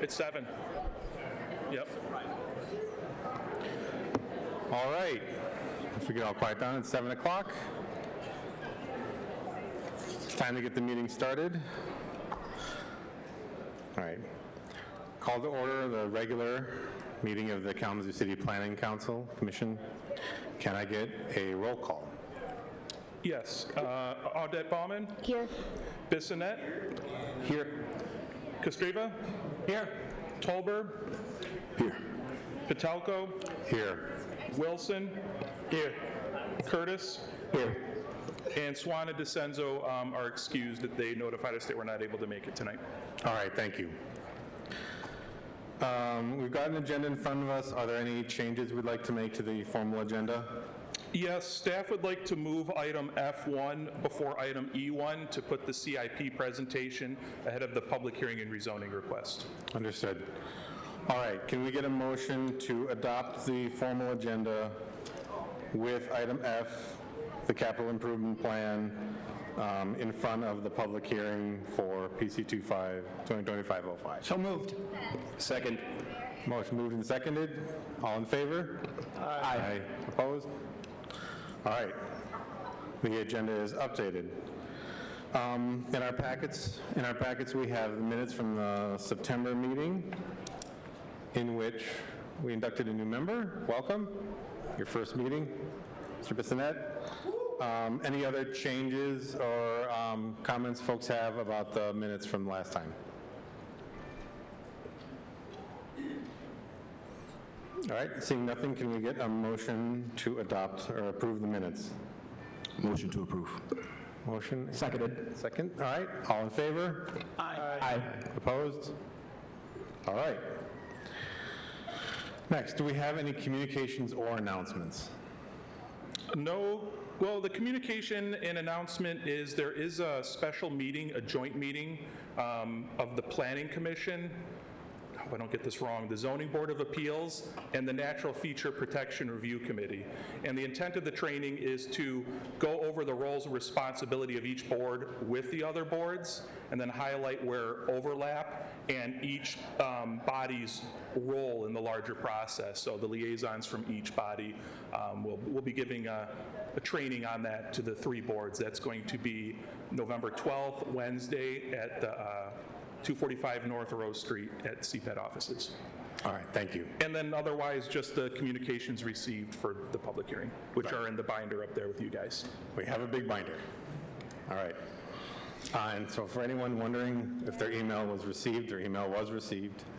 It's 7. Yep. All right. If we get all quiet down, it's 7 o'clock. It's time to get the meeting started. All right. Call to order the regular meeting of the Kalamazoo City Planning Commission. Can I get a roll call? Yes. Audette Baumann? Here. Bissonette? Here. Kostreva? Here. Tolber? Here. Patelko? Here. Wilson? Here. Curtis? Here. And Swan and DeCenzo are excused. They notified us they were not able to make it tonight. All right, thank you. We've got an agenda in front of us. Are there any changes we'd like to make to the formal agenda? Yes, staff would like to move item F1 before item E1 to put the CIP presentation ahead of the public hearing and rezoning request. Understood. All right, can we get a motion to adopt the formal agenda with item F, the capital improvement plan, in front of the public hearing for PC 2025-05? So moved. Second. Motion moved and seconded. All in favor? Aye. Opposed? All right. The agenda is updated. In our packets, we have the minutes from the September meeting, in which we inducted a new member. Welcome. Your first meeting, Mr. Bissonette. Any other changes or comments folks have about the minutes from last time? All right, seeing nothing, can we get a motion to adopt or approve the minutes? Motion to approve. Motion? Seconded. Second, all right, all in favor? Aye. Opposed? All right. Next, do we have any communications or announcements? No. Well, the communication and announcement is there is a special meeting, a joint meeting of the Planning Commission. I hope I don't get this wrong, the Zoning Board of Appeals and the Natural Feature Protection Review Committee. And the intent of the training is to go over the roles and responsibility of each board with the other boards and then highlight where overlap and each body's role in the larger process. So the liaisons from each body will be giving a training on that to the 3 boards. That's going to be November 12th, Wednesday at the 245 North Rose Street at CPED offices. All right, thank you. And then otherwise, just the communications received for the public hearing, which are in the binder up there with you guys. We have a big binder. All right. And so for anyone wondering if their email was received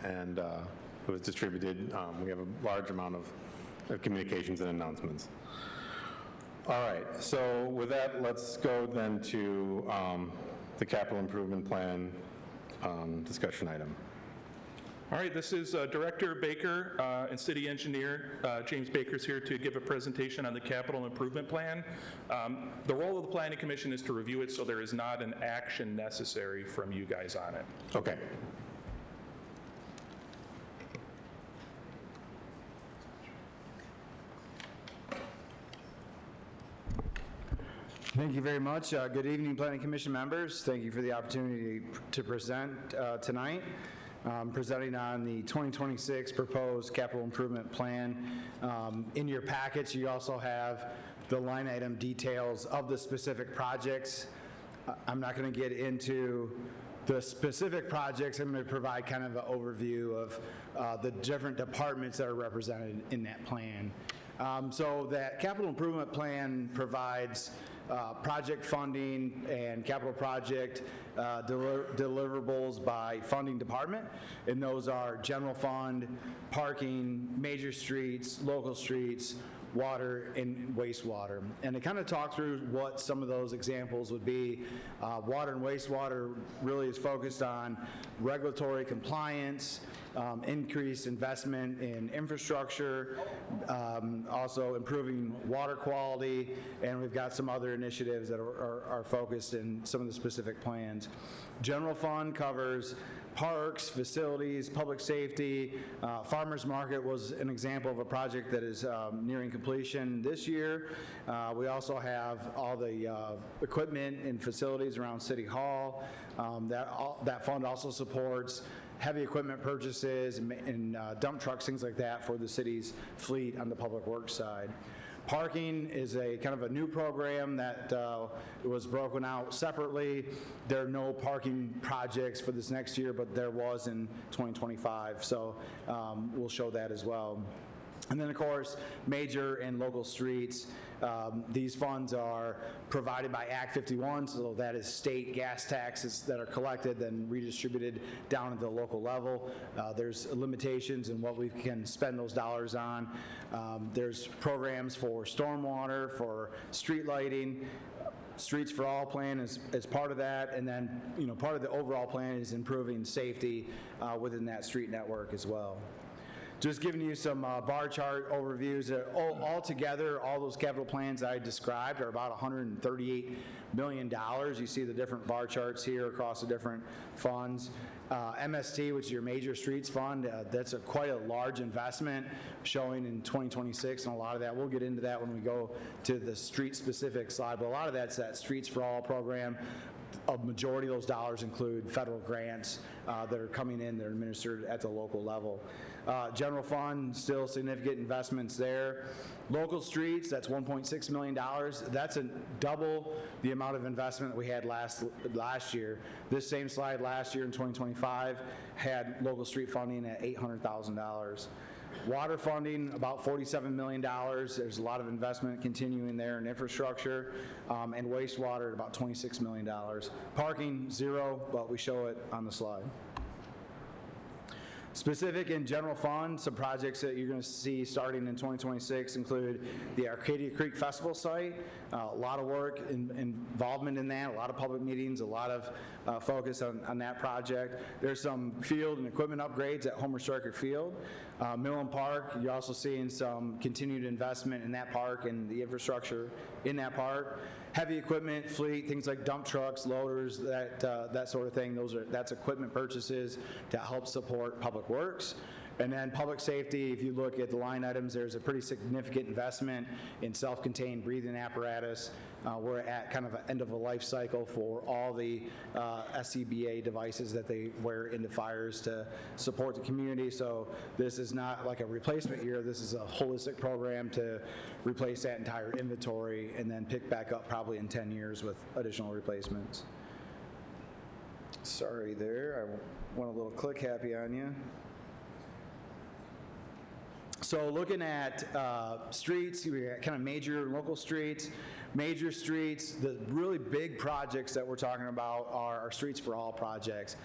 and it was distributed. We have a large amount of communications and announcements. All right, so with that, let's go then to the capital improvement plan discussion item. All right, this is Director Baker and City Engineer James Baker's here to give a presentation on the capital improvement plan. The role of the Planning Commission is to review it, so there is not an action necessary from you guys on it. Okay. Thank you very much. Good evening, Planning Commission members. Thank you for the opportunity to present tonight. Presenting on the 2026 proposed capital improvement plan. In your packets, you also have the line item details of the specific projects. I'm not going to get into the specific projects. I'm going to provide kind of an overview of the different departments that are represented in that plan. So that capital improvement plan provides project funding and capital project deliverables by funding department, and those are general fund, parking, major streets, local streets, water, and wastewater. And to kind of talk through what some of those examples would be, water and wastewater really is focused on regulatory compliance, increased investment in infrastructure, also improving water quality, and we've got some other initiatives that are focused in some of the specific plans. General fund covers parks, facilities, public safety. Farmers Market was an example of a project that is nearing completion this year. We also have all the equipment and facilities around City Hall. That fund also supports heavy equipment purchases and dump trucks, things like that for the city's fleet on the public works side. Parking is a kind of a new program that was broken out separately. There are no parking projects for this next year, but there was in 2025, so we'll show that as well. And then, of course, major and local streets. These funds are provided by Act 51, so that is state gas taxes that are collected, then redistributed down at the local level. There's limitations in what we can spend those dollars on. There's programs for stormwater, for street lighting. Streets for All plan is part of that, and then part of the overall plan is improving safety within that street network as well. Just giving you some bar chart overviews. Altogether, all those capital plans I described are about $138 million. You see the different bar charts here across the different funds. MST, which is your Major Streets Fund, that's quite a large investment showing in 2026, and a lot of that, we'll get into that when we go to the street-specific slide, but a lot of that's that Streets for All program. A majority of those dollars include federal grants that are coming in, they're administered at the local level. General fund, still significant investments there. Local streets, that's $1.6 million. That's double the amount of investment that we had last year. This same slide last year in 2025 had local street funding at $800,000. Water funding, about $47 million. There's a lot of investment continuing there in infrastructure, and wastewater at about $26 million. Parking, zero, but we show it on the slide. Specific in general fund, some projects that you're going to see starting in 2026 include the Arcadia Creek Festival site. A lot of work, involvement in that, a lot of public meetings, a lot of focus on that project. There's some field and equipment upgrades at Homer Stryker Field. Millen Park, you're also seeing some continued investment in that park and the infrastructure in that park. Heavy equipment, fleet, things like dump trucks, loaders, that sort of thing. That's equipment purchases to help support public works. And then public safety, if you look at the line items, there's a pretty significant investment in self-contained breathing apparatus. We're at kind of an end of a life cycle for all the SCBA devices that they wear into fires to support the community. So this is not like a replacement year. This is a holistic program to replace that entire inventory and then pick back up probably in 10 years with additional replacements. Sorry there, I went a little click happy on you. So looking at streets, we got kind of major and local streets. Major streets, the really big projects that we're talking about are our Streets for All projects.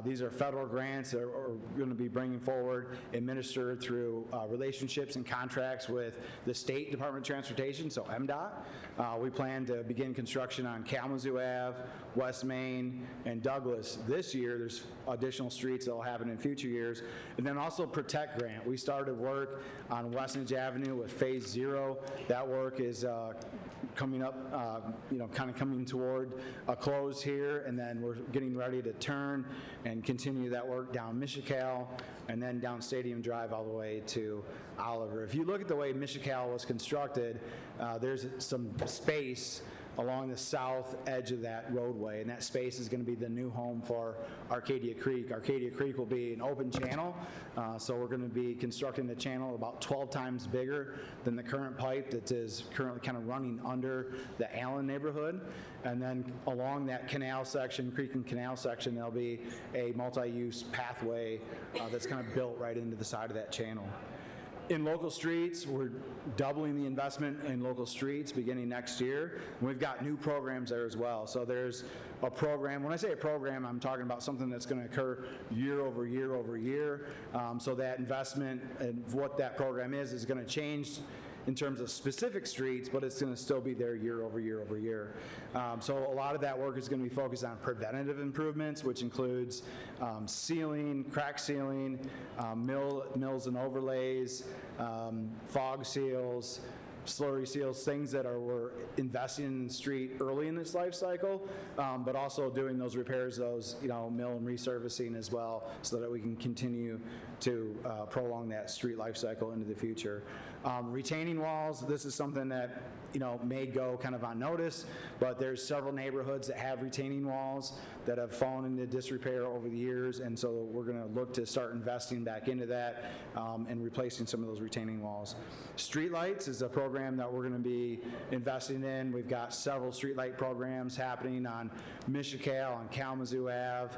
These are federal grants that are going to be bringing forward, administered through relationships and contracts with the State Department of Transportation, so MDOT. We plan to begin construction on Kalamazoo Ave, West Main, and Douglas this year. There's additional streets that will happen in future years. And then also Protect Grant. We started work on Westnedge Avenue with Phase 0. That work is coming up, kind of coming toward a close here, and then we're getting ready to turn and continue that work down Michical and then down Stadium Drive all the way to Oliver. If you look at the way Michical was constructed, there's some space along the south edge of that roadway, and that space is going to be the new home for Arcadia Creek. Arcadia Creek will be an open channel, so we're going to be constructing the channel about 12 times bigger than the current pipe that is currently kind of running under the Allen neighborhood. And then along that canal section, creek and canal section, there'll be a multi-use pathway that's kind of built right into the side of that channel. In local streets, we're doubling the investment in local streets beginning next year. And we've got new programs there as well. So there's a program. When I say a program, I'm talking about something that's going to occur year over year over year. So that investment and what that program is going to change in terms of specific streets, but it's going to still be there year over year over year. So a lot of that work is going to be focused on preventative improvements, which includes sealing, crack sealing, mills and overlays, fog seals, slurry seals, things that we're investing in the street early in its life cycle, but also doing those repairs, those mill and resurfacing as well, so that we can continue to prolong that street life cycle into the future. Retaining walls, this is something that may go kind of unnoticed, but there's several neighborhoods that have retaining walls that have fallen into disrepair over the years, and so we're going to look to start investing back into that and replacing some of those retaining walls. Streetlights is a program that we're going to be investing in. We've got several streetlight programs happening on Michigan, on Kalamazoo Ave.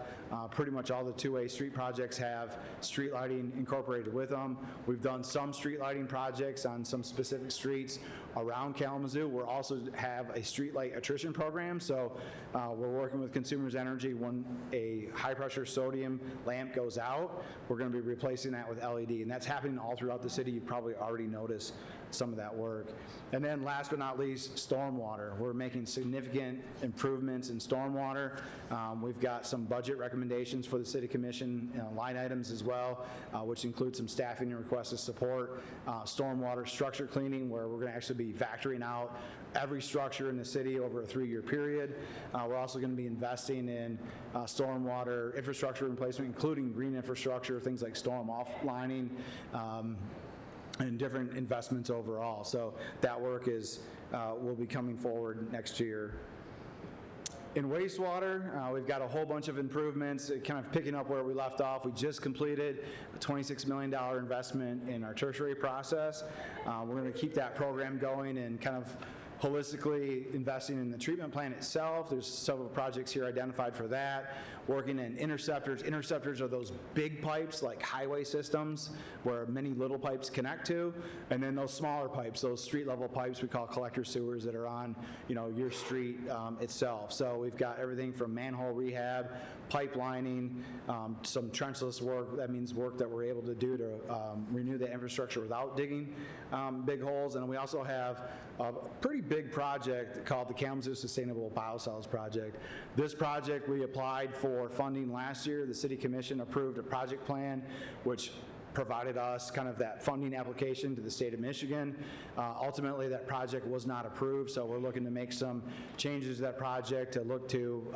Pretty much all the two-way street projects have street lighting incorporated with them. We've done some street lighting projects on some specific streets around Kalamazoo. We also have a streetlight attrition program, so we're working with Consumers Energy. When a high-pressure sodium lamp goes out, we're going to be replacing that with LED, and that's happening all throughout the city. You've probably already noticed some of that work. And then last but not least, stormwater. We're making significant improvements in stormwater. We've got some budget recommendations for the City Commission, line items as well, which include some staffing and requests of support. Stormwater structure cleaning, where we're going to actually be factoring out every structure in the city over a 3-year period. We're also going to be investing in stormwater infrastructure replacement, including green infrastructure, things like storm offlining, and different investments overall. So that work will be coming forward next year. In wastewater, we've got a whole bunch of improvements, kind of picking up where we left off. We just completed a $26 million investment in our tertiary process. We're going to keep that program going and kind of holistically investing in the treatment plant itself. There's several projects here identified for that. Working in interceptors. Interceptors are those big pipes like highway systems where many little pipes connect to, and then those smaller pipes, those street level pipes we call collector sewers that are on your street itself. So we've got everything from manhole rehab, pipelining, some trenchless work. That means work that we're able to do to renew the infrastructure without digging big holes. And we also have a pretty big project called the Kalamazoo Sustainable Biosolids Project. This project we applied for funding last year. The City Commission approved a project plan which provided us kind of that funding application to the state of Michigan. Ultimately, that project was not approved, so we're looking to make some changes to that project to look to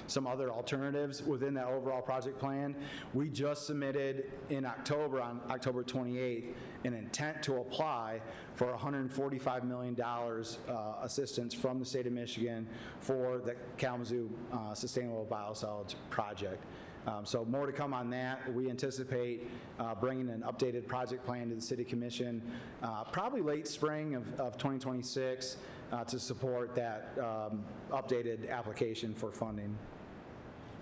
some other alternatives within that overall project plan. We just submitted in October, on October 28th, an intent to apply for $145 million assistance from the state of Michigan for the Kalamazoo Sustainable Biosolids Project. So more to come on that. We anticipate bringing an updated project plan to the City Commission probably late spring of 2026 to support that updated application for funding.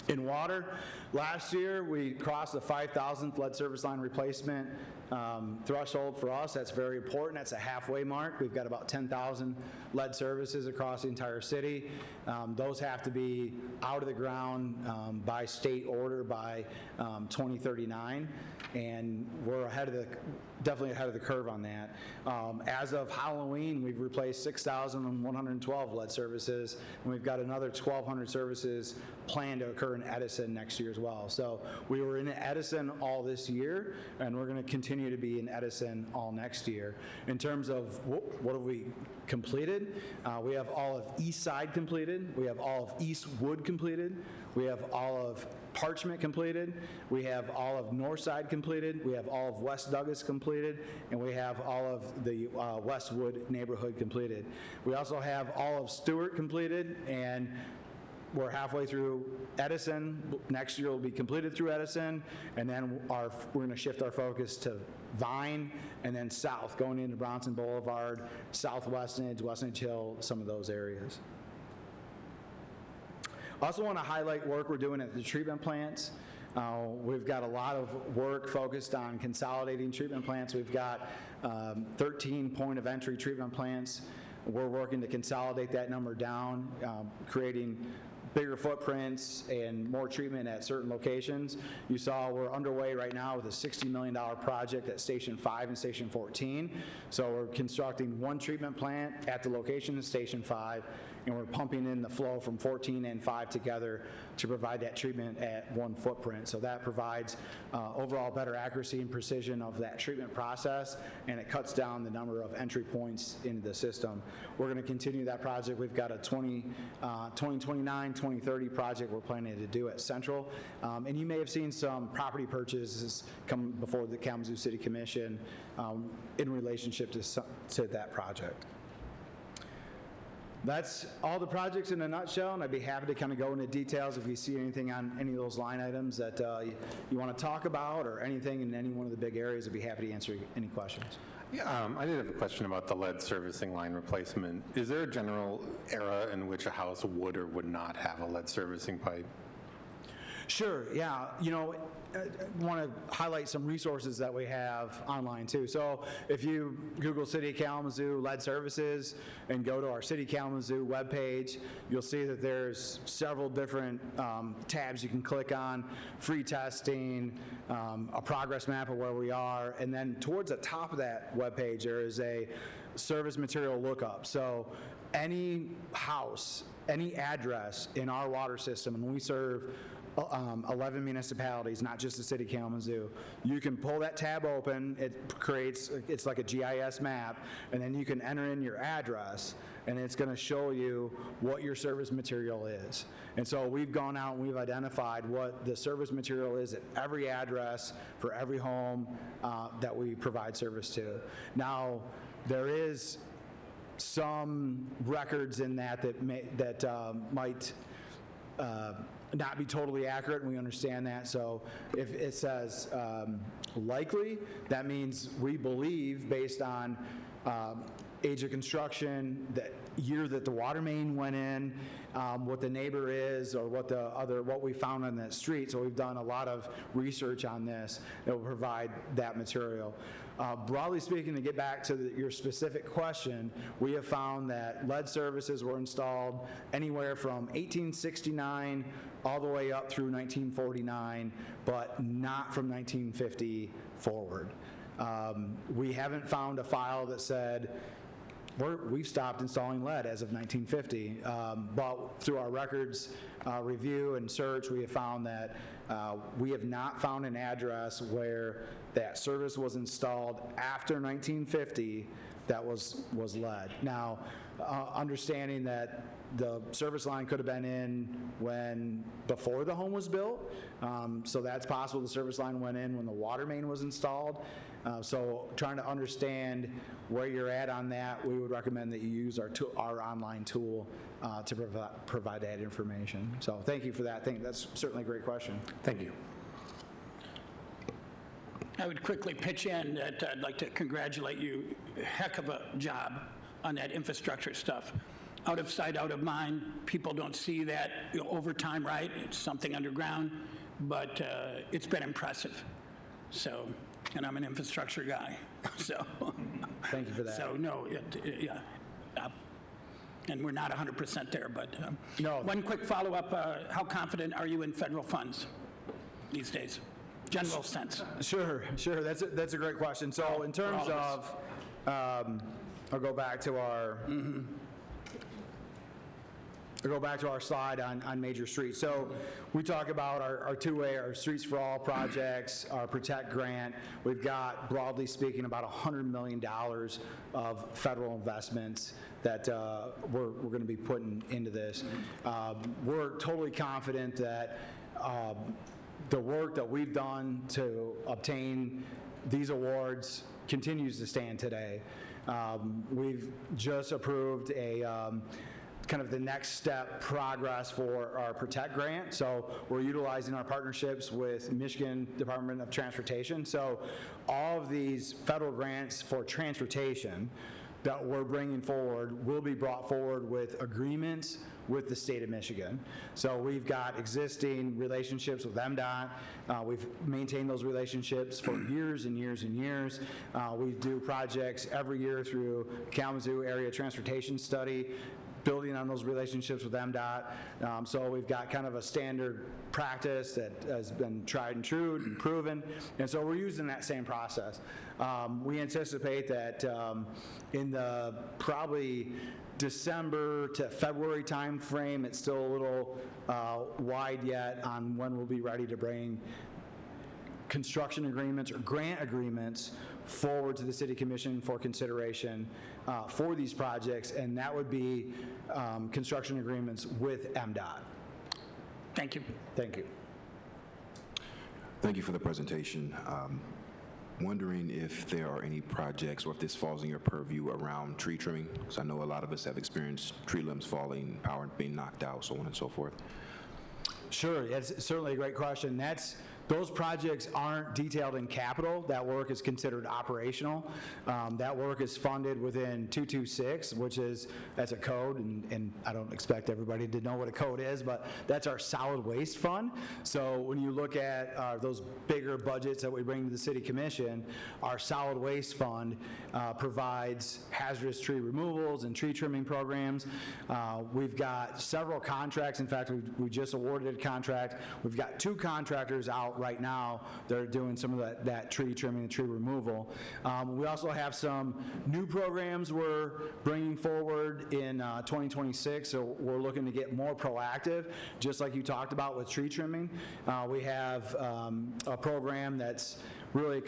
In water, last year we crossed the 5,000th lead service line replacement threshold for us. That's very important. That's a halfway mark. We've got about 10,000 lead services across the entire city. Those have to be out of the ground by state order by 2039, and we're definitely ahead of the curve on that. As of Halloween, we've replaced 6,112 lead services, and we've got another 1,200 services planned to occur in Edison next year as well. So we were in Edison all this year, and we're going to continue to be in Edison all next year. In terms of what have we completed, we have all of East Side completed, we have all of East Wood completed, we have all of Parchment completed, we have all of North Side completed, we have all of West Douglas completed, and we have all of the Westwood neighborhood completed. We also have all of Stewart completed, and we're halfway through Edison. Next year will be completed through Edison, and then we're going to shift our focus to Vine, and then south, going into Bronson Boulevard, South Westonage Hill, some of those areas. I also want to highlight work we're doing at the treatment plants. We've got a lot of work focused on consolidating treatment plants. We've got 13 point-of-entry treatment plants. We're working to consolidate that number down, creating bigger footprints and more treatment at certain locations. You saw we're underway right now with a $60 million project at Station 5 and Station 14. So we're constructing one treatment plant at the location of Station 5, and we're pumping in the flow from 14 and 5 together to provide that treatment at one footprint. So that provides overall better accuracy and precision of that treatment process, and it cuts down the number of entry points into the system. We're going to continue that project. We've got a 2029, 2030 project we're planning to do at Central. And you may have seen some property purchases come before the Kalamazoo City Commission in relationship to that project. That's all the projects in a nutshell, and I'd be happy to kind of go into details if you see anything on any of those line items that you want to talk about, or anything in any one of the big areas. I'd be happy to answer any questions. Yeah, I did have a question about the lead servicing line replacement. Is there a general era in which a house would or would not have a lead servicing pipe? Sure, yeah. You know, I want to highlight some resources that we have online too. So if you Google City of Kalamazoo lead services and go to our City of Kalamazoo webpage, you'll see that there's several different tabs you can click on: free testing, a progress map of where we are, and then towards the top of that webpage there is a service material lookup. So any house, any address in our water system, and we serve 11 municipalities, not just the City of Kalamazoo. You can pull that tab open, it's like a GIS map, and then you can enter in your address, and it's going to show you what your service material is. And so we've gone out and we've identified what the service material is at every address for every home that we provide service to. Now, there is some records in that might not be totally accurate, and we understand that. So if it says likely, that means we believe, based on age of construction, the year that the water main went in, what the neighbor is, or what we found on that street. So we've done a lot of research on this that will provide that material. Broadly speaking, to get back to your specific question, we have found that lead services were installed anywhere from 1869 all the way up through 1949, but not from 1950 forward. We haven't found a file that said we've stopped installing lead as of 1950, but through our records review and search, we have found that we have not found an address where that service was installed after 1950 that was lead. Now, understanding that the service line could have been in before the home was built, so that's possible the service line went in when the water main was installed. So trying to understand where you're at on that, we would recommend that you use our online tool to provide that information. So thank you for that. I think that's certainly a great question. Thank you. I would quickly pitch in that I'd like to congratulate you. Heck of a job on that infrastructure stuff. Out of sight, out of mind. People don't see that over time, right? It's something underground, but it's been impressive. So, and I'm an infrastructure guy, so. Thank you for that. So, no, yeah. And we're not 100% there, but no. One quick follow-up. How confident are you in federal funds these days? General sense. Sure. That's a great question. So in terms of, I'll go back to our. I'll go back to our slide on major streets. So we talk about our two-way, our Streets for All projects, our Protect grant. We've got, broadly speaking, about $100 million of federal investments that we're going to be putting into this. We're totally confident that the work that we've done to obtain these awards continues to stand today. We've just approved a kind of the next step progress for our Protect grant. So we're utilizing our partnerships with Michigan Department of Transportation. So all of these federal grants for transportation that we're bringing forward will be brought forward with agreements with the state of Michigan. So we've got existing relationships with MDOT. We've maintained those relationships for years and years and years. We do projects every year through Kalamazoo Area Transportation Study. building on those relationships with MDOT. So we've got kind of a standard practice that has been tried and true and proven, and so we're using that same process. We anticipate that in the probably December to February timeframe, it's still a little wide yet on when we'll be ready to bring construction agreements or grant agreements forward to the City Commission for consideration for these projects, and that would be construction agreements with MDOT. Thank you. Thank you. Thank you for the presentation. Wondering if there are any projects or if this falls in your purview around tree trimming, because I know a lot of us have experienced tree limbs falling, power being knocked out, so on and so forth. Sure, that's certainly a great question. Those projects aren't detailed in capital. That work is considered operational. That work is funded within 226, which is, that's a code, and I don't expect everybody to know what a code is, but that's our solid waste fund. So when you look at those bigger budgets that we bring to the City Commission, our solid waste fund provides hazardous tree removals and tree trimming programs. We've got several contracts. In fact, we just awarded a contract. We've got 2 contractors out right now that are doing some of that tree trimming and tree removal. We also have some new programs we're bringing forward in 2026, so we're looking to get more proactive, just like you talked about with tree trimming. We have a program that's really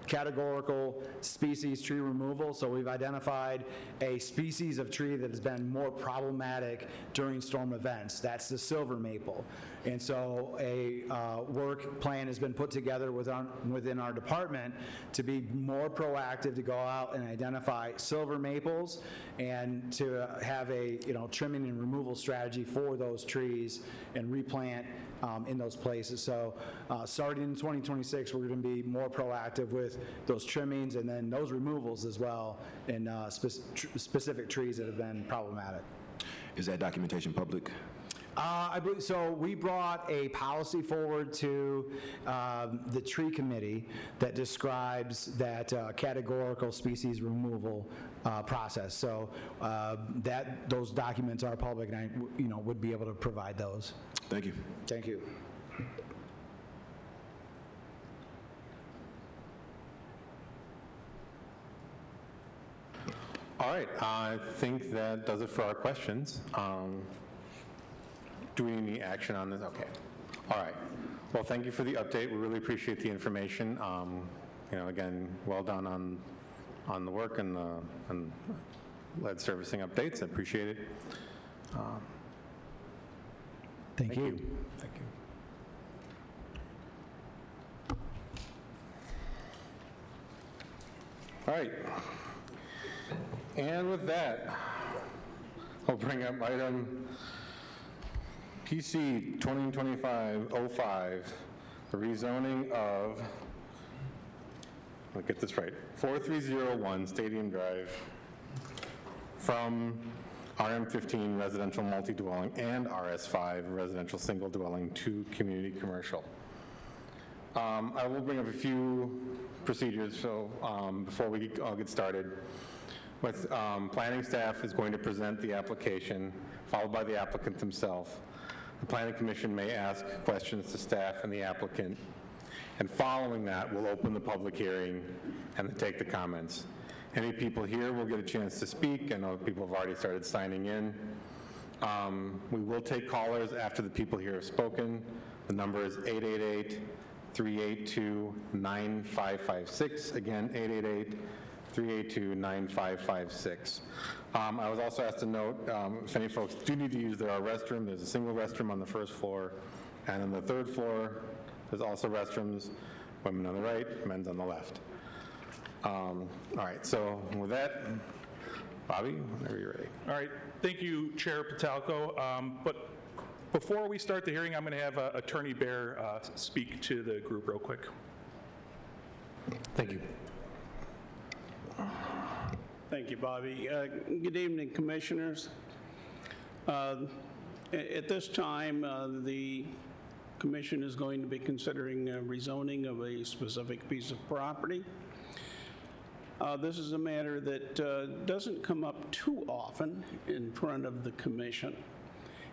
categorical species tree removal. So we've identified a species of tree that has been more problematic during storm events. That's the silver maple. And so a work plan has been put together within our department to be more proactive, to go out and identify silver maples and to have a trimming and removal strategy for those trees and replant in those places. So starting in 2026, we're going to be more proactive with those trimmings and then those removals as well in specific trees that have been problematic. Is that documentation public? I believe so. We brought a policy forward to the tree committee that describes that categorical species removal process. So those documents are public, and I would be able to provide those. Thank you. Thank you. All right, I think that does it for our questions. Do we need any action on this? Okay. All right. Well, thank you for the update. We really appreciate the information. Again, well done on the work and lead servicing updates. I appreciate it. Thank you. Thank you. All right. And with that, I'll bring up item PC 2025-05, the rezoning of, I'll get this right, 4301 Stadium Drive from RM15 residential multi-dwelling and RS5 residential single dwelling to community commercial. I will bring up a few procedures so before we all get started. With planning staff is going to present the application, followed by the applicant himself. The Planning Commission may ask questions to staff and the applicant, and following that, we'll open the public hearing and take the comments. Any people here will get a chance to speak. I know people have already started signing in. We will take callers after the people here have spoken. The number is 888-382-9556. Again, 888-382-9556. I was also asked to note, if any folks do need to use their restroom, there's a single restroom on the first floor, and on the third floor, there's also restrooms, women on the right, men's on the left. All right, so with that, Bobby, whenever you're ready. All right, thank you, Chair Patalco. But before we start the hearing, I'm going to have Attorney Baer speak to the group real quick. Thank you. Thank you, Bobby. Good evening, Commissioners. At this time, the Commission is going to be considering rezoning of a specific piece of property. This is a matter that doesn't come up too often in front of the commission.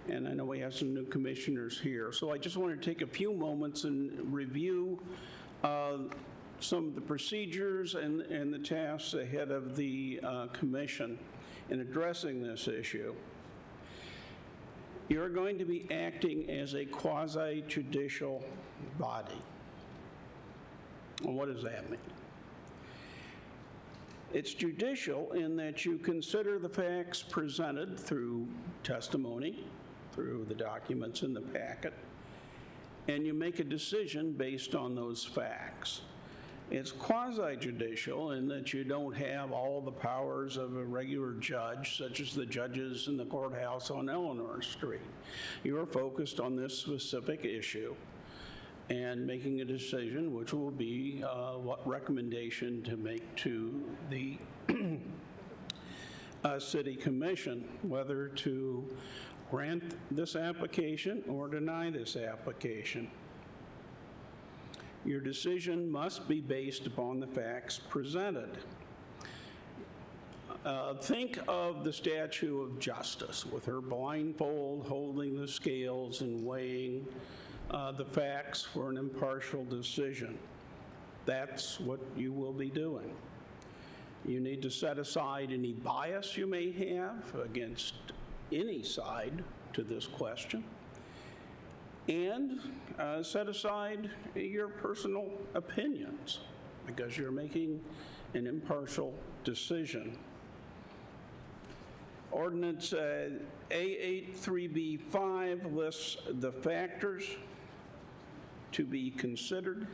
And I know we have some new commissioners here. So I just want to take a few moments and review some of the procedures and the tasks ahead of the commission in addressing this issue. You're going to be acting as a quasi-judicial body. Well, what does that mean? It's judicial in that you consider the facts presented through testimony, through the documents in the packet, and you make a decision based on those facts. It's quasi-judicial in that you don't have all the powers of a regular judge, such as the judges in the courthouse on Eleanor Street. You are focused on this specific issue and making a decision, which will be what recommendation to make to the City Commission, whether to grant this application or deny this application. Your decision must be based upon the facts presented. Think of the statue of justice with her blindfold holding the scales and weighing the facts for an impartial decision. That's what you will be doing. You need to set aside any bias you may have against any side to this question, and set aside your personal opinions because you're making an impartial decision. Ordinance A83B5 lists the factors to be considered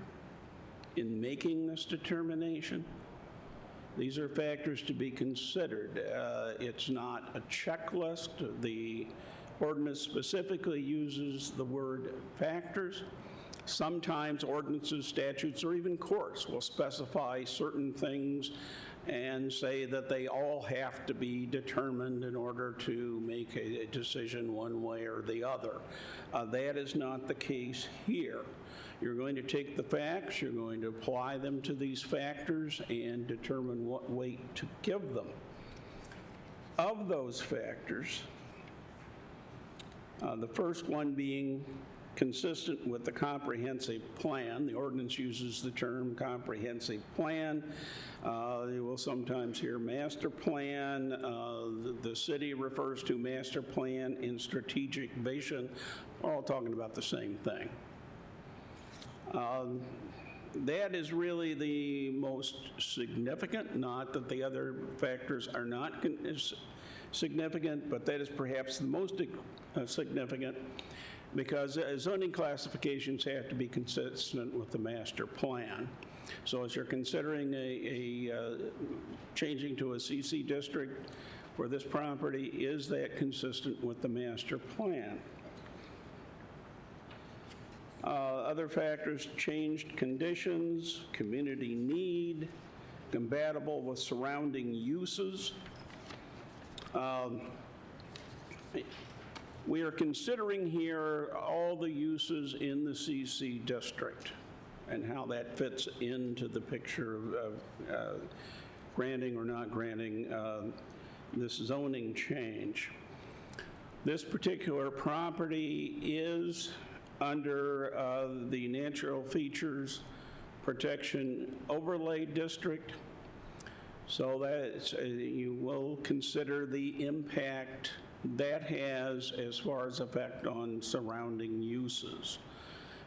in making this determination. These are factors to be considered. It's not a checklist. The ordinance specifically uses the word factors. Sometimes ordinances, statutes, or even courts will specify certain things and say that they all have to be determined in order to make a decision one way or the other. That is not the case here. You're going to take the facts, you're going to apply them to these factors and determine what weight to give them. Of those factors, the first one being consistent with the comprehensive plan. The ordinance uses the term comprehensive plan. You will sometimes hear master plan. The city refers to master plan and strategic vision. We're all talking about the same thing. That is really the most significant, not that the other factors are not significant, but that is perhaps the most significant because zoning classifications have to be consistent with the master plan. So as you're considering changing to a CC district for this property, is that consistent with the master plan? Other factors: changed conditions, community need, compatible with surrounding uses. We are considering here all the uses in the CC district and how that fits into the picture of granting or not granting this zoning change. This particular property is under the Natural Features Protection Overlay District, so that you will consider the impact that has as far as effect on surrounding uses,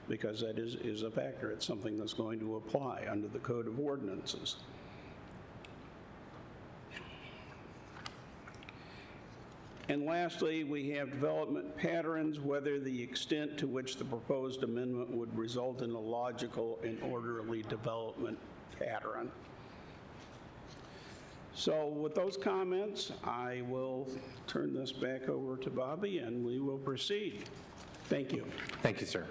because that is a factor. It's something that's going to apply under the Code of Ordinances. And lastly, we have development patterns, whether the extent to which the proposed amendment would result in a logical and orderly development pattern. So with those comments, I will turn this back over to Bobby and we will proceed. Thank you. Thank you, sir.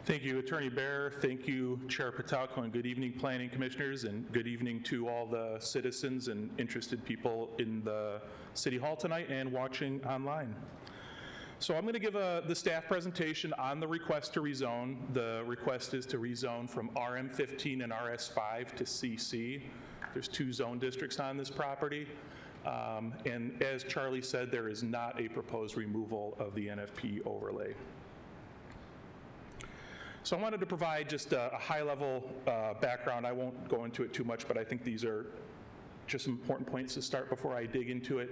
Thank you, Attorney Baer. Thank you, Chair Patalko, and good evening, Planning Commissioners, and good evening to all the citizens and interested people in the City Hall tonight and watching online. So I'm going to give the staff presentation on the request to rezone. The request is to rezone from RM15 and RS5 to CC. There's 2 zone districts on this property. And as Charlie said, there is not a proposed removal of the NFP overlay. So I wanted to provide just a high-level background. I won't go into it too much, but I think these are just some important points to start before I dig into it.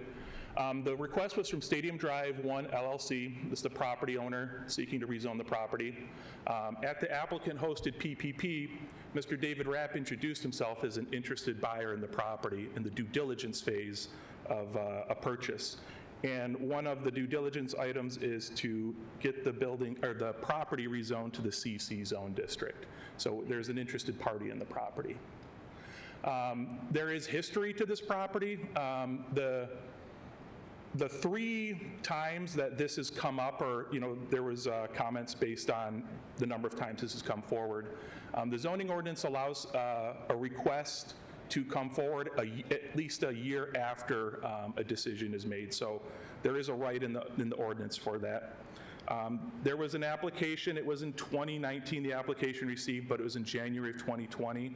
The request was from Stadium Drive 1 LLC. This is the property owner seeking to rezone the property. At the applicant-hosted PPP, Mr. David Rapp introduced himself as an interested buyer in the property in the due diligence phase of a purchase. And one of the due diligence items is to get the building or the property rezoned to the CC zone district. So there's an interested party in the property. There is history to this property. The 3 times that this has come up, or there was comments based on the number of times this has come forward. The zoning ordinance allows a request to come forward at least a year after a decision is made. So there is a right in the ordinance for that. There was an application. It was in 2019 the application received, but it was in January of 2020.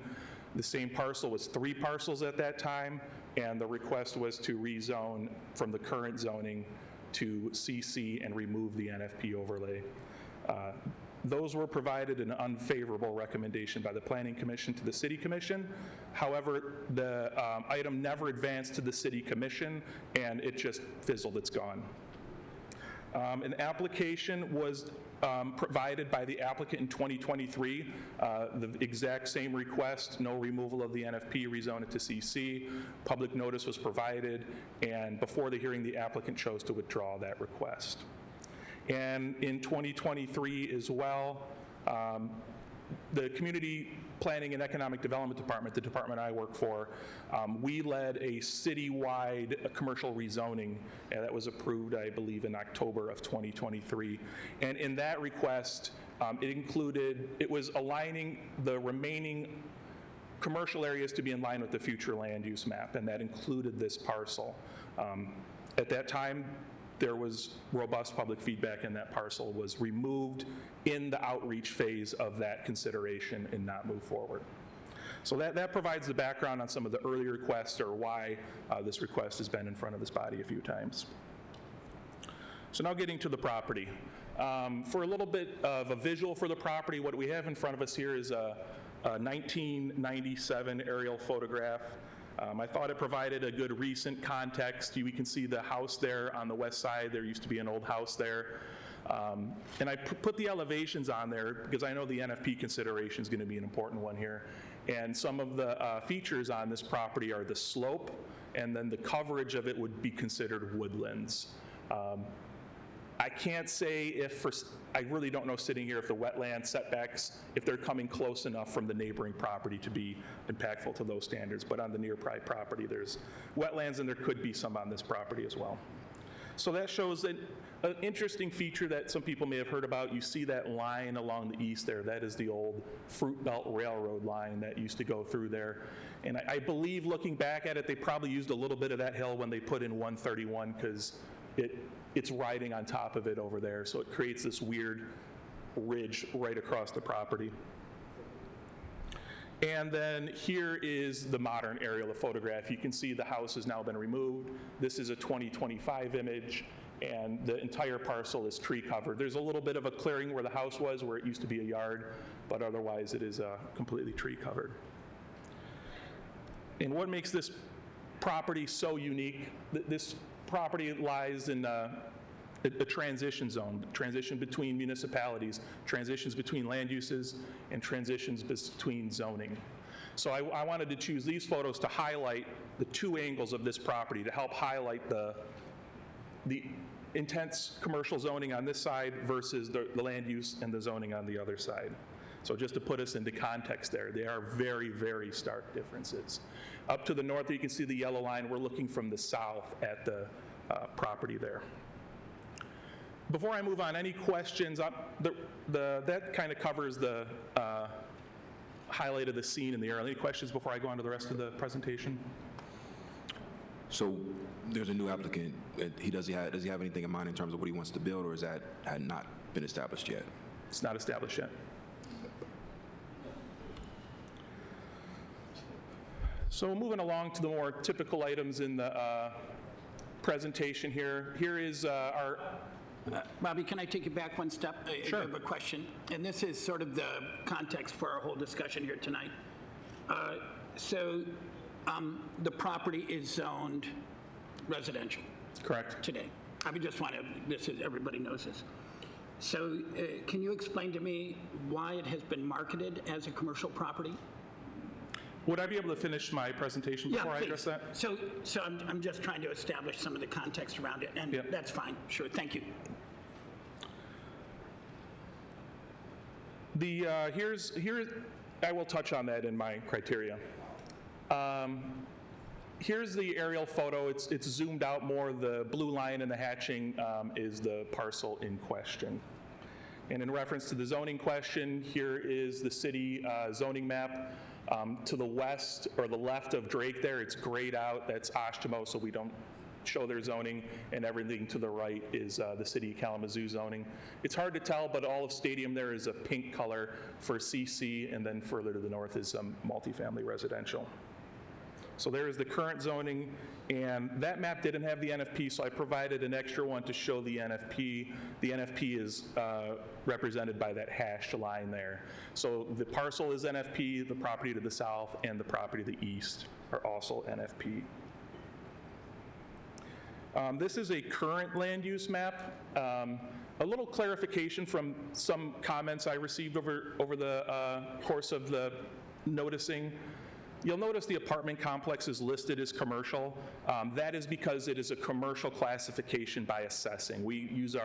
The same parcel was 3 parcels at that time, and the request was to rezone from the current zoning to CC and remove the NFP overlay. Those were provided an unfavorable recommendation by the Planning Commission to the City Commission. However, the item never advanced to the City Commission, and it just fizzled, it's gone. An application was provided by the applicant in 2023, the exact same request, no removal of the NFP, rezone it to CC. Public notice was provided, and before the hearing, the applicant chose to withdraw that request. And in 2023 as well, the Community Planning and Economic Development Department, the department I work for, we led a citywide commercial rezoning that was approved, I believe, in October of 2023. And in that request, it was aligning the remaining commercial areas to be in line with the future land use map, and that included this parcel. At that time, there was robust public feedback, and that parcel was removed in the outreach phase of that consideration and not move forward. So that provides the background on some of the early requests or why this request has been in front of this body a few times. So now getting to the property. For a little bit of a visual for the property, what we have in front of us here is a 1997 aerial photograph. I thought it provided a good recent context. We can see the house there on the west side. There used to be an old house there. And I put the elevations on there because I know the NFP consideration is going to be an important one here. And some of the features on this property are the slope, and then the coverage of it would be considered woodlands. I can't say I really don't know sitting here if the wetland setbacks, if they're coming close enough from the neighboring property to be impactful to those standards, but on the nearby property there's wetlands, and there could be some on this property as well. So that shows an interesting feature that some people may have heard about. You see that line along the east there, that is the old Fruit Belt Railroad line that used to go through there. And I believe looking back at it, they probably used a little bit of that hill when they put in 131 because it's riding on top of it over there, so it creates this weird ridge right across the property. And then here is the modern aerial photograph. You can see the house has now been removed. This is a 2025 image, and the entire parcel is tree covered. There's a little bit of a clearing where the house was, where it used to be a yard, but otherwise it is completely tree covered. And what makes this property so unique, this property lies in a transition zone, transition between municipalities, transitions between land uses, and transitions between zoning. So I wanted to choose these photos to highlight the 2 angles of this property, to help highlight the intense commercial zoning on this side versus the land use and the zoning on the other side. So just to put us into context there, they are very, very stark differences. Up to the north, you can see the yellow line. We're looking from the south at the property there. Before I move on, any questions? That kind of covers the highlight of the scene in the area. Any questions before I go on to the rest of the presentation? So there's a new applicant. Does he have anything in mind in terms of what he wants to build, or is that had not been established yet? It's not established yet. So moving along to the more typical items in the presentation here. Here is our... Bobby, can I take you back one step? Sure. I have a question, and this is sort of the context for our whole discussion here tonight. The property is zoned residential Correct. today. I would just want to, everybody knows this. So can you explain to me why it has been marketed as a commercial property? Would I be able to finish my presentation before I address that? So I'm just trying to establish some of the context around it, and Yep. that's fine. Sure, thank you. Here's I will touch on that in my criteria. Here's the aerial photo. It's zoomed out more. The blue line in the hatching is the parcel in question. And in reference to the zoning question, here is the city zoning map. To the west or the left of Drake there, it's grayed out. That's Ashtimo, so we don't show their zoning. And everything to the right is the city of Kalamazoo zoning. It's hard to tell, but all of Stadium there is a pink color for CC, and then further to the north is multifamily residential. So there is the current zoning, and that map didn't have the NFP, so I provided an extra one to show the NFP. The NFP is represented by that hashed line there. So the parcel is NFP, the property to the south and the property to the east are also NFP. This is a current land use map. A little clarification from some comments I received over the course of the noticing. You'll notice the apartment complex is listed as commercial. That is because it is a commercial classification by assessing. We use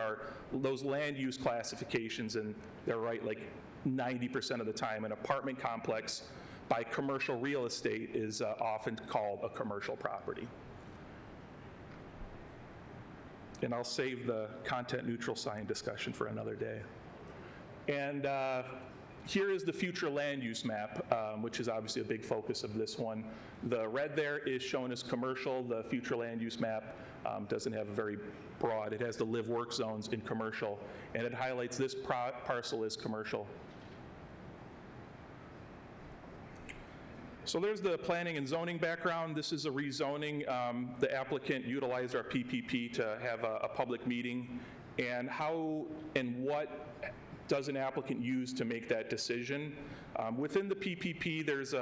those land use classifications, and they're right like 90% of the time. An apartment complex by commercial real estate is often called a commercial property. And I'll save the content neutral sign discussion for another day. And here is the future land use map, which is obviously a big focus of this one. The red there is shown as commercial. The future land use map doesn't have a very broad. It has the live-work zones in commercial, and it highlights this parcel as commercial. So there's the planning and zoning background. This is a rezoning. The applicant utilized our PPP to have a public meeting. And how and what does an applicant use to make that decision? Within the PPP, there's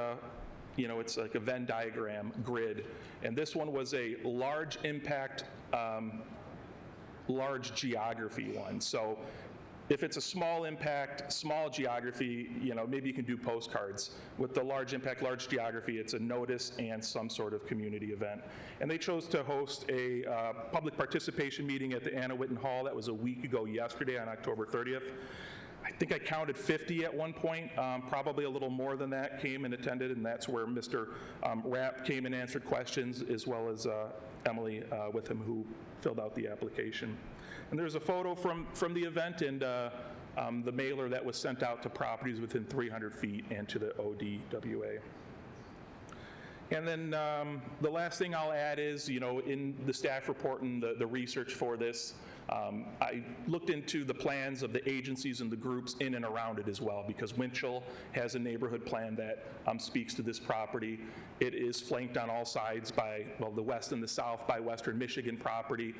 it's like a Venn diagram grid. And this one was a large impact, large geography one. So if it's a small impact, small geography, maybe you can do postcards. With the large impact, large geography, it's a notice and some sort of community event. And they chose to host a public participation meeting at the Anna Whitten Hall. That was a week ago yesterday on October 30th. I think I counted 50 at one point, probably a little more than that came and attended, and that's where Mr. Rapp came and answered questions, as well as Emily with him, who filled out the application. And there's a photo from the event and the mailer that was sent out to properties within 300 feet and to the ODWA. And then the last thing I'll add is, in the staff report and the research for this, I looked into the plans of the agencies and the groups in and around it as well, because Winchell has a neighborhood plan that speaks to this property. It is flanked on all sides by, the west and the south by Western Michigan property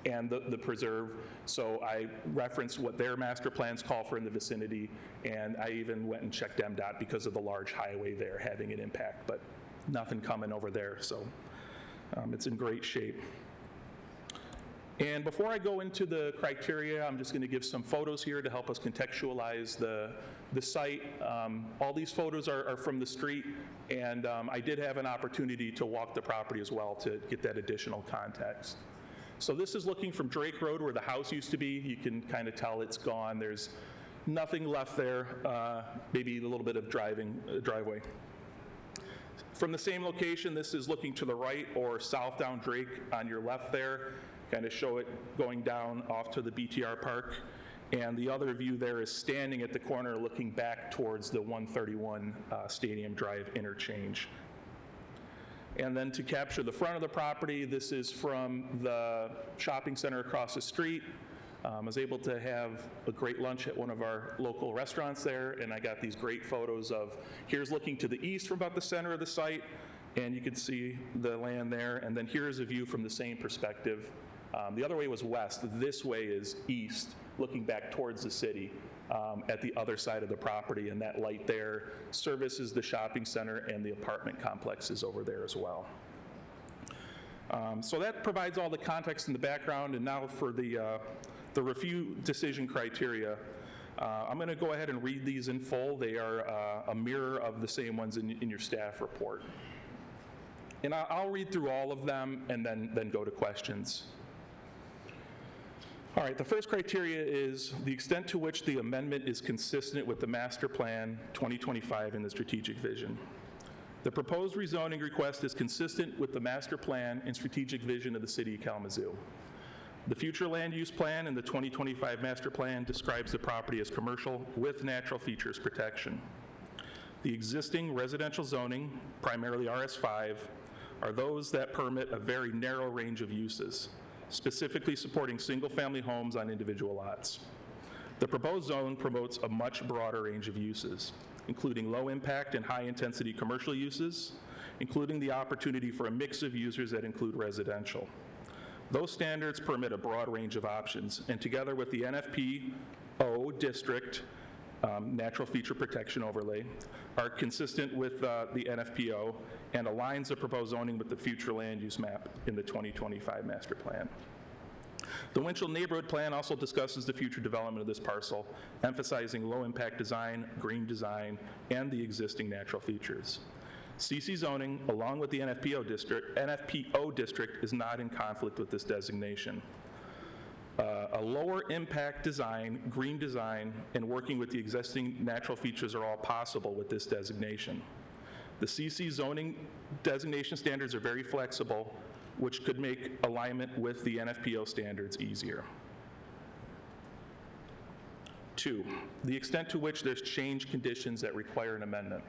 and the preserve. So I referenced what their master plans call for in the vicinity, and I even went and checked MDOT because of the large highway there having an impact, but nothing coming over there, so it's in great shape. And before I go into the criteria, I'm just going to give some photos here to help us contextualize the site. All these photos are from the street, and I did have an opportunity to walk the property as well to get that additional context. So this is looking from Drake Road, where the house used to be. You can kind of tell it's gone. There's nothing left there, maybe a little bit of driveway. From the same location, this is looking to the right or south down Drake on your left there. Kind of show it going down off to the BTR Park. And the other view there is standing at the corner looking back towards the 131 Stadium Drive interchange. And then to capture the front of the property, this is from the shopping center across the street. I was able to have a great lunch at one of our local restaurants there, and I got these great photos of, here's looking to the east from about the center of the site, and you can see the land there, and then here's a view from the same perspective. The other way was west. This way is east, looking back towards the city at the other side of the property, and that light there services the shopping center, and the apartment complex is over there as well. So that provides all the context and the background, and now for the review decision criteria. I'm going to go ahead and read these in full. They are a mirror of the same ones in your staff report. And I'll read through all of them and then go to questions. All right, the first criteria is the extent to which the amendment is consistent with the Master Plan 2025 and the strategic vision. The proposed rezoning request is consistent with the Master Plan and strategic vision of the City of Kalamazoo. The future land use plan and the 2025 Master Plan describes the property as commercial with natural features protection. The existing residential zoning, primarily RS5, are those that permit a very narrow range of uses, specifically supporting single-family homes on individual lots. The proposed zone promotes a much broader range of uses, including low-impact and high-intensity commercial uses, including the opportunity for a mix of users that include residential. Those standards permit a broad range of options, and together with the NFPO district natural feature protection overlay are consistent with the NFPO and aligns the proposed zoning with the future land use map in the 2025 master plan. The Winchell Neighborhood Plan also discusses the future development of this parcel, emphasizing low-impact design, green design, and the existing natural features. CC zoning, along with the NFPO district, is not in conflict with this designation. A lower impact design, green design, and working with the existing natural features are all possible with this designation. The CC zoning designation standards are very flexible, which could make alignment with the NFPO standards easier. 2, the extent to which there's change conditions that require an amendment.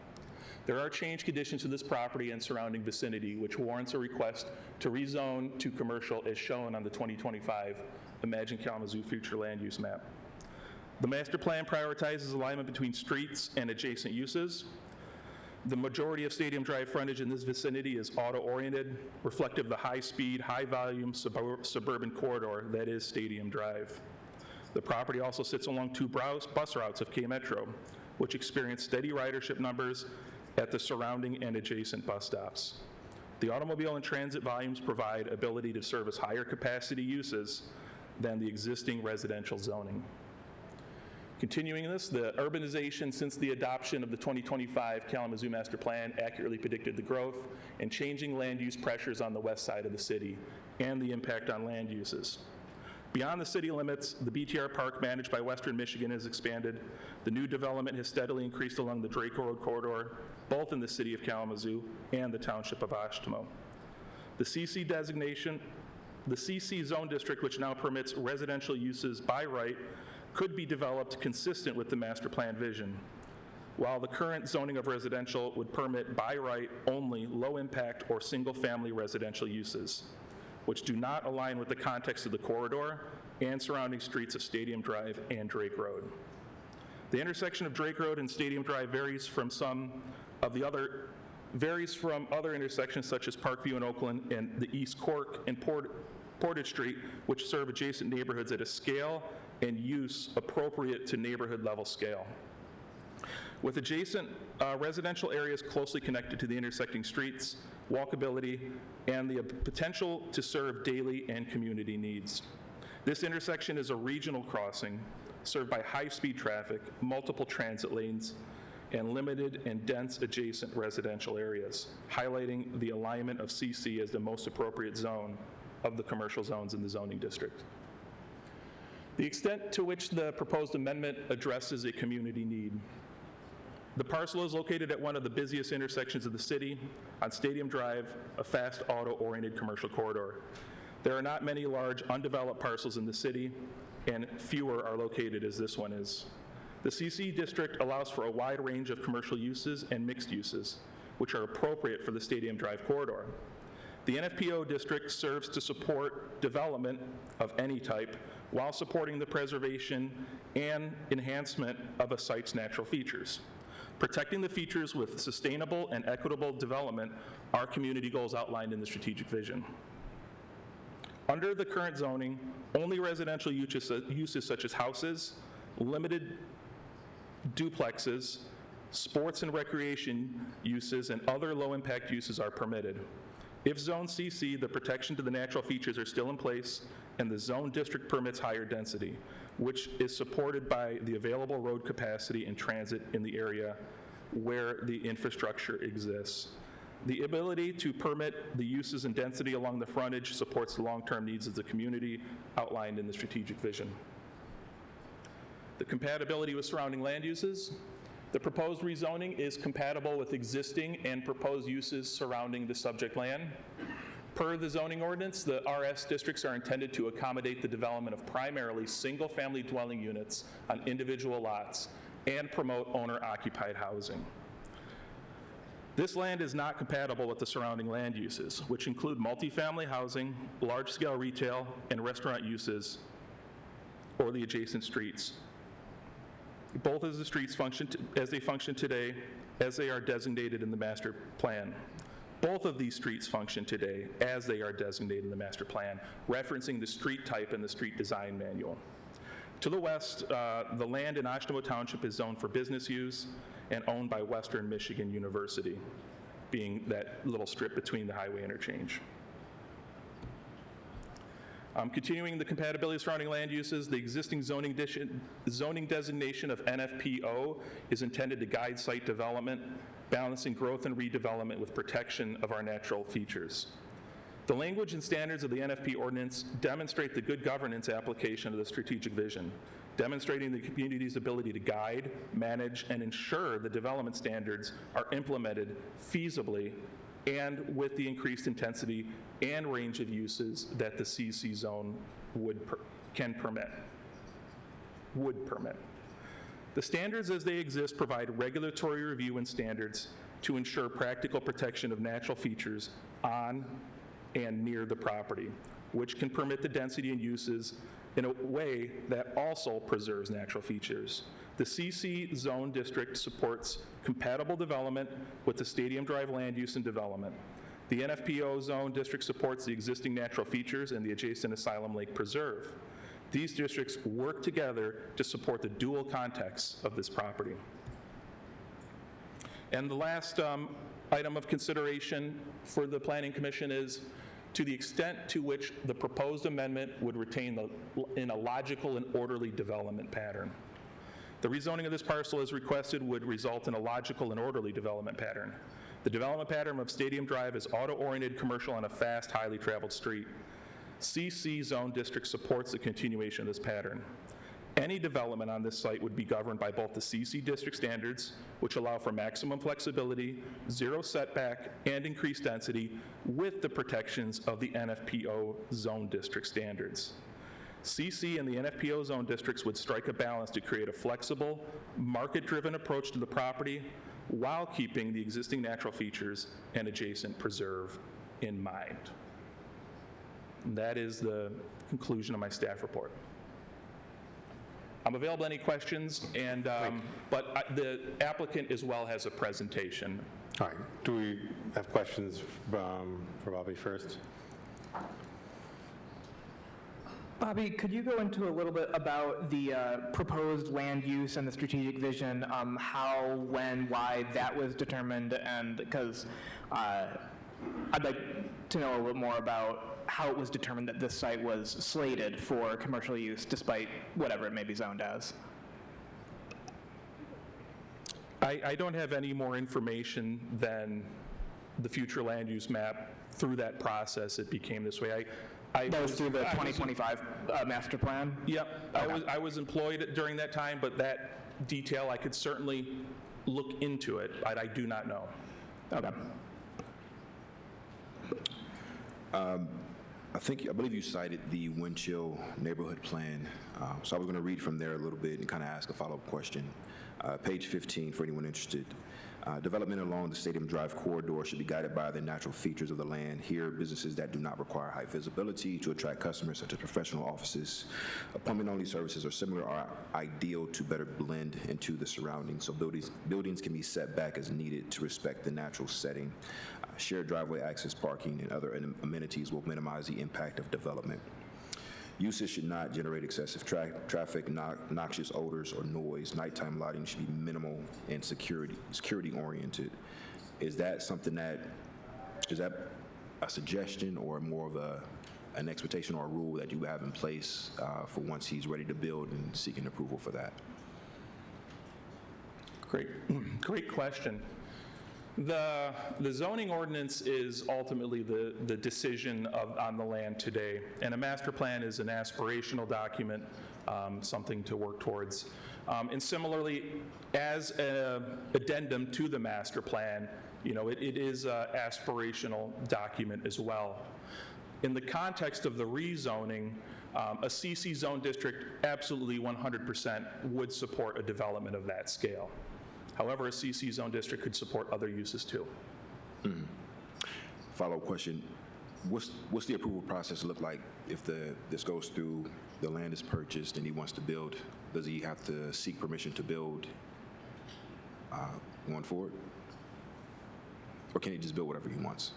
There are change conditions to this property and surrounding vicinity, which warrants a request to rezone to commercial as shown on the 2025 Imagine Kalamazoo Future Land Use Map. The master plan prioritizes alignment between streets and adjacent uses. The majority of Stadium Drive frontage in this vicinity is auto-oriented, reflective of the high-speed, high-volume suburban corridor that is Stadium Drive. The property also sits along 2 bus routes of K-Metro, which experience steady ridership numbers at the surrounding and adjacent bus stops. The automobile and transit volumes provide ability to service higher capacity uses than the existing residential zoning. Continuing this, the urbanization since the adoption of the 2025 Kalamazoo Master Plan accurately predicted the growth and changing land use pressures on the west side of the city and the impact on land uses. Beyond the city limits, the BTR Park managed by Western Michigan has expanded. The new development has steadily increased along the Drake Road corridor, both in the city of Kalamazoo and the township of Ashtamo. The CC designation, the CC zone district, which now permits residential uses by right, could be developed consistent with the master plan vision, while the current zoning of residential would permit by right only low impact or single family residential uses, which do not align with the context of the corridor and surrounding streets of Stadium Drive and Drake Road. The intersection of Drake Road and Stadium Drive varies from other intersections such as Parkview and Oakland and the East Cork and Portage Street, which serve adjacent neighborhoods at a scale and use appropriate to neighborhood level scale. With adjacent residential areas closely connected to the intersecting streets, walkability, and the potential to serve daily and community needs. This intersection is a regional crossing served by high-speed traffic, multiple transit lanes, and limited and dense adjacent residential areas, highlighting the alignment of CC as the most appropriate zone of the commercial zones in the zoning district. The extent to which the proposed amendment addresses a community need. The parcel is located at one of the busiest intersections of the city on Stadium Drive, a fast auto-oriented commercial corridor. There are not many large undeveloped parcels in the city, and fewer are located as this one is. The CC district allows for a wide range of commercial uses and mixed uses. which are appropriate for the Stadium Drive corridor. The NFPO district serves to support development of any type while supporting the preservation and enhancement of a site's natural features. Protecting the features with sustainable and equitable development are community goals outlined in the strategic vision. Under the current zoning, only residential uses such as houses, limited duplexes, sports and recreation uses, and other low-impact uses are permitted. If Zone CC, the protection to the natural features are still in place, and the zone district permits higher density, which is supported by the available road capacity and transit in the area where the infrastructure exists. The ability to permit the uses and density along the frontage supports the long-term needs of the community outlined in the strategic vision. The compatibility with surrounding land uses. The proposed rezoning is compatible with existing and proposed uses surrounding the subject land. Per the zoning ordinance, the RS districts are intended to accommodate the development of primarily single-family dwelling units on individual lots and promote owner-occupied housing. This land is not compatible with the surrounding land uses, which include multifamily housing, large-scale retail, and restaurant uses, or the adjacent streets. Both as the streets function as they function today, as they are designated in the master plan. Both of these streets function today as they are designated in the master plan, referencing the street type in the street design manual. To the west, the land in Oshtemo Township is zoned for business use and owned by Western Michigan University, being that little strip between the highway interchange. Continuing the compatibility surrounding land uses, the existing zoning designation of NFPO is intended to guide site development, balancing growth and redevelopment with protection of our natural features. The language and standards of the NFP ordinance demonstrate the good governance application of the strategic vision, demonstrating the community's ability to guide, manage, and ensure the development standards are implemented feasibly and with the increased intensity and range of uses that the CC zone would permit. The standards as they exist provide regulatory review and standards to ensure practical protection of natural features on and near the property, which can permit the density and uses in a way that also preserves natural features. The CC zone district supports compatible development with the Stadium Drive land use and development. The NFPO zone district supports the existing natural features and the adjacent Asylum Lake Preserve. These districts work together to support the dual context of this property. And the last item of consideration for the Planning Commission is to the extent to which the proposed amendment would retain in a logical and orderly development pattern. The rezoning of this parcel as requested would result in a logical and orderly development pattern. The development pattern of Stadium Drive is auto-oriented commercial on a fast, highly traveled street. CC zone district supports the continuation of this pattern. Any development on this site would be governed by both the CC district standards, which allow for maximum flexibility, zero setback, and increased density, with the protections of the NFPO zone district standards. CC and the NFPO zone districts would strike a balance to create a flexible, market-driven approach to the property while keeping the existing natural features and adjacent preserve in mind. And that is the conclusion of my staff report. I'm available to any questions, and but the applicant as well has a presentation. All right, do we have questions for Bobby first? Bobby, could you go into a little bit about the proposed land use and the strategic vision, how, when, why that was determined, and because I'd like to know a little more about how it was determined that this site was slated for commercial use despite whatever it may be zoned as. I don't have any more information than the future land use map. Through that process, it became this way. That was through the 2025 master plan? Yep. Okay. I was employed during that time, but that detail, I could certainly look into it, but I do not know. Okay. I believe you cited the Winchell neighborhood plan. So I was going to read from there a little bit and kind of ask a follow-up question. Page 15 for anyone interested. Development along the Stadium Drive corridor should be guided by the natural features of the land. Here, businesses that do not require high visibility to attract customers, such as professional offices, plumbing-only services, or similar, are ideal to better blend into the surroundings. So buildings can be set back as needed to respect the natural setting. Shared driveway access, parking, and other amenities will minimize the impact of development. Uses should not generate excessive traffic, noxious odors, or noise. Nighttime lighting should be minimal and security-oriented. Is that something is that a suggestion or more of an expectation or a rule that you have in place for once he's ready to build and seeking approval for that? Great question. The zoning ordinance is ultimately the decision on the land today, and a master plan is an aspirational document, something to work towards. And similarly, as an addendum to the master plan, it is an aspirational document as well. In the context of the rezoning, a CC zone district absolutely 100% would support a development of that scale. However, a CC zone district could support other uses too. Follow-up question. What's the approval process look like if this goes through, the land is purchased and he wants to build? Does he have to seek permission to build going forward? Or can he just build whatever he wants?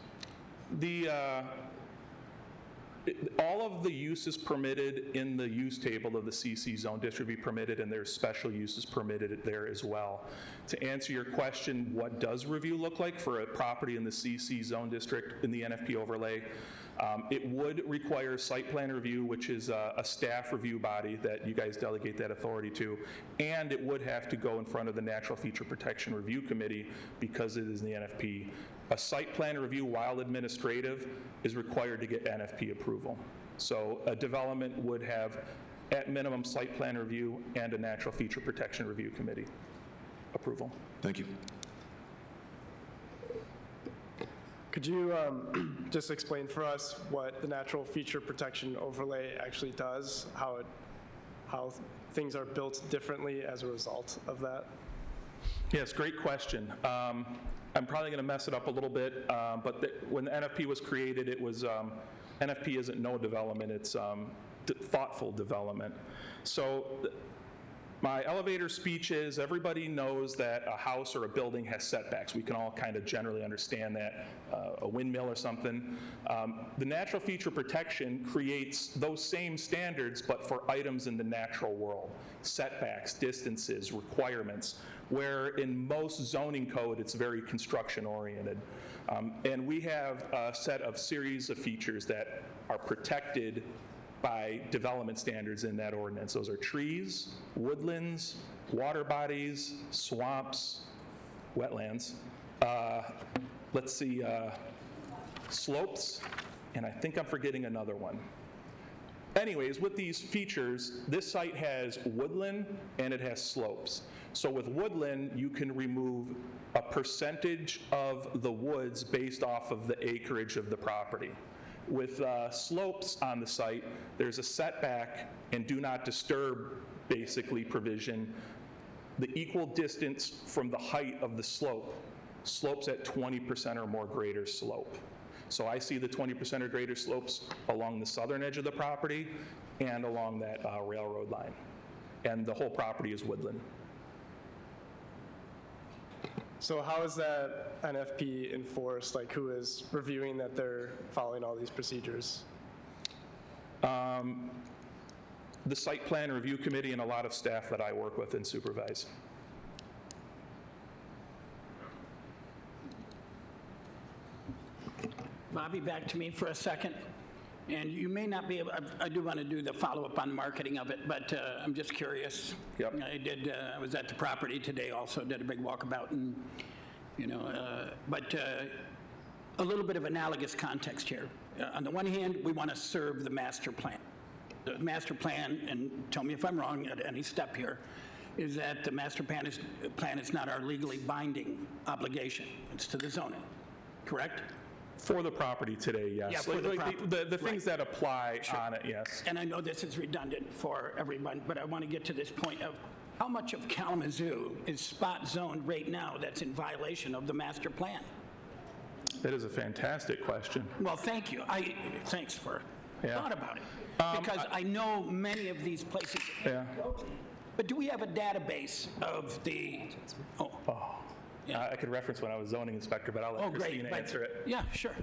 All of the uses permitted in the use table of the CC zone district be permitted, and there's special uses permitted there as well. To answer your question, what does review look like for a property in the CC zone district in the NFP overlay? It would require site plan review, which is a staff review body that you guys delegate that authority to, and it would have to go in front of the Natural Feature Protection Review Committee because it is in the NFP. A site plan review, while administrative, is required to get NFP approval. So a development would have, at minimum, site plan review and a Natural Feature Protection Review Committee approval. Thank you. Could you just explain for us what the natural feature protection overlay actually does, how things are built differently as a result of that? Yes, great question. I'm probably going to mess it up a little bit, but when the NFP was created, it was, NFP isn't no development, it's thoughtful development. So my elevator speech is, everybody knows that a house or a building has setbacks. We can all kind of generally understand that, a windmill or something. The natural feature protection creates those same standards, but for items in the natural world. Setbacks, distances, requirements, where in most zoning code, it's very construction oriented. And we have a set of series of features that are protected by development standards in that ordinance. Those are trees, woodlands, water bodies, swamps, wetlands, let's see, slopes, and I think I'm forgetting another one. Anyways, with these features, this site has woodland and it has slopes. So with woodland, you can remove a percentage of the woods based off of the acreage of the property. With slopes on the site, there's a setback and do not disturb, basically, provision. The equal distance from the height of the slope, slopes at 20% or more greater slope. So I see the 20% or greater slopes along the southern edge of the property and along that railroad line. And the whole property is woodland. So how is that NFP enforced? Like, who is reviewing that they're following all these procedures? The Site Plan Review Committee and a lot of staff that I work with and supervise. Bobby, back to me for a second. And you may not be able, I do want to do the follow-up on marketing of it, but I'm just curious. Yep. I was at the property today also, did a big walkabout, and, but a little bit of analogous context here. On the one hand, we want to serve the master plan. The master plan, and tell me if I'm wrong at any step here, is that the master plan is not our legally binding obligation. It's to the zoning, correct? For the property today, yes. Yeah, for the property. The things Right. that apply Sure. on it, yes. And I know this is redundant for everyone, but I want to get to this point of How much of Kalamazoo is spot zoned right now that's in violation of the master plan? That is a fantastic question. Well, thank you. Thanks for Yeah. thought about it. Because I know many of these places. Yeah. But do we have a database of the, Yeah. I could reference when I was zoning inspector, but I'll let great. Christina but- answer it. Yeah, sure.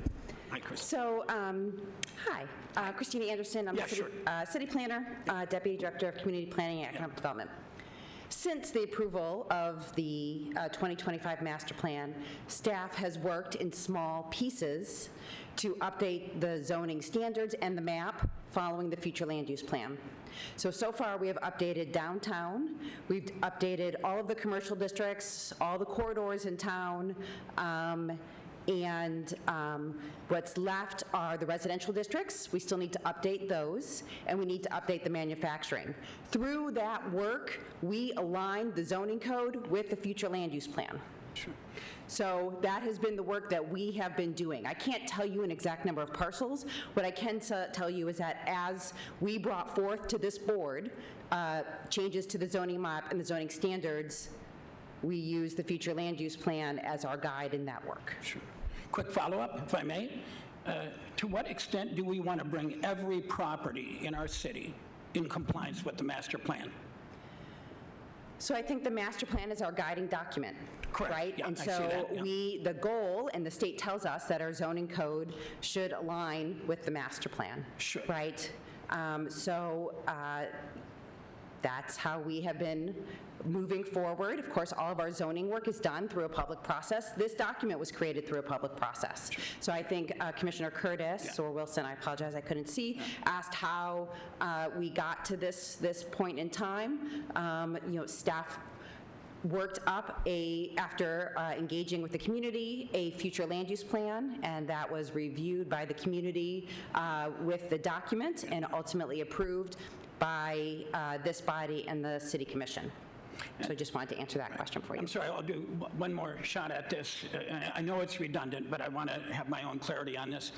Hi, Chris. So, hi, Christina Anderson. I'm Yeah, the city planner, Deputy Director of Community Planning and Economic Development. Since the approval of the 2025 master plan, staff has worked in small pieces to update the zoning standards and the map following the future land use plan. So far we have updated downtown, we've updated all of the commercial districts, all the corridors in town, and what's left are the residential districts. We still need to update those, and we need to update the manufacturing. Through that work, we aligned the zoning code with the future land use plan. Sure. So that has been the work that we have been doing. I can't tell you an exact number of parcels. What I can tell you is that as we brought forth to this board changes to the zoning map and the zoning standards, we use the future land use plan as our guide in that work. Sure. Quick follow-up, if I may. To what extent do we want to bring every property in our city in compliance with the master plan? So I think the master plan is our guiding document. Correct. Right? Yeah, and I see so that, yeah. the goal, and the state tells us that our zoning code should align with the master plan. Should. Right? That's how we have been moving forward. Of course, all of our zoning work is done through a public process. This document was created through a public process. So I think Commissioner Curtis, or Wilson, I apologize, I couldn't see, asked how we got to this point in time. Staff worked up after engaging with the community, a future land use plan, and that was reviewed by the community with the document and ultimately approved by this body and the city commission. So I just wanted to answer that question for you. I'm sorry, I'll do one more shot at this. I know it's redundant, but I want to have my own clarity on this.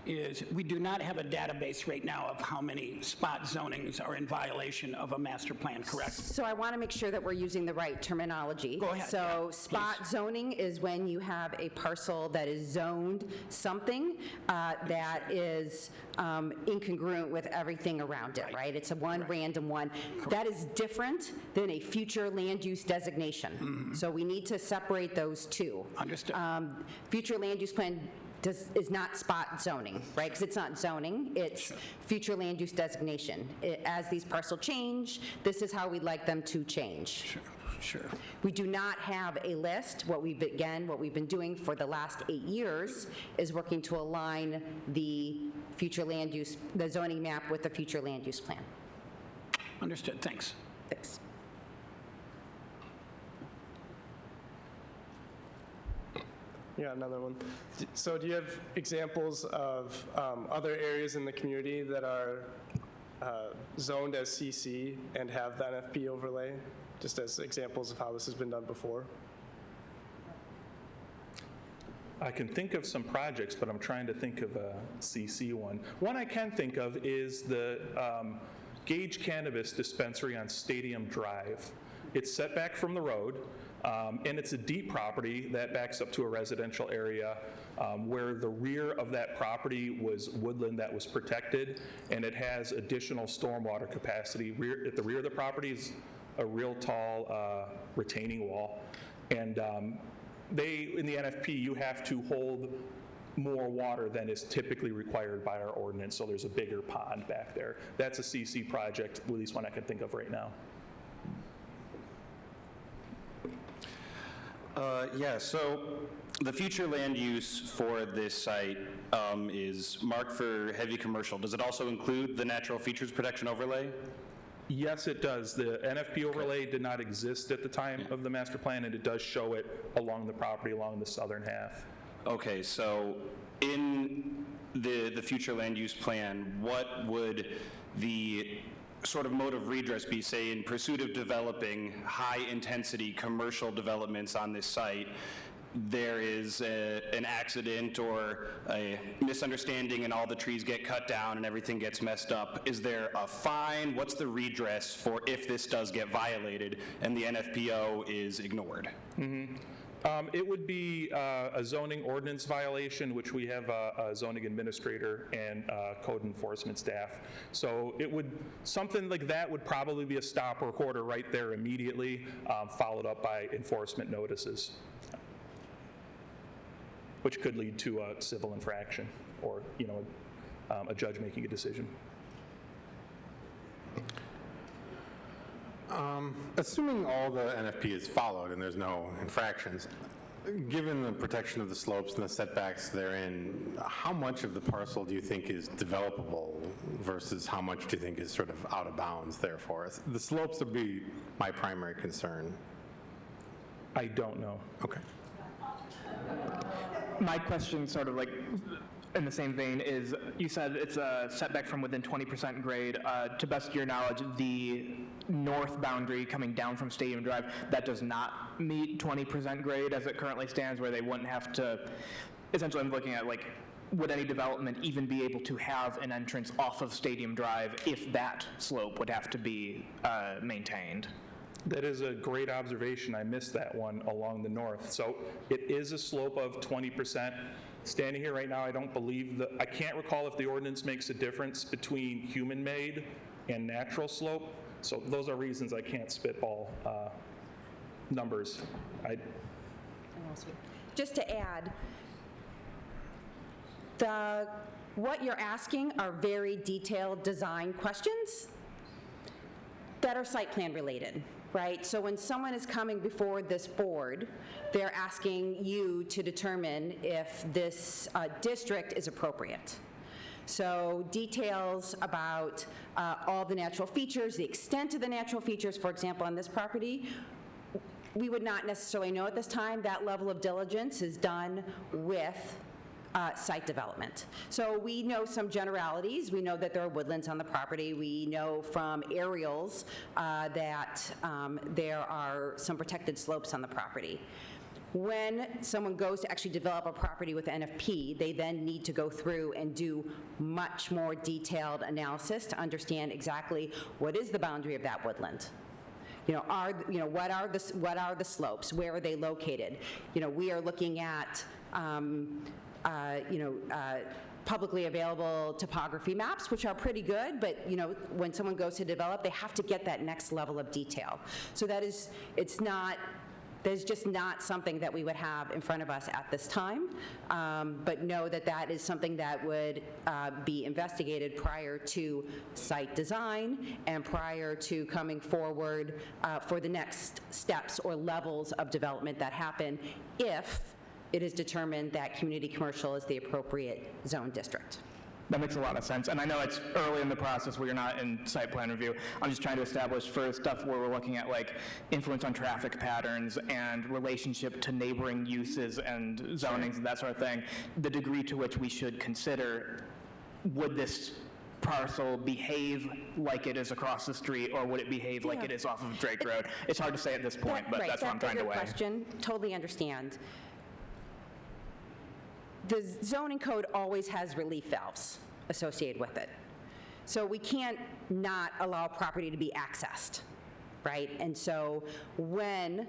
Is we do not have a database right now of how many spot zonings are in violation of a master plan, correct? So I want to make sure that we're using the right terminology. Go ahead, So yeah, spot please. zoning is when you have a parcel that is zoned something that is incongruent with everything around it, right? It's a one random one. That is different than a future land use designation. So we need to separate those two. Understood. Future land use plan is not spot zoning, right? Because it's not zoning, it's future land use designation. As these parcels change, this is how we'd like them to change. Sure. We do not have a list. What we've been doing for the last 8 years is working to align the future land use, the zoning map with the future land use plan. Understood, thanks. Thanks. Yeah, another one. So do you have examples of other areas in the community that are zoned as CC and have the NFP overlay, just as examples of how this has been done before? I can think of some projects, but I'm trying to think of a CC one. One I can think of is the Gage Cannabis Dispensary on Stadium Drive. It's set back from the road, and it's a deep property that backs up to a residential area where the rear of that property was woodland that was protected, and it has additional stormwater capacity. At the rear of the property is a real tall retaining wall, and in the NFP, you have to hold more water than is typically required by our ordinance, so there's a bigger pond back there. That's a CC project, at least one I can think of right now. Yeah, so the future land use for this site is marked for heavy commercial. Does it also include the natural features protection overlay? Yes, it does. The NFP overlay did not exist at the time of the master plan, and it does show it along the property, along the southern half. Okay, so in the future land use plan, what would the sort of mode of redress be, say, in pursuit of developing high-intensity commercial developments on this site? there is an accident or a misunderstanding and all the trees get cut down and everything gets messed up, is there a fine? What's the redress for if this does get violated and the NFPO is ignored? It would be a zoning ordinance violation, which we have a zoning administrator and code enforcement staff. So it would, something like that would probably be a stop work order right there immediately, followed up by enforcement notices, which could lead to a civil infraction or, a judge making a decision. Assuming all the NFP is followed and there's no infractions, given the protection of the slopes and the setbacks therein, how much of the parcel do you think is developable versus how much do you think is sort of out of bounds therefore? The slopes would be my primary concern. I don't know. Okay. My question, sort of like in the same vein, is you said it's a setback from within 20% grade. To best of your knowledge, the north boundary coming down from Stadium Drive, that does not meet 20% grade as it currently stands, where they wouldn't have to, essentially I'm looking at like, would any development even be able to have an entrance off of Stadium Drive if that slope would have to be maintained? That is a great observation. I missed that one along the north. So it is a slope of 20%. Standing here right now, I don't believe I can't recall if the ordinance makes a difference between human-made and natural slope. So those are reasons I can't spitball numbers. Just to add, what you're asking are very detailed design questions that are site plan related. Right? So when someone is coming before this board, they're asking you to determine if this district is appropriate. So details about all the natural features, the extent of the natural features, for example, on this property, we would not necessarily know at this time. That level of diligence is done with site development. So we know some generalities. We know that there are woodlands on the property. We know from aerials that there are some protected slopes on the property. When someone goes to actually develop a property with NFP, they then need to go through and do much more detailed analysis to understand exactly what is the boundary of that woodland. What are the slopes? Where are they located? We are looking at publicly available topography maps, which are pretty good, but when someone goes to develop, they have to get that next level of detail. So there's just not something that we would have in front of us at this time, but know that that is something that would be investigated prior to site design and prior to coming forward for the next steps or levels of development that happen if it is determined that community commercial is the appropriate zone district. That makes a lot of sense. And I know it's early in the process where you're not in site plan review. I'm just trying to establish for stuff where we're looking at like influence on traffic patterns and relationship to neighboring uses and zonings and that sort of thing, the degree to which we should consider, would this parcel behave like it is across the street, or would it behave like it is off of Drake Road? It's hard to say at this point, but that's what I'm trying to weigh. Question, totally understand. The zoning code always has relief valves associated with it. So we can't not allow property to be accessed, right? And so when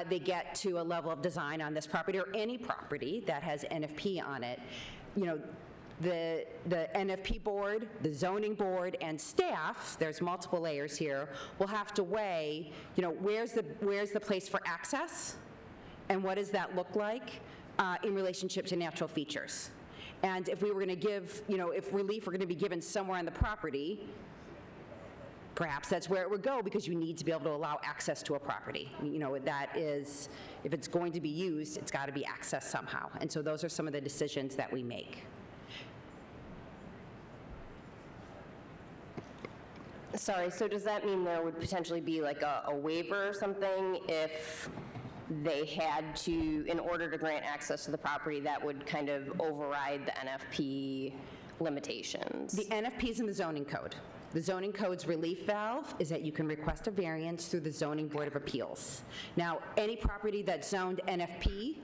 they get to a level of design on this property or any property that has NFP on it, the NFP board, the zoning board, and staff, there's multiple layers here, will have to weigh, where's the place for access and what does that look like in relationship to natural features. And if we were going to give, if relief were going to be given somewhere on the property, perhaps that's where it would go, because you need to be able to allow access to a property. That is, if it's going to be used, it's got to be accessed somehow. And so those are some of the decisions that we make. Sorry, so does that mean there would potentially be like a waiver or something if they had to, in order to grant access to the property, that would kind of override the NFP limitations? The NFP is in the zoning code. The zoning code's relief valve is that you can request a variance through the Zoning Board of Appeals. Now, any property that's zoned NFP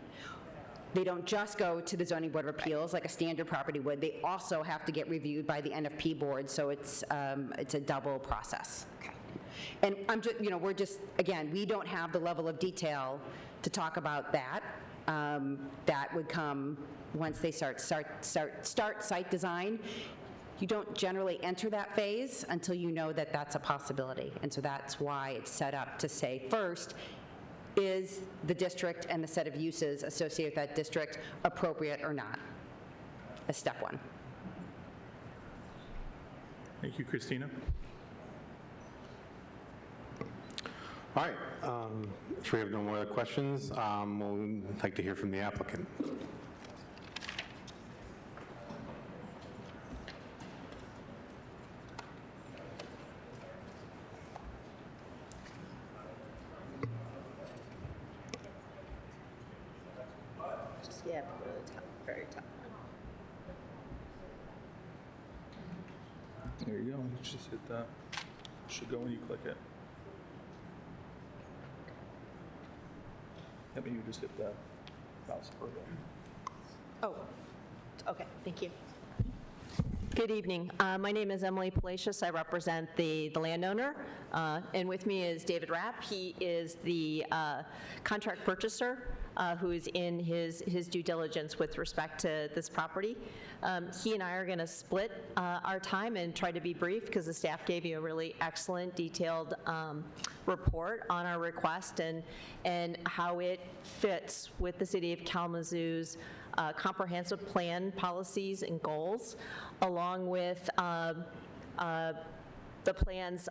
They don't just go to the zoning board of appeals like a standard property would. They also have to get reviewed by the NFP board, so it's a double process. Okay. And I'm just, we're just, again, we don't have the level of detail to talk about that. That would come once they start site design. You don't generally enter that phase until you know that that's a possibility. And so that's why it's set up to say, first, is the district and the set of uses associated with that district appropriate or not, as step one. Thank you, Christina. All right, if we have no more questions, we'll like to hear from the applicant. Yeah, the top, very top one. There you go. You just hit that. Should go when you click it. Yeah, maybe you just hit that mouse button. Oh, okay, thank you. Good evening. My name is Emily Palacios. I represent the landowner, and with me is David Rapp. He is the contract purchaser who's in his due diligence with respect to this property. He and I are going to split our time and try to be brief because the staff gave you a really excellent, detailed report on our request and how it fits with the City of Kalamazoo's comprehensive plan policies and goals, along with the plan's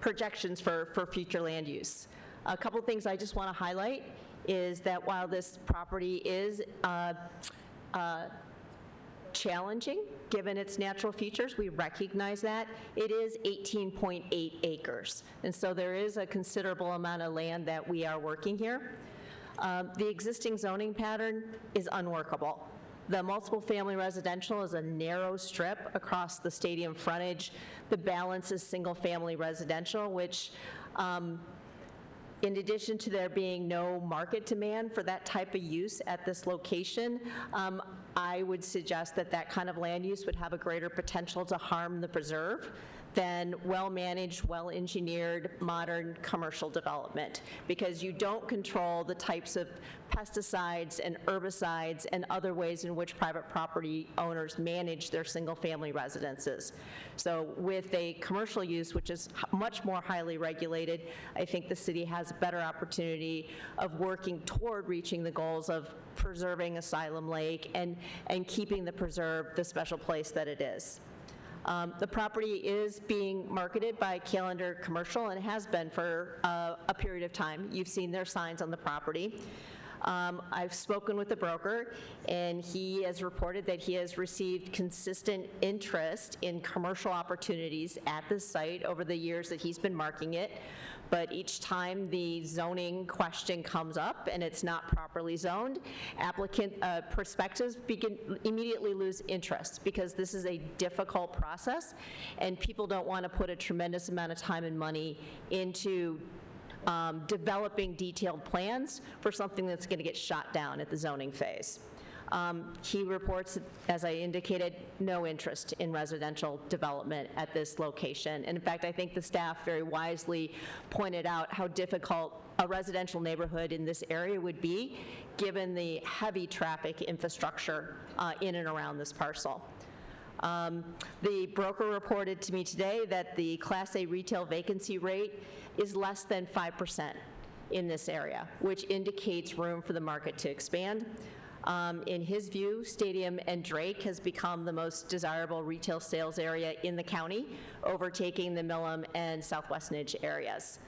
projections for future land use. A couple things I just want to highlight is that while this property is challenging, given its natural features, we recognize that. It is 18.8 acres, and so there is a considerable amount of land that we are working here. The existing zoning pattern is unworkable. The multiple family residential is a narrow strip across the stadium frontage. The balance is single family residential, which in addition to there being no market demand for that type of use at this location, I would suggest that that kind of land use would have a greater potential to harm the preserve than well-managed, well-engineered, modern commercial development, because you don't control the types of pesticides and herbicides and other ways in which private property owners manage their single-family residences. So with a commercial use, which is much more highly regulated, I think the city has a better opportunity of working toward reaching the goals of preserving Asylum Lake and keeping the preserve the special place that it is. The property is being marketed by Calendar Commercial and has been for a period of time. You've seen their signs on the property. I've spoken with the broker, and he has reported that he has received consistent interest in commercial opportunities at this site over the years that he's been marking it. But each time the zoning question comes up and it's not properly zoned, applicant prospectives immediately lose interest, because this is a difficult process and people don't want to put a tremendous amount of time and money into developing detailed plans for something that's going to get shot down at the zoning phase. He reports, as I indicated, no interest in residential development at this location. And in fact, I think the staff very wisely pointed out how difficult a residential neighborhood in this area would be, given the heavy traffic infrastructure in and around this parcel. The broker reported to me today that the Class A retail vacancy rate is less than 5% in this area, which indicates room for the market to expand. In his view, Stadium and Drake has become the most desirable retail sales area in the county, overtaking the Millam and Southwest Niche areas.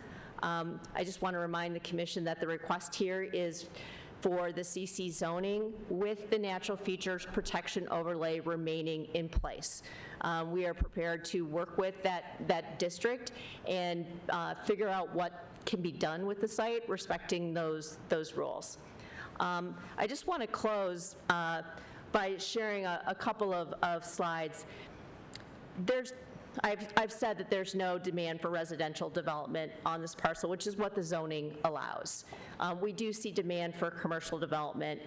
I just want to remind the commission that the request here is for the CC zoning with the natural features protection overlay remaining in place. We are prepared to work with that district and figure out what can be done with the site, respecting those rules. I just want to close by sharing a couple of slides. I've said that there's no demand for residential development on this parcel, which is what the zoning allows. We do see demand for commercial development,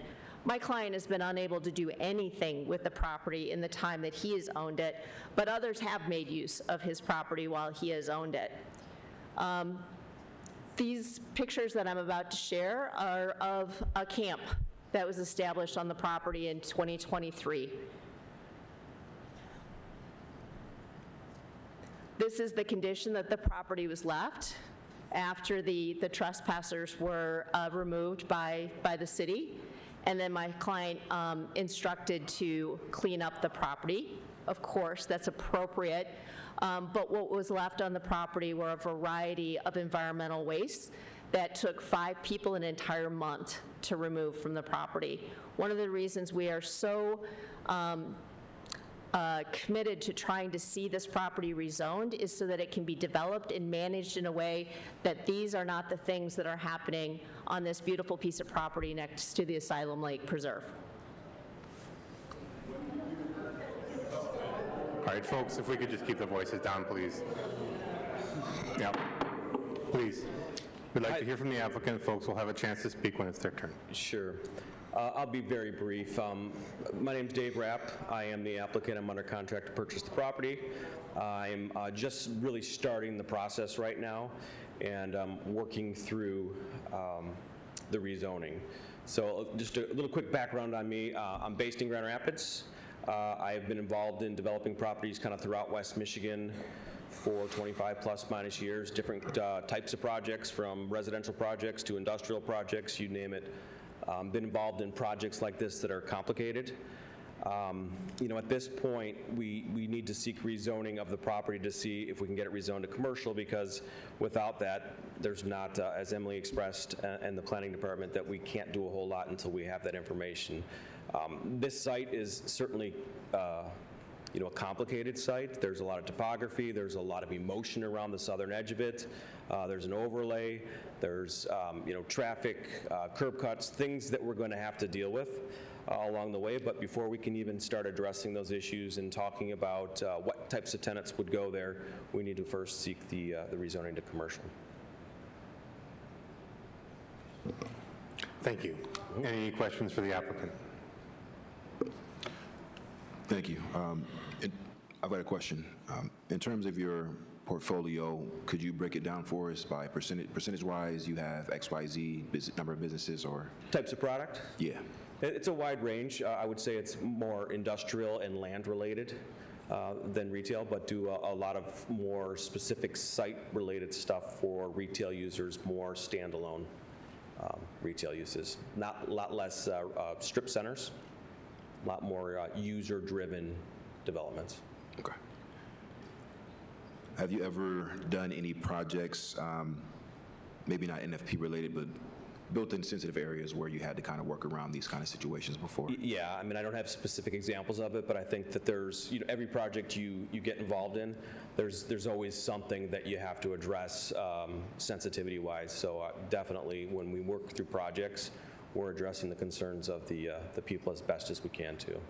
My client has been unable to do anything with the property in the time that he has owned it, but others have made use of his property while he has owned it. These pictures that I'm about to share are of a camp that was established on the property in 2023. This is the condition that the property was left after the trespassers were removed by the city. And then my client instructed to clean up the property. Of course, that's appropriate. But what was left on the property were a variety of environmental wastes that took 5 people an entire month to remove from the property. One of the reasons we are so committed to trying to see this property rezoned is so that it can be developed and managed in a way that these are not the things that are happening on this beautiful piece of property next to the Asylum Lake Preserve. All right, folks, if we could just keep the voices down, please. Yeah, please. We'd like to hear from the applicant. Folks will have a chance to speak when it's their turn. Sure. I'll be very brief. My name's Dave Rapp. I am the applicant. I'm under contract to purchase the property. I'm just really starting the process right now, and I'm working through the rezoning. So just a little quick background on me. I'm based in Grand Rapids. I have been involved in developing properties kind of throughout West Michigan for 25 plus minus years, different types of projects, from residential projects to industrial projects, you name it. Been involved in projects like this that are complicated. You know, at this point, we need to seek rezoning of the property to see if we can get it rezoned to commercial, because without that, there's not, as Emily expressed, and the planning department, that we can't do a whole lot until we have that information. This site is certainly you know, a complicated site. There's a lot of topography. There's a lot of emotion around the southern edge of it. There's an overlay. There's you know, traffic, curb cuts, things that we're going to have to deal with along the way. But before we can even start addressing those issues and talking about what types of tenants would go there, we need to first seek the rezoning to commercial. Thank you. Any questions for the applicant? Thank you. I've got a question. In terms of your portfolio, could you break it down for us by percentage-wise? You have XYZ number of businesses, or Types of product? Yeah. It's a wide range. I would say it's more industrial and land-related than retail, but do a lot of more specific site-related stuff for retail users, more standalone retail uses. A lot less strip centers, a lot more user-driven developments. Okay. Have you ever done any projects, maybe not NFP related, but built-in sensitive areas where you had to kind of work around these kind of situations before? Yeah, I mean, I don't have specific examples of it, but I think that there's, you know, every project you get involved in, there's always something that you have to address sensitivity-wise. So definitely, when we work through projects, we're addressing the concerns of the people as best as we can too.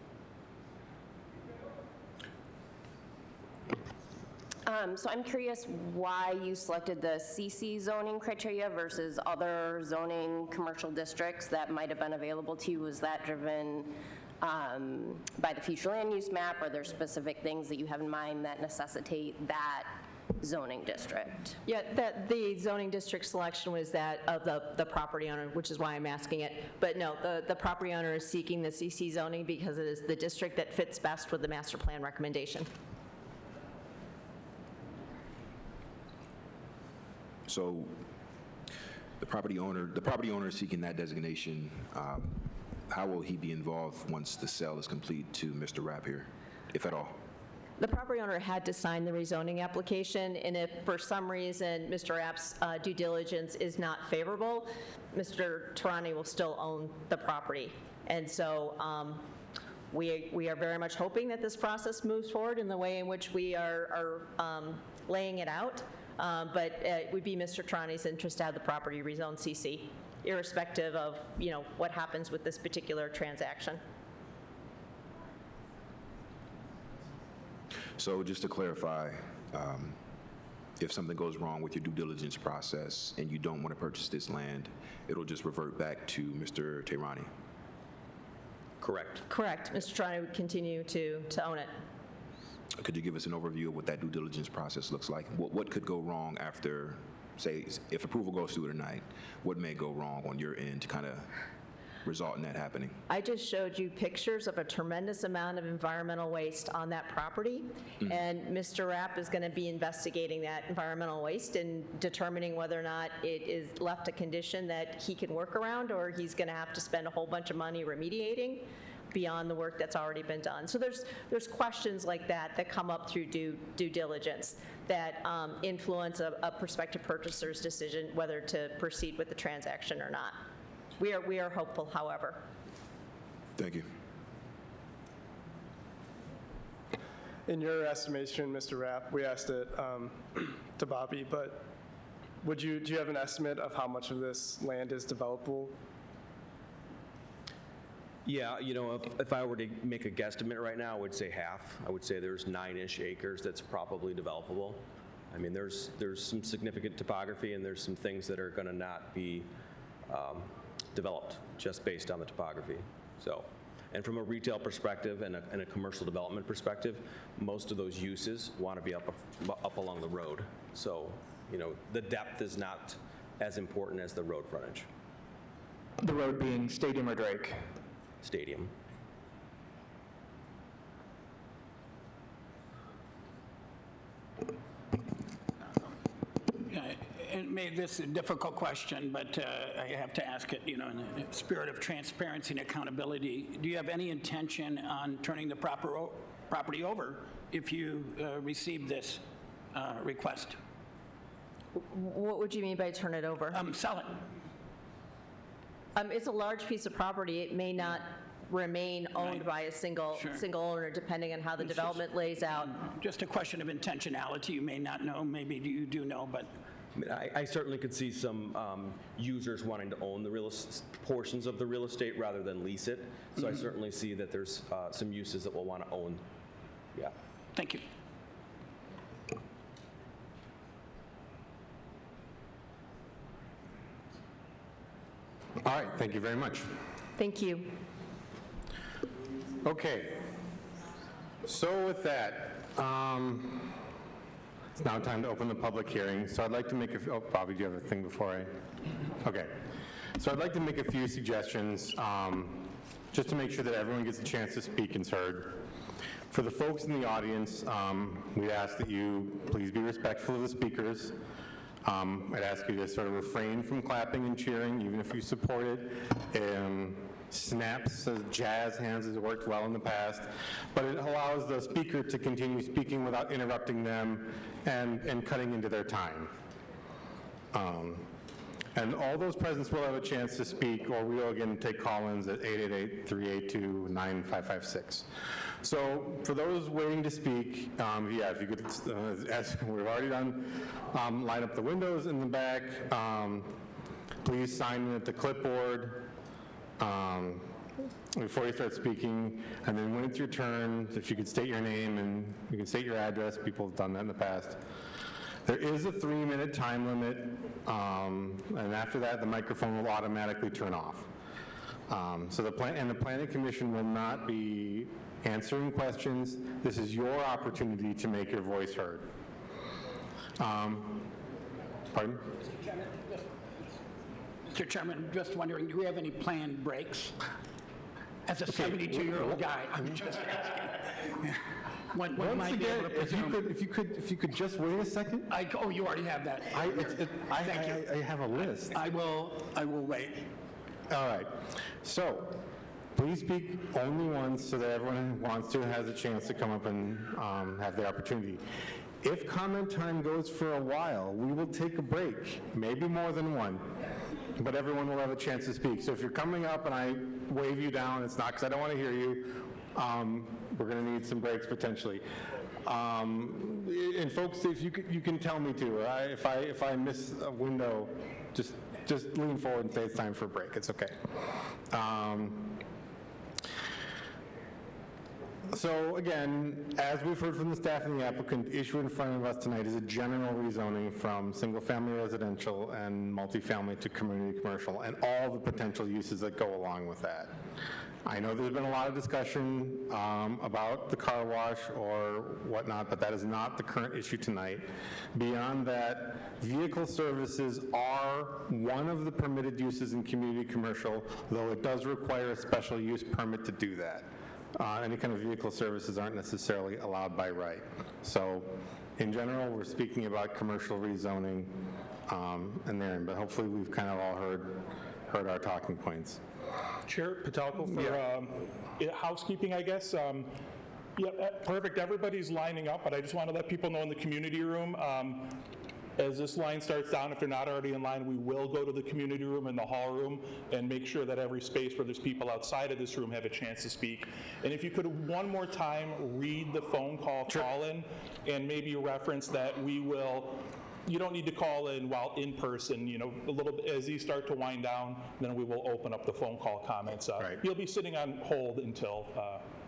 So I'm curious why you selected the CC zoning criteria versus other zoning commercial districts that might have been available to you. Was that driven by the future land use map? Are there specific things that you have in mind that necessitate that zoning district? Yeah, the zoning district selection was that of the property owner, which is why I'm asking it. But no, the property owner is seeking the CC zoning because it is the district that fits best with the master plan recommendation. So the property owner seeking that designation, how will he be involved once the sale is complete to Mr. Rapp here, if at all? The property owner had to sign the rezoning application, and if for some reason Mr. Rapp's due diligence is not favorable, Mr. Tarani will still own the property. And so we are very much hoping that this process moves forward in the way in which we are laying it out. But it would be Mr. Tarani's interest to have the property rezoned CC, irrespective of, you know, what happens with this particular transaction. So just to clarify, if something goes wrong with your due diligence process and you don't want to purchase this land, it'll just revert back to Mr. Tehrani? Correct. Correct. Mr. Trani would continue to own it. Could you give us an overview of what that due diligence process looks like? What could go wrong after, say, if approval goes through tonight? What may go wrong on your end to kind of result in that happening? I just showed you pictures of a tremendous amount of environmental waste on that property, and Mr. Rapp is going to be investigating that environmental waste and determining whether or not it is left a condition that he can work around, or he's going to have to spend a whole bunch of money remediating beyond the work that's already been done. So there's questions like that come up through due diligence that influence a prospective purchaser's decision whether to proceed with the transaction or not. We are hopeful, however. Thank you. In your estimation, Mr. Rapp, we asked it to Bobby, but do you have an estimate of how much of this land is developable? Yeah, you know, if I were to make a guesstimate right now, I would say half. I would say there's 9-ish acres that's probably developable. I mean, there's some significant topography, and there's some things that are going to not be developed just based on the topography. So, and from a retail perspective and a commercial development perspective, most of those uses want to be up along the road. So, you know, the depth is not as important as the road frontage. The road being Stadium or Drake? Stadium. And maybe this is a difficult question, but I have to ask it, you know, in the spirit of transparency and accountability. Do you have any intention on turning the property over if you receive this request? What would you mean by turn it over? Sell it. It's a large piece of property. It may not remain owned by a single owner, depending on how the development lays out. Just a question of intentionality. You may not know, maybe you do know, but. I mean, I certainly could see some users wanting to own the portions of the real estate rather than lease it. So I certainly see that there's some uses that will want to own. Yeah. Thank you. All right, thank you very much. Thank you. Okay, so with that, it's now time to open the public hearing. So I'd like to make Bobby, do you have a thing before I? Okay. So I'd like to make a few suggestions just to make sure that everyone gets a chance to speak and heard. For the folks in the audience, we ask that you please be respectful of the speakers. I'd ask you to sort of refrain from clapping and cheering, even if you support it. Snaps, jazz hands has worked well in the past, but it allows the speaker to continue speaking without interrupting them and cutting into their time. And all those presents will have a chance to speak, or we will again take call-ins at 888-382-9556. So for those waiting to speak, yeah, if you could, as we've already done, line up the windows in the back. Please sign in at the clipboard before you start speaking, and then when it's your turn, if you could state your name and you can state your address. People have done that in the past. There is a 3-minute time limit, and after that, the microphone will automatically turn off. So the Planning Commission will not be answering questions. This is your opportunity to make your voice heard. Pardon? Mr. Chairman, just wondering, do we have any planned breaks? As a 72-year-old guy, I'm just asking. When Once might be again, able to presume? if you could just wait a second. Oh, you already have that. Thank you. I have a list. I will wait. All right. So, please speak only once so that everyone who wants to has a chance to come up and have the opportunity. If comment time goes for a while, we will take a break, maybe more than one, but everyone will have a chance to speak. So if you're coming up and I wave you down, it's not because I don't want to hear you. We're going to need some breaks potentially. And folks, if you can tell me too. If I miss a window, just lean forward and say it's time for a break. It's okay. So again, as we've heard from the staff and the applicant, the issue in front of us tonight is a general rezoning from single-family residential and multifamily to community commercial, and all the potential uses that go along with that. I know there's been a lot of discussion about the car wash or whatnot, but that is not the current issue tonight. Beyond that, vehicle services are one of the permitted uses in community commercial, though it does require a special use permit to do that. Any kind of vehicle services aren't necessarily allowed by right. So in general, we're speaking about commercial rezoning and therein, but hopefully we've kind of all heard our talking points. Chair Patelko for housekeeping, I guess. Yeah, perfect. Everybody's lining up, but I just want to let people know in the community room, as this line starts down, if they're not already in line, we will go to the community room and the hall room and make sure that every space where there's people outside of this room have a chance to speak. And if you could one more time read the phone call-in and maybe reference that we will, you don't need to call in while in person, you know, a little bit as these start to wind down, then we will open up the phone call comments. Right. You'll be sitting on hold until,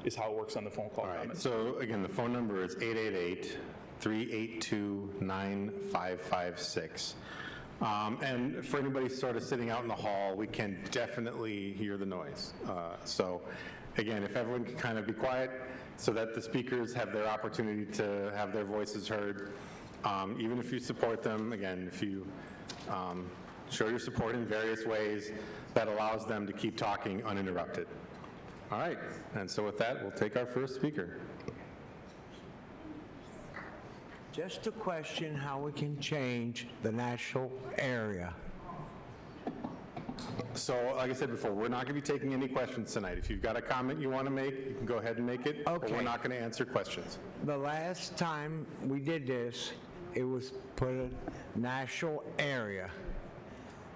is how it works on the phone call comments. So again, the phone number is 888-382-9556. And for anybody sort of sitting out in the hall, we can definitely hear the noise. So again, if everyone can kind of be quiet so that the speakers have their opportunity to have their voices heard. Even if you support them, again, if you show your support in various ways, that allows them to keep talking uninterrupted. All right, and so with that, we'll take our first speaker. Just a question how we can change the natural area. So, like I said before, we're not going to be taking any questions tonight. If you've got a comment you want to make, you can go ahead and make it, but we're not going to answer questions. The last time we did this, it was put a natural area,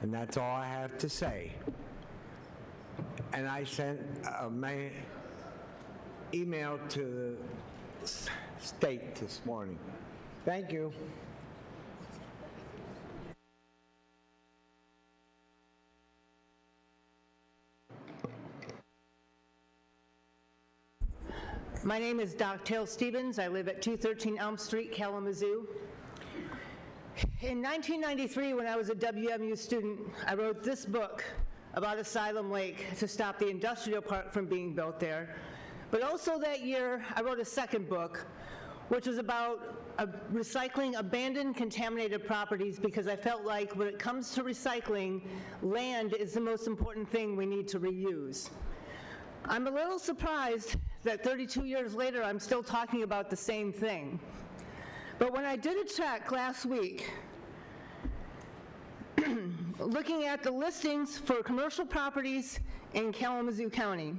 and that's all I have to say. And I sent a email to the state this morning. Thank you. My name is Doctale Stevens. I live at 213 Elm Street, Kalamazoo. In 1993, when I was a WMU student, I wrote this book about Asylum Lake to stop the industrial park from being built there. But also that year, I wrote a second book, which was about recycling abandoned, contaminated properties, because I felt like when it comes to recycling, land is the most important thing we need to reuse. I'm a little surprised that 32 years later, I'm still talking about the same thing. But when I did a check last week, looking at the listings for commercial properties in Kalamazoo County,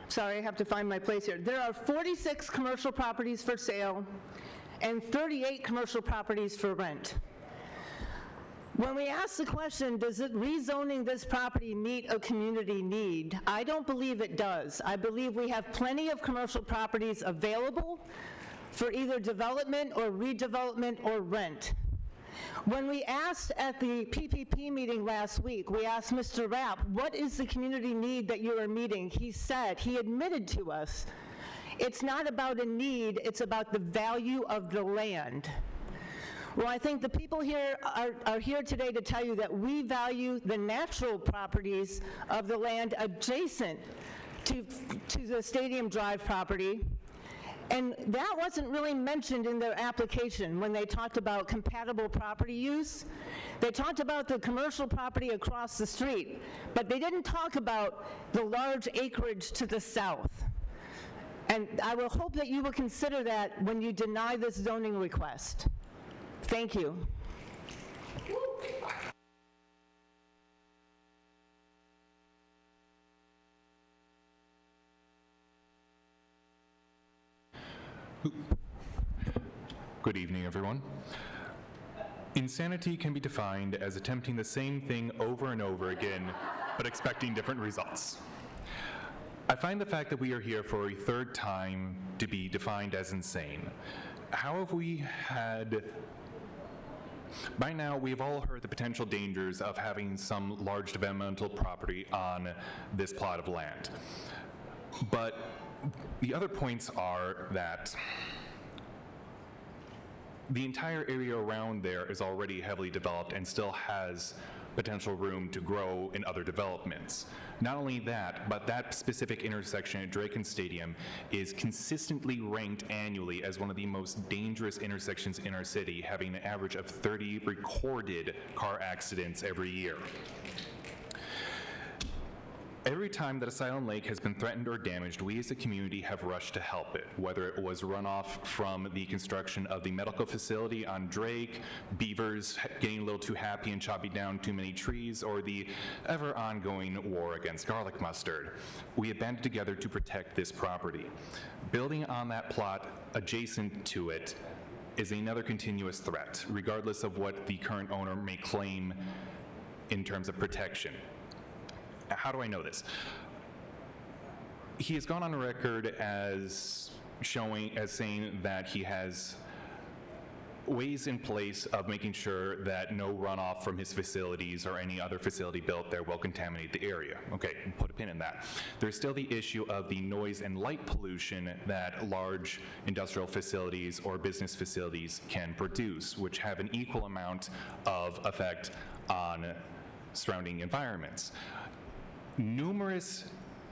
sorry, I have to find my place here. There are 46 commercial properties for sale and 38 commercial properties for rent. When we ask the question, does it rezoning this property meet a community need? I don't believe it does. I believe we have plenty of commercial properties available for either development or redevelopment or rent. When we asked at the PPP meeting last week, we asked Mr. Rapp, what is the community need that you are meeting? He said, he admitted to us, it's not about a need, it's about the value of the land. Well, I think the people here are here today to tell you that we value the natural properties of the land adjacent to the Stadium Drive property. And that wasn't really mentioned in their application when they talked about compatible property use. They talked about the commercial property across the street, but they didn't talk about the large acreage to the south. And I will hope that you will consider that when you deny this zoning request. Thank you. Good evening, everyone. Insanity can be defined as attempting the same thing over and over again, but expecting different results. I find the fact that we are here for a third time to be defined as insane. How have we had By now, we've all heard the potential dangers of having some large developmental property on this plot of land. But the other points are that the entire area around there is already heavily developed and still has potential room to grow in other developments. Not only that, but that specific intersection at Drake and Stadium is consistently ranked annually as one of the most dangerous intersections in our city, having an average of 30 recorded car accidents every year. Every time that Asylum Lake has been threatened or damaged, we as a community have rushed to help it, whether it was runoff from the construction of the medical facility on Drake, beavers getting a little too happy and chopping down too many trees, or the ever-ongoing war against garlic mustard. We have banded together to protect this property. Building on that plot adjacent to it is another continuous threat, regardless of what the current owner may claim in terms of protection. How do I know this? He has gone on record as saying that he has ways in place of making sure that no runoff from his facilities or any other facility built there will contaminate the area. Okay, put a pin in that. There's still the issue of the noise and light pollution that large industrial facilities or business facilities can produce, which have an equal amount of effect on surrounding environments. Numerous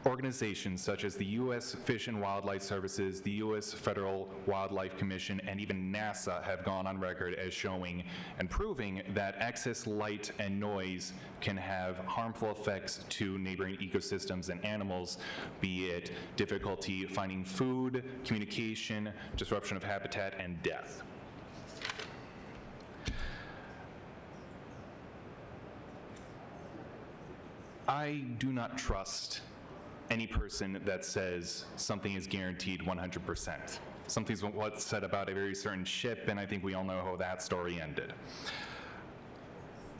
organizations such as the U.S. Fish and Wildlife Services, the U.S. Federal Wildlife Commission, and even NASA have gone on record as showing and proving that excess light and noise can have harmful effects to neighboring ecosystems and animals, be it difficulty finding food, communication, disruption of habitat, and death. I do not trust any person that says something is guaranteed 100%. Something's what's said about a very certain ship, and I think we all know how that story ended.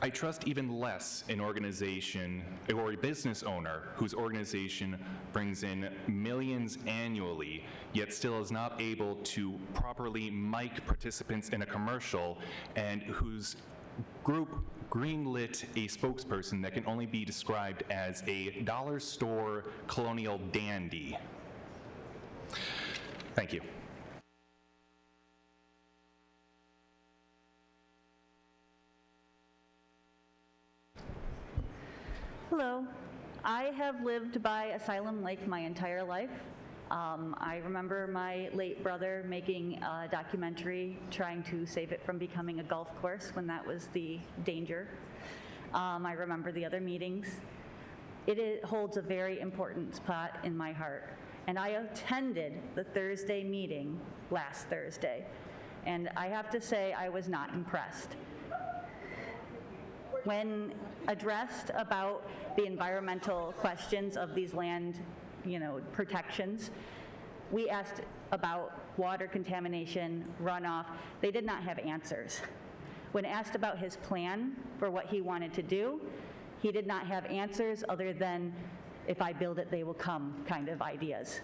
I trust even less an organization or a business owner whose organization brings in millions annually, yet still is not able to properly mic participants in a commercial, and whose group greenlit a spokesperson that can only be described as a dollar store colonial dandy. Thank you. Hello. I have lived by Asylum Lake my entire life. I remember my late brother making a documentary trying to save it from becoming a golf course when that was the danger. I remember the other meetings. It holds a very important spot in my heart. And I attended the Thursday meeting last Thursday, and I have to say I was not impressed. When addressed about the environmental questions of these land protections, we asked about water contamination, runoff. They did not have answers. When asked about his plan for what he wanted to do, he did not have answers other than, if I build it, they will come kind of ideas.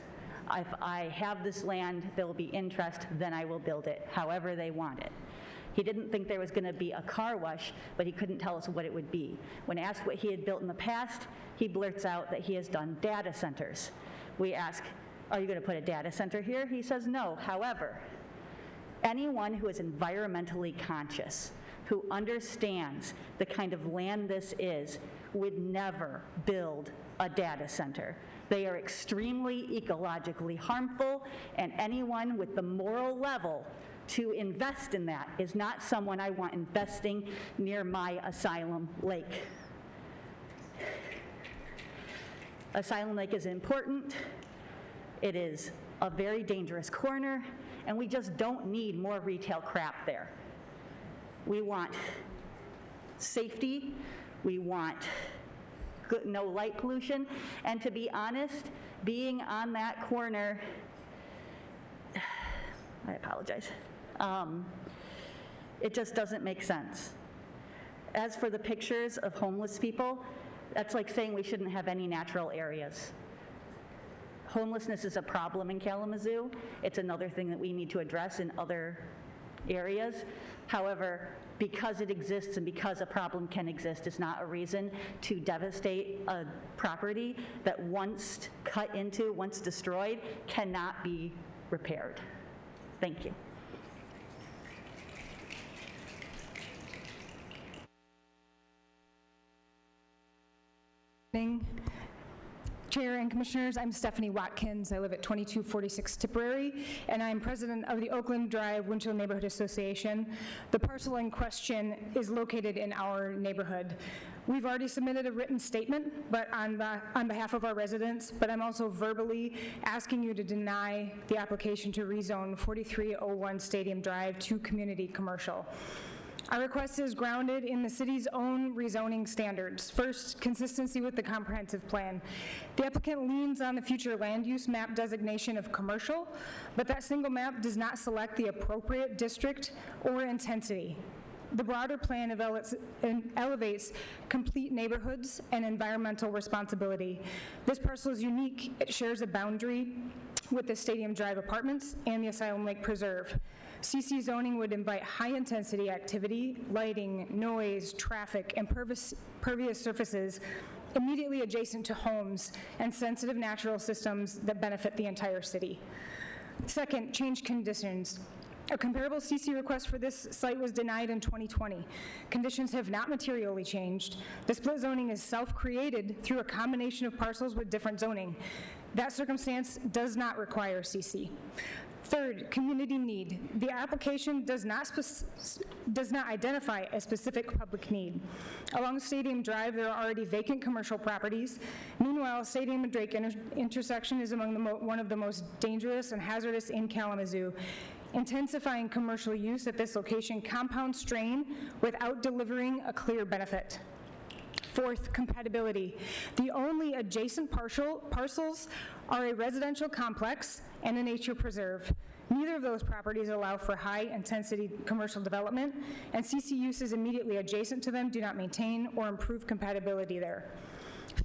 If I have this land, there will be interest, then I will build it, however they want it. He didn't think there was going to be a car wash, but he couldn't tell us what it would be. When asked what he had built in the past, he blurts out that he has done data centers. We ask, are you going to put a data center here? He says no. However, anyone who is environmentally conscious, who understands the kind of land this is, would never build a data center. They are extremely ecologically harmful, and anyone with the moral level to invest in that is not someone I want investing near my Asylum Lake. Asylum Lake is important. It is a very dangerous corner, and we just don't need more retail crap there. We want safety. We want no light pollution. And to be honest, being on that corner, I apologize, it just doesn't make sense. As for the pictures of homeless people, that's like saying we shouldn't have any natural areas. Homelessness is a problem in Kalamazoo. It's another thing that we need to address in other areas. However, because it exists and because a problem can exist is not a reason to devastate a property that once cut into, once destroyed, cannot be repaired. Thank you. Chair and Commissioners, I'm Stephanie Watkins. I live at 2246 Tipperary, and I'm president of the Oakland Drive Winchell Neighborhood Association. The parcel in question is located in our neighborhood. We've already submitted a written statement, but on behalf of our residents, but I'm also verbally asking you to deny the application to rezone 4301 Stadium Drive to community commercial. Our request is grounded in the city's own rezoning standards. First, consistency with the comprehensive plan. The applicant leans on the future land use map designation of commercial, but that single map does not select the appropriate district or intensity. The broader plan elevates complete neighborhoods and environmental responsibility. This parcel is unique. It shares a boundary with the Stadium Drive apartments and the Asylum Lake Preserve. CC zoning would invite high-intensity activity, lighting, noise, traffic, and pervious surfaces immediately adjacent to homes and sensitive natural systems that benefit the entire city. Second, change conditions. A comparable CC request for this site was denied in 2020. Conditions have not materially changed. The split zoning is self-created through a combination of parcels with different zoning. That circumstance does not require CC. Third, community need. The application does not identify a specific public need. Along Stadium Drive, there are already vacant commercial properties. Meanwhile, Stadium and Drake intersection is among one of the most dangerous and hazardous in Kalamazoo. Intensifying commercial use at this location compounds strain without delivering a clear benefit. Fourth, compatibility. The only adjacent parcels are a residential complex and a nature preserve. Neither of those properties allow for high-intensity commercial development, and CC uses immediately adjacent to them do not maintain or improve compatibility there.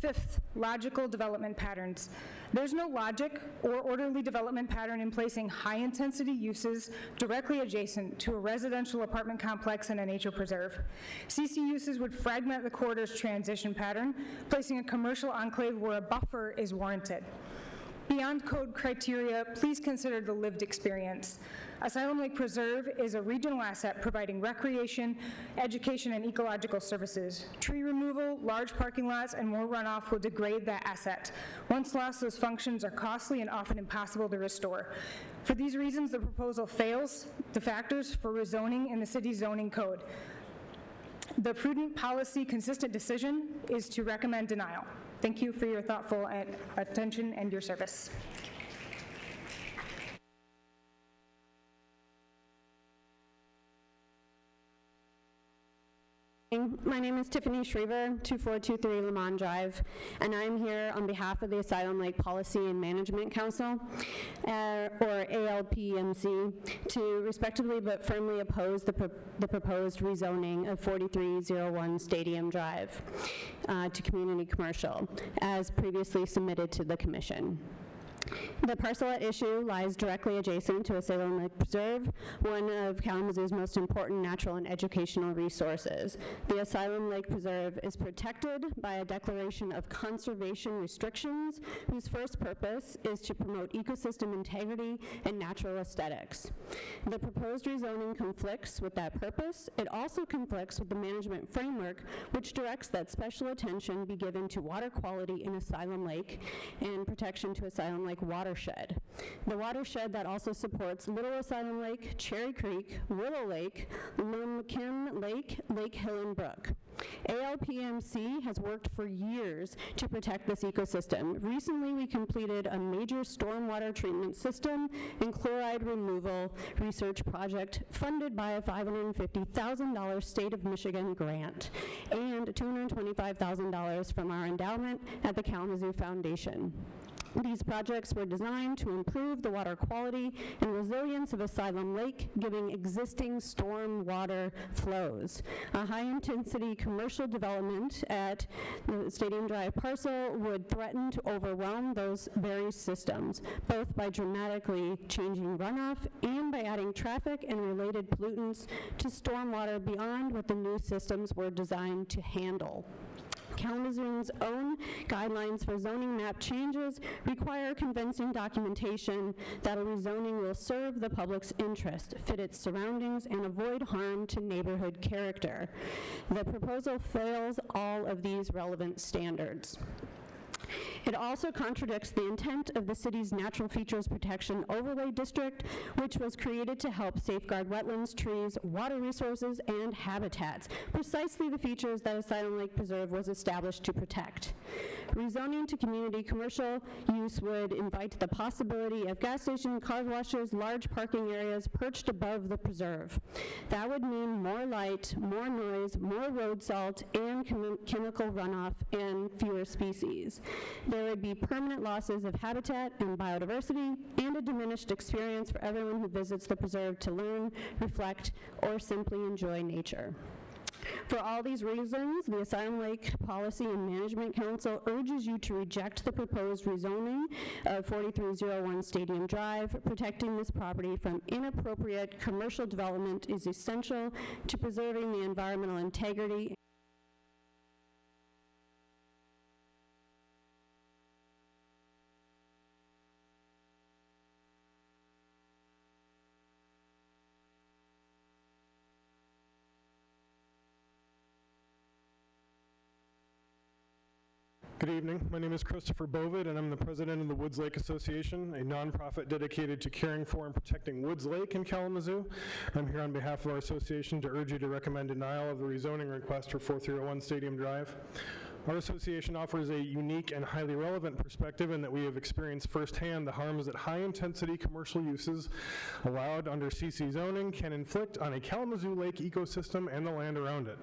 Fifth, logical development patterns. There's no logic or orderly development pattern in placing high-intensity uses directly adjacent to a residential apartment complex and a nature preserve. CC uses would fragment the corridor's transition pattern, placing a commercial enclave where a buffer is warranted. Beyond code criteria, please consider the lived experience. Asylum Lake Preserve is a regional asset providing recreation, education, and ecological services. Tree removal, large parking lots, and more runoff will degrade that asset. Once lost, those functions are costly and often impossible to restore. For these reasons, the proposal fails the factors for rezoning in the city's zoning code. The prudent policy consistent decision is to recommend denial. Thank you for your thoughtful attention and your service. My name is Tiffany Shriver, 2423 Lamont Drive, and I'm here on behalf of the Asylum Lake Policy and Management Council, or ALPMC, to respectively but firmly oppose the proposed rezoning of 4301 Stadium Drive to community commercial, as previously submitted to the Commission. The parcel at issue lies directly adjacent to Asylum Lake Preserve, one of Kalamazoo's most important natural and educational resources. The Asylum Lake Preserve is protected by a declaration of conservation restrictions, whose first purpose is to promote ecosystem integrity and natural aesthetics. The proposed rezoning conflicts with that purpose. It also conflicts with the management framework, which directs that special attention be given to water quality in Asylum Lake and protection to Asylum Lake watershed. The watershed that also supports Little Asylum Lake, Cherry Creek, Willow Lake, Lumkin Lake, Lake Hill and Brook. ALPMC has worked for years to protect this ecosystem. Recently, we completed a major stormwater treatment system and chloride removal research project funded by a $550,000 state of Michigan grant and $225,000 from our endowment at the Kalamazoo Foundation. These projects were designed to improve the water quality and resilience of Asylum Lake, giving existing storm water flows. A high-intensity commercial development at the Stadium Drive parcel would threaten to overwhelm those very systems, both by dramatically changing runoff and by adding traffic and related pollutants to stormwater beyond what the new systems were designed to handle. Kalamazoo's own guidelines for zoning map changes require convincing documentation that a rezoning will serve the public's interest, fit its surroundings, and avoid harm to neighborhood character. The proposal fails all of these relevant standards. It also contradicts the intent of the city's Natural Features Protection Overlay District, which was created to help safeguard wetlands, trees, water resources, and habitats, precisely the features that Asylum Lake Preserve was established to protect. Rezoning to community commercial use would invite the possibility of gas stations, car washes, large parking areas perched above the preserve. That would mean more light, more noise, more road salt, and chemical runoff, and fewer species. There would be permanent losses of habitat and biodiversity, and a diminished experience for everyone who visits the preserve to learn, reflect, or simply enjoy nature. For all these reasons, the Asylum Lake Policy and Management Council urges you to reject the proposed rezoning of 4301 Stadium Drive. Protecting this property from inappropriate commercial development is essential to preserving the environmental integrity . Good evening. My name is Christopher Bovid, and I'm the president of the Woods Lake Association, a nonprofit dedicated to caring for and protecting Woods Lake in Kalamazoo. I'm here on behalf of our association to urge you to recommend denial of the rezoning request for 4301 Stadium Drive. Our association offers a unique and highly relevant perspective in that we have experienced firsthand the harms that high-intensity commercial uses allowed under CC zoning can inflict on a Kalamazoo Lake ecosystem and the land around it.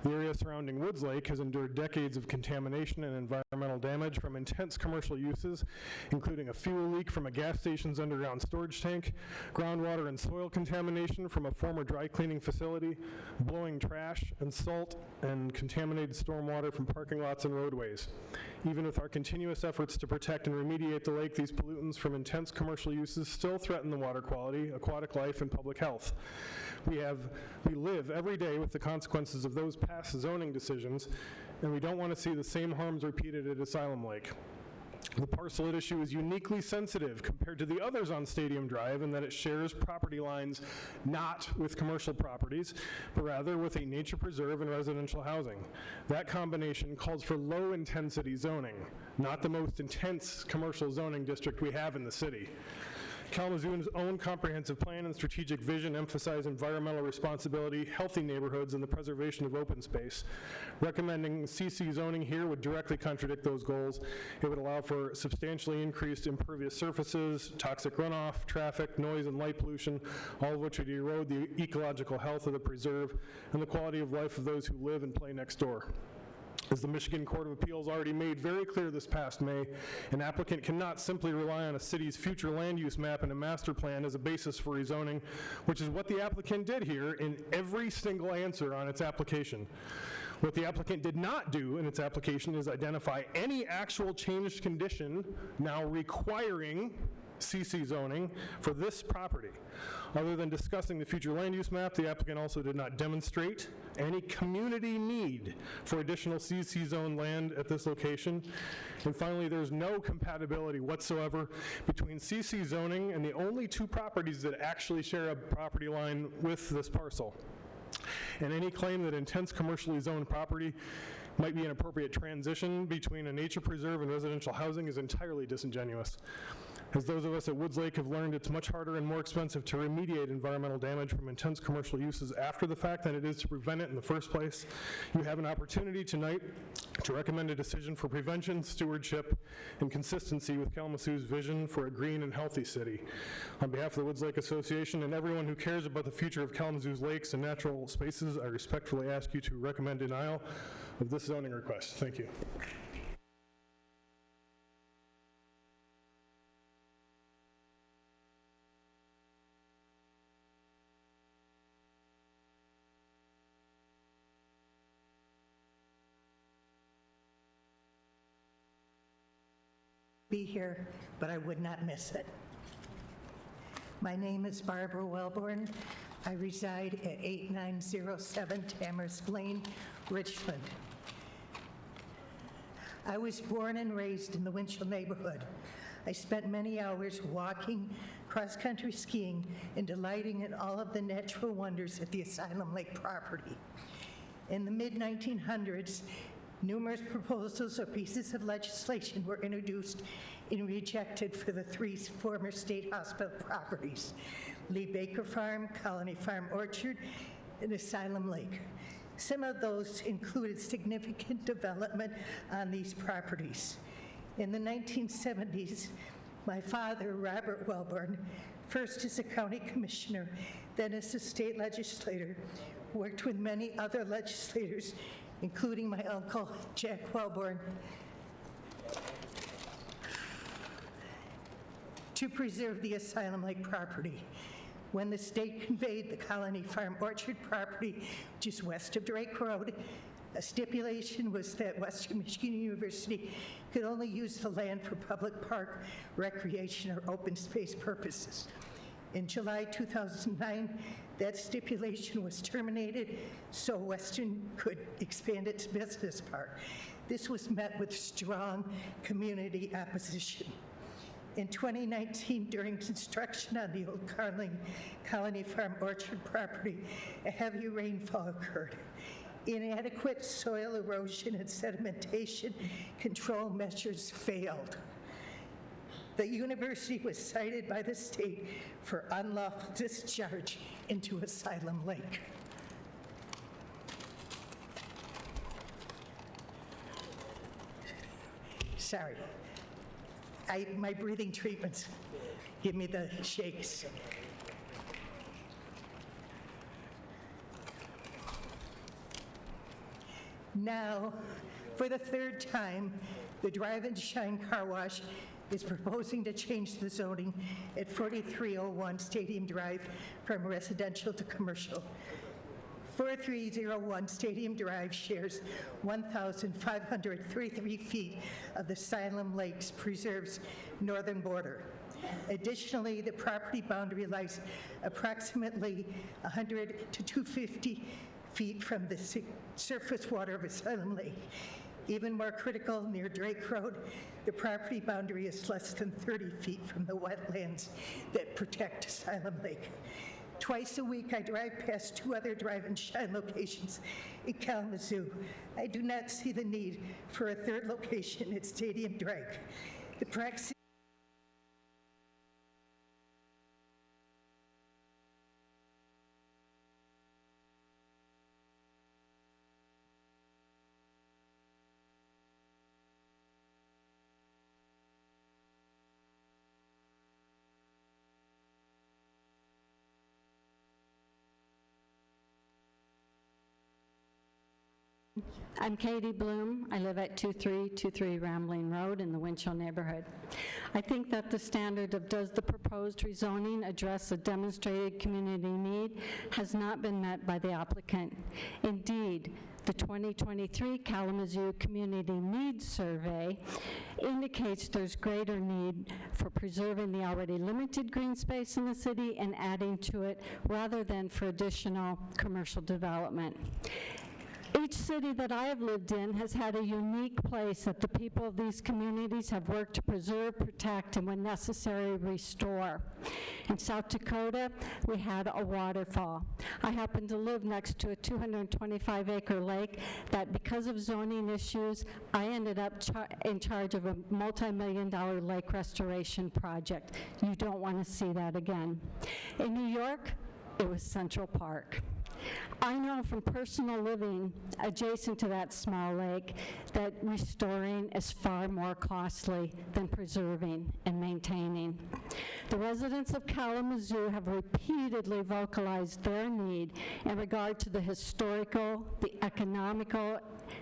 The area surrounding Woods Lake has endured decades of contamination and environmental damage from intense commercial uses, including a fuel leak from a gas station's underground storage tank, groundwater and soil contamination from a former dry cleaning facility, blowing trash and salt and contaminated stormwater from parking lots and roadways. Even with our continuous efforts to protect and remediate the lake, these pollutants from intense commercial uses still threaten the water quality, aquatic life, and public health. We live every day with the consequences of those past zoning decisions, and we don't want to see the same harms repeated at Asylum Lake. The parcel at issue is uniquely sensitive compared to the others on Stadium Drive in that it shares property lines not with commercial properties, but rather with a nature preserve and residential housing. That combination calls for low-intensity zoning, not the most intense commercial zoning district we have in the city. Kalamazoo's own comprehensive plan and strategic vision emphasize environmental responsibility, healthy neighborhoods, and the preservation of open space. Recommending CC zoning here would directly contradict those goals. It would allow for substantially increased impervious surfaces, toxic runoff, traffic, noise, and light pollution, all of which would erode the ecological health of the preserve and the quality of life of those who live and play next door. As the Michigan Court of Appeals already made very clear this past May, an applicant cannot simply rely on a city's future land use map and a master plan as a basis for rezoning, which is what the applicant did here in every single answer on its application. What the applicant did not do in its application is identify any actual changed condition now requiring CC zoning for this property. Other than discussing the future land use map, the applicant also did not demonstrate any community need for additional CC zone land at this location. And finally, there's no compatibility whatsoever between CC zoning and the only two properties that actually share a property line with this parcel. And any claim that intense commercially zoned property might be an appropriate transition between a nature preserve and residential housing is entirely disingenuous. As those of us at Woods Lake have learned, it's much harder and more expensive to remediate environmental damage from intense commercial uses after the fact than it is to prevent it in the first place. You have an opportunity tonight to recommend a decision for prevention, stewardship, and consistency with Kalamazoo's vision for a green and healthy city. On behalf of the Woods Lake Association and everyone who cares about the future of Kalamazoo's lakes and natural spaces, I respectfully ask you to recommend denial of this zoning request. Thank you. be here, but I would not miss it. My name is Barbara Wellborn. I reside at 8907 Tamarisk Lane, Richland. I was born and raised in the Winchell neighborhood. I spent many hours walking, cross-country skiing, and delighting in all of the natural wonders at the Asylum Lake property. In the mid-1900s, numerous proposals or pieces of legislation were introduced and rejected for the 3 former state hospital properties: Lee Baker Farm, Colony Farm Orchard, and Asylum Lake. Some of those included significant development on these properties. In the 1970s, my father, Robert Wellborn, first as a county commissioner, then as a state legislator, worked with many other legislators, including my uncle, Jack Wellborn, to preserve the Asylum Lake property. When the state conveyed the Colony Farm Orchard property, which is west of Drake Road, a stipulation was that Western Michigan University could only use the land for public park, recreation, or open space purposes. In July 2009, that stipulation was terminated so Western could expand its business park. This was met with strong community opposition. In 2019, during construction on the old Colony Farm Orchard property, a heavy rainfall occurred. Inadequate soil erosion and sedimentation control measures failed. The university was cited by the state for unlawful discharge into Asylum Lake. Sorry. My breathing treatments give me the shakes. Now, for the 3rd time, the Drive and Shine Car Wash is proposing to change the zoning at 4301 Stadium Drive from residential to commercial. 4301 Stadium Drive shares 1,533 feet of the Asylum Lake's preserve's northern border. Additionally, the property boundary lies approximately 100 to 250 feet from the surface water of Asylum Lake. Even more critical, near Drake Road, the property boundary is less than 30 feet from the wetlands that protect Asylum Lake. Twice a week, I drive past 2 other Drive and Shine locations in Kalamazoo. I do not see the need for a 3rd location at Stadium Drive. The proximity I'm Katie Bloom. I live at 2323 Rambling Road in the Winchell neighborhood. I think that the standard of does the proposed rezoning address a demonstrated community need has not been met by the applicant. Indeed, the 2023 Kalamazoo Community Needs Survey indicates there's greater need for preserving the already limited green space in the city and adding to it rather than for additional commercial development. Each city that I have lived in has had a unique place that the people of these communities have worked to preserve, protect, and when necessary, restore. In South Dakota, we had a waterfall. I happen to live next to a 225-acre lake that, because of zoning issues, I ended up in charge of a multi-million-dollar lake restoration project. You don't want to see that again. In New York, it was Central Park. I know from personal living adjacent to that small lake that restoring is far more costly than preserving and maintaining. The residents of Kalamazoo have repeatedly vocalized their need in regard to the historical, the economical,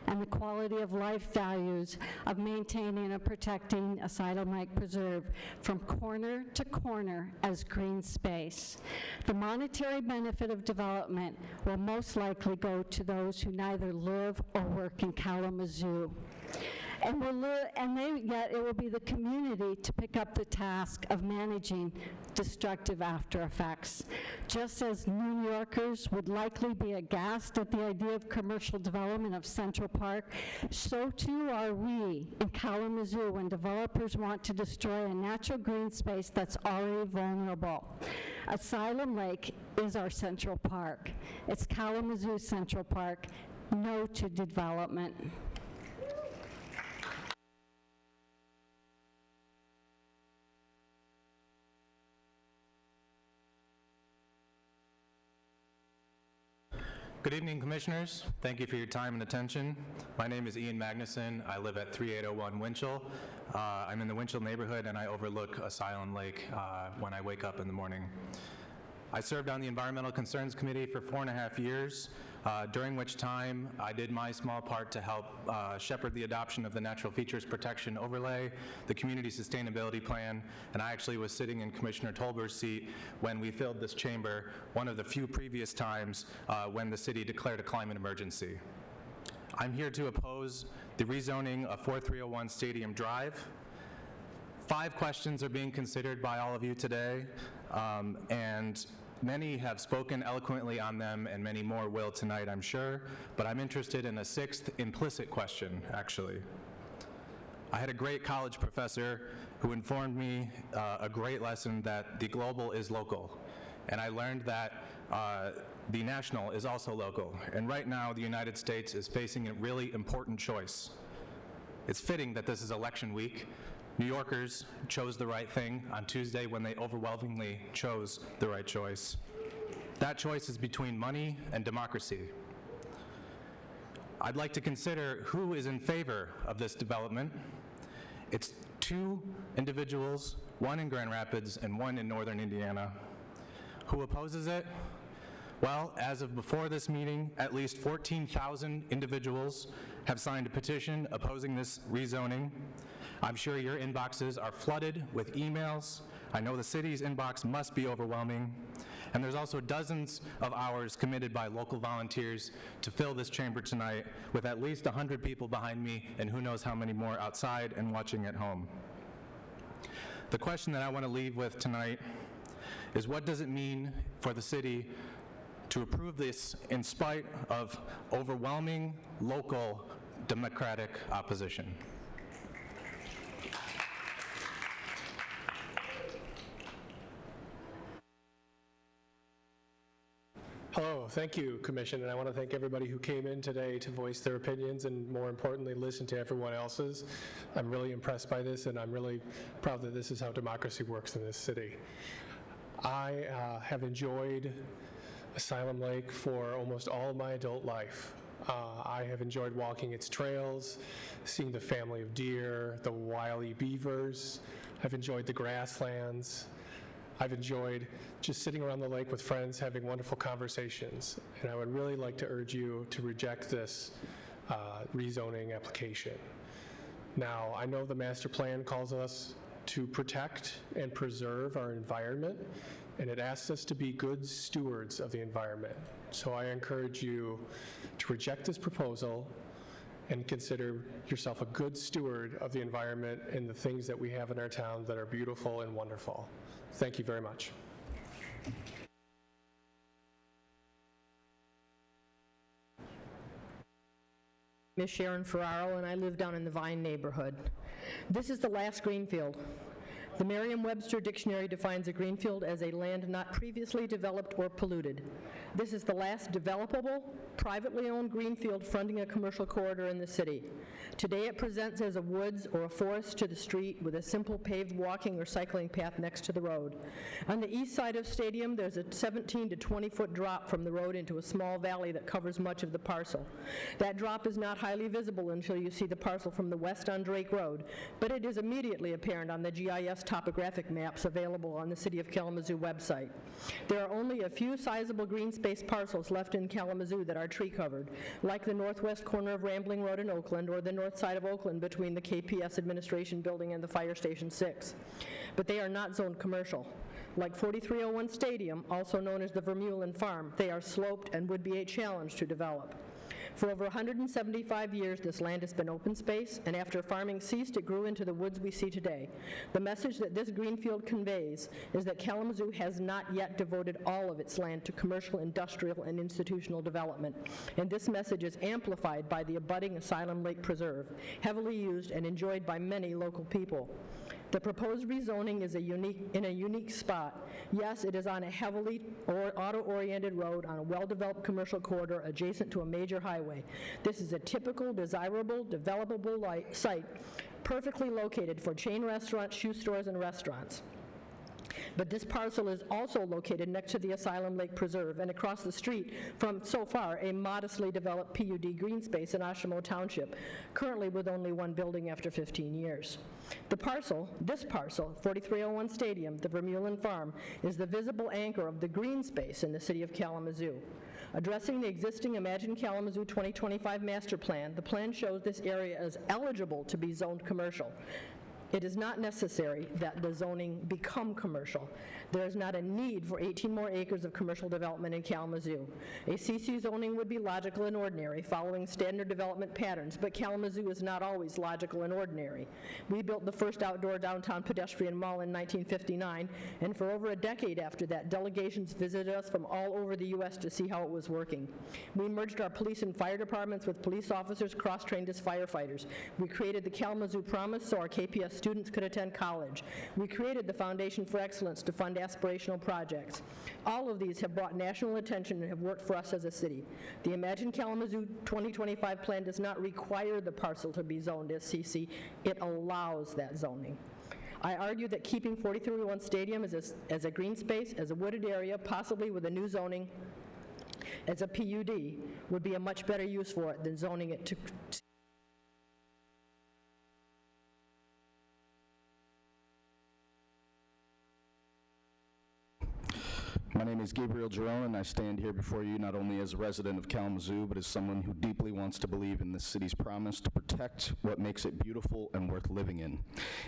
and the quality of life values of maintaining and protecting Asylum Lake Preserve from corner to corner as green space. The monetary benefit of development will most likely go to those who neither live or work in Kalamazoo. Yet it will be the community to pick up the task of managing destructive after effects. Just as New Yorkers would likely be aghast at the idea of commercial development of Central Park, so too are we in Kalamazoo when developers want to destroy a natural green space that's already vulnerable. Asylum Lake is our Central Park. It's Kalamazoo Central Park. No to development. Good evening, Commissioners. Thank you for your time and attention. My name is Ian Magnuson. I live at 3801 Winchell. I'm in the Winchell neighborhood, and I overlook Asylum Lake when I wake up in the morning. I served on the Environmental Concerns Committee for 4.5 years, during which time I did my small part to help shepherd the adoption of the Natural Features Protection Overlay, the Community Sustainability Plan, and I actually was sitting in Commissioner Tolber's seat when we filled this chamber, one of the few previous times when the city declared a climate emergency. I'm here to oppose the rezoning of 4301 Stadium Drive. 5 questions are being considered by all of you today, and many have spoken eloquently on them, and many more will tonight, I'm sure, but I'm interested in a 6th implicit question, actually. I had a great college professor who informed me a great lesson that the global is local, and I learned that the national is also local, and right now the United States is facing a really important choice. It's fitting that this is election week. New Yorkers chose the right thing on Tuesday when they overwhelmingly chose the right choice. That choice is between money and democracy. I'd like to consider who is in favor of this development. It's 2 individuals, 1 in Grand Rapids and 1 in northern Indiana. Who opposes it? Well, as of before this meeting, at least 14,000 individuals have signed a petition opposing this rezoning. I'm sure your inboxes are flooded with emails. I know the city's inbox must be overwhelming. And there's also dozens of hours committed by local volunteers to fill this chamber tonight with at least 100 people behind me and who knows how many more outside and watching at home. The question that I want to leave with tonight is, what does it mean for the city to approve this in spite of overwhelming local Democratic opposition? Hello, thank you, Commission, and I want to thank everybody who came in today to voice their opinions and, more importantly, listen to everyone else's. I'm really impressed by this, and I'm really proud that this is how democracy works in this city. I have enjoyed Asylum Lake for almost all of my adult life. I have enjoyed walking its trails, seeing the family of deer, the wily beavers. I've enjoyed the grasslands. I've enjoyed just sitting around the lake with friends, having wonderful conversations. And I would really like to urge you to reject this rezoning application. Now, I know the master plan calls us to protect and preserve our environment, and it asks us to be good stewards of the environment. So I encourage you to reject this proposal and consider yourself a good steward of the environment and the things that we have in our town that are beautiful and wonderful. Thank you very much. Ms. Sharon Ferraro, and I live down in the Vine neighborhood. This is the last greenfield. The Merriam-Webster Dictionary defines a greenfield as a land not previously developed or polluted. This is the last developable, privately owned greenfield fronting a commercial corridor in the city. Today it presents as a woods or a forest to the street with a simple paved walking or cycling path next to the road. On the east side of Stadium, there's a 17 to 20 foot drop from the road into a small valley that covers much of the parcel. That drop is not highly visible until you see the parcel from the west on Drake Road, but it is immediately apparent on the GIS topographic maps available on the City of Kalamazoo website. There are only a few sizable green space parcels left in Kalamazoo that are tree covered, like the northwest corner of Rambling Road in Oakland or the north side of Oakland between the KPS Administration Building and the Fire Station 6. But they are not zoned commercial. Like 4301 Stadium, also known as the Vermeulen Farm, they are sloped and would be a challenge to develop. For over 175 years, this land has been open space, and after farming ceased, it grew into the woods we see today. The message that this greenfield conveys is that Kalamazoo has not yet devoted all of its land to commercial, industrial, and institutional development, and this message is amplified by the abutting Asylum Lake Preserve, heavily used and enjoyed by many local people. The proposed rezoning is in a unique spot. Yes, it is on a heavily auto-oriented road on a well-developed commercial corridor adjacent to a major highway. This is a typical, desirable, developable site, perfectly located for chain restaurants, shoe stores, and restaurants. But this parcel is also located next to the Asylum Lake Preserve and across the street from, so far, a modestly developed PUD green space in Ashimo Township, currently with only one building after 15 years. This parcel, 4301 Stadium, the Vermeulen Farm, is the visible anchor of the green space in the city of Kalamazoo. Addressing the existing Imagine Kalamazoo 2025 master plan, the plan shows this area is eligible to be zoned commercial. It is not necessary that the zoning become commercial. There is not a need for 18 more acres of commercial development in Kalamazoo. A CC zoning would be logical and ordinary, following standard development patterns, but Kalamazoo is not always logical and ordinary. We built the first outdoor downtown pedestrian mall in 1959, and for over a decade after that, delegations visited us from all over the U.S. to see how it was working. We merged our police and fire departments with police officers cross-trained as firefighters. We created the Kalamazoo Promise so our KPS students could attend college. We created the Foundation for Excellence to fund aspirational projects. All of these have brought national attention and have worked for us as a city. The Imagine Kalamazoo 2025 plan does not require the parcel to be zoned as CC. It allows that zoning. I argue that keeping 4301 Stadium as a green space, as a wooded area, possibly with a new zoning as a PUD, would be a much better use for it than zoning it to My name is Gabriel Jerome, and I stand here before you not only as a resident of Kalamazoo, but as someone who deeply wants to believe in this city's promise to protect what makes it beautiful and worth living in.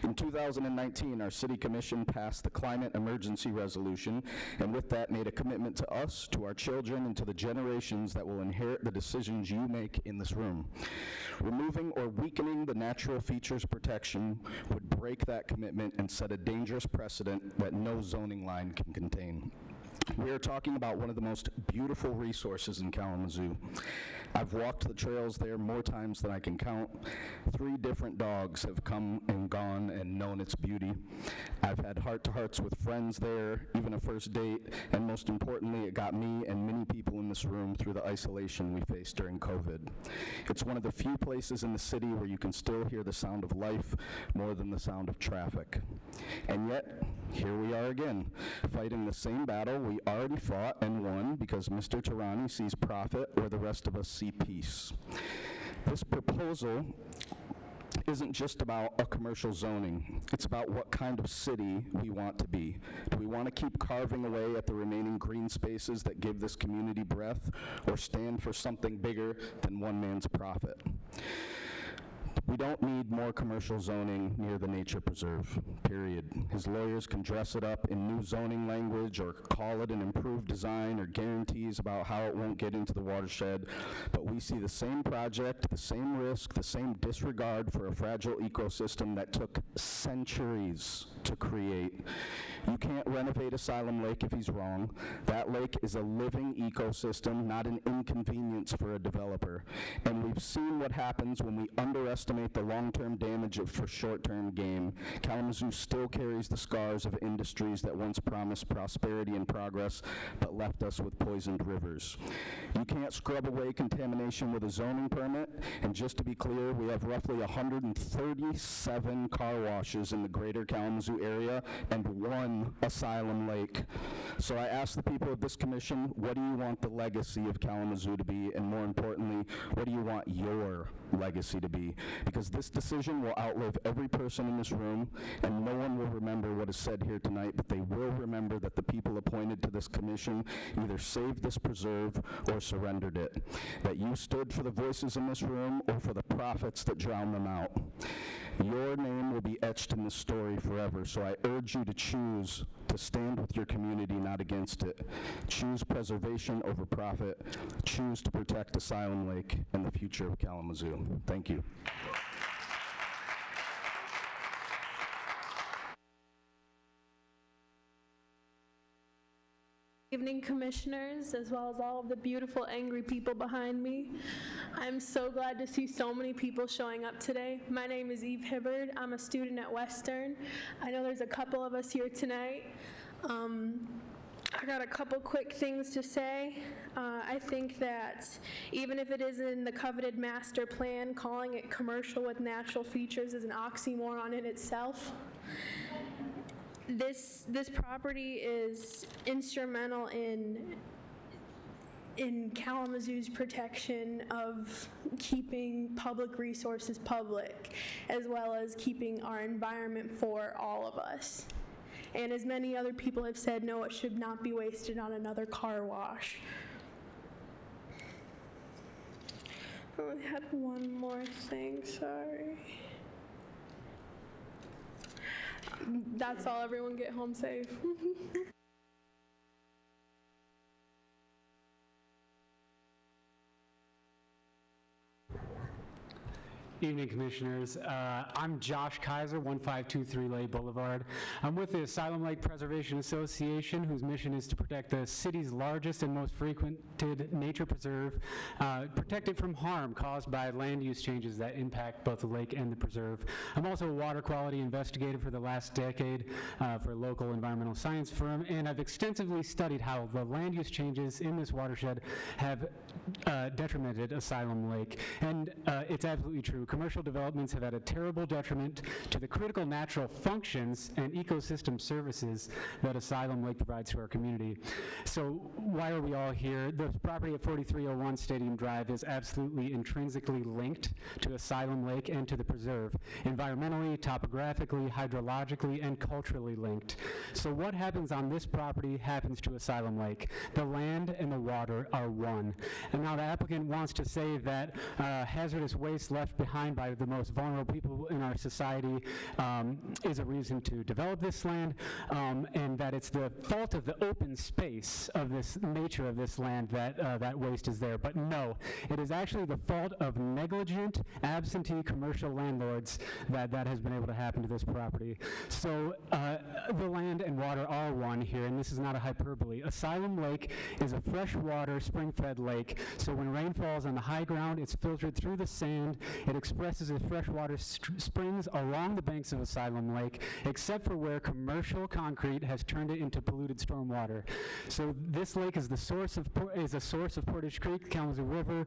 In 2019, our city commission passed the Climate Emergency Resolution, and with that made a commitment to us, to our children, and to the generations that will inherit the decisions you make in this room. Removing or weakening the natural features protection would break that commitment and set a dangerous precedent that no zoning line can contain. We are talking about one of the most beautiful resources in Kalamazoo. I've walked the trails there more times than I can count. 3 different dogs have come and gone and known its beauty. I've had heart-to-hearts with friends there, even a first date, and most importantly, it got me and many people in this room through the isolation we faced during COVID. It's one of the few places in the city where you can still hear the sound of life more than the sound of traffic. And yet, here we are again, fighting the same battle we already fought and won because Mr. Tarani sees profit where the rest of us see peace. This proposal isn't just about a commercial zoning. It's about what kind of city we want to be. Do we want to keep carving away at the remaining green spaces that give this community breath, or stand for something bigger than one man's profit? We don't need more commercial zoning near the nature preserve, period. His lawyers can dress it up in new zoning language or call it an improved design or guarantees about how it won't get into the watershed, but we see the same project, the same risk, the same disregard for a fragile ecosystem that took centuries to create. You can't renovate Asylum Lake if he's wrong. That lake is a living ecosystem, not an inconvenience for a developer. And we've seen what happens when we underestimate the long-term damage for short-term gain. Kalamazoo still carries the scars of industries that once promised prosperity and progress, but left us with poisoned rivers. You can't scrub away contamination with a zoning permit, and just to be clear, we have roughly 137 car washes in the greater Kalamazoo area and 1 Asylum Lake. So I ask the people of this commission, what do you want the legacy of Kalamazoo to be, and more importantly, what do you want your legacy to be? Because this decision will outlive every person in this room, and no one will remember what is said here tonight, but they will remember that the people appointed to this commission either saved this preserve or surrendered it, that you stood for the voices in this room or for the profits that drown them out. Your name will be etched in this story forever. River, so I urge you to choose to stand with your community, not against it. Choose preservation over profit. Choose to protect Asylum Lake and the future of Kalamazoo. Thank you. Evening, commissioners, as well as all of the beautiful, angry people behind me. I'm so glad to see so many people showing up today. My name is Eve Hibbard. I'm a student at Western. I know there's a couple of us here tonight. I got a couple quick things to say. I think that even if it is in the coveted master plan, calling it commercial with natural features is an oxymoron in itself. This property is instrumental in Kalamazoo's protection of keeping public resources public, as well as keeping our environment for all of us. And as many other people have said, no, it should not be wasted on another car wash. Oh, I had one more thing, sorry. That's all, everyone get home safe. Evening, Commissioners. I'm Josh Kaiser, 1523 Lay Boulevard. I'm with the Asylum Lake Preservation Association, whose mission is to protect the city's largest and most frequented nature preserve, protect it from harm caused by land use changes that impact both the lake and the preserve. I'm also a water quality investigator for the last decade for a local environmental science firm, and I've extensively studied how the land use changes in this watershed have detrimented Asylum Lake. And it's absolutely true. Commercial developments have had a terrible detriment to the critical natural functions and ecosystem services that Asylum Lake provides to our community. So why are we all here? The property at 4301 Stadium Drive is absolutely intrinsically linked to Asylum Lake and to the preserve, environmentally, topographically, hydrologically, and culturally linked. So what happens on this property happens to Asylum Lake. The land and the water are one. And now the applicant wants to say that hazardous waste left behind by the most vulnerable people in our society is a reason to develop this land, and that it's the fault of the open space of this nature of this land that that waste is there. But no, it is actually the fault of negligent, absentee commercial landlords that has been able to happen to this property. So the land and water are one here, and this is not a hyperbole. Asylum Lake is a freshwater, spring-fed lake, so when rain falls on the high ground, it's filtered through the sand. It expresses as freshwater springs along the banks of Asylum Lake, except for where commercial concrete has turned it into polluted stormwater. So this lake is a source of Portage Creek, Kalamazoo River,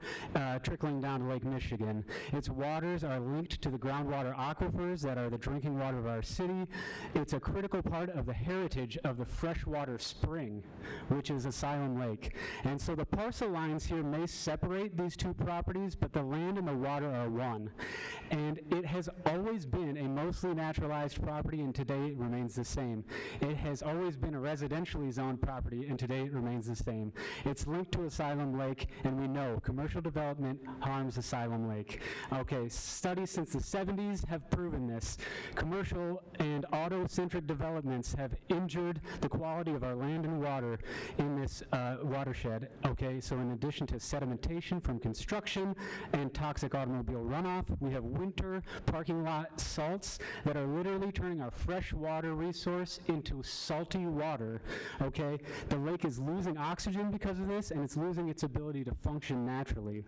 trickling down to Lake Michigan. Its waters are linked to the groundwater aquifers that are the drinking water of our city. It's a critical part of the heritage of the freshwater spring, which is Asylum Lake. And so the parcel lines here may separate these two properties, but the land and the water are one. And it has always been a mostly naturalized property, and today it remains the same. It has always been a residentially zoned property, and today it remains the same. It's linked to Asylum Lake, and we know commercial development harms Asylum Lake. Okay, studies since the 70s have proven this. Commercial and auto-centric developments have injured the quality of our land and water in this watershed. Okay, so in addition to sedimentation from construction and toxic automobile runoff, we have winter parking lot salts that are literally turning our fresh water resource into salty water. Okay, the lake is losing oxygen because of this, and it's losing its ability to function naturally.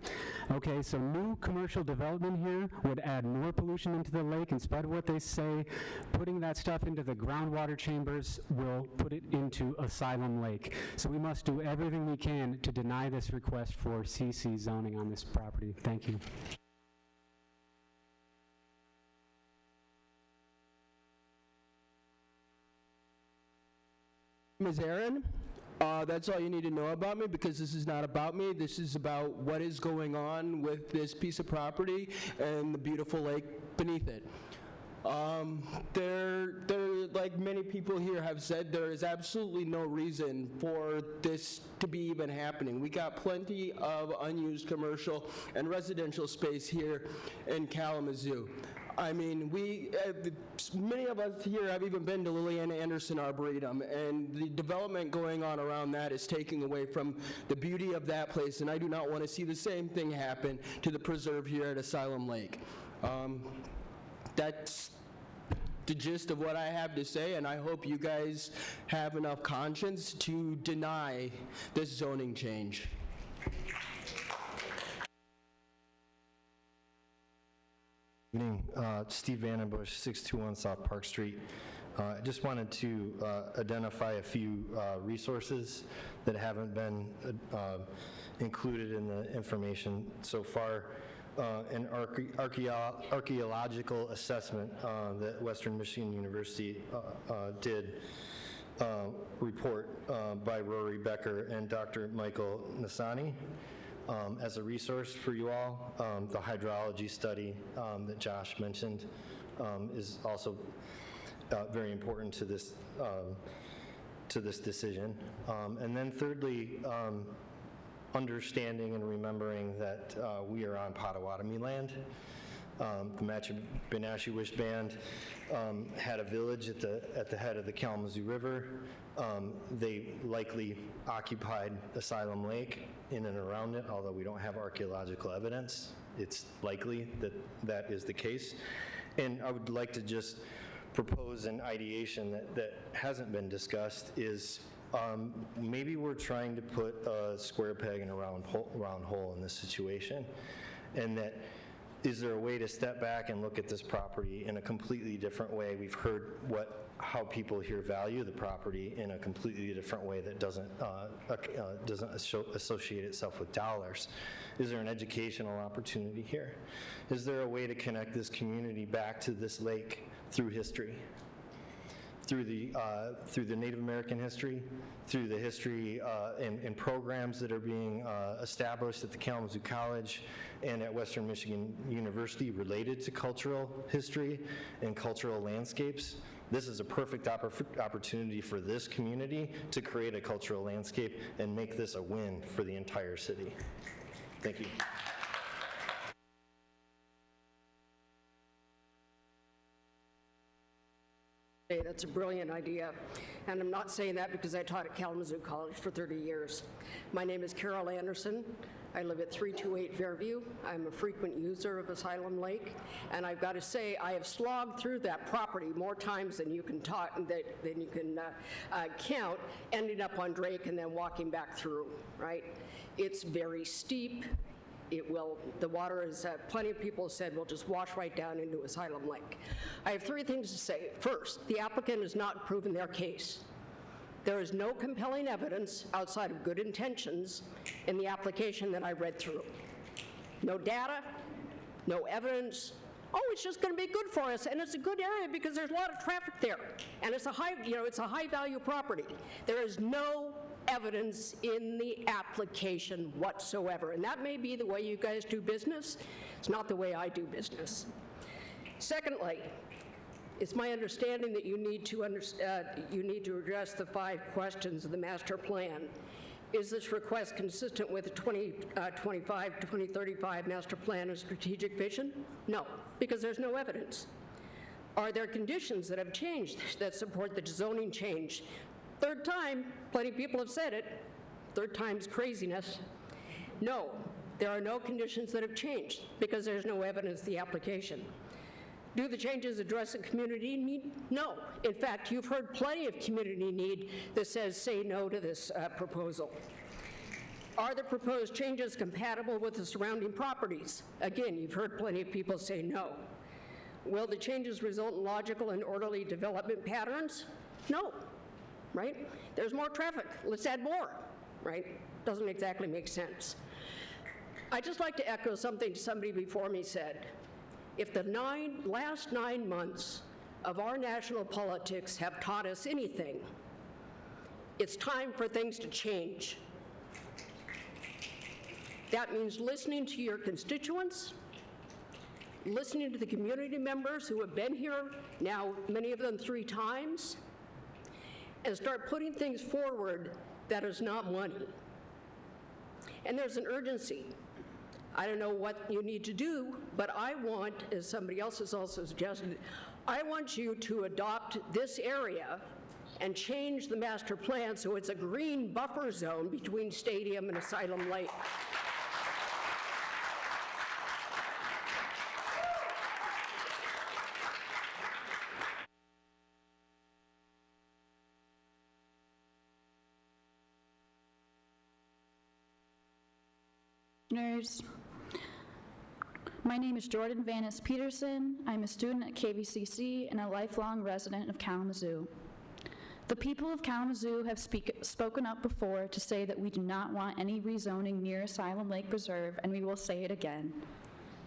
Okay, so new commercial development here would add more pollution into the lake. In spite of what they say, putting that stuff into the groundwater chambers will put it into Asylum Lake. So we must do everything we can to deny this request for CC zoning on this property. Thank you. My name is Aaron. That's all you need to know about me, because this is not about me. This is about what is going on with this piece of property and the beautiful lake beneath it. Like many people here have said, there is absolutely no reason for this to be even happening. We got plenty of unused commercial and residential space here in Kalamazoo. I mean, many of us here have even been to Lillian Anderson Arboretum, and the development going on around that is taking away from the beauty of that place, and I do not want to see the same thing happen to the preserve here at Asylum Lake. That's the gist of what I have to say, and I hope you guys have enough conscience to deny this zoning change. Good evening, Steve Vandenbush, 621 South Park Street. I just wanted to identify a few resources that haven't been included in the information so far. An archaeological assessment that Western Michigan University did report by Rory Becker and Dr. Michael Nasani. As a resource for you all, the hydrology study that Josh mentioned is also very important to this decision. And then thirdly, understanding and remembering that we are on Potawatomi land. The Matcha-Benashe-Wish Band had a village at the head of the Kalamazoo River. They likely occupied Asylum Lake in and around it, although we don't have archaeological evidence. It's likely that that is the case. And I would like to just propose an ideation that hasn't been discussed is maybe we're trying to put a square peg in a round hole in this situation, and that is there a way to step back and look at this property in a completely different way? We've heard how people here value the property in a completely different way that doesn't associate itself with dollars. Is there an educational opportunity here? Is there a way to connect this community back to this lake through history? Through the Native American history, through the history and programs that are being established at the Kalamazoo College and at Western Michigan University related to cultural history and cultural landscapes. This is a perfect opportunity for this community to create a cultural landscape and make this a win for the entire city. Thank you. That's a brilliant idea, and I'm not saying that because I taught at Kalamazoo College for 30 years. My name is Carol Anderson. I live at 328 Fairview. I'm a frequent user of Asylum Lake, and I've got to say I have slogged through that property more times than you can count, ending up on Drake and then walking back through, right? It's very steep. The water is, plenty of people said, will just wash right down into Asylum Lake. I have three things to say. First, the applicant has not proven their case. There is no compelling evidence outside of good intentions in the application that I read through. No data, no evidence. Oh, it's just going to be good for us, and it's a good area because there's a lot of traffic there, and it's a high value property. There is no evidence in the application whatsoever, and that may be the way you guys do business. It's not the way I do business. Secondly, it's my understanding that you need to address the 5 questions of the master plan. Is this request consistent with the 2035 master plan and strategic vision? No, because there's no evidence. Are there conditions that have changed that support the zoning change? Third time, plenty of people have said it. Third time's craziness. No, there are no conditions that have changed because there's no evidence in the application. Do the changes address a community need? No. In fact, you've heard plenty of community need that says say no to this proposal. Are the proposed changes compatible with the surrounding properties? Again, you've heard plenty of people say no. Will the changes result in logical and orderly development patterns? No. Right? There's more traffic. Let's add more. Right? Doesn't exactly make sense. I'd just like to echo something somebody before me said. If the last 9 months of our national politics have taught us anything, it's time for things to change. That means listening to your constituents, listening to the community members who have been here now, many of them 3 times, and start putting things forward that is not money. And there's an urgency. I don't know what you need to do, but I want, as somebody else has also suggested, I want you to adopt this area and change the master plan so it's a green buffer zone between Stadium and Asylum Lake. My name is Jordan Vanis Peterson. I'm a student at KVCC and a lifelong resident of Kalamazoo. The people of Kalamazoo have spoken up before to say that we do not want any rezoning near Asylum Lake Preserve, and we will say it again.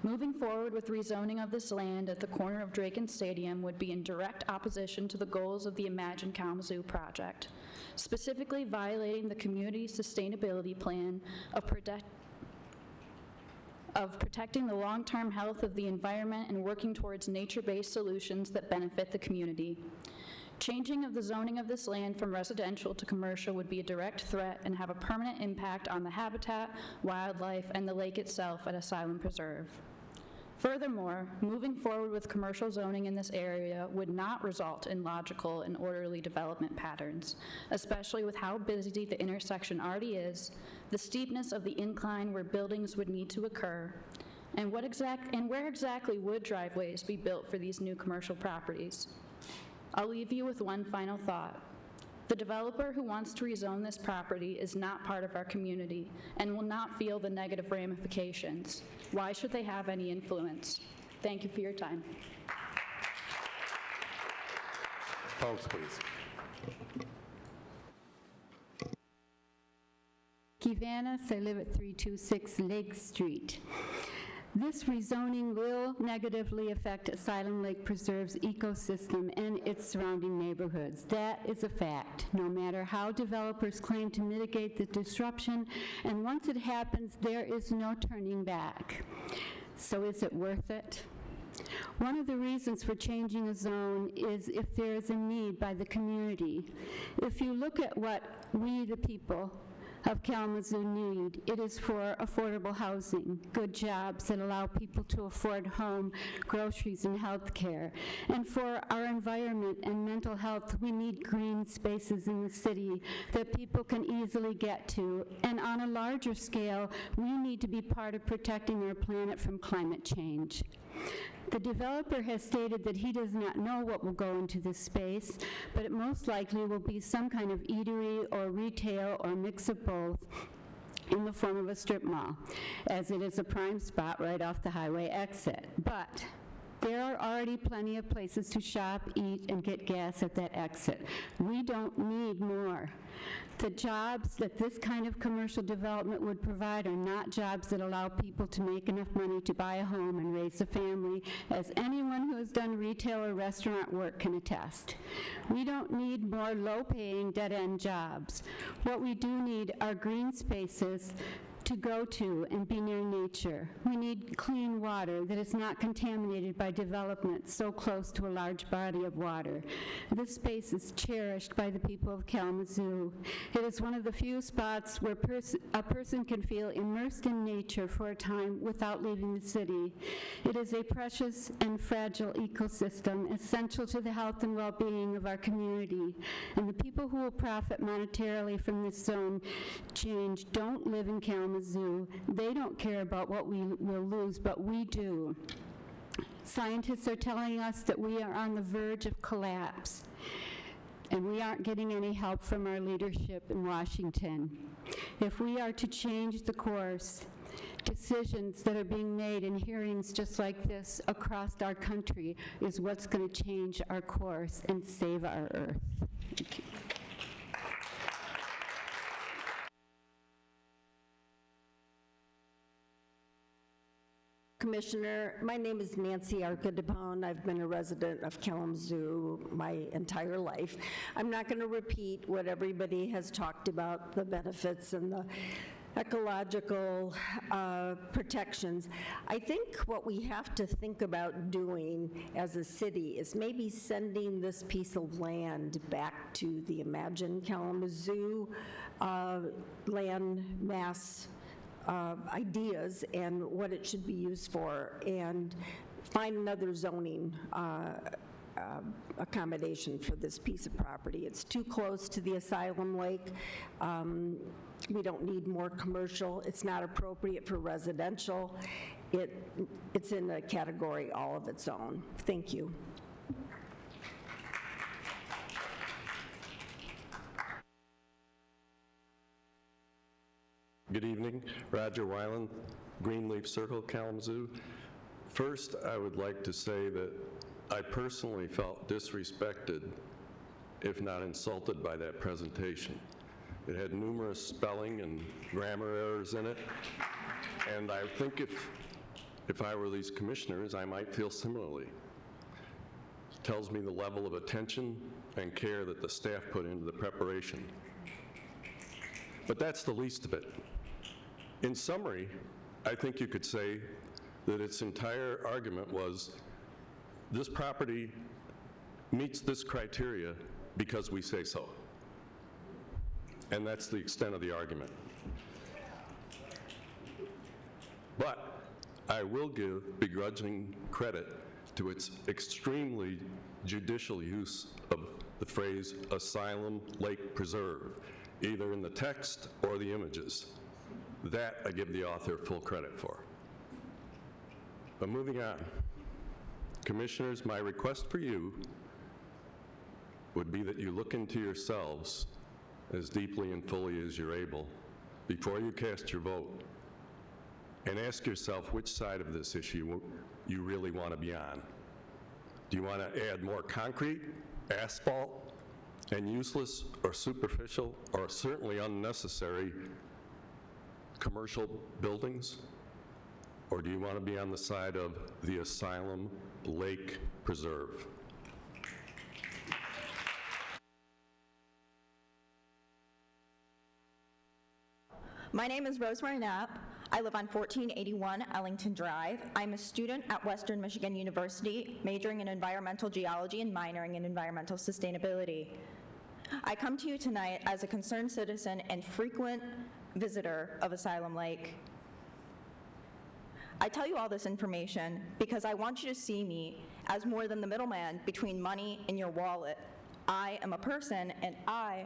Moving forward with rezoning of this land at the corner of Drake and Stadium would be in direct opposition to the goals of the Imagine Kalamazoo project, specifically violating the community sustainability plan of protecting the long-term health of the environment and working towards nature-based solutions that benefit the community. Changing of the zoning of this land from residential to commercial would be a direct threat and have a permanent impact on the habitat, wildlife, and the lake itself at Asylum Preserve. Furthermore, moving forward with commercial zoning in this area would not result in logical and orderly development patterns, especially with how busy the intersection already is, the steepness of the incline where buildings would need to occur, and where exactly would driveways be built for these new commercial properties. I'll leave you with one final thought. The developer who wants to rezone this property is not part of our community and will not feel the negative ramifications. Why should they have any influence? Thank you for your time. Folks, please. Kivanis, I live at 326 Lake Street. This rezoning will negatively affect Asylum Lake Preserve's ecosystem and its surrounding neighborhoods. That is a fact, no matter how developers claim to mitigate the disruption, and once it happens, there is no turning back. So is it worth it? One of the reasons for changing a zone is if there is a need by the community. If you look at what we, the people of Kalamazoo, need, it is for affordable housing, good jobs that allow people to afford home, groceries, and health care. And for our environment and mental health, we need green spaces in the city that people can easily get to. And on a larger scale, we need to be part of protecting our planet from climate change. The developer has stated that he does not know what will go into this space, but it most likely will be some kind of eatery or retail or mix of both in the form of a strip mall, as it is a prime spot right off the highway exit. But there are already plenty of places to shop, eat, and get gas at that exit. We don't need more. The jobs that this kind of commercial development would provide are not jobs that allow people to make enough money to buy a home and raise a family, as anyone who has done retail or restaurant work can attest. We don't need more low-paying, dead-end jobs. What we do need are green spaces to go to and be near nature. We need clean water that is not contaminated by development so close to a large body of water. This space is cherished by the people of Kalamazoo. It is one of the few spots where a person can feel immersed in nature for a time without leaving the city. It is a precious and fragile ecosystem essential to the health and well-being of our community. And the people who will profit monetarily from this zone change don't live in Kalamazoo. They don't care about what we will lose, but we do. Scientists are telling us that we are on the verge of collapse, and we aren't getting any help from our leadership in Washington. If we are to change the course, decisions that are being made in hearings just like this across our country is what's going to change our course and save our earth. Thank you. Commissioner, my name is Nancy Arca-DePone. I've been a resident of Kalamazoo my entire life. I'm not going to repeat what everybody has talked about, the benefits and ecological protections. I think what we have to think about doing as a city is maybe sending this piece of land back to the Imagine Kalamazoo land mass ideas and what it should be used for, and find another zoning accommodation for this piece of property. It's too close to the Asylum Lake. We don't need more commercial. It's not appropriate for residential. It's in a category all of its own. Thank you. Good evening, Roger Weiland, Greenleaf Circle, Kalamazoo. First, I would like to say that I personally felt disrespected, if not insulted, by that presentation. It had numerous spelling and grammar errors in it, and I think if I were these commissioners, I might feel similarly. It tells me the level of attention and care that the staff put into the preparation. But that's the least of it. In summary, I think you could say that its entire argument was, this property meets this criteria because we say so. And that's the extent of the argument. But I will give begrudging credit to its extremely judicial use of the phrase Asylum Lake Preserve, either in the text or the images. That I give the author full credit for. But moving on, commissioners, my request for you would be that you look into yourselves as deeply and fully as you're able before you cast your vote, and ask yourself which side of this issue you really want to be on. Do you want to add more concrete, asphalt, and useless or superficial or certainly unnecessary commercial buildings? Or do you want to be on the side of the Asylum Lake Preserve? My name is Rosemary Knapp. I live on 1481 Ellington Drive. I'm a student at Western Michigan University, majoring in environmental geology and minoring in environmental sustainability. I come to you tonight as a concerned citizen and frequent visitor of Asylum Lake. I tell you all this information because I want you to see me as more than the middleman between money and your wallet. I am a person, and I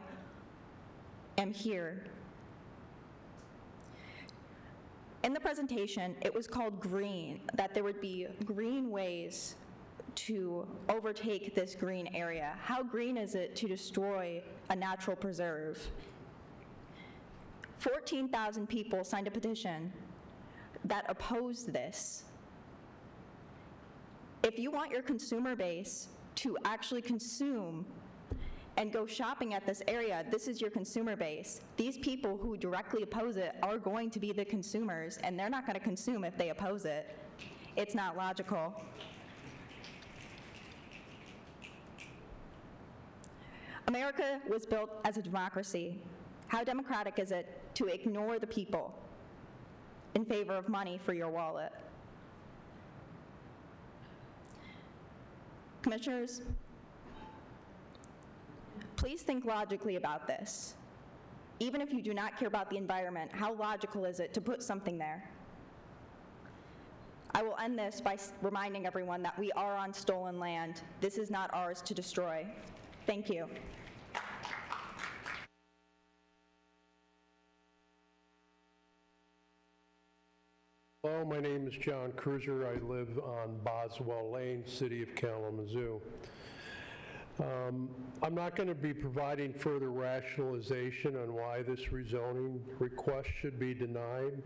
am here. In the presentation, it was called green, that there would be green ways to overtake this green area. How green is it to destroy a natural preserve? 14,000 people signed a petition that opposed this. If you want your consumer base to actually consume and go shopping at this area, this is your consumer base. These people who directly oppose it are going to be the consumers, and they're not going to consume if they oppose it. It's not logical. America was built as a democracy. How democratic is it to ignore the people in favor of money for your wallet? Commissioners, please think logically about this. Even if you do not care about the environment, how logical is it to put something there? I will end this by reminding everyone that we are on stolen land. This is not ours to destroy. Thank you. Hello, my name is John Cruiser. I live on Boswell Lane, City of Kalamazoo. I'm not going to be providing further rationalization on why this rezoning request should be denied.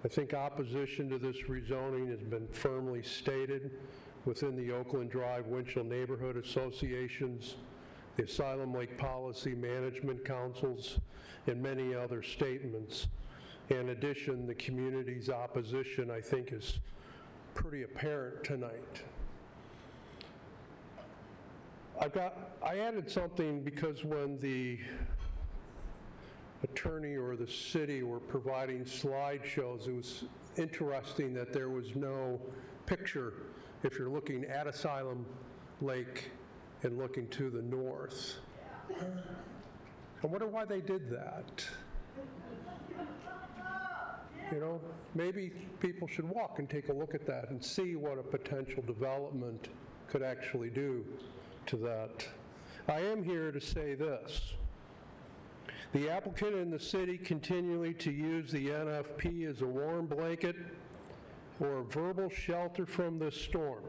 I think opposition to this rezoning has been firmly stated within the Oakland Drive Winchell Neighborhood Associations, the Asylum Lake Policy Management Councils, and many other statements. In addition, the community's opposition, I think, is pretty apparent tonight. I added something because when the attorney or the city were providing slideshows, it was interesting that there was no picture if you're looking at Asylum Lake and looking to the north. I wonder why they did that. You know, maybe people should walk and take a look at that and see what a potential development could actually do to that. I am here to say this. The applicant and the city continually to use the NFP as a warm blanket or a verbal shelter from this storm.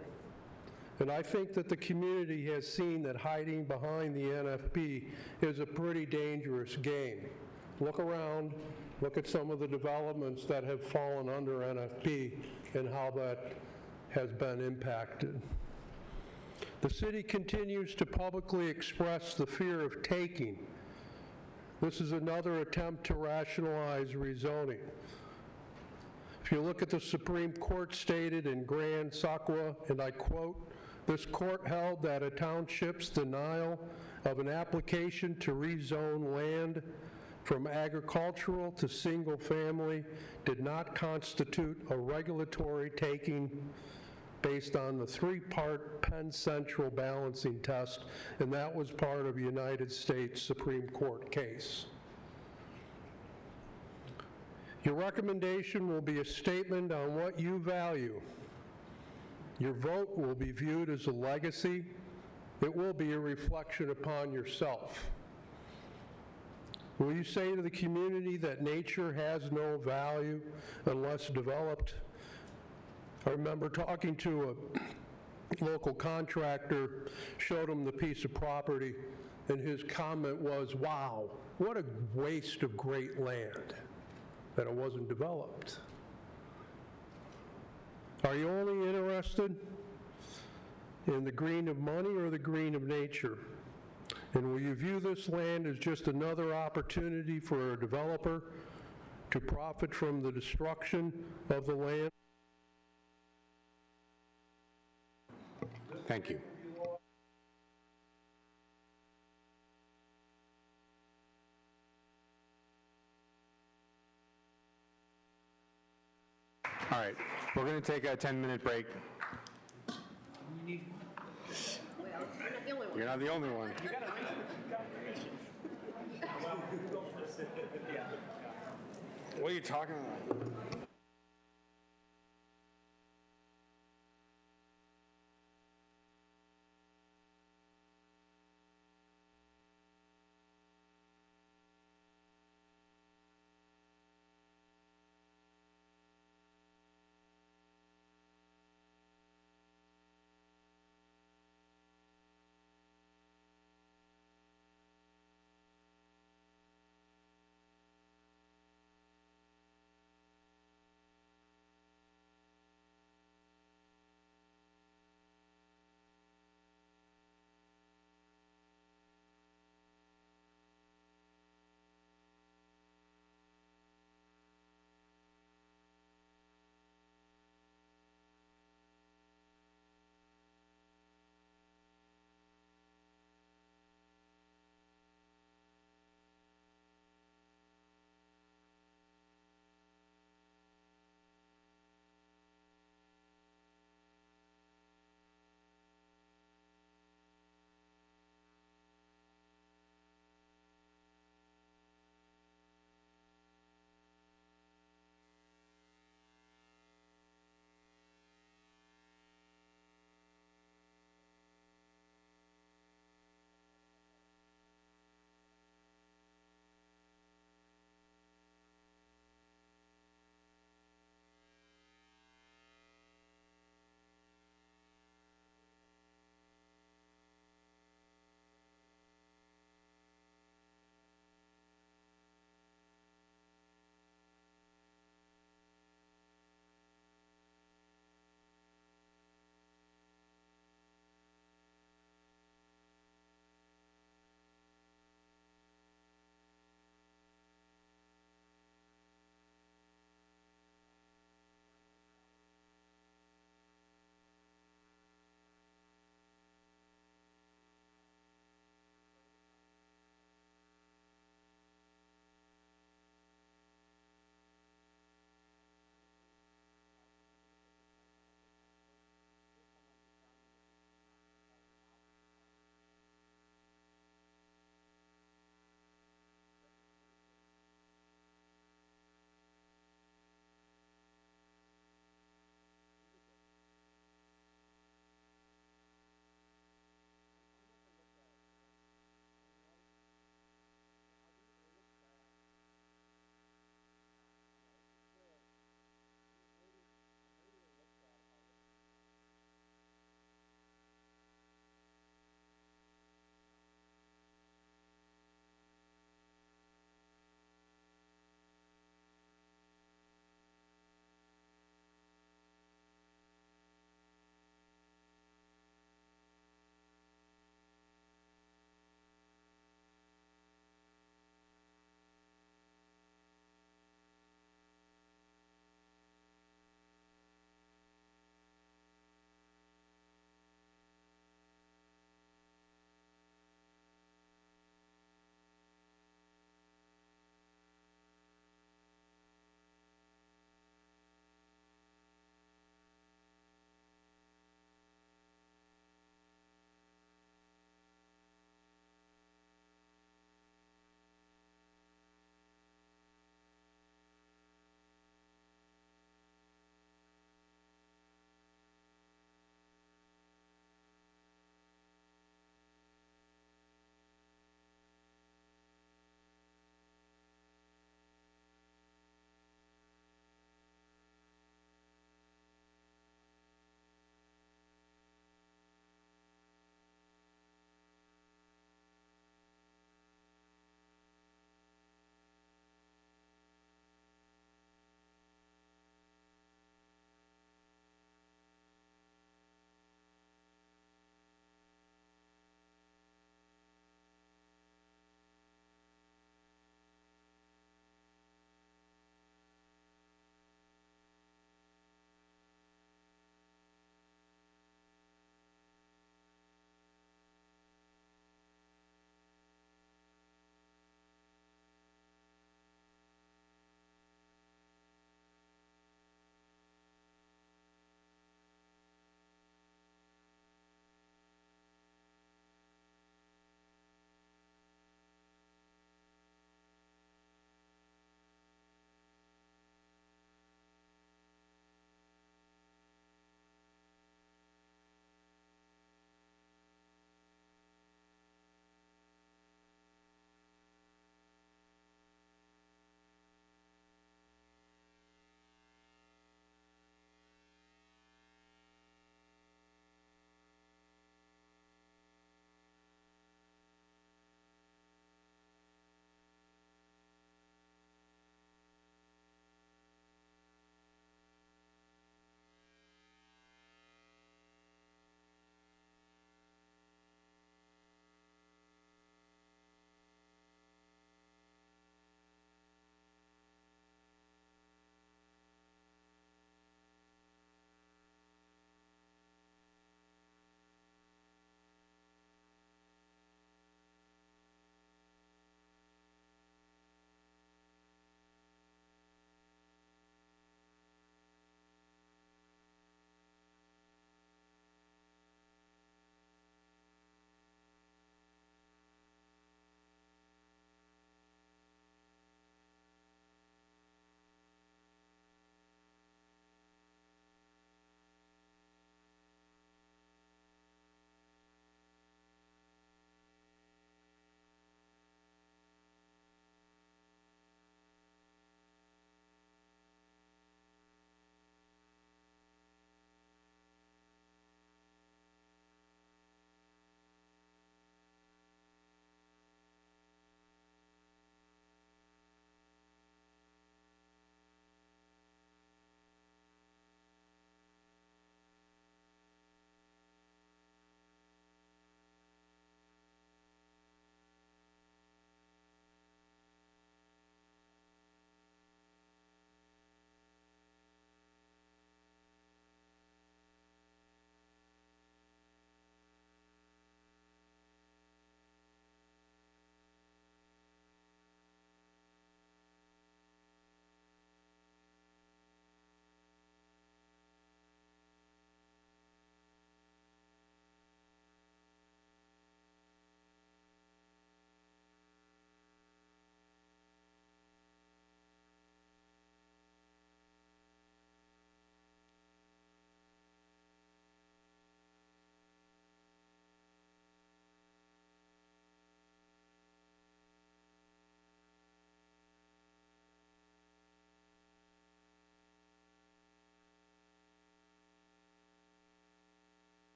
And I think that the community has seen that hiding behind the NFP is a pretty dangerous game. Look around, look at some of the developments that have fallen under NFP and how that has been impacted. The city continues to publicly express the fear of taking. This is another attempt to rationalize rezoning. If you look at the Supreme Court stated in Grand Sakwa, and I quote, "This court held that a township's denial of an application to rezone land from agricultural to single family did not constitute a regulatory taking based on the three-part Penn Central balancing test," and that was part of a United States Supreme Court case. Your recommendation will be a statement on what you value. Your vote will be viewed as a legacy. It will be a reflection upon yourself. Will you say to the community that nature has no value unless developed? I remember talking to a local contractor, showed him the piece of property, and his comment was, "Wow, what a waste of great land that it wasn't developed." Are you only interested in the green of money or the green of nature? And will you view this land as just another opportunity for a developer to profit from the destruction of the land? Thank you. All right, we're going to take a 10-minute break. You're not the only one. What are you talking about?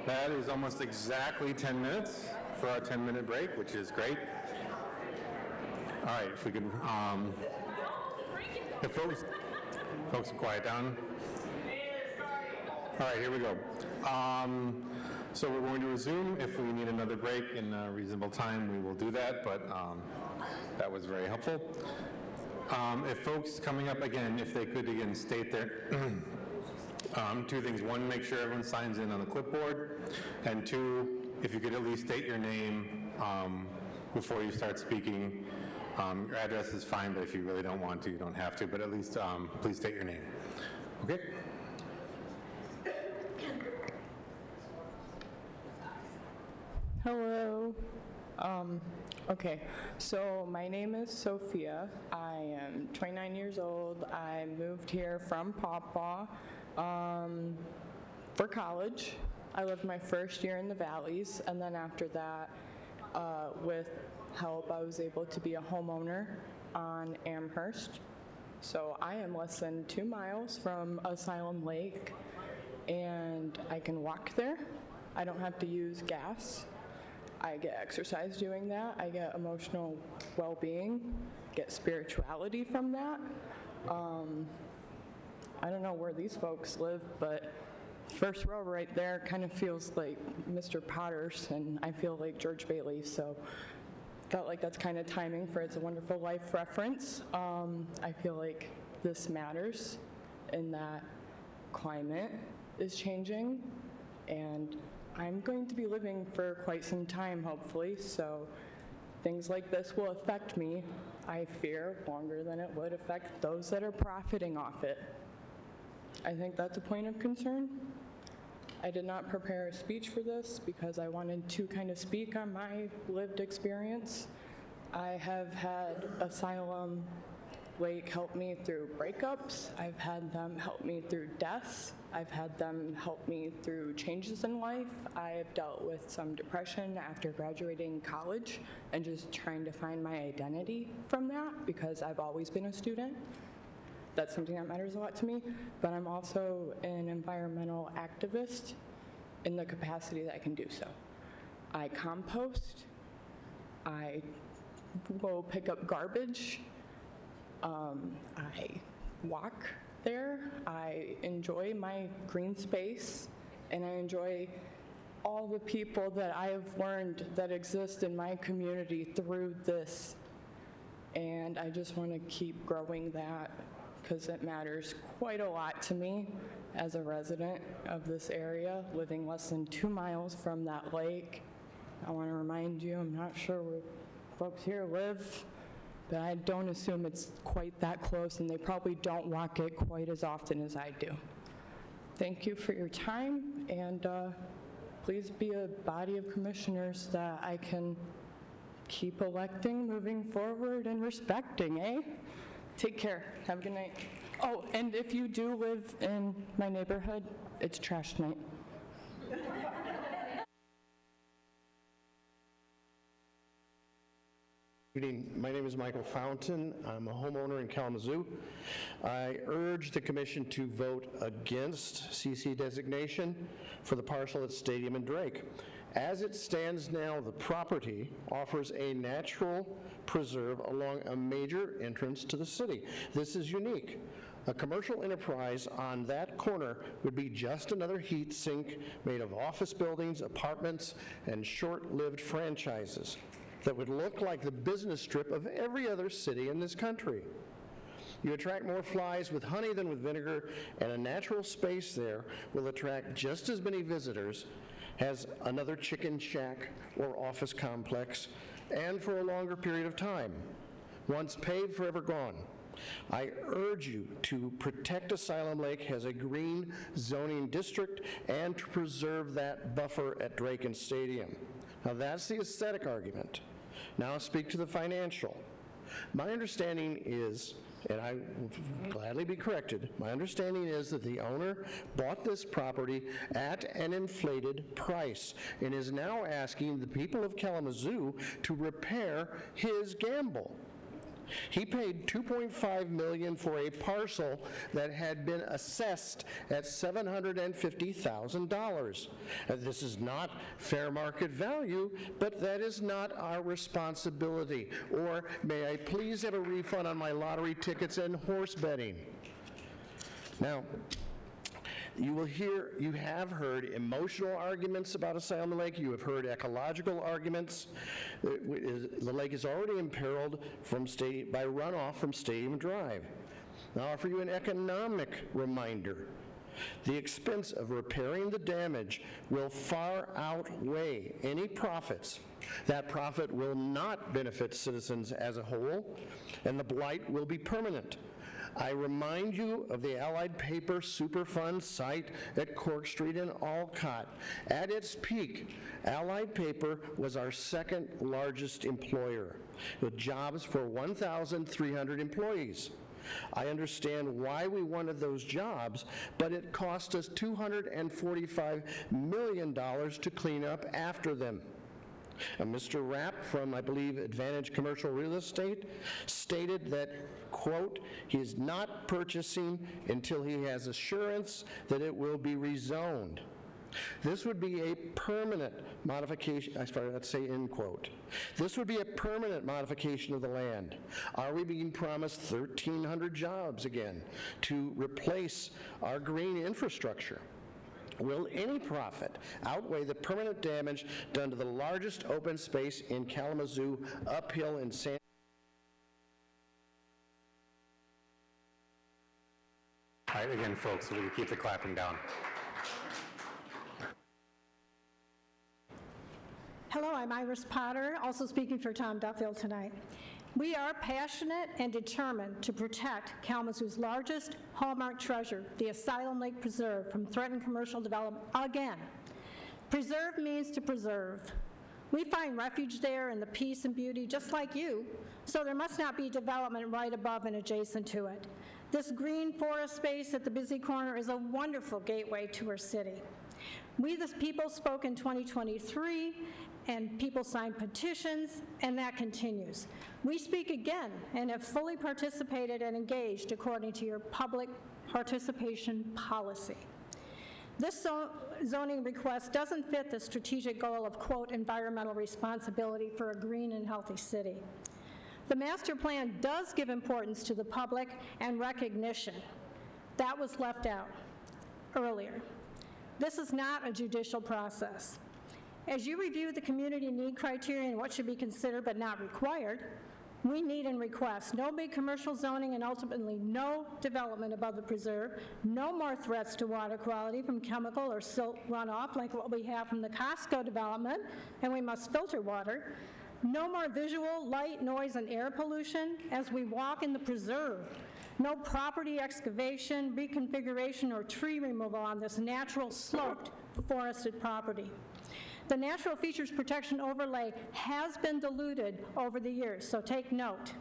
That is almost exactly 10 minutes for our 10-minute break, which is great. All right, if we could, if folks can quiet down. All right, here we go. So we're going to resume. If we need another break in a reasonable time, we will do that, but that was very helpful. If folks coming up again, if they could again state their two things. One, make sure everyone signs in on the clipboard, and two, if you could at least state your name before you start speaking. Your address is fine, but if you really don't want to, you don't have to, but at least please state your name. Okay? Hello. Okay, so my name is Sophia. I am 29 years old. I moved here from Pawpaw for college. I lived my first year in the Valleys, and then after that, with help, I was able to be a homeowner on Amherst. So I am less than 2 miles from Asylum Lake, and I can walk there. I don't have to use gas. I get exercise doing that. I get emotional well-being, get spirituality from that. I don't know where these folks live, but first row right there kind of feels like Mr. Potter's, and I feel like George Bailey, so felt like that's kind of timing for It's a Wonderful Life reference. I feel like this matters in that climate is changing, and I'm going to be living for quite some time, hopefully, so things like this will affect me, I fear, longer than it would affect those that are profiting off it. I think that's a point of concern. I did not prepare a speech for this because I wanted to kind of speak on my lived experience. I have had Asylum Lake help me through breakups. I've had them help me through deaths. I've had them help me through changes in life. I've dealt with some depression after graduating college and just trying to find my identity from that because I've always been a student. That's something that matters a lot to me, but I'm also an environmental activist in the capacity that I can do so. I compost, I go pick up garbage, I walk there, I enjoy my green space, and I enjoy all the people that I have learned that exist in my community through this, and I just want to keep growing that because it matters quite a lot to me as a resident of this area, living less than 2 miles from that lake. I want to remind you, I'm not sure where folks here live, but I don't assume it's quite that close, and they probably don't walk it quite as often as I do. Thank you for your time, and please be a body of commissioners that I can keep electing, moving forward, and respecting, eh? Take care. Have a good night. Oh, and if you do live in my neighborhood, it's trash night. Good evening. My name is Michael Fountain. I'm a homeowner in Kalamazoo. I urge the commission to vote against CC designation for the parcel at Stadium and Drake. As it stands now, the property offers a natural preserve along a major entrance to the city. This is unique. A commercial enterprise on that corner would be just another heat sink made of office buildings, apartments, and short-lived franchises that would look like the business strip of every other city in this country. You attract more flies with honey than with vinegar, and a natural space there will attract just as many visitors as another chicken shack or office complex, and for a longer period of time. Once paved, forever gone. I urge you to protect Asylum Lake as a green zoning district and to preserve that buffer at Drake and Stadium. Now that's the aesthetic argument. Now I'll speak to the financial. My understanding is, and I will gladly be corrected, my understanding is that the owner bought this property at an inflated price and is now asking the people of Kalamazoo to repair his gamble. He paid $2.5 million for a parcel that had been assessed at $750,000. This is not fair market value, but that is not our responsibility. Or may I please have a refund on my lottery tickets and horse betting? Now, you have heard emotional arguments about Asylum Lake. You have heard ecological arguments. The lake is already imperiled by runoff from Stadium Drive. Now, I'll offer you an economic reminder. The expense of repairing the damage will far outweigh any profits. That profit will not benefit citizens as a whole, and the blight will be permanent. I remind you of the Allied Paper Superfund site at Cork Street in Alcott. At its peak, Allied Paper was our second largest employer, with jobs for 1,300 employees. I understand why we wanted those jobs, but it cost us $245 million to clean up after them. Mr. Rapp from, I believe, Advantage Commercial Real Estate stated that, quote, he is not purchasing until he has assurance that it will be rezoned. This would be a permanent modification, let's say end quote. This would be a permanent modification of the land. Are we being promised 1,300 jobs again to replace our green infrastructure? Will any profit outweigh the permanent damage done to the largest open space in Kalamazoo, uphill in San... All right, again, folks, so we can keep the clapping down. Hello, I'm Iris Potter, also speaking for Tom Duffield tonight. We are passionate and determined to protect Kalamazoo's largest hallmark treasure, the Asylum Lake Preserve, from threatened commercial development again. Preserve means to preserve. We find refuge there in the peace and beauty just like you, so there must not be development right above and adjacent to it. This green forest space at the busy corner is a wonderful gateway to our city. We the people spoke in 2023, and people signed petitions, and that continues. We speak again and have fully participated and engaged according to your public participation policy. This zoning request doesn't fit the strategic goal of, quote, environmental responsibility for a green and healthy city. The master plan does give importance to the public and recognition. That was left out earlier. This is not a judicial process. As you review the community need criteria and what should be considered but not required, we need and request no big commercial zoning and ultimately no development above the preserve, no more threats to water quality from chemical or silt runoff like what we have from the Costco development, and we must filter water, no more visual, light, noise, and air pollution as we walk in the preserve, no property excavation, reconfiguration, or tree removal on this natural sloped forested property. The Natural Features Protection Overlay has been diluted over the years, so take note.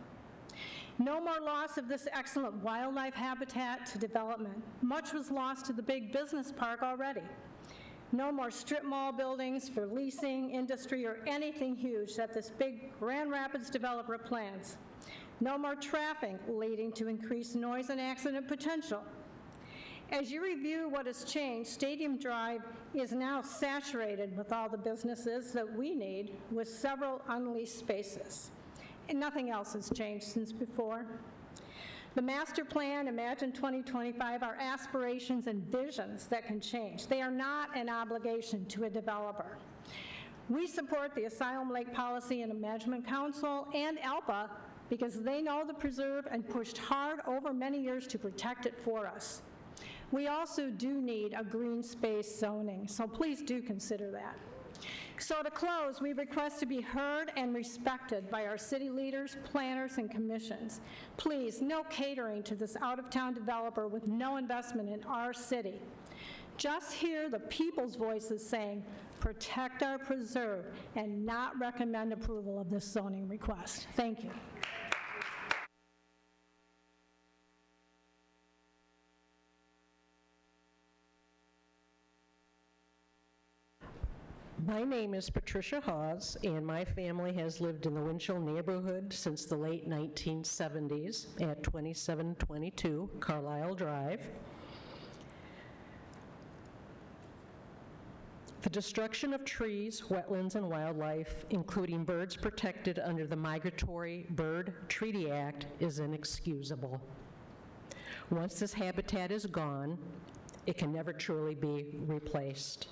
No more loss of this excellent wildlife habitat to development. Much was lost to the big business park already. No more strip mall buildings for leasing, industry, or anything huge that this big Grand Rapids developer plans. No more traffic leading to increased noise and accident potential. As you review what has changed, Stadium Drive is now saturated with all the businesses that we need, with several unleased spaces. And nothing else has changed since before. The master plan, Imagine 2025, are aspirations and visions that can change. They are not an obligation to a developer. We support the Asylum Lake Policy and Management Council and ALPA because they know the preserve and pushed hard over many years to protect it for us. We also do need a green space zoning, so please do consider that. So to close, we request to be heard and respected by our city leaders, planners, and commissions. Please, no catering to this out-of-town developer with no investment in our city. Just hear the people's voices saying, protect our preserve, and not recommend approval of this zoning request. Thank you. My name is Patricia Hawes, and my family has lived in the Winchell neighborhood since the late 1970s at 2722 Carlisle Drive. The destruction of trees, wetlands, and wildlife, including birds protected under the Migratory Bird Treaty Act, is inexcusable. Once this habitat is gone, it can never truly be replaced.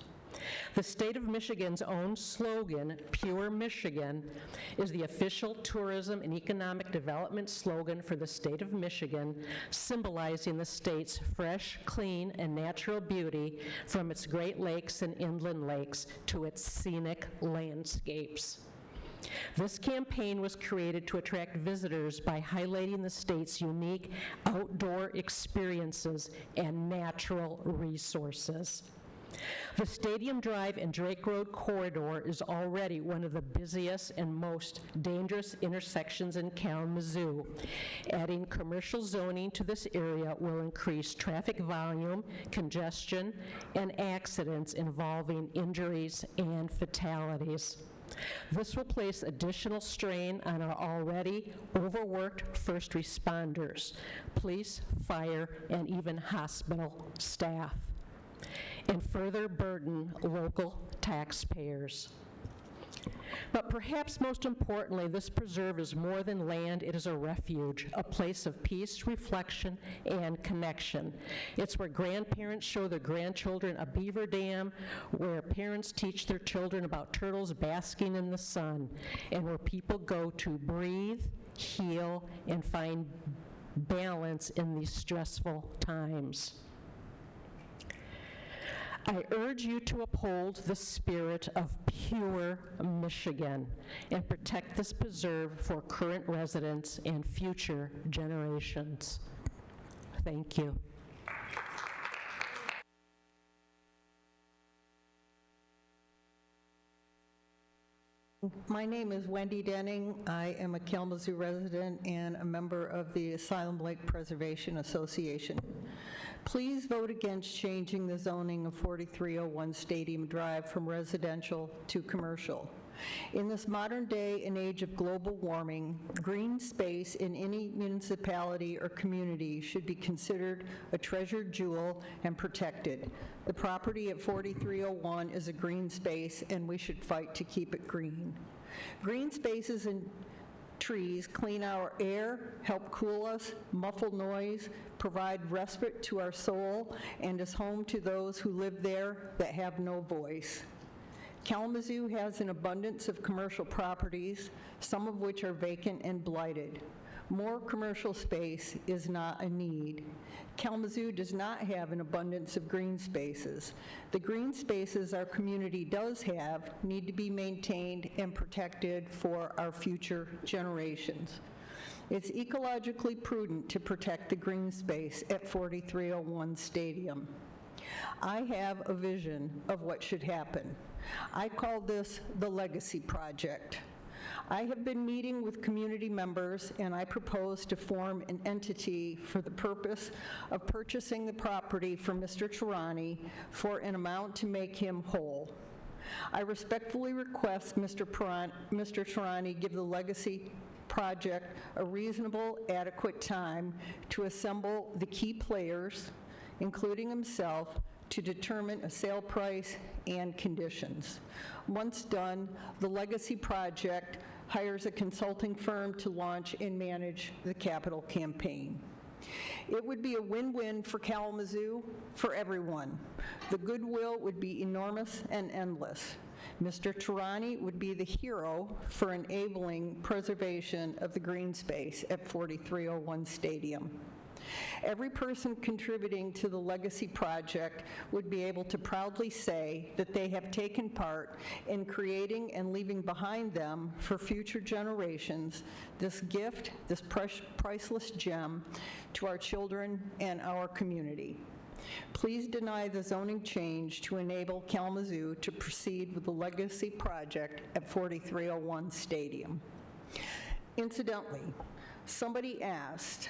The state of Michigan's own slogan, Pure Michigan, is the official tourism and economic development slogan for the state of Michigan, symbolizing the state's fresh, clean, and natural beauty from its Great Lakes and inland lakes to its scenic landscapes. This campaign was created to attract visitors by highlighting the state's unique outdoor experiences and natural resources. The Stadium Drive and Drake Road corridor is already one of the busiest and most dangerous intersections in Kalamazoo. Adding commercial zoning to this area will increase traffic volume, congestion, and accidents involving injuries and fatalities. This will place additional strain on our already overworked first responders, police, fire, and even hospital staff, and further burden local taxpayers. But perhaps most importantly, this preserve is more than land. It is a refuge, a place of peace, reflection, and connection. It's where grandparents show their grandchildren a beaver dam, where parents teach their children about turtles basking in the sun, and where people go to breathe, heal, and find balance in these stressful times. I urge you to uphold the spirit of pure Michigan and protect this preserve for current residents and future generations. Thank you. My name is Wendy Denning. I am a Kalamazoo resident and a member of the Asylum Lake Preservation Association. Please vote against changing the zoning of 4301 Stadium Drive from residential to commercial. In this modern day and age of global warming, green space in any municipality or community should be considered a treasured jewel and protected. The property at 4301 is a green space, and we should fight to keep it green. Green spaces and trees clean our air, help cool us, muffle noise, provide respite to our soul, and is home to those who live there that have no voice. Kalamazoo has an abundance of commercial properties, some of which are vacant and blighted. More commercial space is not a need. Kalamazoo does not have an abundance of green spaces. The green spaces our community does have need to be maintained and protected for our future generations. It's ecologically prudent to protect the green space at 4301 Stadium. I have a vision of what should happen. I call this the Legacy Project. I have been meeting with community members, and I propose to form an entity for the purpose of purchasing the property from Mr. Tarani for an amount to make him whole. I respectfully request Mr. Tarani give the Legacy Project a reasonable, adequate time to assemble the key players, including himself, to determine a sale price and conditions. Once done, the Legacy Project hires a consulting firm to launch and manage the capital campaign. It would be a win-win for Kalamazoo, for everyone. The goodwill would be enormous and endless. Mr. Tarani would be the hero for enabling preservation of the green space at 4301 Stadium. Every person contributing to the Legacy Project would be able to proudly say that they have taken part in creating and leaving behind them for future generations this gift, this priceless gem to our children and our community. Please deny the zoning change to enable Kalamazoo to proceed with the Legacy Project at 4301 Stadium. Incidentally, somebody asked,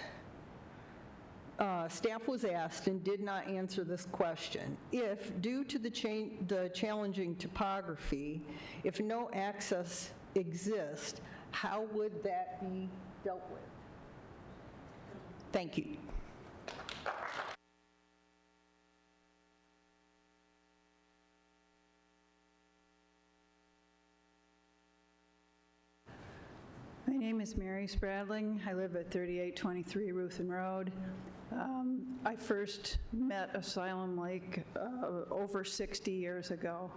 staff was asked and did not answer this question. If, due to the challenging topography, if no access exists, how would that be dealt with? Thank you. My name is Mary Spradling. I live at 3823 Ruthin Road. I first met Asylum Lake over 60 years ago,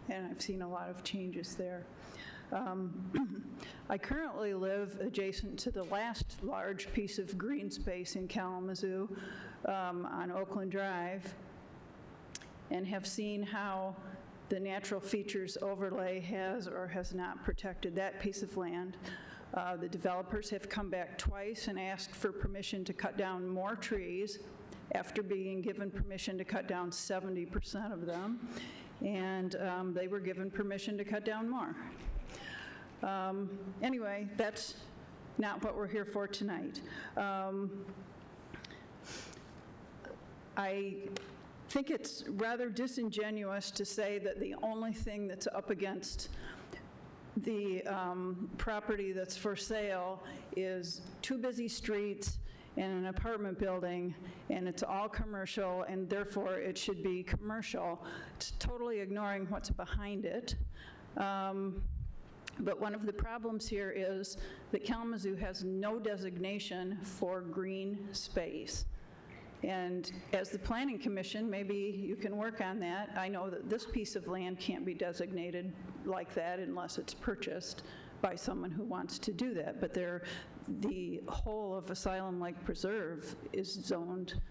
and I've seen a lot of changes there. I currently live adjacent to the last large piece of green space in Kalamazoo on Oakland Drive, and have seen how the natural features overlay has or has not protected that piece of land. The developers have come back twice and asked for permission to cut down more trees after being given permission to cut down 70% of them, and they were given permission to cut down more. Anyway, that's not what we're here for tonight. I think it's rather disingenuous to say that the only thing that's up against the property that's for sale is two busy streets and an apartment building, and it's all commercial, and therefore it should be commercial. It's totally ignoring what's behind it. But one of the problems here is that Kalamazoo has no designation for green space. And as the Planning Commission, maybe you can work on that. I know that this piece of land can't be designated like that unless it's purchased by someone who wants to do that. But the whole of Asylum Lake Preserve is zoned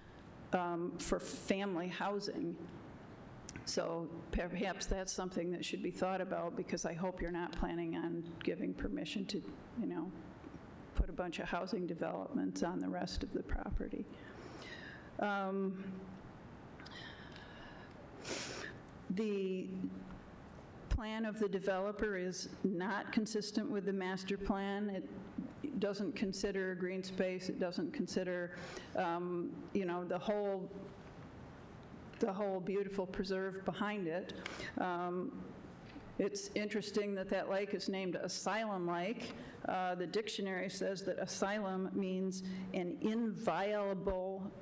for family housing. So perhaps that's something that should be thought about, because I hope you're not planning on giving permission to, put a bunch of housing developments on the rest of the property. The plan of the developer is not consistent with the master plan. It doesn't consider green space. It doesn't consider, the whole beautiful preserve behind it. It's interesting that that lake is named Asylum Lake. The dictionary says that asylum means an inviolable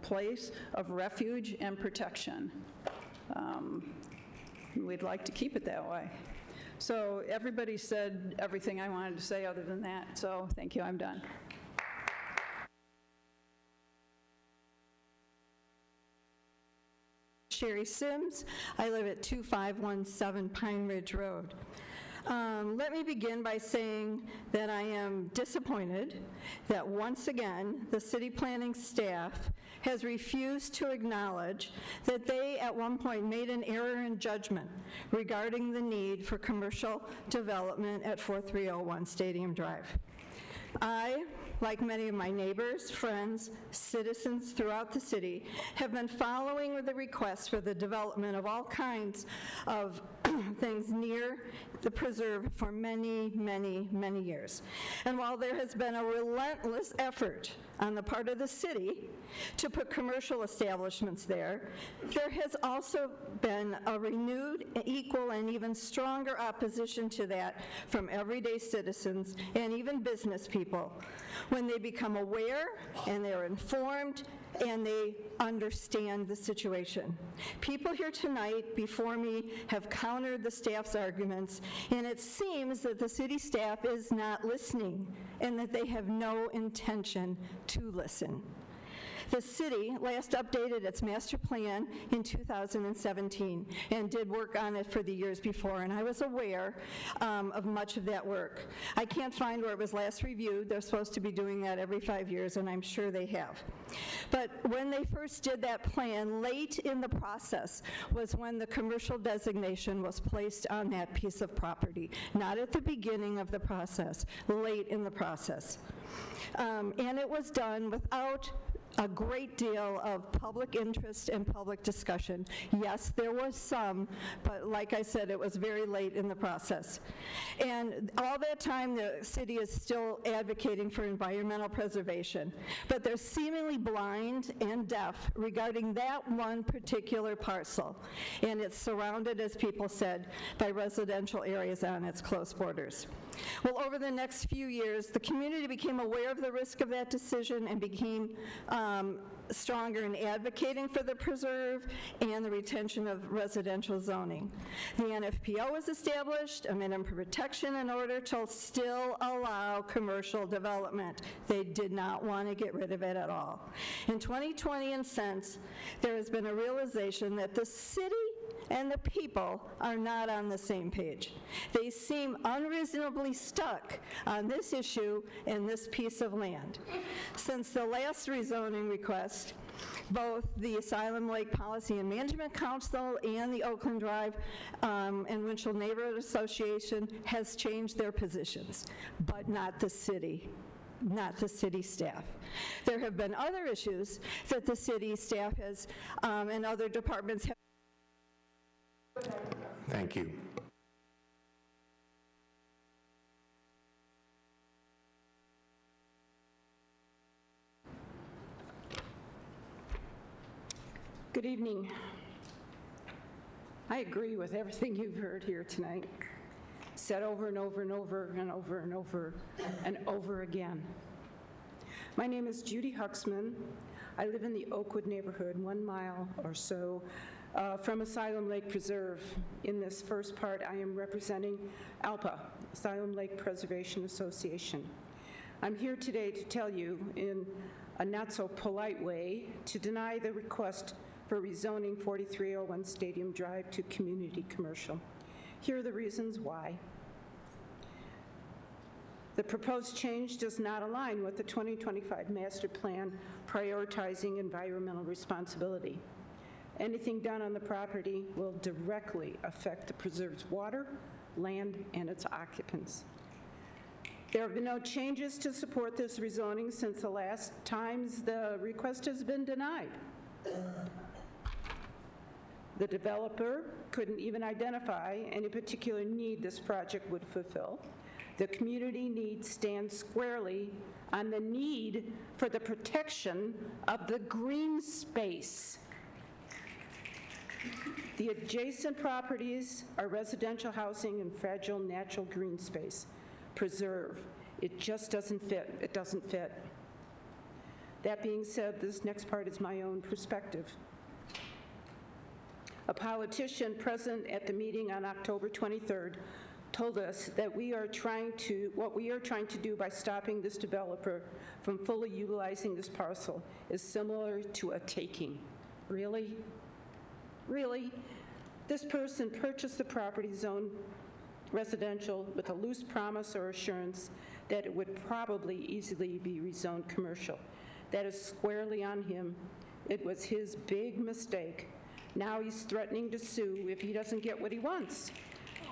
place of refuge and protection. We'd like to keep it that way. So everybody said everything I wanted to say other than that, so thank you, I'm done. Sherry Sims. I live at 2517 Pine Ridge Road. Let me begin by saying that I am disappointed that once again the city planning staff has refused to acknowledge that they at one point made an error in judgment regarding the need for commercial development at 4301 Stadium Drive. I, like many of my neighbors, friends, citizens throughout the city, have been following with the requests for the development of all kinds of things near the preserve for many, many, many years. And while there has been a relentless effort on the part of the city to put commercial establishments there, there has also been a renewed, equal, and even stronger opposition to that from everyday citizens and even business people when they become aware and they're informed and they understand the situation. People here tonight before me have countered the staff's arguments, and it seems that the city staff is not listening and that they have no intention to listen. The city last updated its master plan in 2017 and did work on it for the years before, and I was aware of much of that work. I can't find where it was last reviewed. They're supposed to be doing that every 5 years, and I'm sure they have. But when they first did that plan, late in the process was when the commercial designation was placed on that piece of property, not at the beginning of the process, late in the process. And it was done without a great deal of public interest and public discussion. Yes, there was some, but like I said, it was very late in the process. And all that time, the city is still advocating for environmental preservation, but they're seemingly blind and deaf regarding that one particular parcel. And it's surrounded, as people said, by residential areas on its close borders. Well, over the next few years, the community became aware of the risk of that decision and became stronger in advocating for the preserve and the retention of residential zoning. The NFPO was established, a minimum protection, in order to still allow commercial development. They did not want to get rid of it at all. In 2020 and since, there has been a realization that the city and the people are not on the same page. They seem unreasonably stuck on this issue and this piece of land. Since the last rezoning request, both the Asylum Lake Policy and Management Council and the Oakland Drive and Winchell Neighborhood Association has changed their positions, but not the city. Not the city staff. There have been other issues that the city staff has and other departments have. Thank you. Good evening. I agree with everything you've heard here tonight, said over and over and over and over and over and over again. My name is Judy Huxman. I live in the Oakwood neighborhood, 1 mile or so from Asylum Lake Preserve. In this first part, I am representing ALPA, Asylum Lake Preservation Association. I'm here today to tell you, in a not-so-polite way, to deny the request for rezoning 4301 Stadium Drive to community commercial. Here are the reasons why. The proposed change does not align with the 2025 master plan prioritizing environmental responsibility. Anything done on the property will directly affect the preserved's water, land, and its occupants. There have been no changes to support this rezoning since the last times the request has been denied. The developer couldn't even identify any particular need this project would fulfill. The community need stands squarely on the need for the protection of the green space. The adjacent properties are residential housing and fragile natural green space. Preserve. It just doesn't fit. It doesn't fit. That being said, this next part is my own perspective. A politician present at the meeting on October 23rd told us that what we are trying to do by stopping this developer from fully utilizing this parcel is similar to a taking. Really? Really? This person purchased the property zone residential with a loose promise or assurance that it would probably easily be rezoned commercial. That is squarely on him. It was his big mistake. Now he's threatening to sue if he doesn't get what he wants.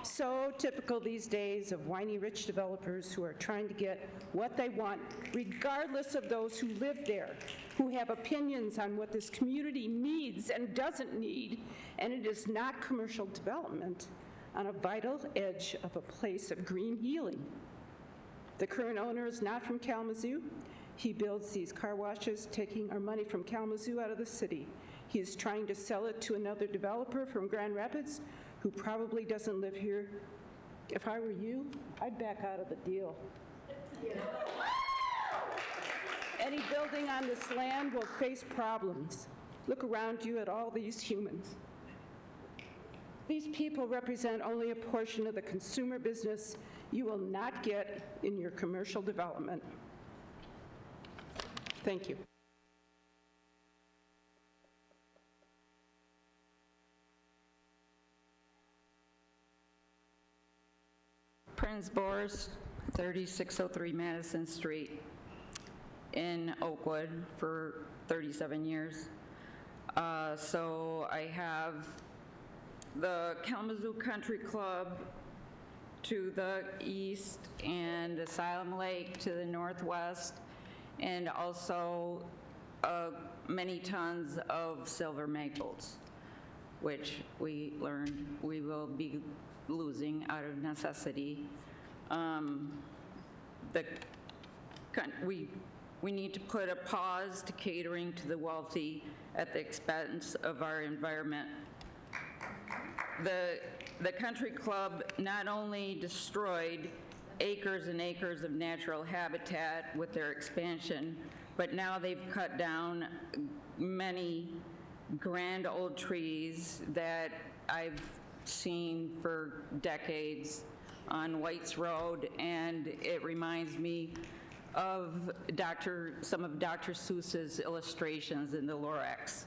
So typical these days of whiny rich developers who are trying to get what they want, regardless of those who live there, who have opinions on what this community needs and doesn't need, and it is not commercial development on a vital edge of a place of green healing. The current owner is not from Kalamazoo. He builds these car washes, taking our money from Kalamazoo out of the city. He is trying to sell it to another developer from Grand Rapids who probably doesn't live here. If I were you, I'd back out of the deal. Any building on this land will face problems. Look around you at all these humans. These people represent only a portion of the consumer business you will not get in your commercial development. Thank you. Prince Boris, 3603 Madison Street in Oakwood for 37 years. So I have the Kalamazoo Country Club to the east and Asylum Lake to the northwest, and also many tons of silver maples, which we learned we will be losing out of necessity. We need to put a pause to catering to the wealthy at the expense of our environment. The country club not only destroyed acres and acres of natural habitat with their expansion, but now they've cut down many grand old trees that I've seen for decades on White's Road, and it reminds me of some of Dr. Seuss's illustrations in the Lorax.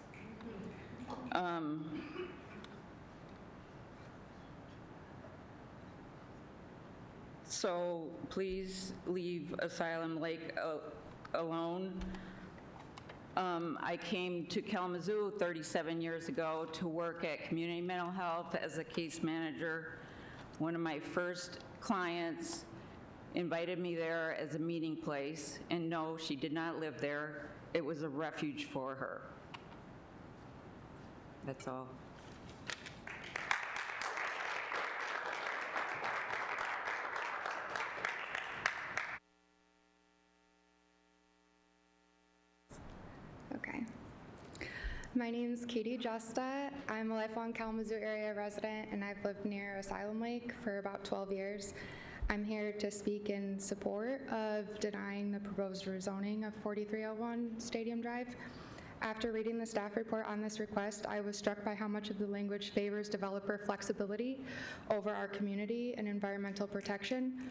So please leave Asylum Lake alone. I came to Kalamazoo 37 years ago to work at Community Mental Health as a case manager. One of my first clients invited me there as a meeting place, and no, she did not live there. It was a refuge for her. That's all. Okay. My name's Katie Justa. I'm a lifelong Kalamazoo area resident, and I've lived near Asylum Lake for about 12 years. I'm here to speak in support of denying the proposed rezoning of 4301 Stadium Drive. After reading the staff report on this request, I was struck by how much of the language favors developer flexibility over our community and environmental protection.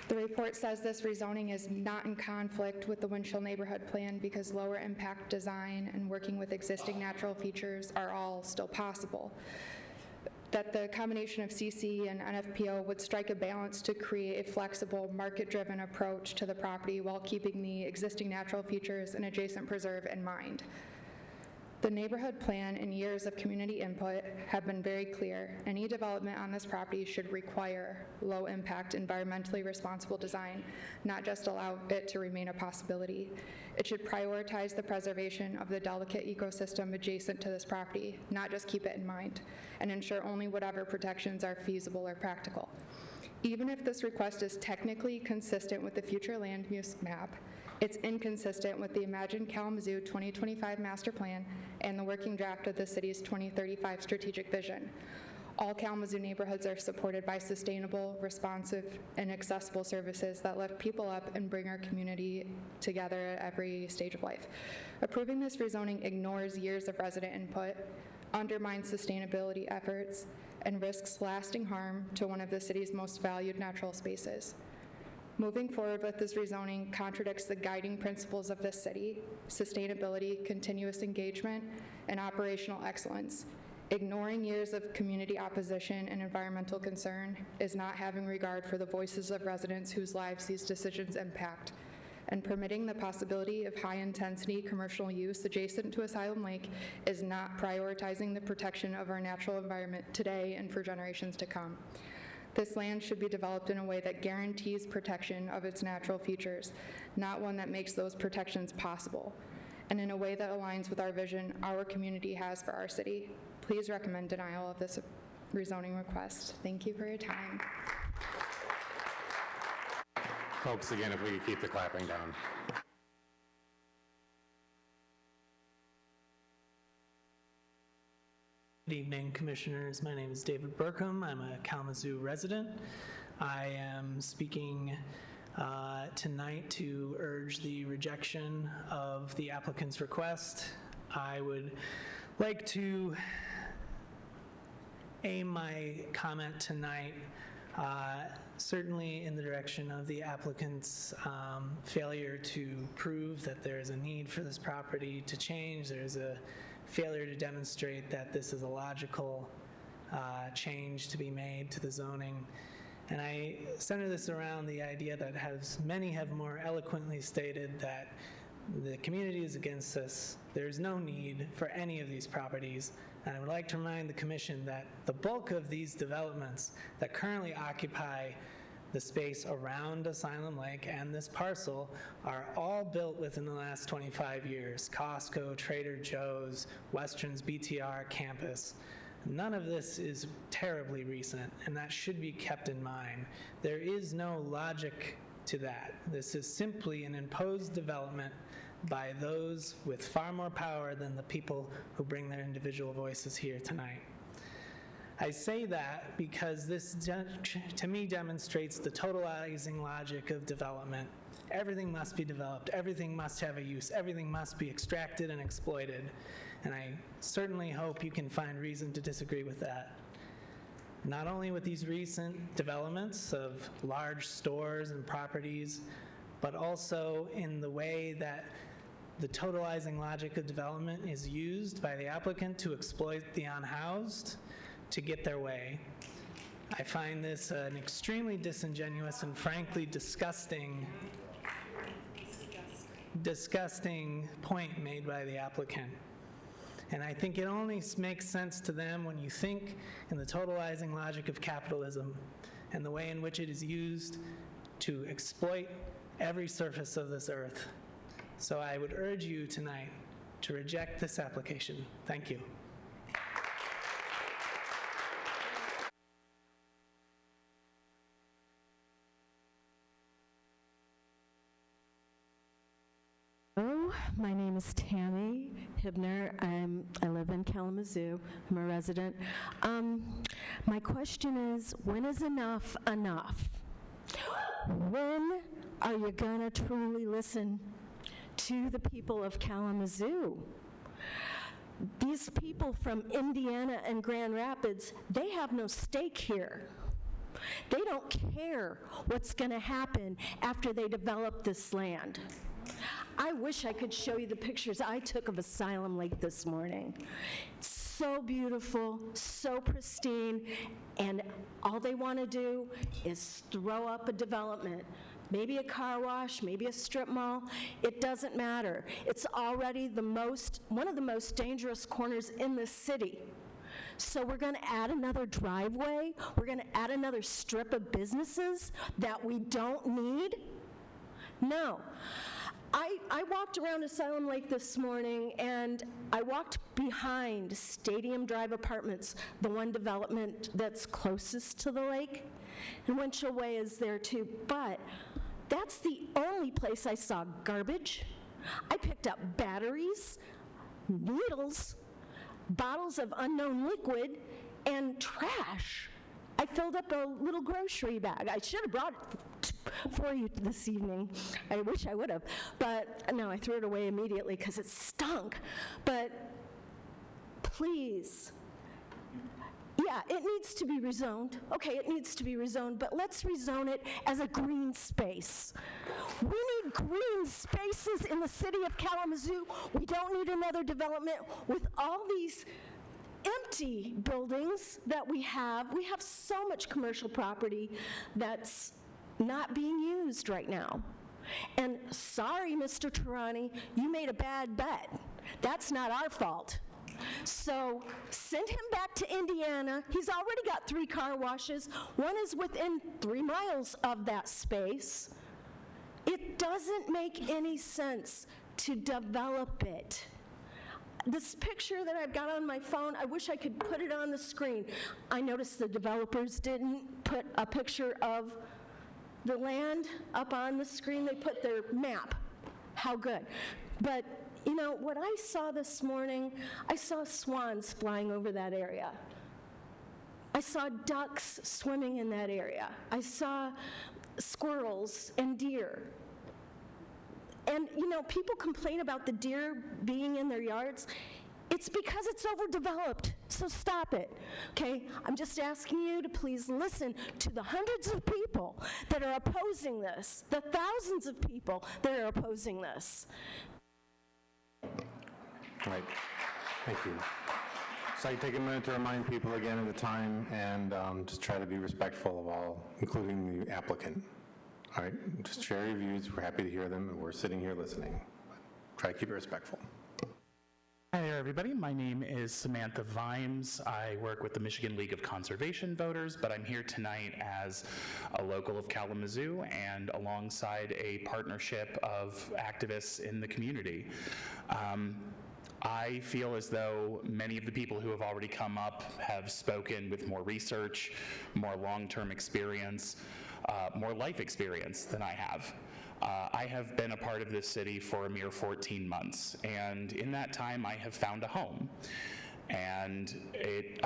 The report says this rezoning is not in conflict with the Winchell Neighborhood Plan because lower impact design and working with existing natural features are all still possible. That the combination of CC and NFPO would strike a balance to create a flexible, market-driven approach to the property while keeping the existing natural features and adjacent preserve in mind. The neighborhood plan and years of community input have been very clear. Any development on this property should require low-impact, environmentally responsible design, not just allow it to remain a possibility. It should prioritize the preservation of the delicate ecosystem adjacent to this property, not just keep it in mind, and ensure only whatever protections are feasible or practical. Even if this request is technically consistent with the future land use map, it's inconsistent with the Imagine Kalamazoo 2025 Master Plan and the working draft of the city's 2035 strategic vision. All Kalamazoo neighborhoods are supported by sustainable, responsive, and accessible services that lift people up and bring our community together at every stage of life. Approving this rezoning ignores years of resident input, undermines sustainability efforts, and risks lasting harm to one of the city's most valued natural spaces. Moving forward with this rezoning contradicts the guiding principles of this city: sustainability, continuous engagement, and operational excellence. Ignoring years of community opposition and environmental concern is not having regard for the voices of residents whose lives these decisions impact. And permitting the possibility of high-intensity commercial use adjacent to Asylum Lake is not prioritizing the protection of our natural environment today and for generations to come. This land should be developed in a way that guarantees protection of its natural features, not one that makes those protections possible, and in a way that aligns with our vision our community has for our city. Please recommend denial of this rezoning request. Thank you for your time. Folks, again, if we could keep the clapping down. Good evening, Commissioners. My name is David Burkham. I'm a Kalamazoo resident. I am speaking tonight to urge the rejection of the applicant's request. I would like to aim my comment tonight certainly in the direction of the applicant's failure to prove that there is a need for this property to change. There's a failure to demonstrate that this is a logical change to be made to the zoning. And I center this around the idea that many have more eloquently stated that the community is against this. There's no need for any of these properties. And I would like to remind the Commission that the bulk of these developments that currently occupy the space around Asylum Lake and this parcel are all built within the last 25 years. Costco, Trader Joe's, Western's BTR campus. None of this is terribly recent, and that should be kept in mind. There is no logic to that. This is simply an imposed development by those with far more power than the people who bring their individual voices here tonight. I say that because this, to me, demonstrates the totalizing logic of development. Everything must be developed, everything must have a use, everything must be extracted and exploited, and I certainly hope you can find reason to disagree with that. Not only with these recent developments of large stores and properties, but also in the way that the totalizing logic of development is used by the applicant to exploit the unhoused to get their way. I find this an extremely disingenuous and frankly disgusting point made by the applicant. And I think it only makes sense to them when you think in the totalizing logic of capitalism and the way in which it is used to exploit every surface of this earth. So I would urge you tonight to reject this application. Thank you. Hello, my name is Tammy Hibner. I live in Kalamazoo. I'm a resident. My question is, when is enough enough? When are you going to truly listen to the people of Kalamazoo? These people from Indiana and Grand Rapids, they have no stake here. They don't care what's going to happen after they develop this land. I wish I could show you the pictures I took of Asylum Lake this morning. It's so beautiful, so pristine, and all they want to do is throw up a development. Maybe a car wash, maybe a strip mall, it doesn't matter. It's already one of the most dangerous corners in the city. So we're going to add another driveway, we're going to add another strip of businesses that we don't need? No. I walked around Asylum Lake this morning, and I walked behind Stadium Drive Apartments, the one development that's closest to the lake, and Winchell Way is there too, but that's the only place I saw garbage. I picked up batteries, needles, bottles of unknown liquid, and trash. I filled up a little grocery bag. I should have brought it for you this evening. I wish I would have. But no, I threw it away immediately because it stunk. But please, yeah, it needs to be rezoned. Okay, it needs to be rezoned, but let's rezone it as a green space. We need green spaces in the city of Kalamazoo. We don't need another development with all these empty buildings that we have. We have so much commercial property that's not being used right now. And sorry, Mr. Tarani, you made a bad bet. That's not our fault. So send him back to Indiana. He's already got 3 car washes. One is within 3 miles of that space. It doesn't make any sense to develop it. This picture that I've got on my phone, I wish I could put it on the screen. I noticed the developers didn't put a picture of the land up on the screen. They put their map. How good. But, you know, what I saw this morning, I saw swans flying over that area. I saw ducks swimming in that area. I saw squirrels and deer. And, you know, people complain about the deer being in their yards. It's because it's overdeveloped, so stop it, okay? I'm just asking you to please listen to the hundreds of people that are opposing this, the thousands of people that are opposing this. All right, thank you. So I take a minute to remind people again of the time and just try to be respectful of all, including the applicant. All right, just share your views. We're happy to hear them, and we're sitting here listening. Try to keep it respectful. Hi there, everybody. My name is Samantha Vimes. I work with the Michigan League of Conservation Voters, but I'm here tonight as a local of Kalamazoo and alongside a partnership of activists in the community. I feel as though many of the people who have already come up have spoken with more research, more long-term experience, more life experience than I have. I have been a part of this city for a mere 14 months, and in that time I have found a home. And it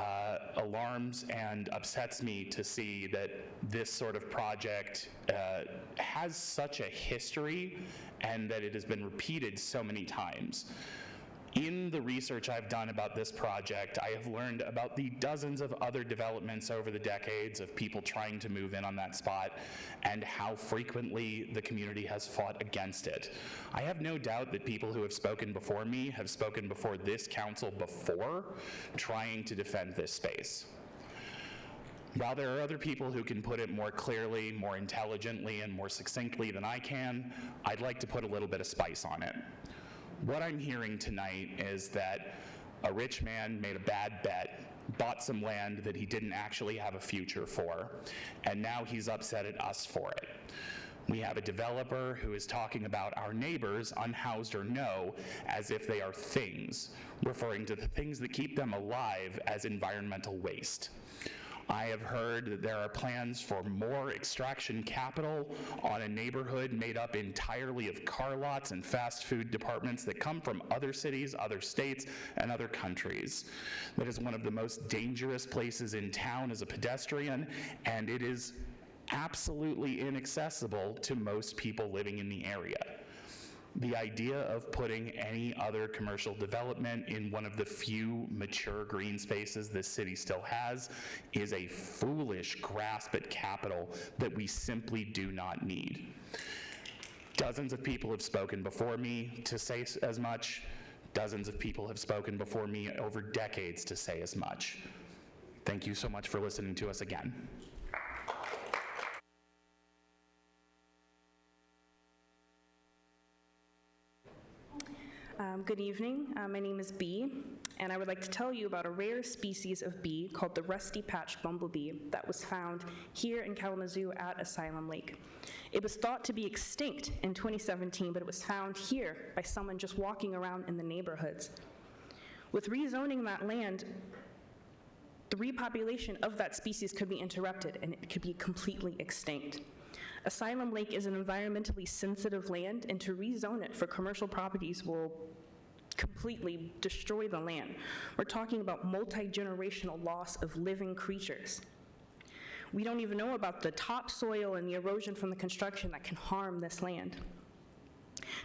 alarms and upsets me to see that this sort of project has such a history and that it has been repeated so many times. In the research I've done about this project, I have learned about the dozens of other developments over the decades of people trying to move in on that spot and how frequently the community has fought against it. I have no doubt that people who have spoken before me have spoken before this council before trying to defend this space. While there are other people who can put it more clearly, more intelligently, and more succinctly than I can, I'd like to put a little bit of spice on it. What I'm hearing tonight is that a rich man made a bad bet, bought some land that he didn't actually have a future for, and now he's upset at us for it. We have a developer who is talking about our neighbors, unhoused or no, as if they are things, referring to the things that keep them alive as environmental waste. I have heard that there are plans for more extraction capital on a neighborhood made up entirely of car lots and fast food departments that come from other cities, other states, and other countries. That is one of the most dangerous places in town as a pedestrian, and it is absolutely inaccessible to most people living in the area. The idea of putting any other commercial development in one of the few mature green spaces this city still has is a foolish grasp at capital that we simply do not need. Dozens of people have spoken before me to say as much. Dozens of people have spoken before me over decades to say as much. Thank you so much for listening to us again. Good evening. My name is Bee, and I would like to tell you about a rare species of bee called the rusty-patched bumblebee that was found here in Kalamazoo at Asylum Lake. It was thought to be extinct in 2017, but it was found here by someone just walking around in the neighborhoods. With rezoning that land, the repopulation of that species could be interrupted and it could be completely extinct. Asylum Lake is an environmentally sensitive land, and to rezone it for commercial properties will completely destroy the land. We're talking about multi-generational loss of living creatures. We don't even know about the topsoil and the erosion from the construction that can harm this land.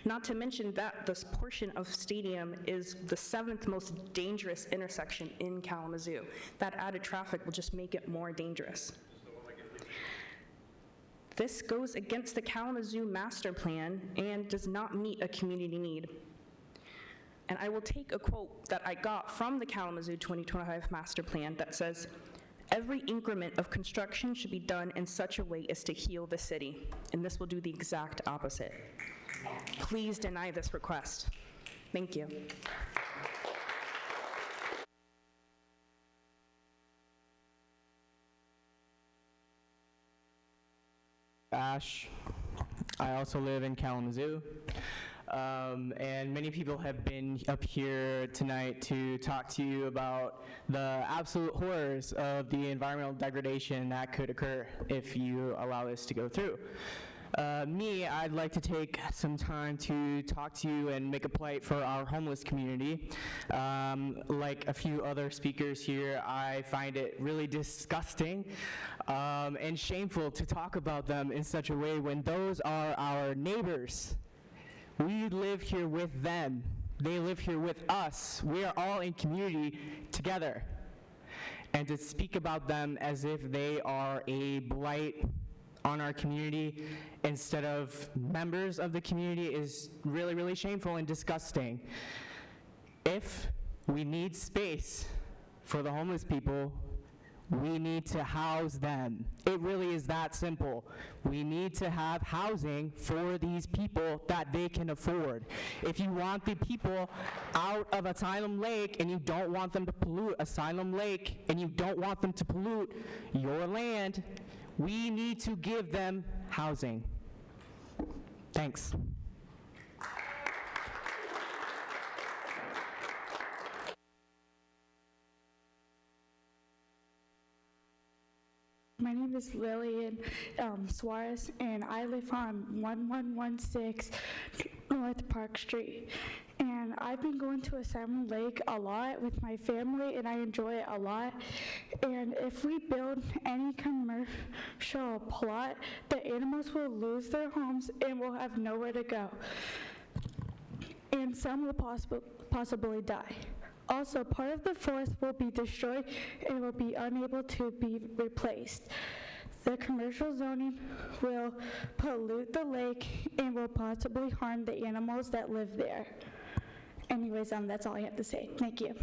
Not to mention that this portion of Stadium is the 7th most dangerous intersection in Kalamazoo. That added traffic will just make it more dangerous. This goes against the Kalamazoo master plan and does not meet a community need. And I will take a quote that I got from the Kalamazoo 2025 master plan that says, "Every increment of construction should be done in such a way as to heal the city," and this will do the exact opposite. Please deny this request. Thank you. Ash. I also live in Kalamazoo. And many people have been up here tonight to talk to you about the absolute horrors of the environmental degradation that could occur if you allow this to go through. I'd like to take some time to talk to you and make a plight for our homeless community. Like a few other speakers here, I find it really disgusting and shameful to talk about them in such a way when those are our neighbors. We live here with them. They live here with us. We are all in community together. And to speak about them as if they are a blight on our community instead of members of the community is really, really shameful and disgusting. If we need space for the homeless people, We need to house them. It really is that simple. We need to have housing for these people that they can afford. If you want the people out of Asylum Lake and you don't want them to pollute Asylum Lake and you don't want them to pollute your land, we need to give them housing. Thanks. My name is Lillian Suarez, and I live on 1116 North Park Street. And I've been going to Asylum Lake a lot with my family, and I enjoy it a lot. And if we build any commercial plot, the animals will lose their homes and will have nowhere to go. And some will possibly die. Also, part of the forest will be destroyed and will be unable to be replaced. The commercial zoning will pollute the lake and will possibly harm the animals that live there. Anyways, that's all I have to say. Thank you.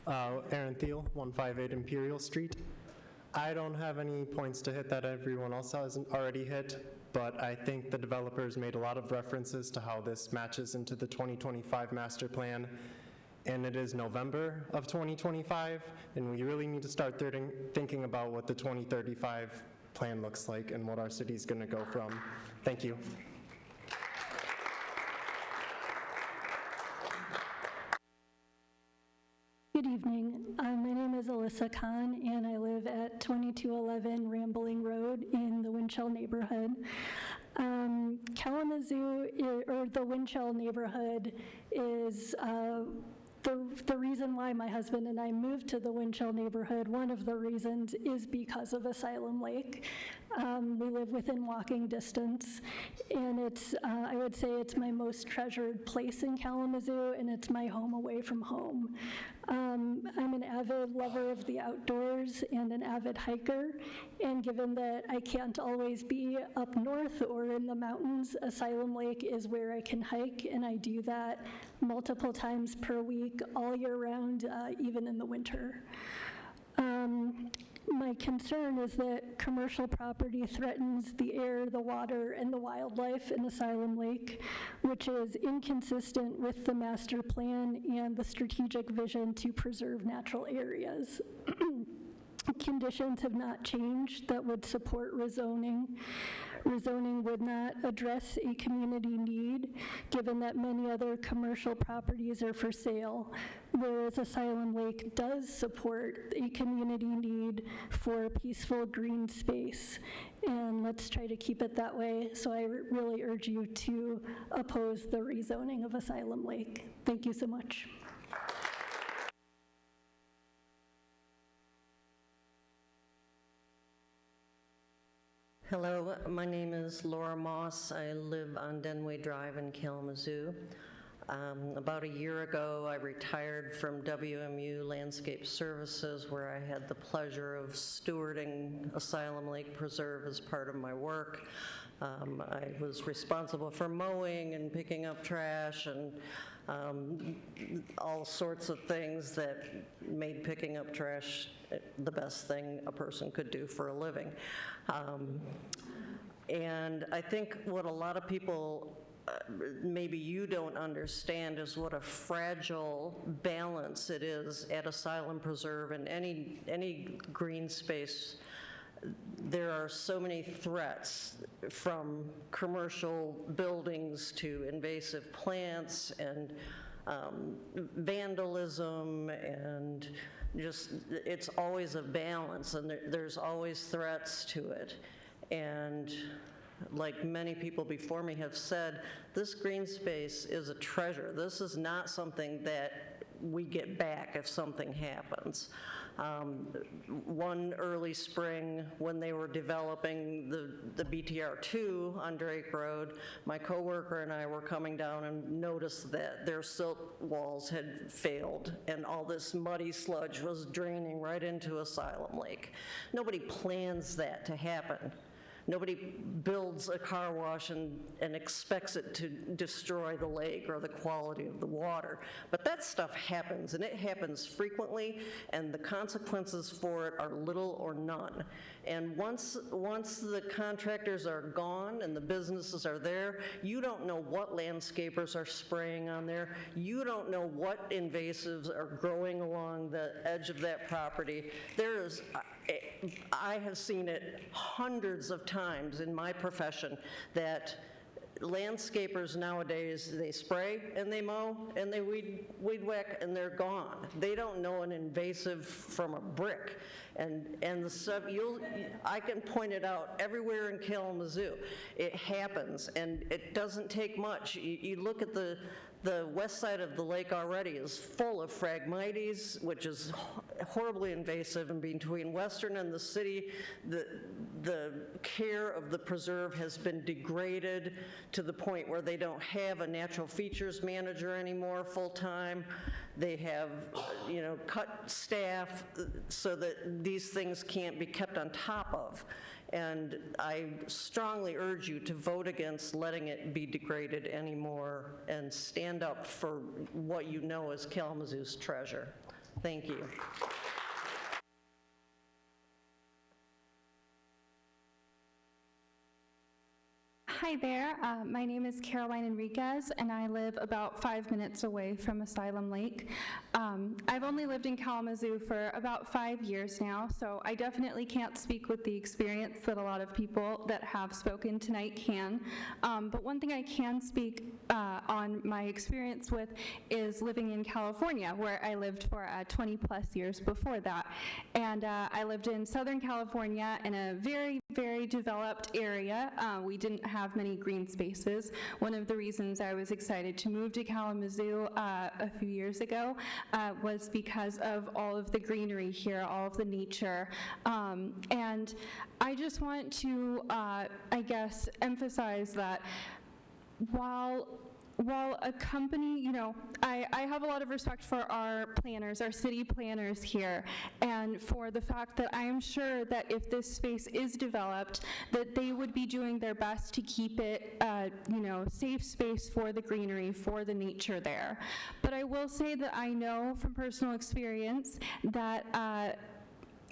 Aaron Thiel, 158 Imperial Street. I don't have any points to hit that everyone else hasn't already hit, but I think the developers made a lot of references to how this matches into the 2025 master plan, and it is November of 2025, and we really need to start thinking about what the 2035 plan looks like and what our city's going to go from. Thank you. Good evening. My name is Alyssa Khan, and I live at 2211 Rambling Road in the Winchell neighborhood. Kalamazoo, or the Winchell neighborhood, is the reason why my husband and I moved to the Winchell neighborhood. One of the reasons is because of Asylum Lake. We live within walking distance, and it's, I would say it's my most treasured place in Kalamazoo, and it's my home away from home. I'm an avid lover of the outdoors and an avid hiker, and given that I can't always be up north or in the mountains, Asylum Lake is where I can hike, and I do that multiple times per week, all year round, even in the winter. My concern is that commercial property threatens the air, the water, and the wildlife in Asylum Lake, which is inconsistent with the master plan and the strategic vision to preserve natural areas. Conditions have not changed that would support rezoning. Rezoning would not address a community need, given that many other commercial properties are for sale, whereas Asylum Lake does support a community need for peaceful green space. And let's try to keep it that way, so I really urge you to oppose the rezoning of Asylum Lake. Thank you so much. Hello, my name is Laura Moss. I live on Denway Drive in Kalamazoo. About a year ago, I retired from WMU Landscape Services, where I had the pleasure of stewarding Asylum Lake Preserve as part of my work. I was responsible for mowing and picking up trash and all sorts of things that made picking up trash the best thing a person could do for a living. And I think what a lot of people maybe you don't understand is what a fragile balance it is at Asylum Preserve and any green space. There are so many threats, from commercial buildings to invasive plants and vandalism, and just it's always a balance, and there's always threats to it. And like many people before me have said, this green space is a treasure. This is not something that we get back if something happens. One early spring, when they were developing the BTR2 on Drake Road, my coworker and I were coming down and noticed that their silt walls had failed and all this muddy sludge was draining right into Asylum Lake. Nobody plans that to happen. Nobody builds a car wash and expects it to destroy the lake or the quality of the water. But that stuff happens, and it happens frequently, and the consequences for it are little or none. And once the contractors are gone and the businesses are there, you don't know what landscapers are spraying on there. You don't know what invasives are growing along the edge of that property. I have seen it hundreds of times in my profession that landscapers nowadays, they spray and they mow and they weed whack and they're gone. They don't know an invasive from a brick. And the stuff, I can point it out everywhere in Kalamazoo. It happens, and it doesn't take much. You look at the west side of the lake already is full of Phragmites, which is horribly invasive, and between Western and the city, the care of the preserve has been degraded to the point where they don't have a natural features manager anymore full-time. They have, cut staff so that these things can't be kept on top of. And I strongly urge you to vote against letting it be degraded anymore and stand up for what you know is Kalamazoo's treasure. Thank you. Hi there, my name is Caroline Enriquez, and I live about 5 minutes away from Asylum Lake. I've only lived in Kalamazoo for about 5 years now, so I definitely can't speak with the experience that a lot of people that have spoken tonight can. But one thing I can speak on my experience with is living in California, where I lived for 20 plus years before that. And I lived in Southern California in a very, very developed area. We didn't have many green spaces. One of the reasons I was excited to move to Kalamazoo a few years ago was because of all of the greenery here, all of the nature. And I just want to, I guess, emphasize that while a company, I have a lot of respect for our planners, our city planners here, and for the fact that I am sure that if this space is developed, that they would be doing their best to keep it, safe space for the greenery, for the nature there. But I will say that I know from personal experience that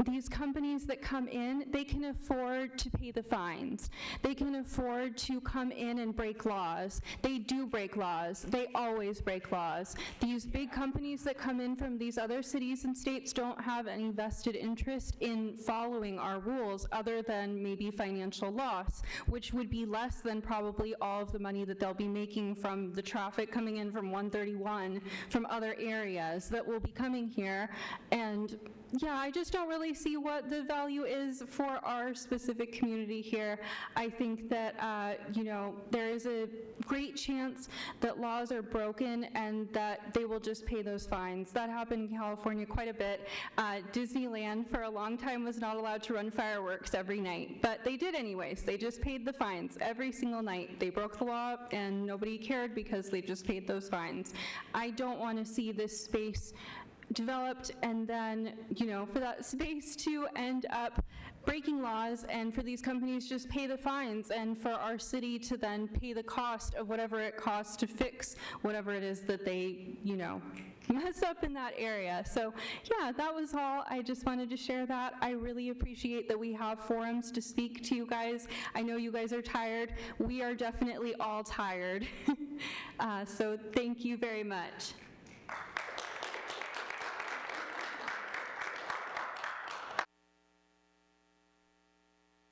these companies that come in, they can afford to pay the fines. They can afford to come in and break laws. They do break laws. They always break laws. These big companies that come in from these other cities and states don't have any vested interest in following our rules other than maybe financial loss, which would be less than probably all of the money that they'll be making from the traffic coming in from 131 from other areas that will be coming here. And yeah, I just don't really see what the value is for our specific community here. I think that, there is a great chance that laws are broken and that they will just pay those fines. That happened in California quite a bit. Disneyland for a long time was not allowed to run fireworks every night, but they did anyways. They just paid the fines every single night. They broke the law and nobody cared because they just paid those fines. I don't want to see this space developed and then, for that space to end up breaking laws and for these companies just pay the fines and for our city to then pay the cost of whatever it costs to fix whatever it is that they, mess up in that area. So yeah, that was all. I just wanted to share that. I really appreciate that we have forums to speak to you guys. I know you guys are tired. We are definitely all tired. So thank you very much.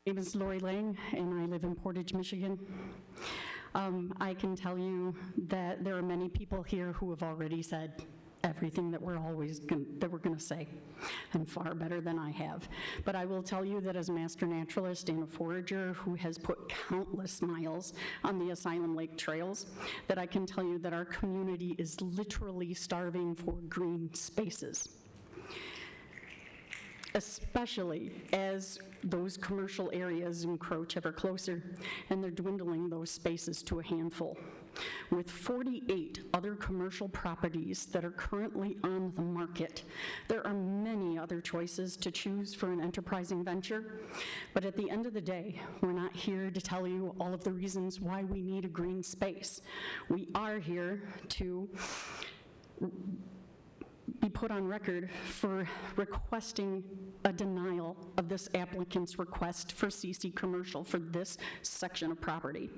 My name is Lori Lang, and I live in Portage, Michigan. I can tell you that there are many people here who have already said everything that we're going to say, and far better than I have. But I will tell you that as a master naturalist and a forager who has put countless miles on the Asylum Lake trails, that I can tell you that our community is literally starving for green spaces, especially as those commercial areas encroach ever closer and they're dwindling those spaces to a handful. With 48 other commercial properties that are currently on the market, there are many other choices to choose for an enterprising venture. But at the end of the day, we're not here to tell you all of the reasons why we need a green space. We are here to be put on record for requesting a denial of this applicant's request for CC commercial for this section of property.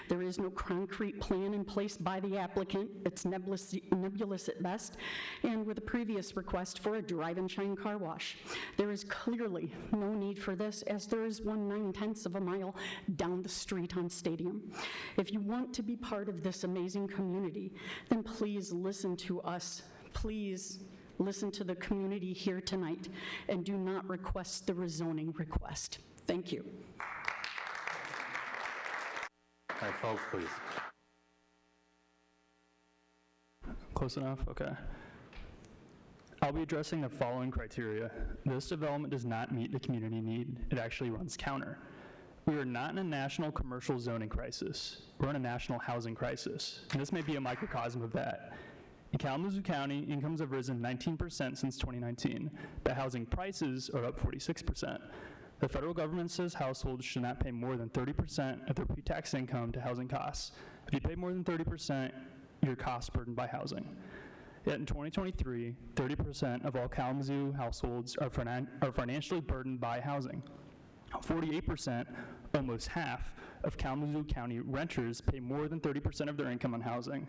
There is no concrete plan in place by the applicant. It's nebulous at best. And with the previous request for a drive-and shine car wash, there is clearly no need for this, as there is 1 9/10 of a mile down the street on Stadium. If you want to be part of this amazing community, then please listen to us. Please listen to the community here tonight and do not request the rezoning request. Thank you. All right, folks, please. Close enough? Okay. I'll be addressing the following criteria. This development does not meet the community need. It actually runs counter. We are not in a national commercial zoning crisis. We're in a national housing crisis, and this may be a microcosm of that. In Kalamazoo County, incomes have risen 19% since 2019, but housing prices are up 46%. The federal government says households should not pay more than 30% of their pre-tax income to housing costs. If you pay more than 30%, you're cost burdened by housing. Yet in 2023, 30% of all Kalamazoo households are financially burdened by housing. 48%, almost half, of Kalamazoo County renters pay more than 30% of their income on housing.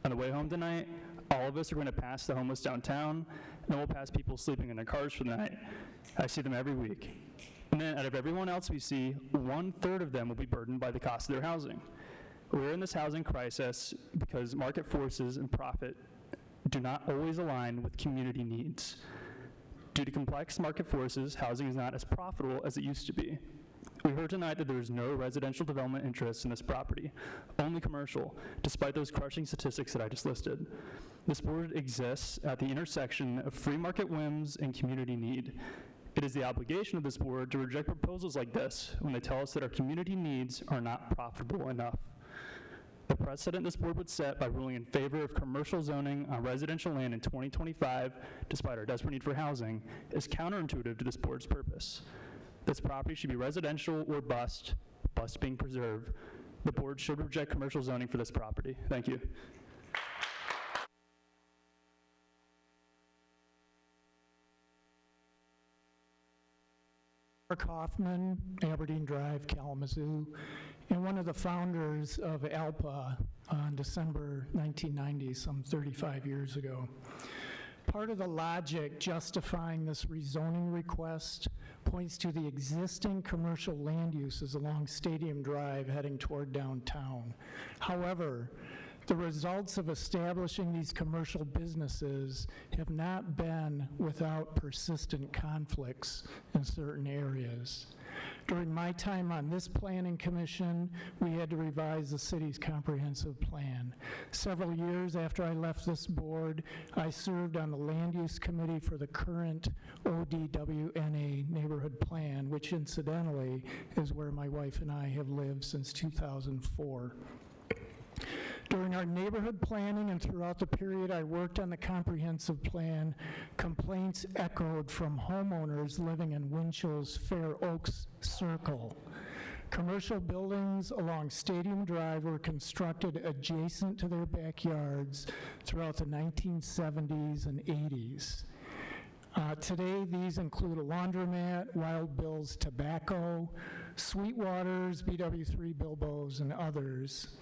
On the way home tonight, all of us are going to pass the homeless downtown, and then we'll pass people sleeping in their cars for the night. I see them every week. And then out of everyone else we see, 1/3 of them will be burdened by the cost of their housing. We're in this housing crisis because market forces and profit do not always align with community needs. Due to complex market forces, housing is not as profitable as it used to be. We heard tonight that there is no residential development interest in this property, only commercial, despite those crushing statistics that I just listed. This board exists at the intersection of free market whims and community need. It is the obligation of this board to reject proposals like this when they tell us that our community needs are not profitable enough. The precedent this board would set by ruling in favor of commercial zoning on residential land in 2025, despite our desperate need for housing, is counterintuitive to this board's purpose. This property should be residential or bust being preserved. The board should reject commercial zoning for this property. Thank you. Mark Hoffman, Aberdeen Drive, Kalamazoo, and one of the founders of ALPA on December 1990, some 35 years ago. Part of the logic justifying this rezoning request points to the existing commercial land uses along Stadium Drive heading toward downtown. However, the results of establishing these commercial businesses have not been without persistent conflicts in certain areas. During my time on this planning commission, we had to revise the city's comprehensive plan. Several years after I left this board, I served on the land use committee for the current ODWNA neighborhood plan, which incidentally is where my wife and I have lived since 2004. During our neighborhood planning and throughout the period I worked on the comprehensive plan, complaints echoed from homeowners living in Winchell's Fair Oaks Circle. Commercial buildings along Stadium Drive were constructed adjacent to their backyards throughout the 1970s and 80s. Today, these include a laundromat, Wild Bill's Tobacco, Sweetwater's, BW3 Bilbo's, and others.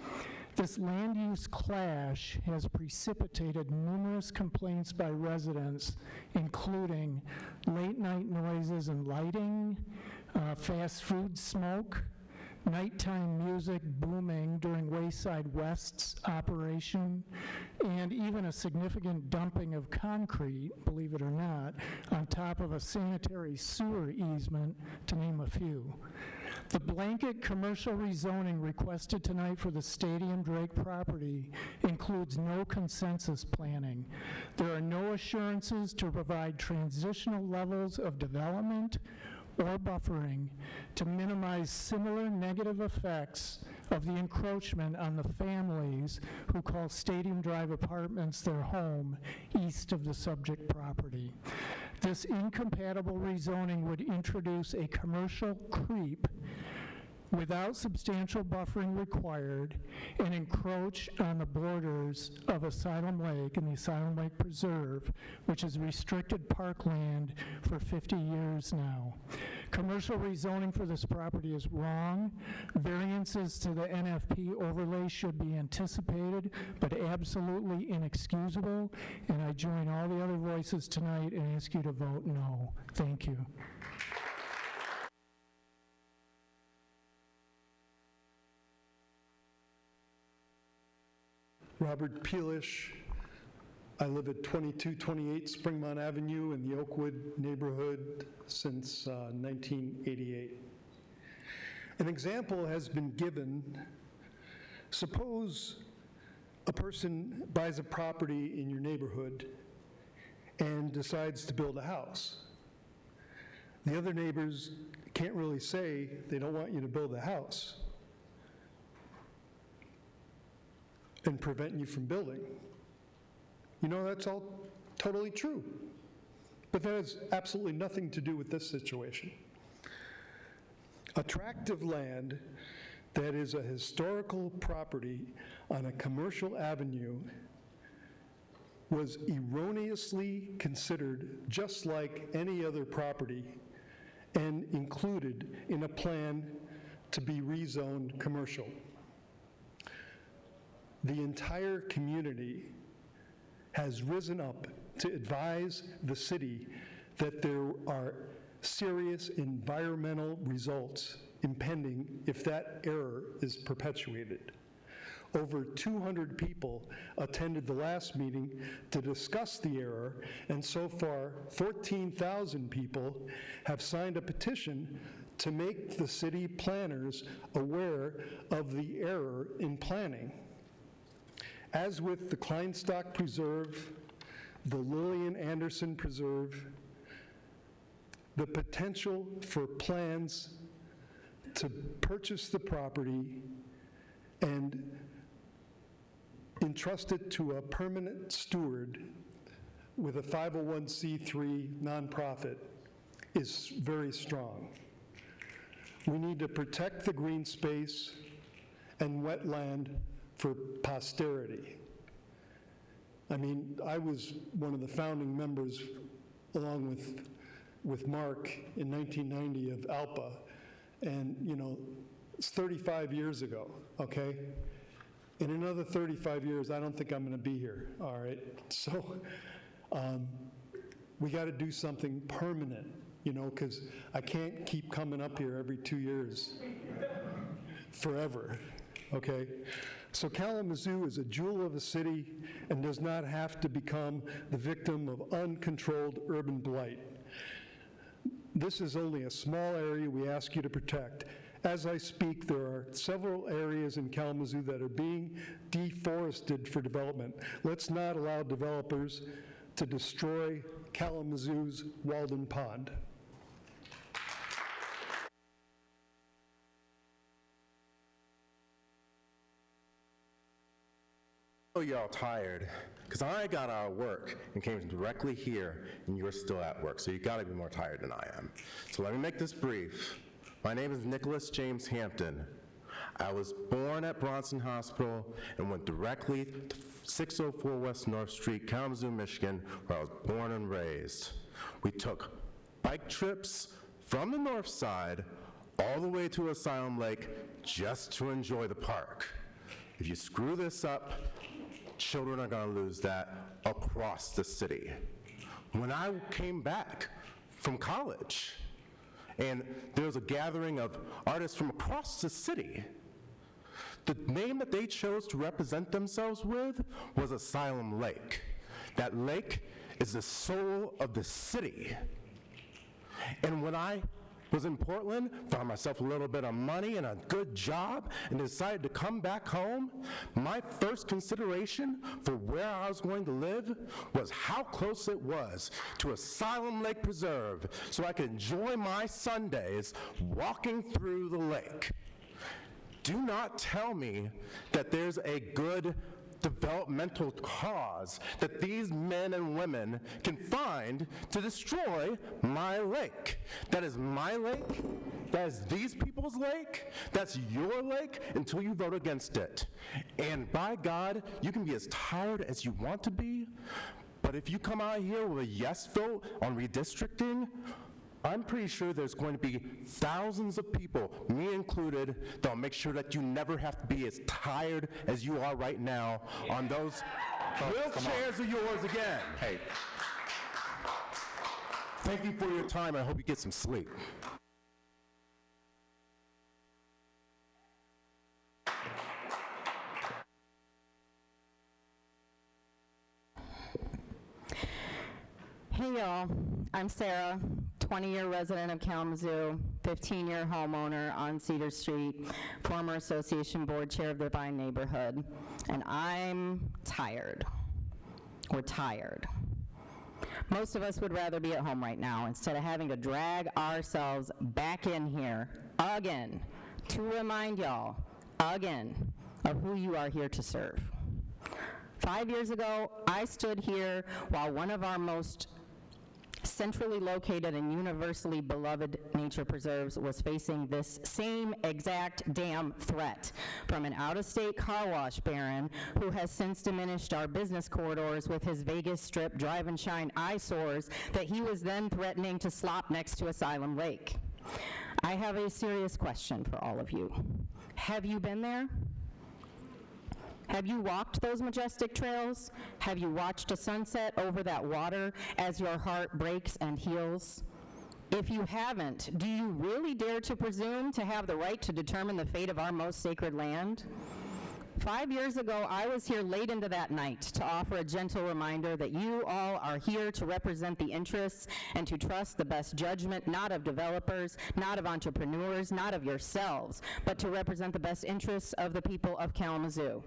This land use clash has precipitated numerous complaints by residents, including late night noises and lighting, fast food smoke, nighttime music booming during Wayside West's operation, and even a significant dumping of concrete, believe it or not, on top of a sanitary sewer easement, to name a few. The blanket commercial rezoning requested tonight for the Stadium Drake property includes no consensus planning. There are no assurances to provide transitional levels of development or buffering to minimize similar negative effects of the encroachment on the families who call Stadium Drive Apartments their home east of the subject property. This incompatible rezoning would introduce a commercial creep without substantial buffering required and encroach on the borders of Asylum Lake and the Asylum Lake Preserve, which is restricted parkland for 50 years now. Commercial rezoning for this property is wrong. Variances to the NFP overlay should be anticipated, but absolutely inexcusable, and I join all the other voices tonight and ask you to vote no. Thank you. Robert Peelish. I live at 2228 Springmont Avenue in the Oakwood neighborhood since 1988. An example has been given. Suppose a person buys a property in your neighborhood and decides to build a house. The other neighbors can't really say they don't want you to build a house and prevent you from building. You know, that's all totally true. But that has absolutely nothing to do with this situation. Attractive land that is a historical property on a commercial avenue was erroneously considered just like any other property and included in a plan to be rezoned commercial. The entire community has risen up to advise the city that there are serious environmental results impending if that error is perpetuated. Over 200 people attended the last meeting to discuss the error, and so far 14,000 people have signed a petition to make the city planners aware of the error in planning. As with the Kleinstock Preserve, the Lillian Anderson Preserve, the potential for plans to purchase the property and entrust it to a permanent steward with a 501c3 nonprofit is very strong. We need to protect the green space and wetland for posterity. I mean, I was one of the founding members, along with Mark, in 1990 of ALPA, and you know, it's 35 years ago, okay? In another 35 years, I don't think I'm gonna be here, all right? So we gotta do something permanent, you know, because I can't keep coming up here every 2 years forever, okay? So Kalamazoo is a jewel of a city and does not have to become the victim of uncontrolled urban blight. This is only a small area we ask you to protect. As I speak, there are several areas in Kalamazoo that are being deforested for development. Let's not allow developers to destroy Kalamazoo's Walden Pond. Y'all tired, because I got out of work and came directly here, and you're still at work, so you gotta be more tired than I am. So let me make this brief. My name is Nicholas James Hampton. I was born at Bronson Hospital and went directly to 604 West North Street, Kalamazoo, Michigan, where I was born and raised. We took bike trips from the north side all the way to Asylum Lake just to enjoy the park. If you screw this up, children are going to lose that across the city. When I came back from college, and there was a gathering of artists from across the city, the name that they chose to represent themselves with was Asylum Lake. That lake is the soul of the city. And when I was in Portland, found myself a little bit of money and a good job, and decided to come back home, my first consideration for where I was going to live was how close it was to Asylum Lake Preserve so I could enjoy my Sundays walking through the lake. Do not tell me that there's a good developmental cause that these men and women can find to destroy my lake. That is my lake. That is these people's lake. That's your lake until you vote against it. And by God, you can be as tired as you want to be, but if you come out here with a yes vote on redistricting, I'm pretty sure there's going to be thousands of people, me included, that'll make sure that you never have to be as tired as you are right now on those wheelchairs of yours again. Hey, thank you for your time. I hope you get some sleep. Hey y'all, I'm Sarah, 20-year resident of Kalamazoo, 15-year homeowner on Cedar Street, former association board chair of the Vine neighborhood, and I'm tired. We're tired. Most of us would rather be at home right now instead of having to drag ourselves back in here again to remind y'all again of who you are here to serve. 5 years ago, I stood here while one of our most centrally located and universally beloved nature preserves was facing this same exact damn threat from an out-of-state car wash baron who has since diminished our business corridors with his Vegas Strip drive and shine eyesores that he was then threatening to slop next to Asylum Lake. I have a serious question for all of you. Have you been there? Have you walked those majestic trails? Have you watched a sunset over that water as your heart breaks and heals? If you haven't, do you really dare to presume to have the right to determine the fate of our most sacred land? 5 years ago, I was here late into that night to offer a gentle reminder that you all are here to represent the interests and to trust the best judgment, not of developers, not of entrepreneurs, not of yourselves, but to represent the best interests of the people of Kalamazoo.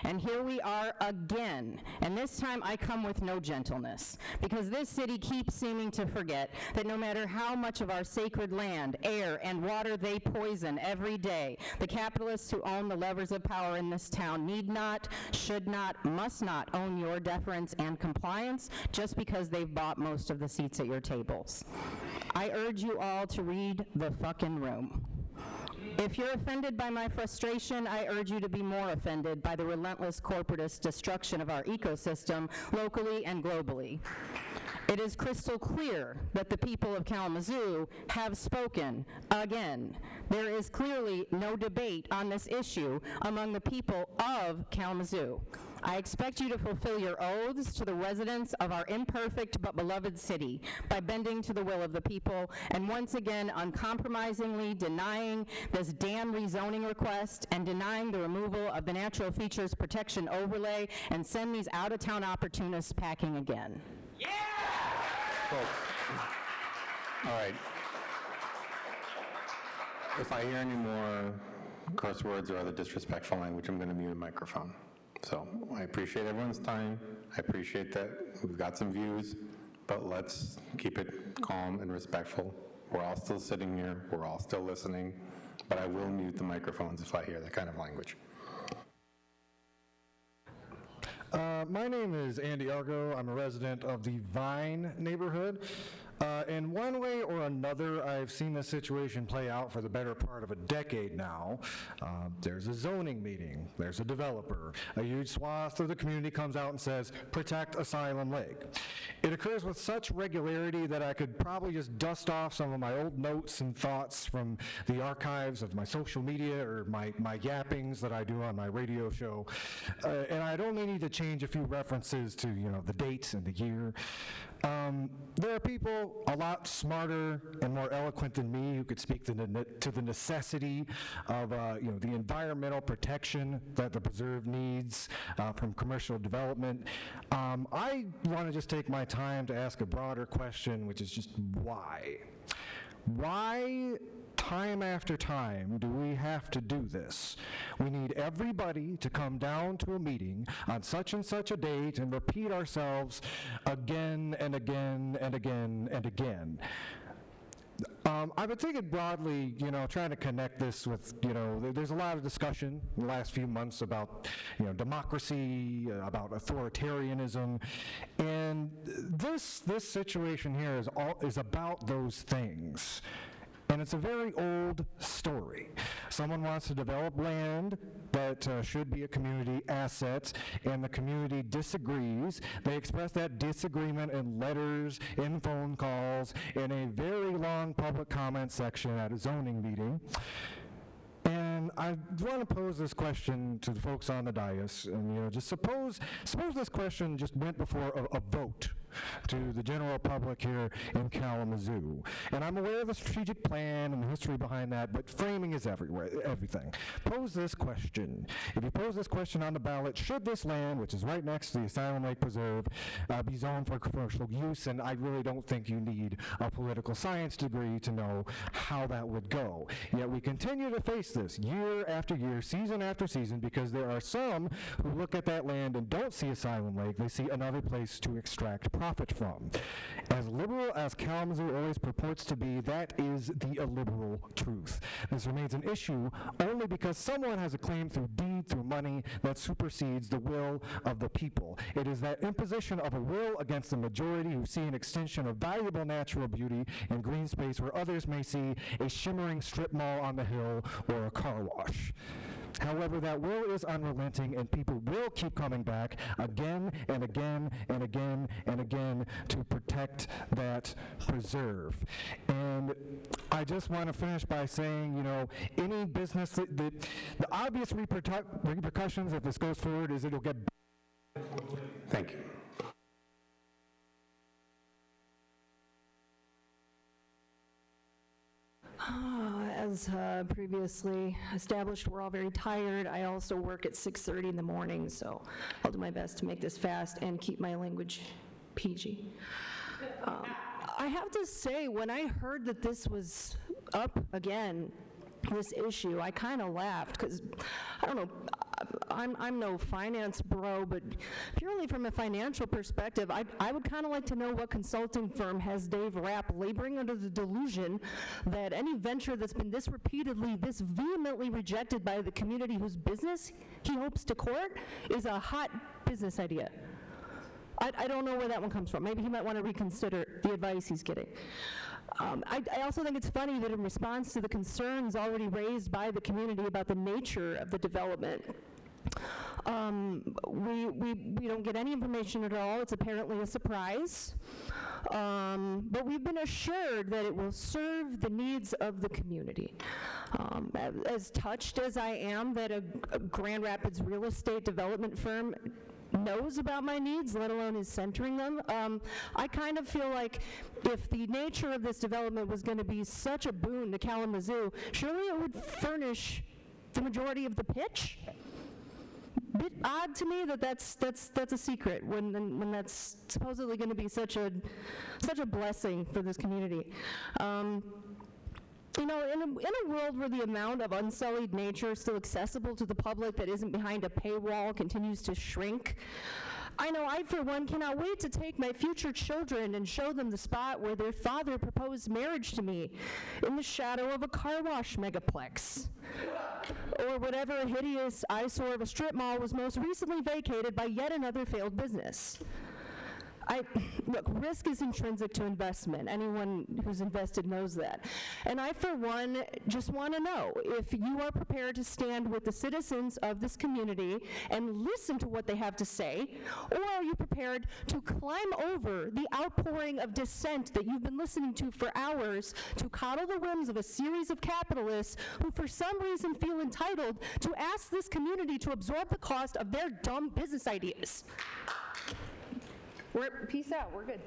And here we are again, and this time I come with no gentleness, because this city keeps seeming to forget that no matter how much of our sacred land, air, and water they poison every day, the capitalists who own the levers of power in this town need not, should not, must not own your deference and compliance just because they've bought most of the seats at your tables. I urge you all to read the fucking room. If you're offended by my frustration, I urge you to be more offended by the relentless corporatist destruction of our ecosystem locally and globally. It is crystal clear that the people of Kalamazoo have spoken again. There is clearly no debate on this issue among the people of Kalamazoo. I expect you to fulfill your oaths to the residents of our imperfect but beloved city by bending to the will of the people and once again uncompromisingly denying this damn rezoning request and denying the removal of the natural features protection overlay and send these out-of-town opportunists packing again. Yeah! Folks, all right. If I hear any more curse words or other disrespectful language, I'm going to mute the microphone. So I appreciate everyone's time. I appreciate that we've got some views, but let's keep it calm and respectful. We're all still sitting here. We're all still listening, but I will mute the microphones if I hear that kind of language. My name is Andy Argo. I'm a resident of the Vine neighborhood. In one way or another, I've seen this situation play out for the better part of a decade now. There's a zoning meeting, there's a developer, a huge swath of the community comes out and says, protect Asylum Lake. It occurs with such regularity that I could probably just dust off some of my old notes and thoughts from the archives of my social media or my yappings that I do on my radio show. And I'd only need to change a few references to, the dates and the year. There are people a lot smarter and more eloquent than me who could speak to the necessity of, the environmental protection that the preserve needs from commercial development. I want to just take my time to ask a broader question, which is just why? Why, time after time, do we have to do this? We need everybody to come down to a meeting on such and such a date and repeat ourselves again and again and again and again. I've been thinking broadly, trying to connect this with, there's a lot of discussion in the last few months about, democracy, about authoritarianism, and this situation here is about those things. And it's a very old story. Someone wants to develop land that should be a community asset, and the community disagrees. They express that disagreement in letters, in phone calls, in a very long public comment section at a zoning meeting. And I want to pose this question to the folks on the dais, and just suppose this question just went before a vote to the general public here in Kalamazoo. And I'm aware of the strategic plan and the history behind that, but framing is everything. Pose this question. If you pose this question on the ballot, should this land, which is right next to the Asylum Lake Preserve, be zoned for commercial use? And I really don't think you need a political science degree to know how that would go. Yet we continue to face this year after year, season after season, because there are some who look at that land and don't see Asylum Lake, they see another place to extract profit from. As liberal as Kalamazoo always purports to be, that is the illiberal truth. This remains an issue only because someone has a claim through deed, through money, that supersedes the will of the people. It is that imposition of a will against the majority who see an extension of valuable natural beauty and green space where others may see a shimmering strip mall on the hill or a car wash. However, that will is unrelenting, and people will keep coming back again and again and again and again to protect that preserve. And I just want to finish by saying, any business, the obvious repercussions if this goes forward is it'll get... Thank you. As previously established, we're all very tired. I also work at 6:30 in the morning, so I'll do my best to make this fast and keep my language PG. I have to say, when I heard that this was up again, this issue, I kind of laughed, because, I don't know, I'm no finance bro, but purely from a financial perspective, I would kind of like to know what consulting firm has Dave Rapp laboring under the delusion that any venture that's been this repeatedly, this vehemently rejected by the community whose business he hopes to court is a hot business idea. I don't know where that one comes from. Maybe he might want to reconsider the advice he's getting. I also think it's funny that in response to the concerns already raised by the community about the nature of the development, we don't get any information at all. It's apparently a surprise. But we've been assured that it will serve the needs of the community. As touched as I am that a Grand Rapids real estate development firm knows about my needs, let alone is centering them, I kind of feel like if the nature of this development was going to be such a boon to Kalamazoo, surely it would furnish the majority of the pitch. Bit odd to me that that's a secret when that's supposedly going to be such a blessing for this community. In a world where the amount of unsullied nature still accessible to the public that isn't behind a paywall continues to shrink, I know I, for one, cannot wait to take my future children and show them the spot where their father proposed marriage to me in the shadow of a car wash megaplex. Or whatever hideous eyesore of a strip mall was most recently vacated by yet another failed business. Look, risk is intrinsic to investment. Anyone who's invested knows that. And I, for one, just want to know if you are prepared to stand with the citizens of this community and listen to what they have to say, or are you prepared to climb over the outpouring of dissent that you've been listening to for hours to coddle the whims of a series of capitalists who for some reason feel entitled to ask this community to absorb the cost of their dumb business ideas? Peace out, we're good.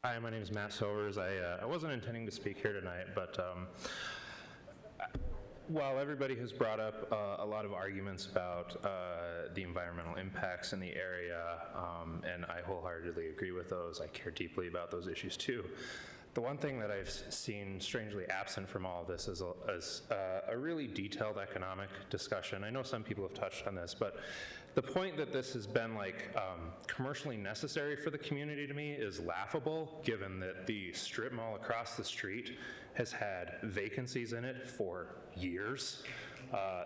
Hi, my name is Matt Silvers. I wasn't intending to speak here tonight, but while everybody has brought up a lot of arguments about the environmental impacts in the area, and I wholeheartedly agree with those, I care deeply about those issues too. The one thing that I've seen strangely absent from all of this is a really detailed economic discussion. I know some people have touched on this, but the point that this has been like commercially necessary for the community to me is laughable, given that the strip mall across the street has had vacancies in it for years.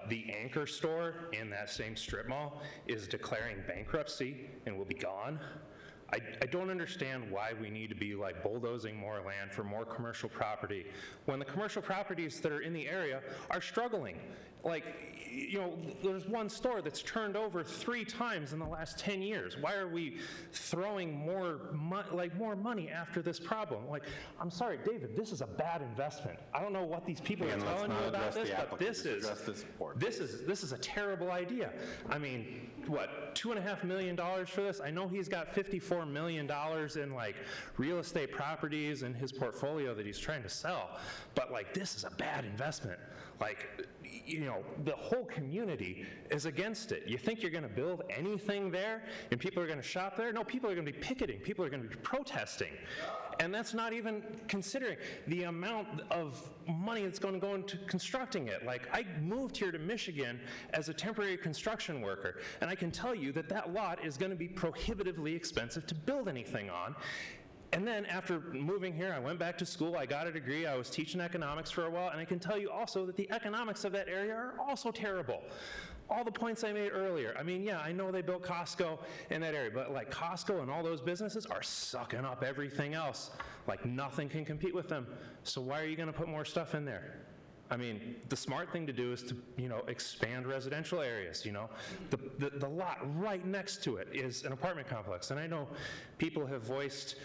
The anchor store in that same strip mall is declaring bankruptcy and will be gone. I don't understand why we need to be like bulldozing more land for more commercial property when the commercial properties that are in the area are struggling. Like, you know, there's one store that's turned over 3 times in the last 10 years. Why are we throwing more money after this problem? Like, I'm sorry, David, this is a bad investment. I don't know what these people are telling you about this, but this is a terrible idea. I mean, what, $2.5 million for this? I know he's got $54 million in like real estate properties in his portfolio that he's trying to sell, but like this is a bad investment. Like, you know, the whole community is against it. You think you're going to build anything there and people are going to shop there? No, people are going to be picketing. People are going to be protesting. And that's not even considering the amount of money that's going to go into constructing it. Like, I moved here to Michigan as a temporary construction worker, and I can tell you that that lot is going to be prohibitively expensive to build anything on. And then after moving here, I went back to school, I got a degree, I was teaching economics for a while, and I can tell you also that the economics of that area are also terrible. All the points I made earlier. I mean, yeah, I know they built Costco in that area, but like Costco and all those businesses are sucking up everything else. Like nothing can compete with them. So why are you gonna put more stuff in there? I mean, the smart thing to do is to, you know, expand residential areas, you know. The lot right next to it is an apartment complex, and I know people have voiced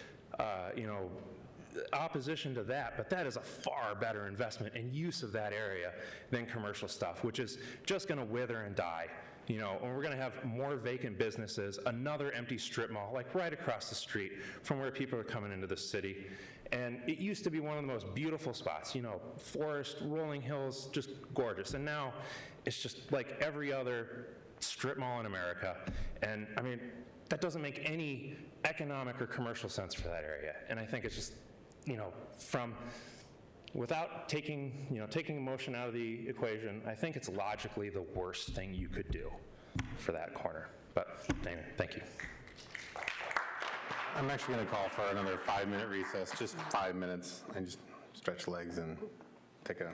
you know, opposition to that, but that is a far better investment and use of that area than commercial stuff, which is just going to wither and die. You know, and we're going to have more vacant businesses, another empty strip mall, like right across the street from where people are coming into the city. And it used to be one of the most beautiful spots, you know, forest, rolling hills, just gorgeous. And now it's just like every other strip mall in America. And I mean, that doesn't make any economic or commercial sense for that area. And I think it's just, you know, without taking emotion out of the equation, I think it's logically the worst thing you could do for that corner. But anyway, thank you. I'm actually going to call for another 5-minute recess, just 5 minutes, and just stretch legs and take a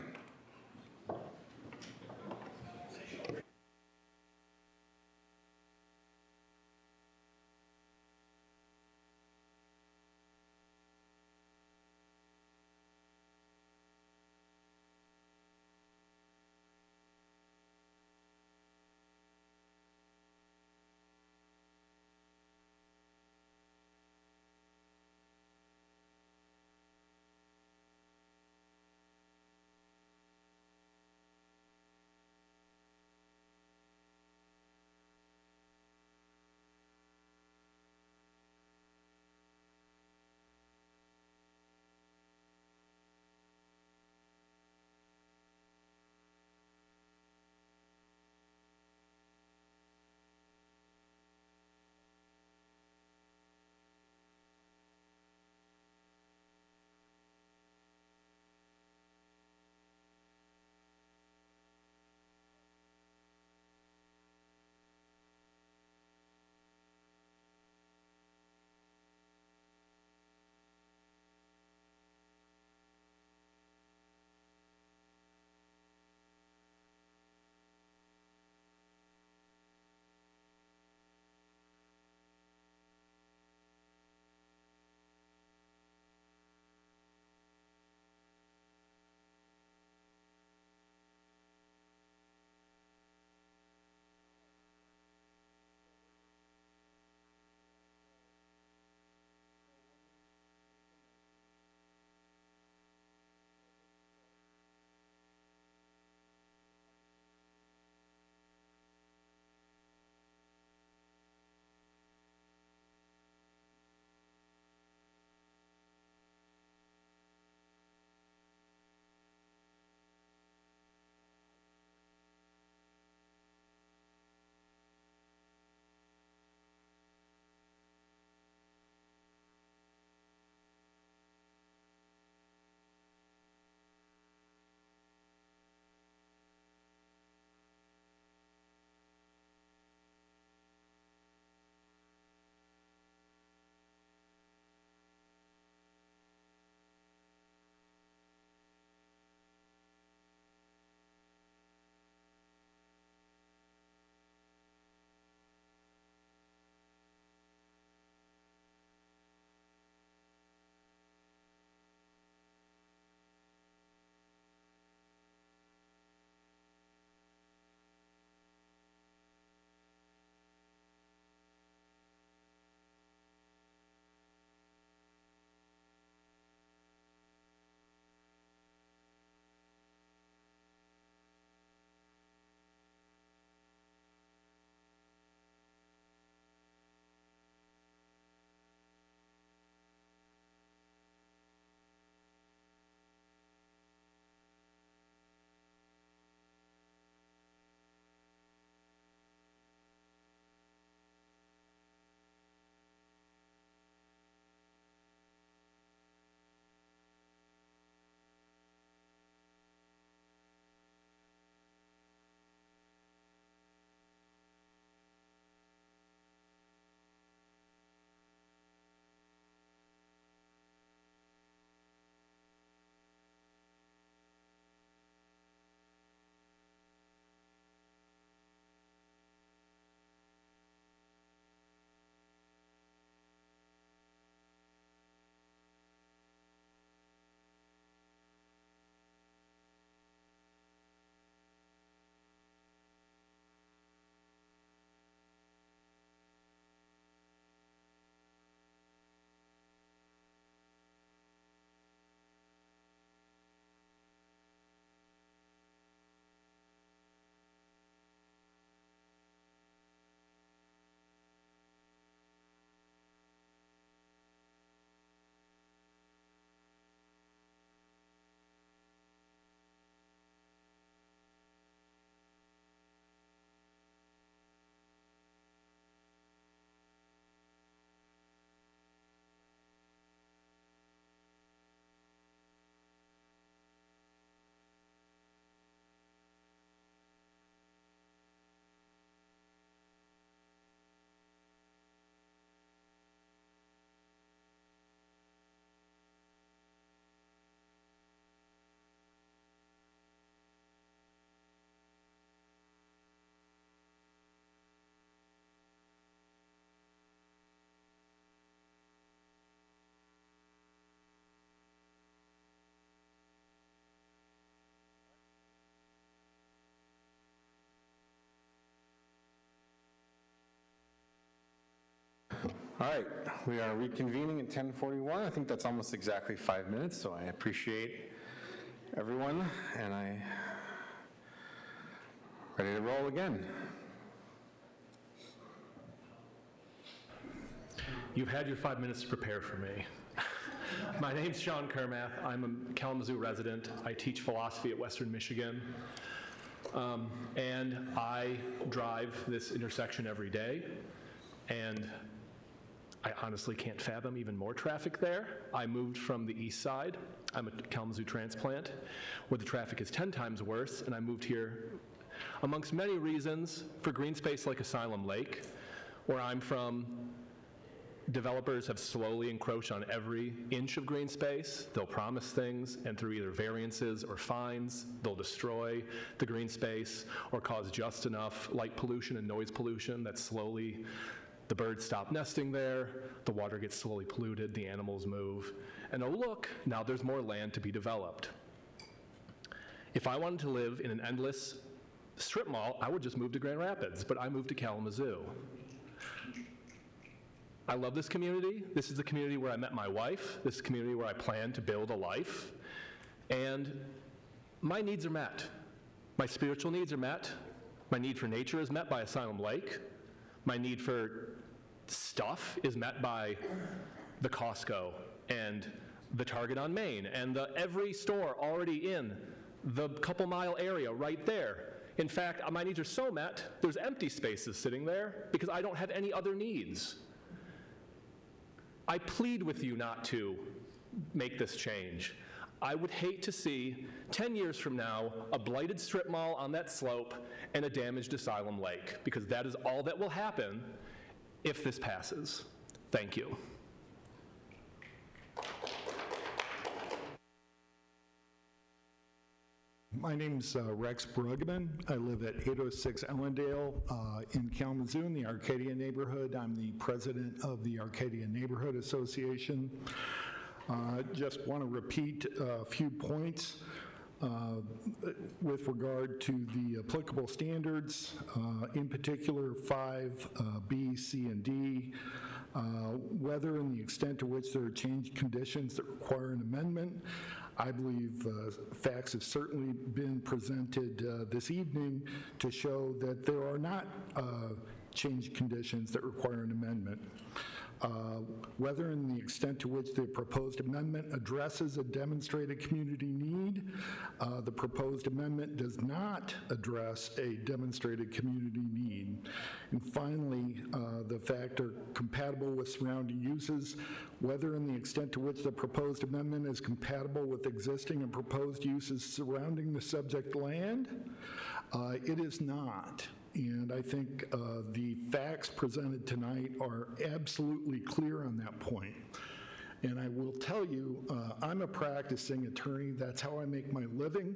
All right, we are reconvening at 10:41. I think that's almost exactly 5 minutes, so I appreciate everyone, and I ready to roll again. You've had your 5 minutes to prepare for me. My name's Sean Kermath. I'm a Kalamazoo resident. I teach philosophy at Western Michigan. And I drive this intersection every day, and I honestly can't fathom even more traffic there. I moved from the east side. I'm a Kalamazoo transplant, where the traffic is 10 times worse, and I moved here amongst many reasons for green space like Asylum Lake. Where I'm from, developers have slowly encroached on every inch of green space. They'll promise things, and through either variances or fines, they'll destroy the green space or cause just enough light pollution and noise pollution that slowly the birds stop nesting there, the water gets slowly polluted, the animals move, and oh look, now there's more land to be developed. If I wanted to live in an endless strip mall, I would just move to Grand Rapids, but I moved to Kalamazoo. I love this community. This is the community where I met my wife. This is the community where I plan to build a life. And my needs are met. My spiritual needs are met. My need for nature is met by Asylum Lake. My need for stuff is met by the Costco and the Target on Main and every store already in the couple mile area right there. In fact, my needs are so met, there's empty spaces sitting there because I don't have any other needs. I plead with you not to make this change. I would hate to see, 10 years from now, a blighted strip mall on that slope and a damaged Asylum Lake, because that is all that will happen if this passes. Thank you. My name's Rex Bruggeman. I live at 806 Ellendale in Kalamazoo in the Arcadia neighborhood. I'm the president of the Arcadia Neighborhood Association. Just want to repeat a few points with regard to the applicable standards, in particular 5B, C, and D, whether and the extent to which there are changed conditions that require an amendment. I believe facts have certainly been presented this evening to show that there are not changed conditions that require an amendment. Whether and the extent to which the proposed amendment addresses a demonstrated community need, the proposed amendment does not address a demonstrated community need. And finally, the factor compatible with surrounding uses, whether and the extent to which the proposed amendment is compatible with existing and proposed uses surrounding the subject land, it is not. And I think the facts presented tonight are absolutely clear on that point. And I will tell you, I'm a practicing attorney. That's how I make my living.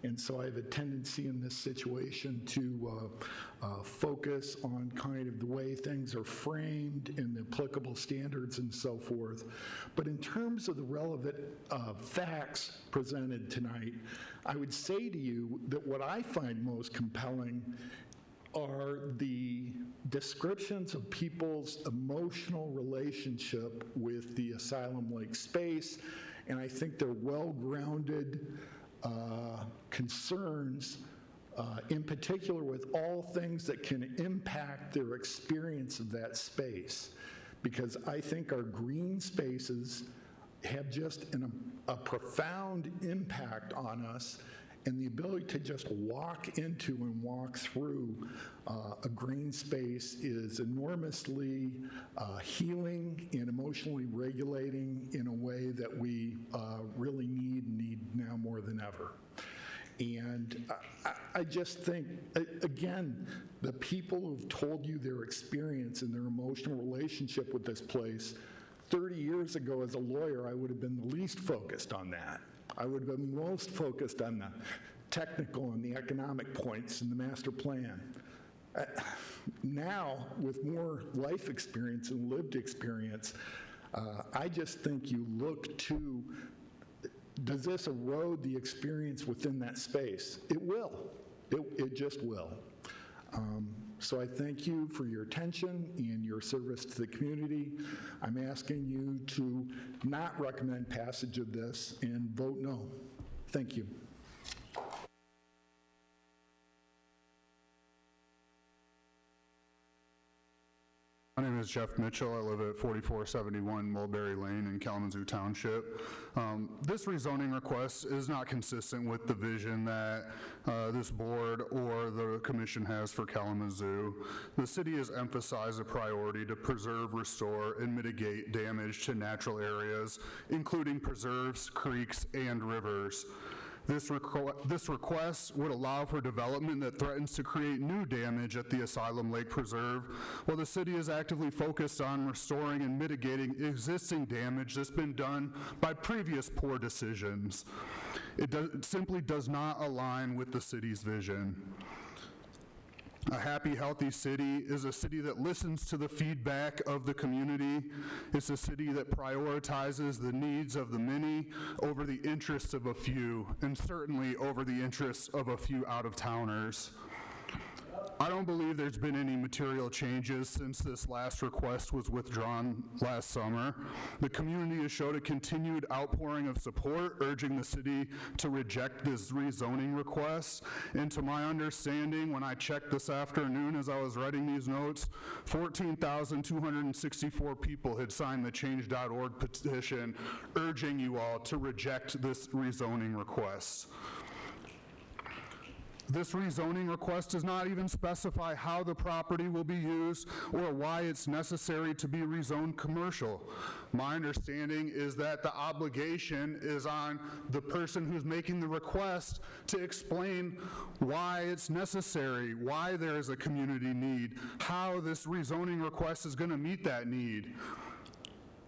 And so I have a tendency in this situation to focus on kind of the way things are framed and the applicable standards and so forth. But in terms of the relevant facts presented tonight, I would say to you that what I find most compelling are the descriptions of people's emotional relationship with the Asylum Lake space, and I think they're well-grounded concerns, in particular with all things that can impact their experience of that space, because I think our green spaces have just a profound impact on us, and the ability to just walk into and walk through a green space is enormously healing and emotionally regulating in a way that we really need now more than ever. And I just think, again, the people who've told you their experience and their emotional relationship with this place, 30 years ago as a lawyer, I would have been the least focused on that. I would have been most focused on the technical and the economic points in the master plan. Now, with more life experience and lived experience, I just think you look to, does this erode the experience within that space? It will. It just will. So I thank you for your attention and your service to the community. I'm asking you to not recommend passage of this and vote no. Thank you. My name is Jeff Mitchell. I live at 4471 Mulberry Lane in Kalamazoo Township. This rezoning request is not consistent with the vision that this board or the commission has for Kalamazoo. The city has emphasized a priority to preserve, restore, and mitigate damage to natural areas, including preserves, creeks, and rivers. This request would allow for development that threatens to create new damage at the Asylum Lake Preserve, while the city is actively focused on restoring and mitigating existing damage that's been done by previous poor decisions. It simply does not align with the city's vision. A happy, healthy city is a city that listens to the feedback of the community. It's a city that prioritizes the needs of the many over the interests of a few, and certainly over the interests of a few out-of-towners. I don't believe there's been any material changes since this last request was withdrawn last summer. The community has showed a continued outpouring of support, urging the city to reject this rezoning request. And to my understanding, when I checked this afternoon as I was writing these notes, 14,264 people had signed the change.org petition urging you all to reject this rezoning request. This rezoning request does not even specify how the property will be used or why it's necessary to be rezoned commercial. My understanding is that the obligation is on the person who's making the request to explain why it's necessary, why there is a community need, how this rezoning request is going to meet that need.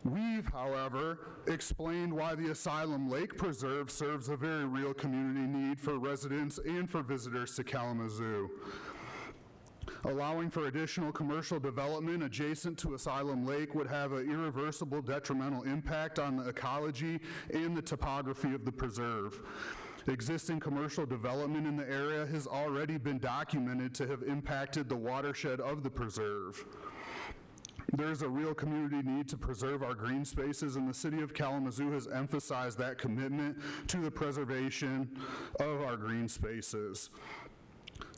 We've, however, explained why the Asylum Lake Preserve serves a very real community need for residents and for visitors to Kalamazoo. Allowing for additional commercial development adjacent to Asylum Lake would have an irreversible detrimental impact on the ecology and the topography of the preserve. Existing commercial development in the area has already been documented to have impacted the watershed of the preserve. There's a real community need to preserve our green spaces, and the city of Kalamazoo has emphasized that commitment to the preservation of our green spaces.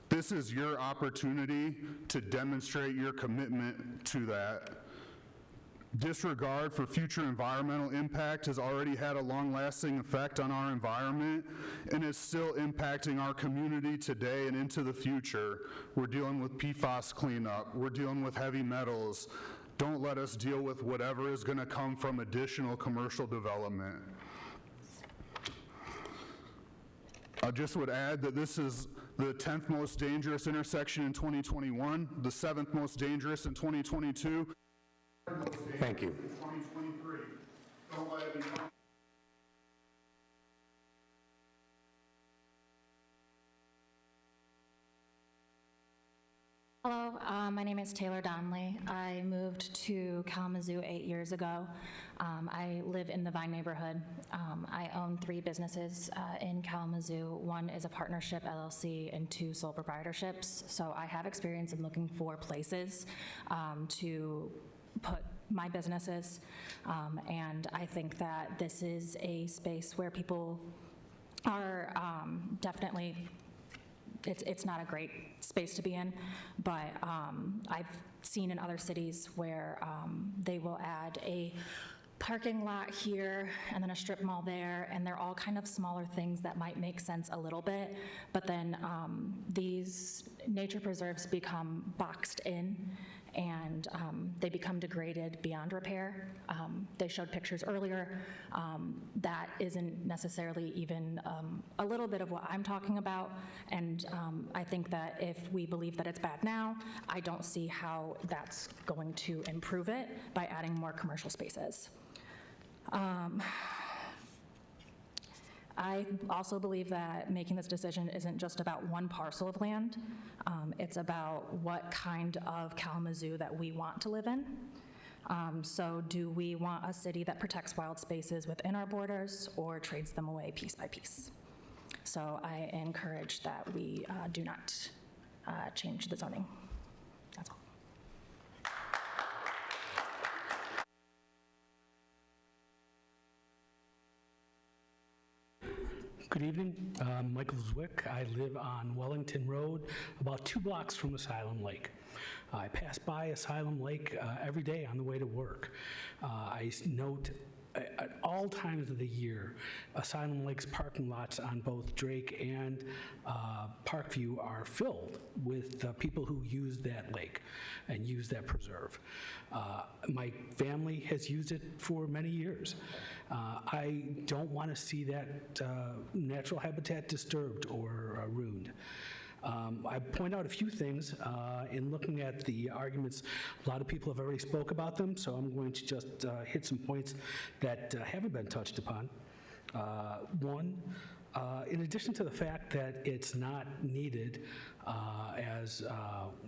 This is your opportunity to demonstrate your commitment to that. Disregard for future environmental impact has already had a long-lasting effect on our environment and is still impacting our community today and into the future. We're dealing with PFAS cleanup. We're dealing with heavy metals. Don't let us deal with whatever is going to come from additional commercial development. I just would add that this is the 10th most dangerous intersection in 2021, the 7th most dangerous in 2022. Thank you. 2023. Don't let it be. Hello, my name is Taylor Donnelly. I moved to Kalamazoo 8 years ago. I live in the Vine neighborhood. I own 3 businesses in Kalamazoo. One is a partnership LLC and 2 sole proprietorships. So I have experience in looking for places to put my businesses. And I think that this is a space where people are definitely, it's not a great space to be in, but I've seen in other cities where they will add a parking lot here and then a strip mall there, and they're all kind of smaller things that might make sense a little bit, but then these nature preserves become boxed in and they become degraded beyond repair. They showed pictures earlier. That isn't necessarily even a little bit of what I'm talking about, and I think that if we believe that it's bad now, I don't see how that's going to improve it by adding more commercial spaces. I also believe that making this decision isn't just about one parcel of land. It's about what kind of Kalamazoo that we want to live in. So do we want a city that protects wild spaces within our borders or trades them away piece by piece? So I encourage that we do not change the zoning. Good evening. Michael Zwick. I live on Wellington Road, about 2 blocks from Asylum Lake. I pass by Asylum Lake every day on the way to work. I note at all times of the year, Asylum Lake's parking lots on both Drake and Parkview are filled with people who use that lake and use that preserve. My family has used it for many years. I don't want to see that natural habitat disturbed or ruined. I point out a few things in looking at the arguments. A lot of people have already spoke about them, so I'm going to just hit some points that haven't been touched upon. One, in addition to the fact that it's not needed, as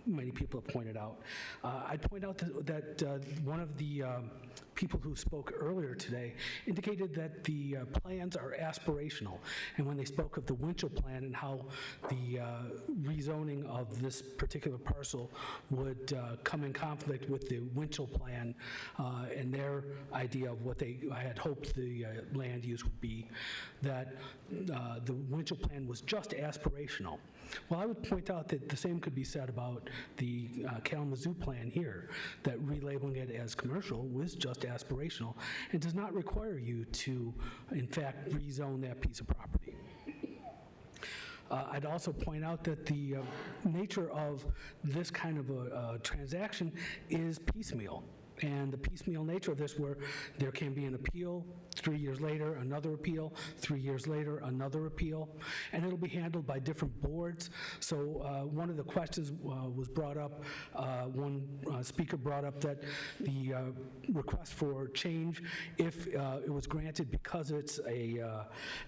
many people have pointed out, I'd point out that one of the people who spoke earlier today indicated that the plans are aspirational. And when they spoke of the Winchell plan and how the rezoning of this particular parcel would come in conflict with the Winchell plan and their idea of what they had hoped the land use would be, that the Winchell plan was just aspirational. Well, I would point out that the same could be said about the Kalamazoo plan here, that relabeling it as commercial was just aspirational and does not require you to, in fact, rezone that piece of property. I'd also point out that the nature of this kind of a transaction is piecemeal. And the piecemeal nature of this, where there can be an appeal, 3 years later, another appeal, 3 years later, another appeal, and it'll be handled by different boards. So one of the questions was brought up, one speaker brought up that the request for change, if it was granted because it's the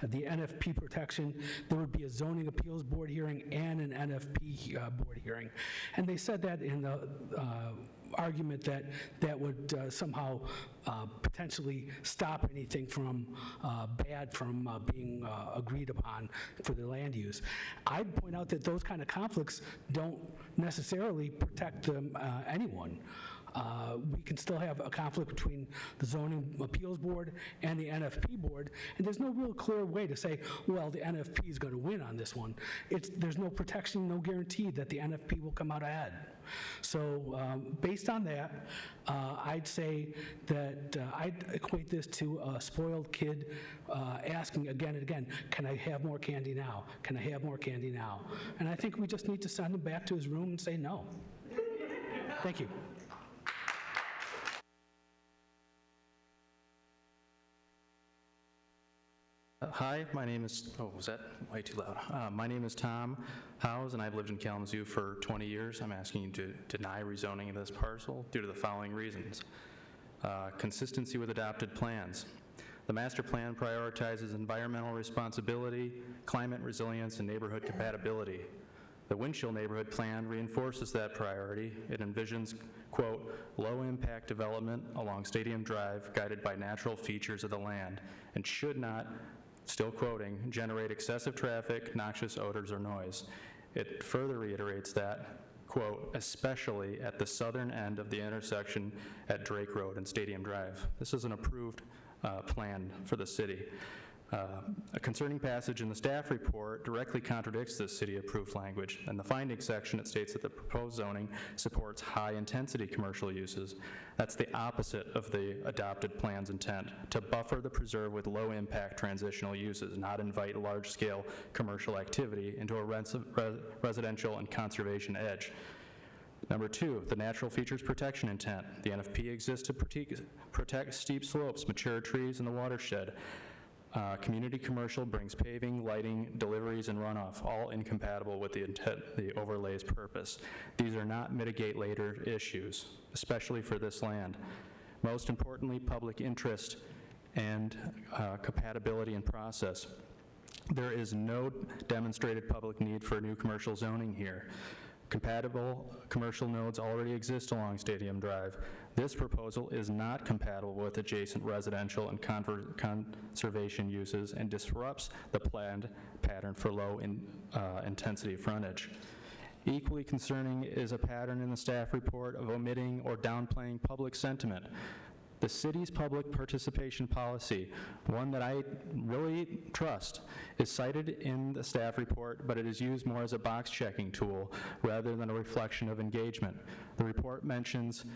NFP protection, there would be a zoning appeals board hearing and an NFP board hearing. And they said that in the argument that that would somehow potentially stop anything from bad from being agreed upon for the land use. I'd point out that those kind of conflicts don't necessarily protect anyone. We can still have a conflict between the Zoning Appeals Board and the NFP Board, and there's no real clear way to say, well, the NFP is going to win on this one. There's no protection, no guarantee that the NFP will come out ahead. So based on that, I'd say that I'd equate this to a spoiled kid asking again and again, can I have more candy now? Can I have more candy now? And I think we just need to send him back to his room and say no. Thank you. Hi, my name is, was that way too loud? My name is Tom Howes, and I've lived in Kalamazoo for 20 years. I'm asking you to deny rezoning of this parcel due to the following reasons. Consistency with adopted plans. The master plan prioritizes environmental responsibility, climate resilience, and neighborhood compatibility. The Winchell neighborhood plan reinforces that priority. It envisions, quote, low-impact development along Stadium Drive guided by natural features of the land and should not, still quoting, generate excessive traffic, noxious odors, or noise. It further reiterates that, quote, especially at the southern end of the intersection at Drake Road and Stadium Drive. This is an approved plan for the city. A concerning passage in the staff report directly contradicts this city-approved language. In the findings section, it states that the proposed zoning supports high-intensity commercial uses. That's the opposite of the adopted plan's intent, to buffer the preserve with low-impact transitional uses, not invite large-scale commercial activity into a residential and conservation edge. Number two, the natural features protection intent. The NFP exists to protect steep slopes, mature trees, and the watershed. Community commercial brings paving, lighting, deliveries, and runoff, all incompatible with the intent, the overlay's purpose. These are not mitigate later issues, especially for this land. Most importantly, public interest and compatibility in process. There is no demonstrated public need for new commercial zoning here. Compatible commercial nodes already exist along Stadium Drive. This proposal is not compatible with adjacent residential and conservation uses and disrupts the planned pattern for low intensity frontage. Equally concerning is a pattern in the staff report of omitting or downplaying public sentiment. The city's public participation policy, one that I really trust, is cited in the staff report, but it is used more as a box-checking tool rather than a reflection of engagement. The report mentions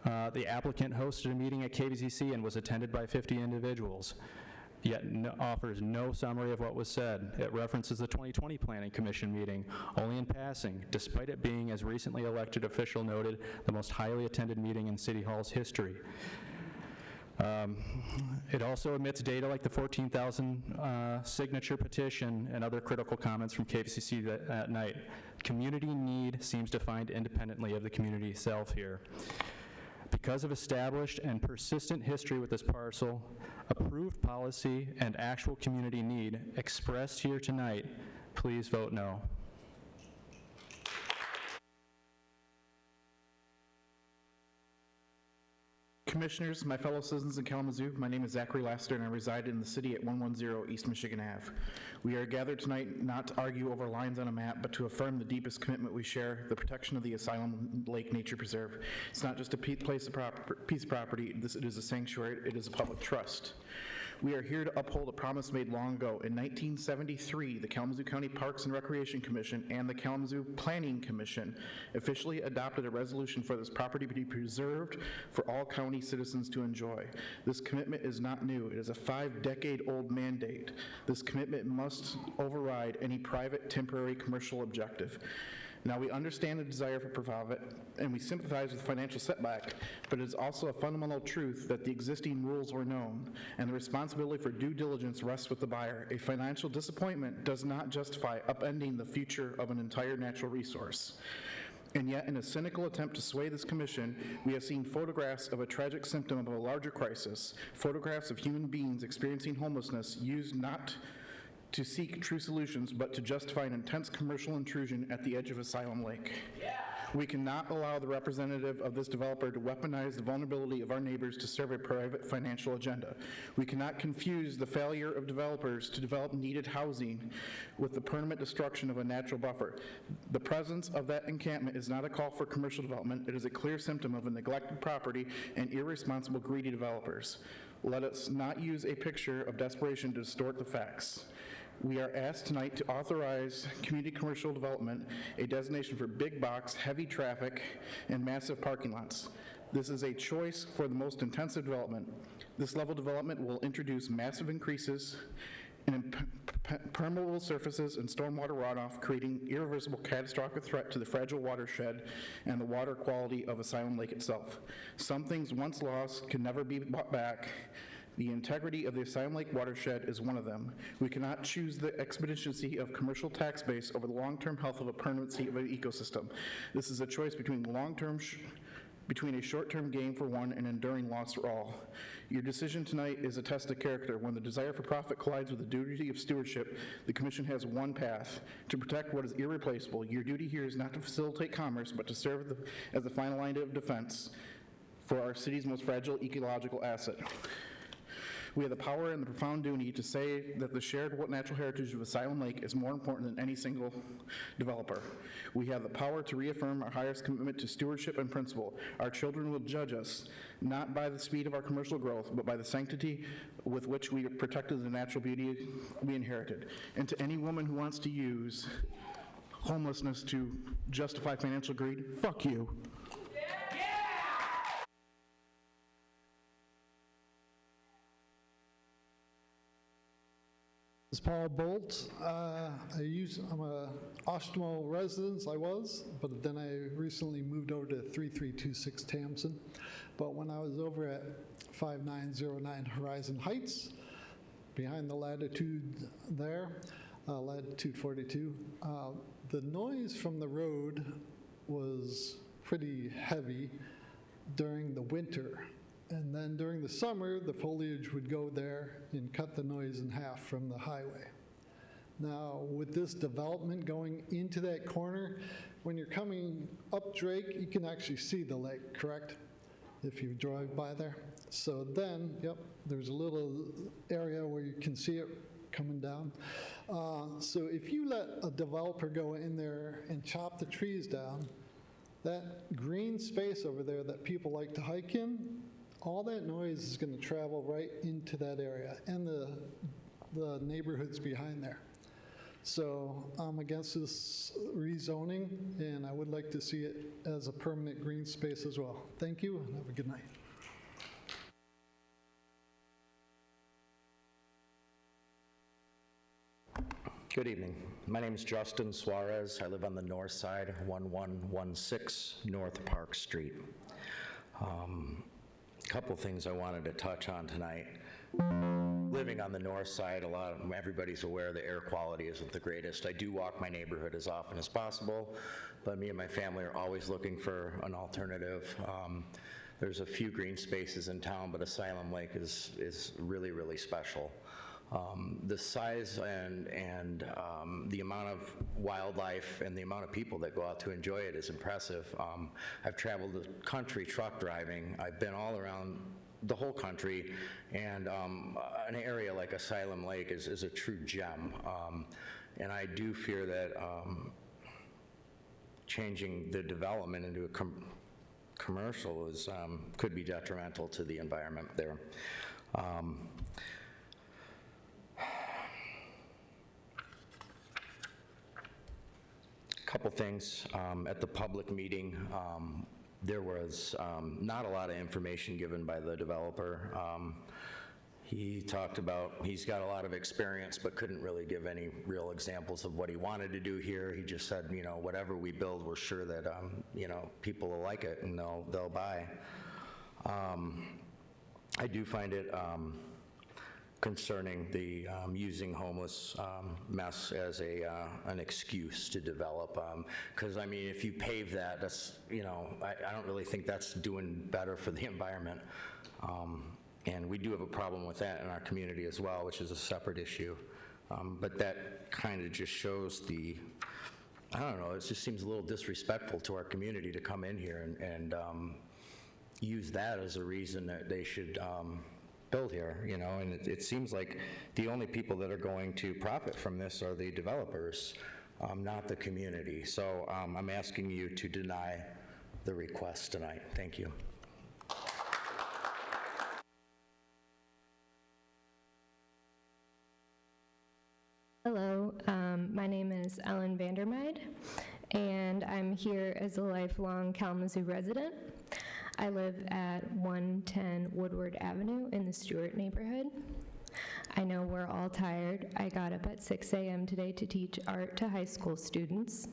the applicant hosted a meeting at KVCC and was attended by 50 individuals, yet offers no summary of what was said. It references the 2020 Planning Commission meeting only in passing, despite it being, as recently elected official noted, the most highly attended meeting in City Hall's history. It also omits data like the 14,000 signature petition and other critical comments from KVCC that night. Community need seems defined independently of the community itself here. Because of established and persistent history with this parcel, approved policy, and actual community need expressed here tonight, please vote no. Commissioners, my fellow citizens in Kalamazoo, my name is Zachary Laster and I reside in the city at 110 East Michigan Ave. We are gathered tonight not to argue over lines on a map, but to affirm the deepest commitment we share, the protection of the Asylum Lake Nature Preserve. It's not just a piece of property, it is a sanctuary, it is a public trust. We are here to uphold a promise made long ago. In 1973, the Kalamazoo County Parks and Recreation Commission and the Kalamazoo Planning Commission officially adopted a resolution for this property to be preserved for all county citizens to enjoy. This commitment is not new. It is a 5-decade-old mandate. This commitment must override any private, temporary, commercial objective. Now, we understand the desire for profit, and we sympathize with financial setback, but it is also a fundamental truth that the existing rules were known, and the responsibility for due diligence rests with the buyer. A financial disappointment does not justify upending the future of an entire natural resource. And yet, in a cynical attempt to sway this commission, we have seen photographs of a tragic symptom of a larger crisis, photographs of human beings experiencing homelessness used not to seek true solutions, but to justify an intense commercial intrusion at the edge of Asylum Lake. Yeah. We cannot allow the representative of this developer to weaponize the vulnerability of our neighbors to serve a private financial agenda. We cannot confuse the failure of developers to develop needed housing with the permanent destruction of a natural buffer. The presence of that encampment is not a call for commercial development. It is a clear symptom of a neglected property and irresponsible, greedy developers. Let us not use a picture of desperation to distort the facts. We are asked tonight to authorize community commercial development, a designation for big box, heavy traffic, and massive parking lots. This is a choice for the most intensive development. This level of development will introduce massive increases in permeable surfaces and stormwater runoff, creating irreversible catastrophic threat to the fragile watershed and the water quality of Asylum Lake itself. Some things once lost can never be bought back. The integrity of the Asylum Lake watershed is one of them. We cannot choose the expediency of commercial tax base over the long-term health of a permanency of an ecosystem. This is a choice between between a short-term gain for one and enduring loss for all. Your decision tonight is a test of character. When the desire for profit collides with the duty of stewardship, the Commission has one path: to protect what is irreplaceable. Your duty here is not to facilitate commerce, but to serve as the final line of defense for our city's most fragile ecological asset. We have the power and the profound duty to say that the shared natural heritage of Asylum Lake is more important than any single developer. We have the power to reaffirm our highest commitment to stewardship and principle. Our children will judge us not by the speed of our commercial growth, but by the sanctity with which we protected the natural beauty we inherited. And to any woman who wants to use homelessness to justify financial greed, fuck you. This is Paul Bolt. I'm a Ostmo resident, but then I recently moved over to 3326 Tamsin. But when I was over at 5909 Horizon Heights, behind the latitude there, latitude 42, the noise from the road was pretty heavy during the winter. And then during the summer, the foliage would go there and cut the noise in half from the highway. Now, with this development going into that corner, when you're coming up Drake, you can actually see the lake, correct? If you drive by there. So then, yep, there's a little area where you can see it coming down. So if you let a developer go in there and chop the trees down, that green space over there that people like to hike in, all that noise is going to travel right into that area and the neighborhoods behind there. So I'm against this rezoning, and I would like to see it as a permanent green space as well. Thank you, and have a good night. Good evening. My name is Justin Suarez. I live on the north side, 1116 North Park Street. A couple things I wanted to touch on tonight. Living on the north side, everybody's aware the air quality isn't the greatest. I do walk my neighborhood as often as possible, but me and my family are always looking for an alternative. There's a few green spaces in town, but Asylum Lake is really, really special. The size and the amount of wildlife and the amount of people that go out to enjoy it is impressive. I've traveled the country truck driving. I've been all around the whole country, and an area like Asylum Lake is a true gem. And I do fear that changing the development into a commercial could be detrimental to the environment there. Couple things. At the public meeting, there was not a lot of information given by the developer. He talked about he's got a lot of experience but couldn't really give any real examples of what he wanted to do here. He just said, you know, whatever we build, we're sure that, you know, people will like it and they'll buy. I do find it concerning the using homeless mess as an excuse to develop. Because I mean, if you pave that, that's, you know, I don't really think that's doing better for the environment. And we do have a problem with that in our community as well, which is a separate issue. But that kind of just shows I don't know, it just seems a little disrespectful to our community to come in here and use that as a reason that they should build here, you know, and it seems like the only people that are going to profit from this are the developers, not the community. So I'm asking you to deny the request tonight. Thank you. Hello, my name is Ellen Vandermeide, and I'm here as a lifelong Kalamazoo resident. I live at 110 Woodward Avenue in the Stewart neighborhood. I know we're all tired. I got up at 6 a.m. today to teach art to high school students.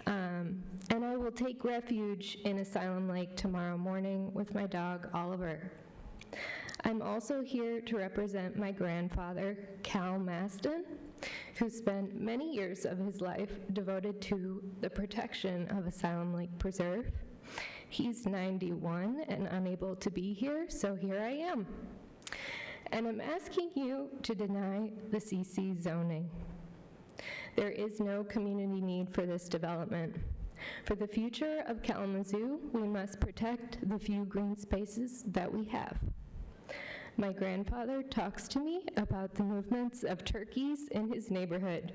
And I will take refuge in Asylum Lake tomorrow morning with my dog, Oliver. I'm also here to represent my grandfather, Cal Maston, who spent many years of his life devoted to the protection of Asylum Lake Preserve. He's 91 and unable to be here, so here I am. And I'm asking you to deny the CC zoning. There is no community need for this development. For the future of Kalamazoo, we must protect the few green spaces that we have. My grandfather talks to me about the movements of turkeys in his neighborhood.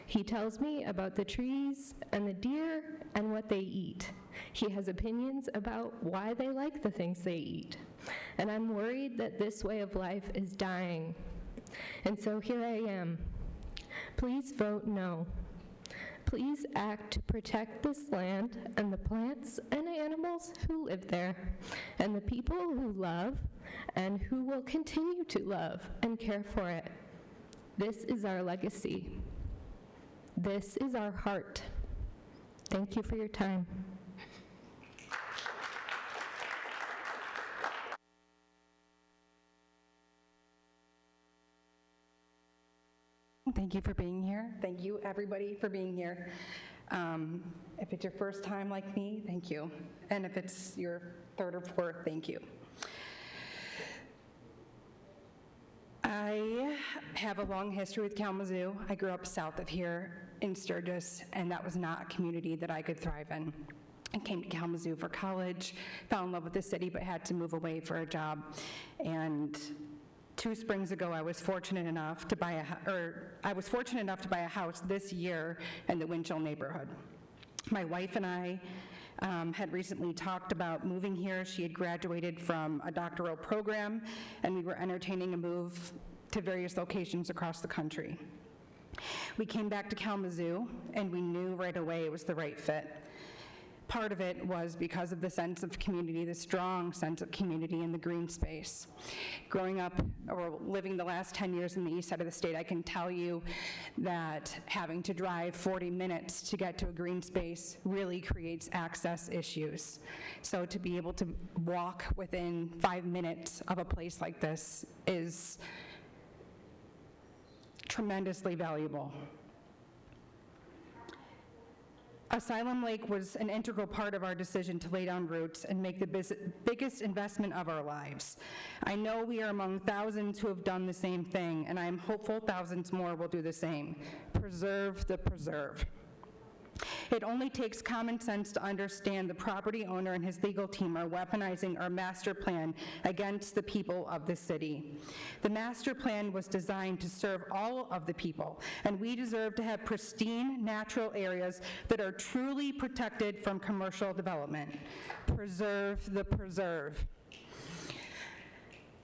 He tells me about the trees and the deer and what they eat. He has opinions about why they like the things they eat. And I'm worried that this way of life is dying. And so here I am. Please vote no. Please act to protect this land and the plants and animals who live there, and the people who love and who will continue to love and care for it. This is our legacy. This is our heart. Thank you for your time. Thank you for being here. Thank you, everybody, for being here. If it's your first time like me, thank you. And if it's your third or fourth, thank you. I have a long history with Kalamazoo. I grew up south of here in Sturgis, and that was not a community that I could thrive in. I came to Kalamazoo for college, fell in love with the city, but had to move away for a job. And 2 springs ago, I was fortunate enough to buy a house this year in the Winchell neighborhood. My wife and I had recently talked about moving here. She had graduated from a doctoral program, and we were entertaining a move to various locations across the country. We came back to Kalamazoo, and we knew right away it was the right fit. Part of it was because of the sense of community, the strong sense of community in the green space. Growing up or living the last 10 years in the east side of the state, I can tell you that having to drive 40 minutes to get to a green space really creates access issues. So to be able to walk within 5 minutes of a place like this is tremendously valuable. Asylum Lake was an integral part of our decision to lay down roots and make the biggest investment of our lives. I know we are among thousands who have done the same thing, and I am hopeful thousands more will do the same. Preserve the preserve. It only takes common sense to understand the property owner and his legal team are weaponizing our master plan against the people of the city. The master plan was designed to serve all of the people, and we deserve to have pristine natural areas that are truly protected from commercial development. Preserve the preserve.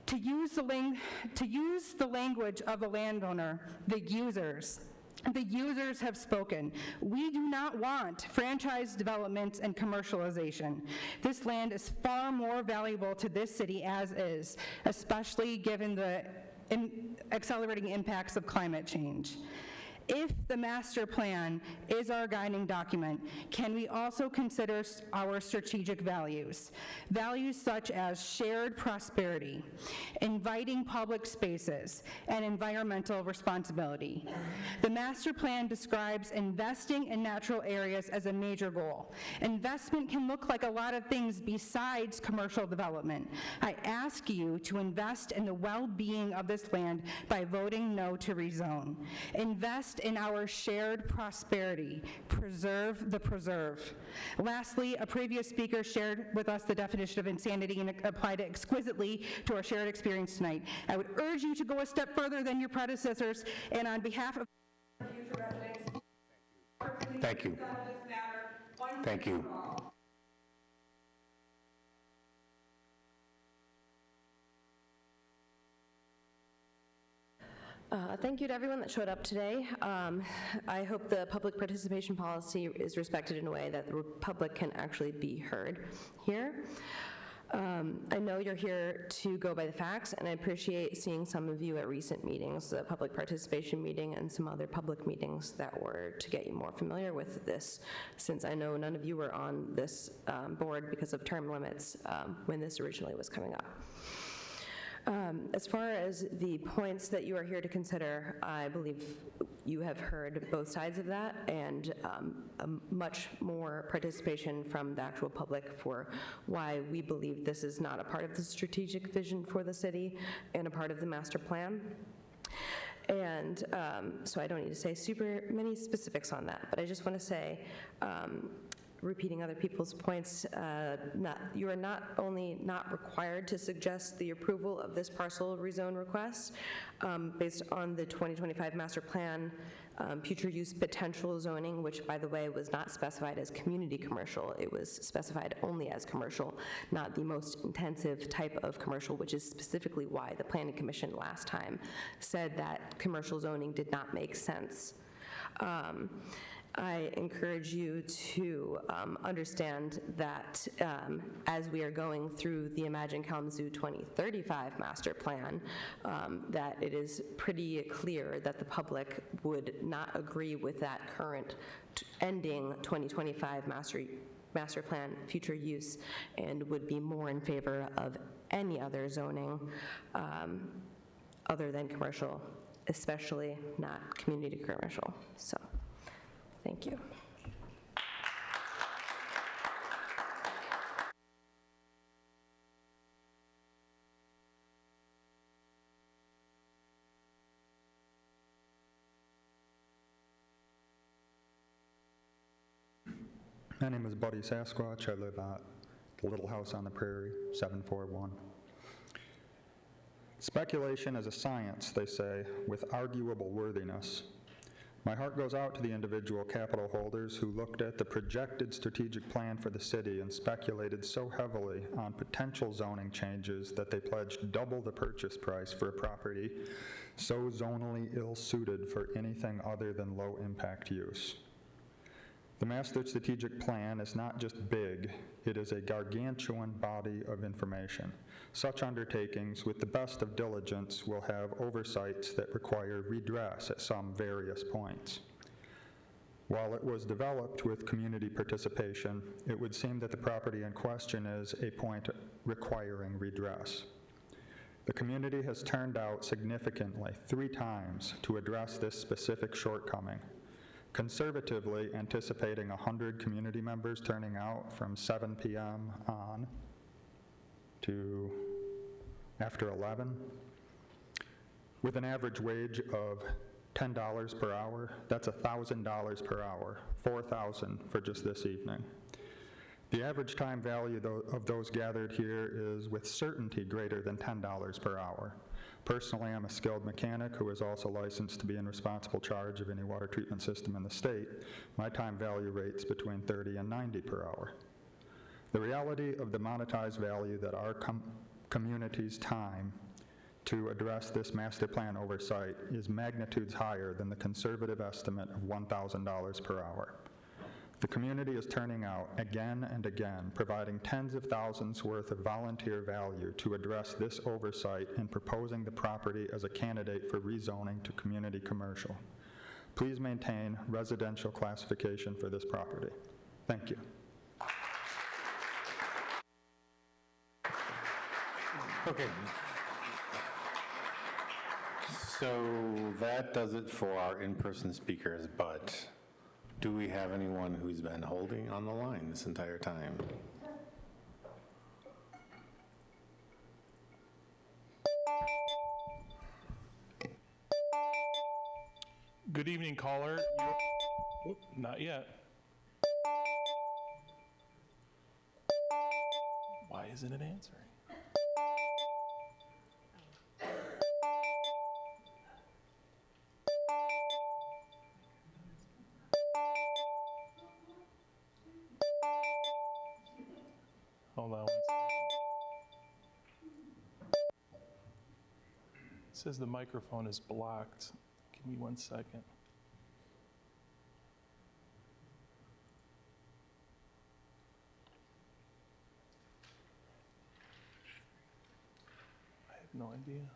To use the language of the landowner, the users have spoken. We do not want franchise developments and commercialization. This land is far more valuable to this city as is, especially given the accelerating impacts of climate change. If the master plan is our guiding document, can we also consider our strategic values? Values such as shared prosperity, inviting public spaces, and environmental responsibility. The master plan describes investing in natural areas as a major goal. Investment can look like a lot of things besides commercial development. I ask you to invest in the well-being of this land by voting no to rezone. Invest in our shared prosperity. Preserve the preserve. Lastly, a previous speaker shared with us the definition of insanity and applied it exquisitely to our shared experience tonight. I would urge you to go a step further than your predecessors, and on behalf of future residents, thank you. Thank you. Thank you to everyone that showed up today. I hope the public participation policy is respected in a way that the public can actually be heard here. I know you're here to go by the facts, and I appreciate seeing some of you at recent meetings, the public participation meeting and some other public meetings that were to get you more familiar with this, since I know none of you were on this board because of term limits when this originally was coming up. As far as the points that you are here to consider, I believe you have heard both sides of that, and much more participation from the actual public for why we believe this is not a part of the strategic vision for the city and a part of the master plan. And so I don't need to say super many specifics on that, but I just want to say, repeating other people's points, you are not only not required to suggest the approval of this parcel rezone request based on the 2025 master plan future use potential zoning, which by the way was not specified as community commercial, it was specified only as commercial, not the most intensive type of commercial, which is specifically why the Planning Commission last time said that commercial zoning did not make sense. I encourage you to understand that as we are going through the Imagine Kalamazoo 2035 master plan, that it is pretty clear that the public would not agree with that current ending 2025 master plan future use and would be more in favor of any other zoning other than commercial, especially not community commercial. So. Thank you. My name is Buddy Sasquatch. I live at the Little House on the Prairie, 741. Speculation is a science, they say, with arguable worthiness. My heart goes out to the individual capital holders who looked at the projected strategic plan for the city and speculated so heavily on potential zoning changes that they pledged double the purchase price for a property so zonally ill-suited for anything other than low-impact use. The master strategic plan is not just big, it is a gargantuan body of information. Such undertakings, with the best of diligence, will have oversights that require redress at some various points. While it was developed with community participation, it would seem that the property in question is a point requiring redress. The community has turned out significantly 3 times to address this specific shortcoming, conservatively anticipating 100 community members turning out from 7 p.m. on to after 11. With an average wage of $10 per hour, that's $1,000 per hour, $4,000 for just this evening. The average time value of those gathered here is with certainty greater than $10 per hour. Personally, I'm a skilled mechanic who is also licensed to be in responsible charge of any water treatment system in the state. My time value rates between 30 and 90 per hour. The reality of the monetized value that our community's time to address this master plan oversight is magnitudes higher than the conservative estimate of $1,000 per hour. The community is turning out again and again, providing tens of thousands worth of volunteer value to address this oversight and proposing the property as a candidate for rezoning to community commercial. Please maintain residential classification for this property. Thank you. Okay. So that does it for our in-person speakers, but do we have anyone who's been holding on the line this entire time? Good evening, caller. Not yet. Why isn't it answering? Hold on one second. It says the microphone is blocked. Give me 1 second. I have no idea.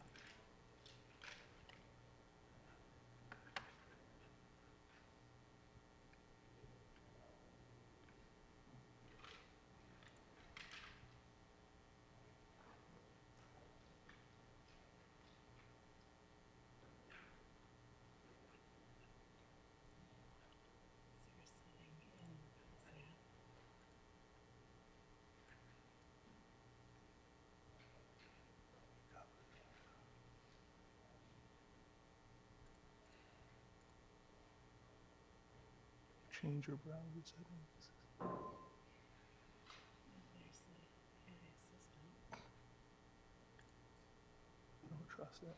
Change your browser settings. I don't trust it.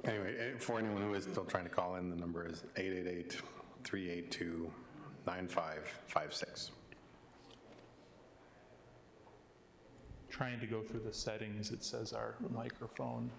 Anyway, for anyone who is still trying to call in, the number is 888-382-9556. Trying to go through the settings, it says our microphone.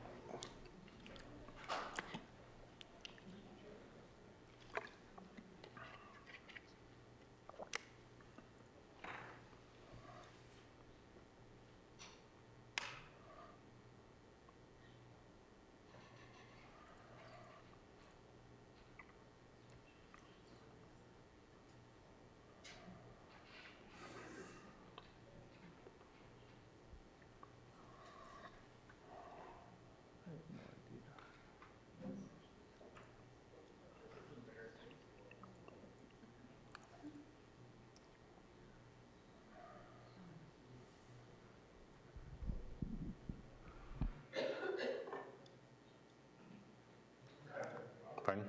Pardon?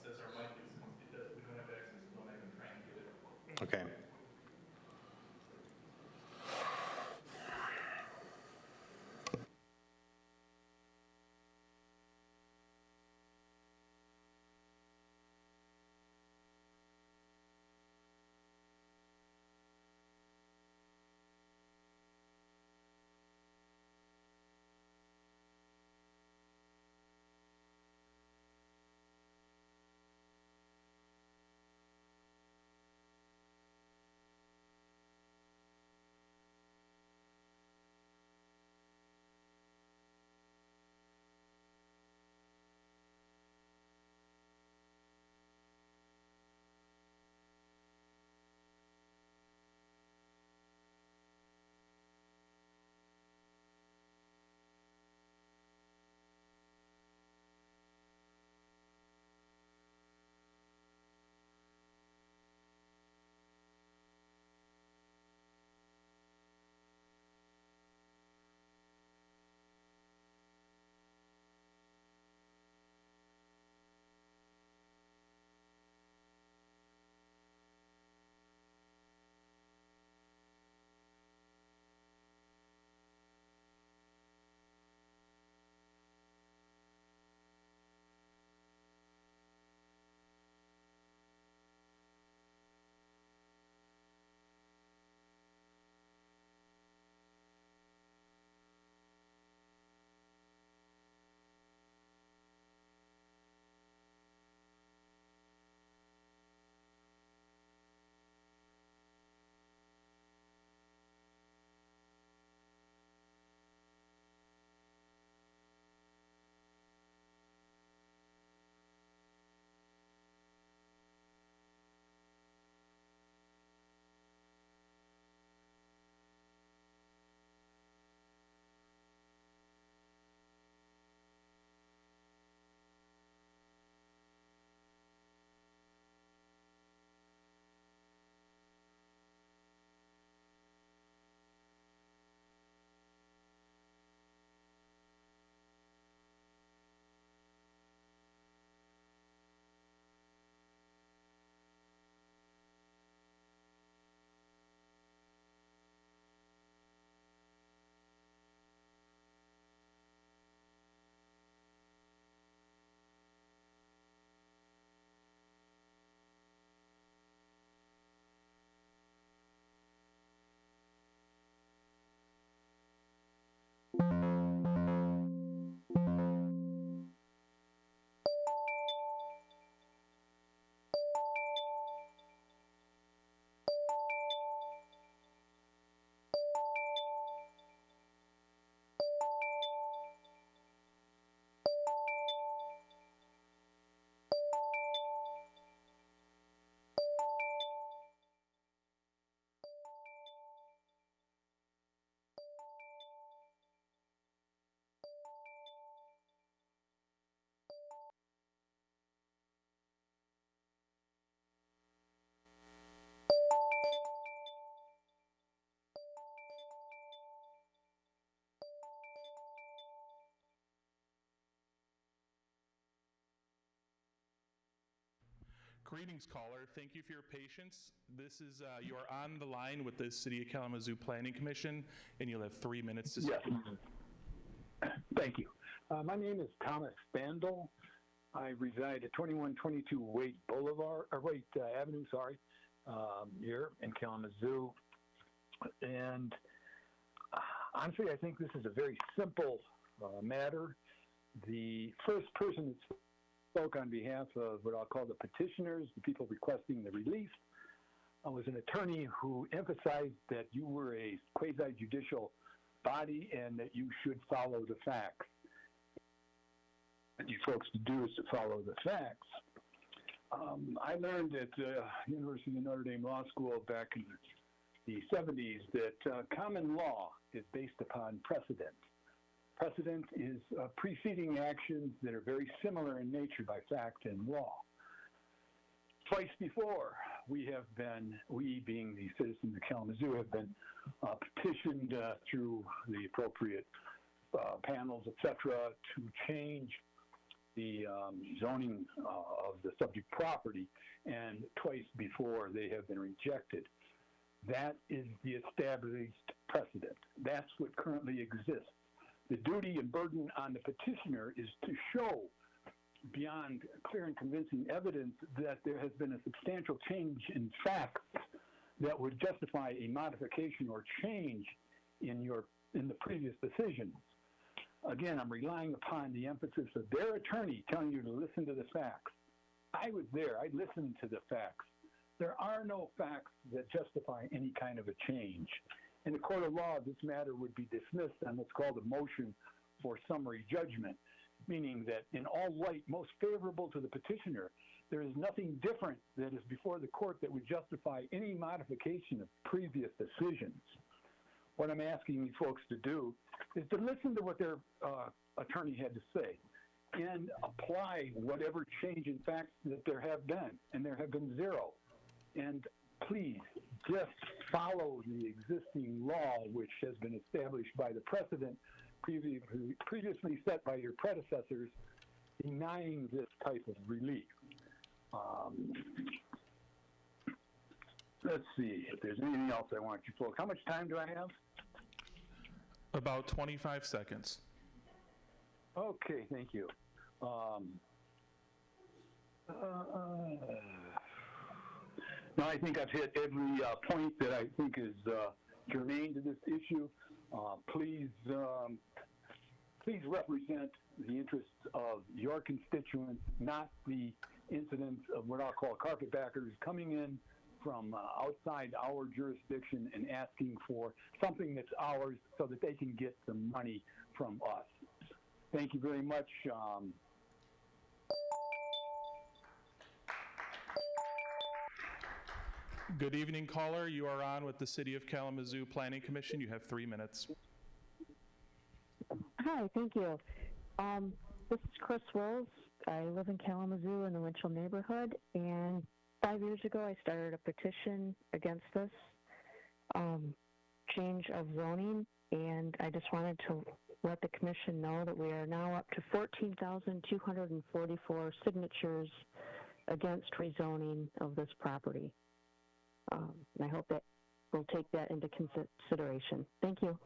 Says our mic is, we don't have access to the mic. I'm trying to get it. Okay. Greetings, caller. Thank you for your patience. This is, you are on the line with the City of Kalamazoo Planning Commission, and you'll have 3 minutes to speak. Yes. Thank you. My name is Thomas Bandel. I reside at 2122 Waite Avenue, here in Kalamazoo. And honestly, I think this is a very simple matter. The first person that spoke on behalf of what I'll call the petitioners, the people requesting the release, was an attorney who emphasized that you were a quasi-judicial body and that you should follow the facts. What you folks to do is to follow the facts. I learned at University of Notre Dame Law School back in the 70s that common law is based upon precedent. Precedent is preceding actions that are very similar in nature by fact and law. Twice before, we being the citizens of Kalamazoo, have been petitioned through the appropriate panels, etc., to change the zoning of the subject property, and twice before they have been rejected. That is the established precedent. That's what currently exists. The duty and burden on the petitioner is to show beyond clear and convincing evidence that there has been a substantial change in facts that would justify a modification or change in the previous decisions. Again, I'm relying upon the emphasis of their attorney telling you to listen to the facts. I was there. I listened to the facts. There are no facts that justify any kind of a change. In the court of law, this matter would be dismissed on what's called a motion for summary judgment, meaning that in all light most favorable to the petitioner, there is nothing different that is before the court that would justify any modification of previous decisions. What I'm asking these folks to do is to listen to what their attorney had to say and apply whatever change in facts that there have been, and there have been zero. And please, just follow the existing law, which has been established by the precedent previously set by your predecessors, denying this type of relief. Let's see if there's anything else I want you folks. How much time do I have? About 25 seconds. Okay, thank you. Now, I think I've hit every point that I think is germane to this issue. Please represent the interests of your constituents, not the incidents of what I'll call carpetbaggers coming in from outside our jurisdiction and asking for something that's ours so that they can get some money from us. Thank you very much. Good evening, caller. You are on with the City of Kalamazoo Planning Commission. You have 3 minutes. Hi, thank you. This is Chris Wills. I live in Kalamazoo in the Winchell neighborhood, and 5 years ago I started a petition against this change of zoning, and I just wanted to let the commission know that we are now up to 14,244 signatures against rezoning of this property. And I hope that we'll take that into consideration. Thank you.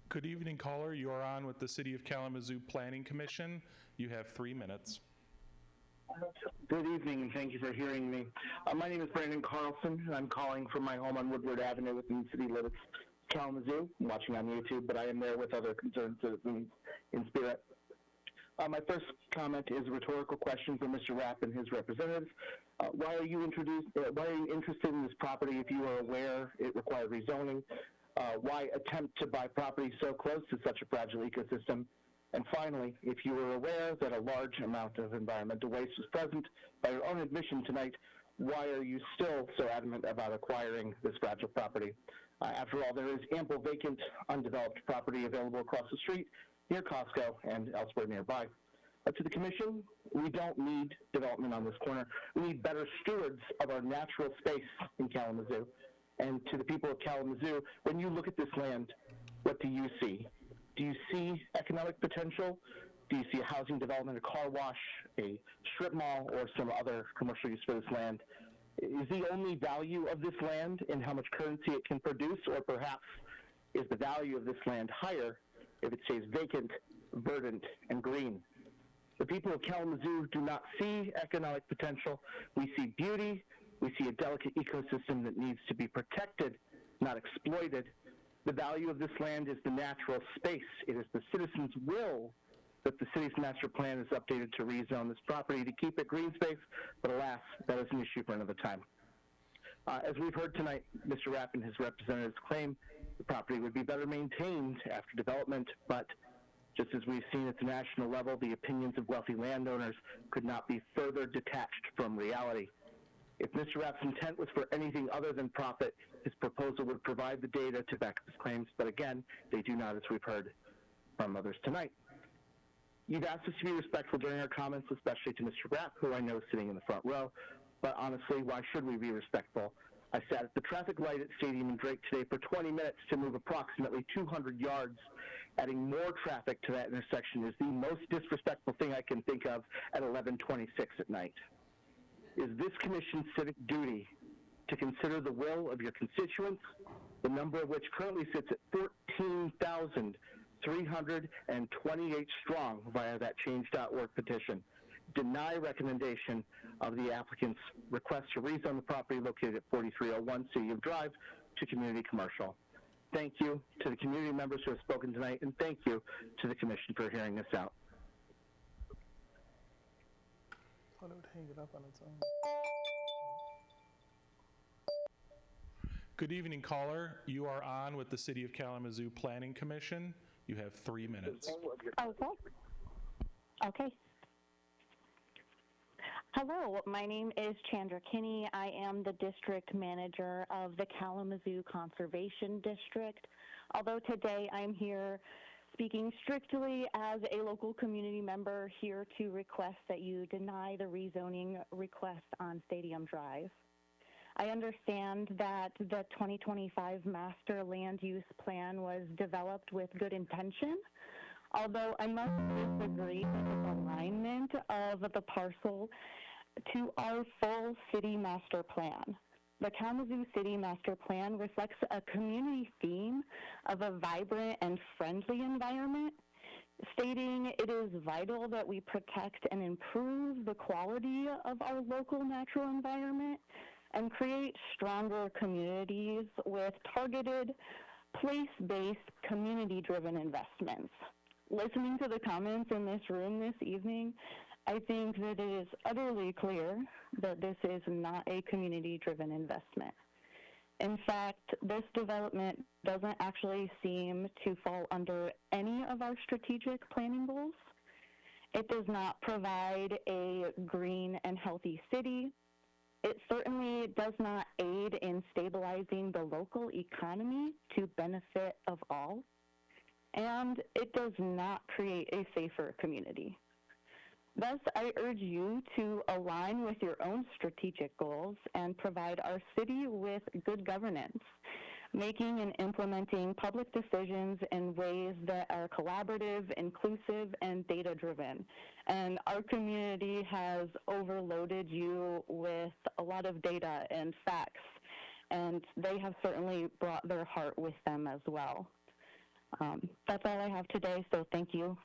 Good evening, caller. You are on with the City of Kalamazoo Planning Commission. You have 3 minutes. Good evening, and thank you for hearing me. My name is Brandon Carlson, and I'm calling from my home on Woodward Avenue within the city limits Kalamazoo. I'm watching on YouTube, but I am there with other concerned citizens in spirit. My first comment is a rhetorical question for Mr. Rapp and his representatives. Why are you interested in this property if you are aware it required rezoning? Why attempt to buy property so close to such a fragile ecosystem? And finally, if you were aware that a large amount of environmental waste was present by your own admission tonight, why are you still so adamant about acquiring this fragile property? After all, there is ample vacant, undeveloped property available across the street near Costco and elsewhere nearby. To the Commission, we don't need development on this corner. We need better stewards of our natural space in Kalamazoo. And to the people of Kalamazoo, when you look at this land, What do you see? Do you see economic potential? Do you see a housing development, a car wash, a strip mall, or some other commercial use for this land? Is the only value of this land in how much currency it can produce, or perhaps is the value of this land higher if it stays vacant, verdant, and green? The people of Kalamazoo do not see economic potential. We see beauty. We see a delicate ecosystem that needs to be protected, not exploited. The value of this land is the natural space. It is the citizens' will that the city's master plan is updated to rezone this property to keep it green space, but alas, that is an issue for another time. As we've heard tonight, Mr. Rapp and his representatives claim the property would be better maintained after development, but just as we've seen at the national level, the opinions of wealthy landowners could not be further detached from reality. If Mr. Rapp's intent was for anything other than profit, his proposal would provide the data to back up his claims, but again, they do not, as we've heard from others tonight. You've asked us to be respectful during our comments, especially to Mr. Rapp, who I know is sitting in the front row, but honestly, why should we be respectful? I sat at the traffic light at Stadium and Drake today for 20 minutes to move approximately 200 yards. Adding more traffic to that intersection is the most disrespectful thing I can think of at 11:26 at night. Is this commission's civic duty to consider the will of your constituents, the number of which currently sits at 14,328 strong via that change.org petition, deny recommendation of the applicant's request to rezone the property located at 4301 City of Drive to community commercial? Thank you to the community members who have spoken tonight, and thank you to the commission for hearing this out. I thought it would hang it up on its own. Good evening, caller. You are on with the City of Kalamazoo Planning Commission. You have 3 minutes. Okay. Hello, my name is Chandra Kinney. I am the district manager of the Kalamazoo Conservation District. Although today I'm here speaking strictly as a local community member here to request that you deny the rezoning request on Stadium Drive. I understand that the 2025 Master Land Use Plan was developed with good intention, although I must disagree with the alignment of the parcel to our full city master plan. The Kalamazoo City Master Plan reflects a community theme of a vibrant and friendly environment, stating it is vital that we protect and improve the quality of our local natural environment and create stronger communities with targeted, place-based, community-driven investments. Listening to the comments in this room this evening, I think that it is utterly clear that this is not a community-driven investment. In fact, this development doesn't actually seem to fall under any of our strategic planning goals. It does not provide a green and healthy city. It certainly does not aid in stabilizing the local economy to benefit of all. And it does not create a safer community. Thus, I urge you to align with your own strategic goals and provide our city with good governance, making and implementing public decisions in ways that are collaborative, inclusive, and data-driven. And our community has overloaded you with a lot of data and facts, and they have certainly brought their heart with them as well. That's all I have today, so thank you.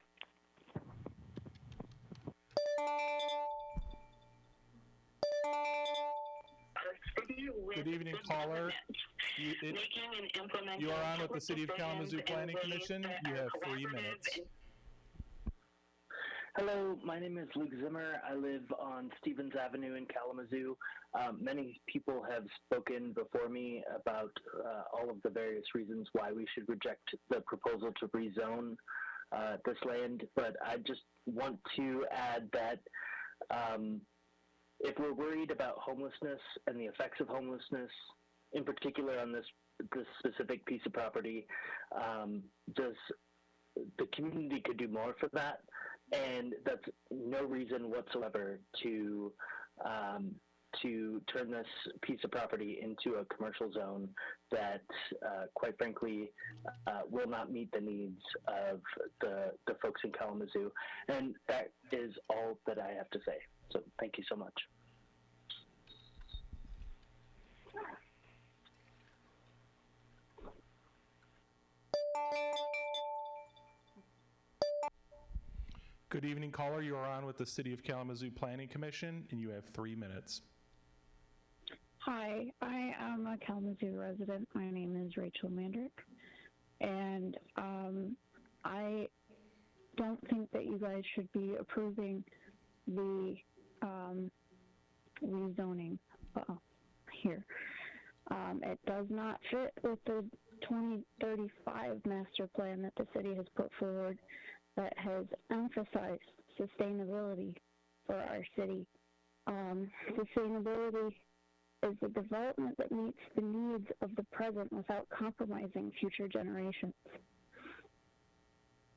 Good evening, caller. You are on with the City of Kalamazoo Planning Commission. You have 3 minutes. Hello, my name is Luke Zimmer. I live on Stevens Avenue in Kalamazoo. Many people have spoken before me about all of the various reasons why we should reject the proposal to rezone this land, but I just want to add that if we're worried about homelessness and the effects of homelessness, in particular on this specific piece of property, the community could do more for that, and that's no reason whatsoever to to turn this piece of property into a commercial zone that, quite frankly, will not meet the needs of the folks in Kalamazoo. And that is all that I have to say. So thank you so much. Good evening, caller. You are on with the City of Kalamazoo Planning Commission, and you have 3 minutes. Hi, I am a Kalamazoo resident. My name is Rachel Mandrick, and I don't think that you guys should be approving the rezoning here. It does not fit with the 2035 master plan that the city has put forward that has emphasized sustainability for our city. Sustainability is the development that meets the needs of the present without compromising future generations.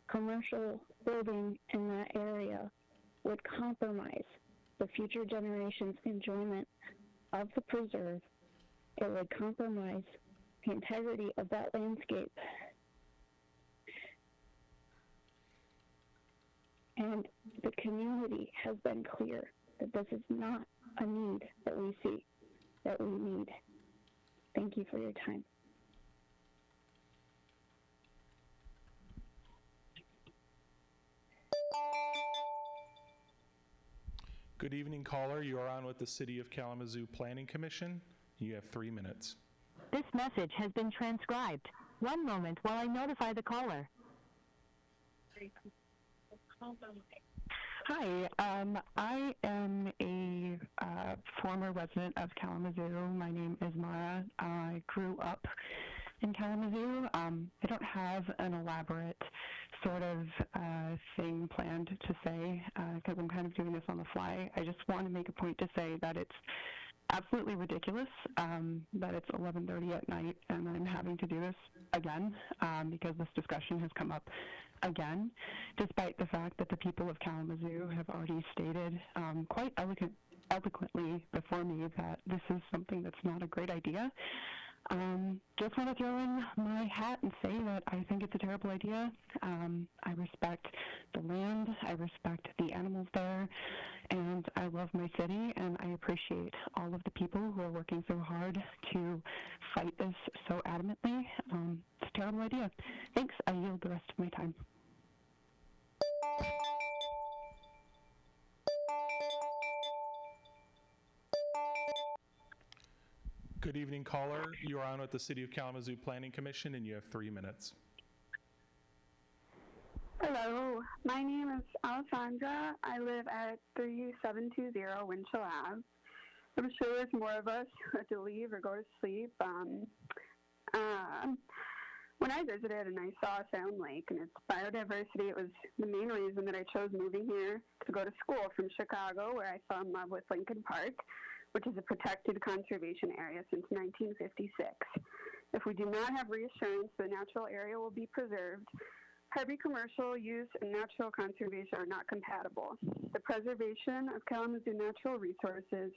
Commercial building in that area would compromise the future generations' enjoyment of the preserve. It would compromise the integrity of that landscape. And the community has been clear that this is not a need that we see, that we need. Thank you for your time. Good evening, caller. You are on with the City of Kalamazoo Planning Commission. You have 3 minutes. This message has been transcribed. One moment while I notify the caller. Hi, I am a former resident of Kalamazoo. My name is Mara. I grew up in Kalamazoo. I don't have an elaborate sort of thing planned to say because I'm kind of doing this on the fly. I just want to make a point to say that it's absolutely ridiculous that it's 11:30 at night and I'm having to do this again because this discussion has come up again, despite the fact that the people of Kalamazoo have already stated quite eloquently before me that this is something that's not a great idea. Just want to throw in my hat and say that I think it's a terrible idea. I respect the land, I respect the animals there, and I love my city, and I appreciate all of the people who are working so hard to fight this so adamantly. It's a terrible idea. Thanks. I yield the rest of my time. Good evening, caller. You are on with the City of Kalamazoo Planning Commission, and you have 3 minutes. Hello, my name is Alessandra. I live at 3720 Winchell Ave. I'm sure there's more of us who have to leave or go to sleep. When I visited and I saw Asylum Lake and its biodiversity, it was the main reason that I chose moving here to go to school from Chicago, where I fell in love with Lincoln Park, which is a protected conservation area since 1956. If we do not have reassurance the natural area will be preserved, heavy commercial use and natural conservation are not compatible. The preservation of Kalamazoo natural resources,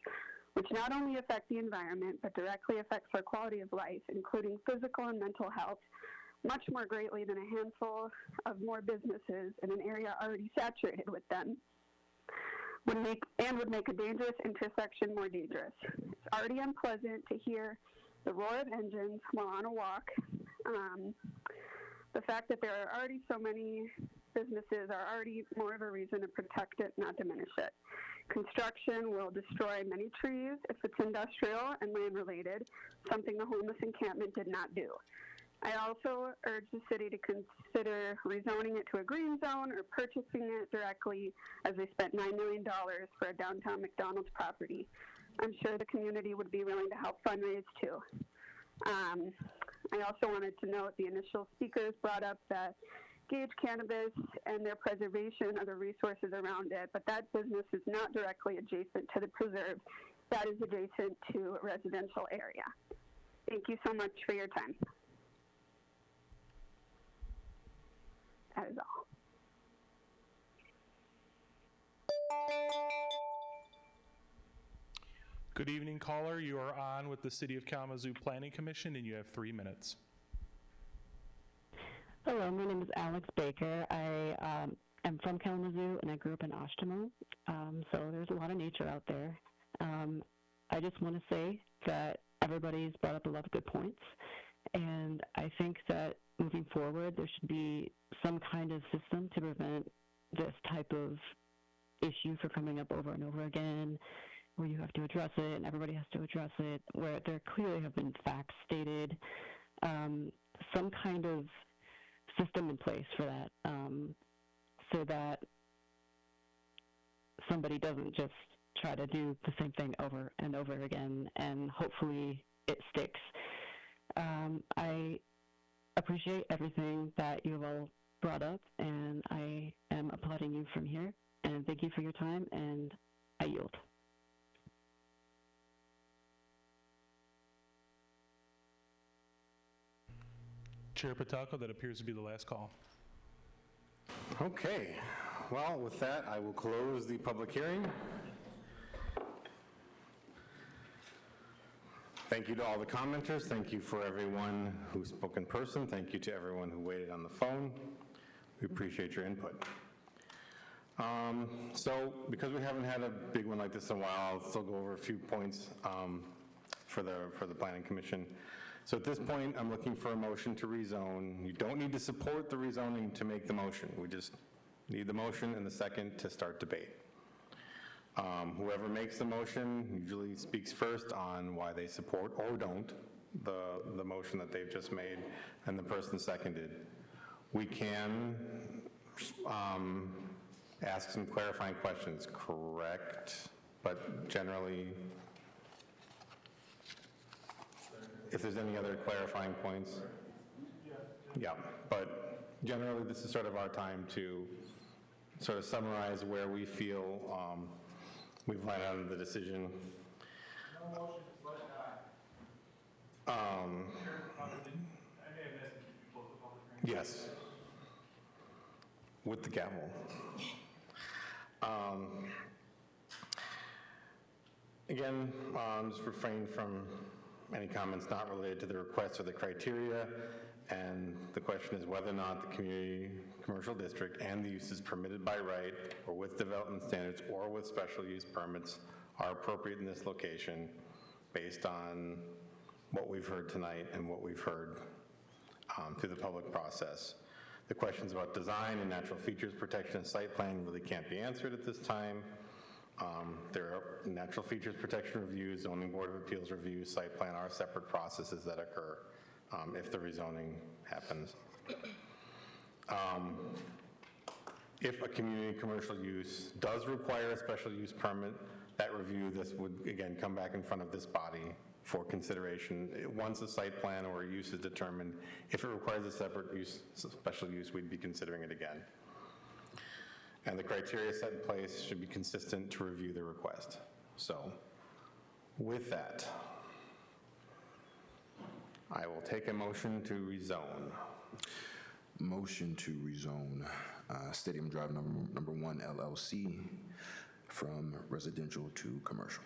which not only affect the environment, but directly affects our quality of life, including physical and mental health, much more greatly than a handful of more businesses in an area already saturated with them, would make a dangerous intersection more dangerous. It's already unpleasant to hear the roar of engines while on a walk. The fact that there are already so many businesses are already more of a reason to protect it, not diminish it. Construction will destroy many trees if it's industrial and land related, something the homeless encampment did not do. I also urge the city to consider rezoning it to a green zone or purchasing it directly, as they spent $9 million for a downtown McDonald's property. I'm sure the community would be willing to help fundraise too. I also wanted to note the initial speakers brought up that Gage Cannabis and their preservation of the resources around it, but that business is not directly adjacent to the preserve. That is adjacent to a residential area. Thank you so much for your time. That is all. Good evening, caller. You are on with the City of Kalamazoo Planning Commission, and you have 3 minutes. Hello, my name is Alex Baker. I am from Kalamazoo, and I grew up in Ashtimo, so there's a lot of nature out there. I just want to say that everybody's brought up a lot of good points, and I think that moving forward, there should be some kind of system to prevent this type of issue from coming up over and over again, where you have to address it and everybody has to address it, where there clearly have been facts stated, some kind of system in place for that, so that somebody doesn't just try to do the same thing over and over again, and hopefully it sticks. I appreciate everything that you've all brought up, and I am applauding you from here, and thank you for your time, and I yield. Chair Patako, that appears to be the last call. Okay, well, with that, I will close the public hearing. Thank you to all the commenters. Thank you for everyone who spoke in person. Thank you to everyone who waited on the phone. We appreciate your input. So because we haven't had a big one like this in a while, I'll still go over a few points for the Planning Commission. So at this point, I'm looking for a motion to rezone. You don't need to support the rezoning to make the motion. We just need the motion and the second to start debate. Whoever makes the motion usually speaks first on why they support or don't the motion that they've just made, and the person seconded. We can ask some clarifying questions, correct? But generally, if there's any other clarifying points. Yeah, but generally this is sort of our time to sort of summarize where we feel we've landed on the decision. Yes. With the gavel. Again, just refrain from any comments not related to the request or the criteria, and the question is whether or not the community commercial district and the uses permitted by right or with development standards or with special use permits are appropriate in this location based on what we've heard tonight and what we've heard through the public process. The questions about design and natural features protection and site plan really can't be answered at this time. There are natural features protection reviews, zoning board of appeals reviews, site plan are separate processes that occur if the rezoning happens. If a community commercial use does require a special use permit, that review, this would again come back in front of this body for consideration. Once a site plan or a use is determined, if it requires a separate use, special use, we'd be considering it again. And the criteria set in place should be consistent to review the request. So, with that, I will take a motion to rezone. Motion to rezone Stadium Drive number 1 LLC from residential to commercial.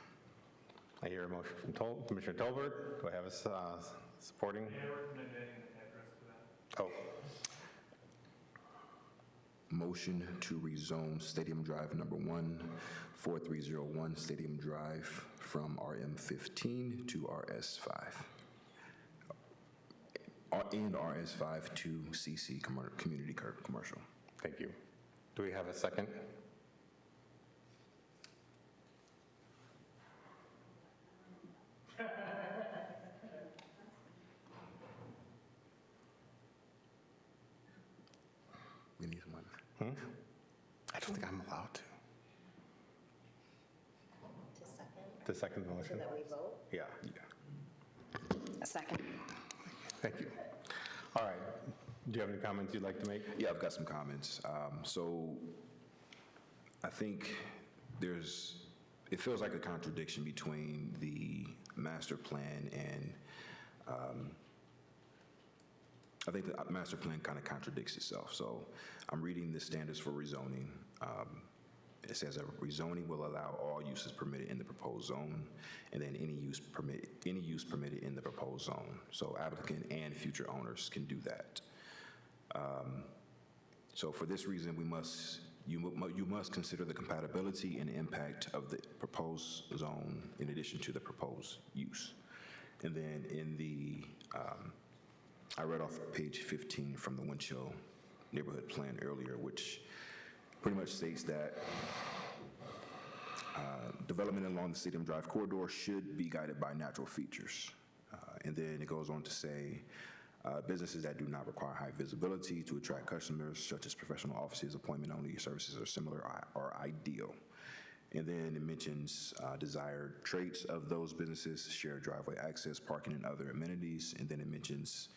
I hear a motion from Commissioner Tolbert. Do I have a supporting? May I recommend adding an address to that? Oh. Motion to rezone Stadium Drive number 1, 4301 Stadium Drive from RM15 to RS5. And RS5 to CC Community Commercial. Thank you. Do we have a second? We need one. I don't think I'm allowed to. To second the motion? So that we vote? Yeah. A second. Thank you. All right. Do you have any comments you'd like to make? Yeah, I've got some comments. So I think it feels like a contradiction between the master plan and I think the master plan kind of contradicts itself. So I'm reading the standards for rezoning. It says a rezoning will allow all uses permitted in the proposed zone, and then any use permitted in the proposed zone. So applicant and future owners can do that. So for this reason, you must consider the compatibility and impact of the proposed zone in addition to the proposed use. And then in the, I read off page 15 from the Winchell neighborhood plan earlier, which pretty much states that development along the Stadium Drive corridor should be guided by natural features. And then it goes on to say, businesses that do not require high visibility to attract customers, such as professional offices, appointment-only services, or similar, are ideal. And then it mentions desired traits of those businesses, shared driveway access, parking, and other amenities. And then it mentions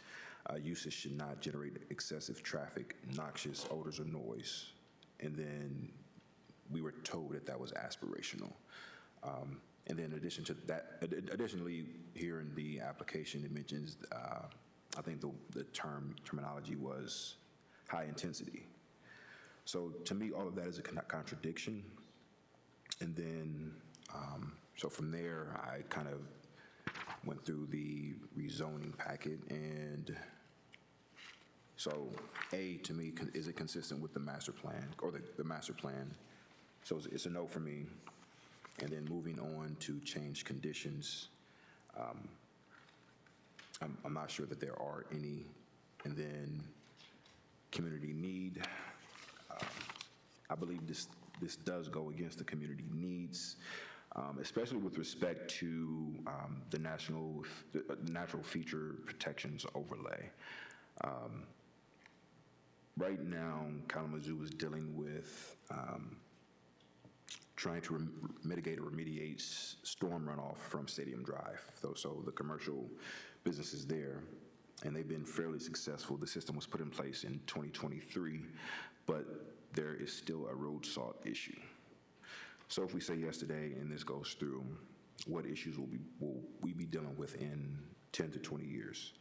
uses should not generate excessive traffic, noxious odors, or noise. And then we were told that that was aspirational. And then in addition to that, additionally, here in the application, it mentions, I think the terminology was high intensity. So to me, all of that is a contradiction. And then, so from there, I kind of went through the rezoning packet, and so A, to me, is it consistent with the master plan, or the master plan? So it's a no for me. And then moving on to change conditions, I'm not sure that there are any. And then community need, I believe this does go against the community needs, especially with respect to the natural feature protections overlay. Right now, Kalamazoo is dealing with trying to mitigate or remediate storm runoff from Stadium Drive. So the commercial businesses there, and they've been fairly successful. The system was put in place in 2023, but there is still a road salt issue. So if we say yes today and this goes through, what issues will we be dealing with in 10 to 20 years?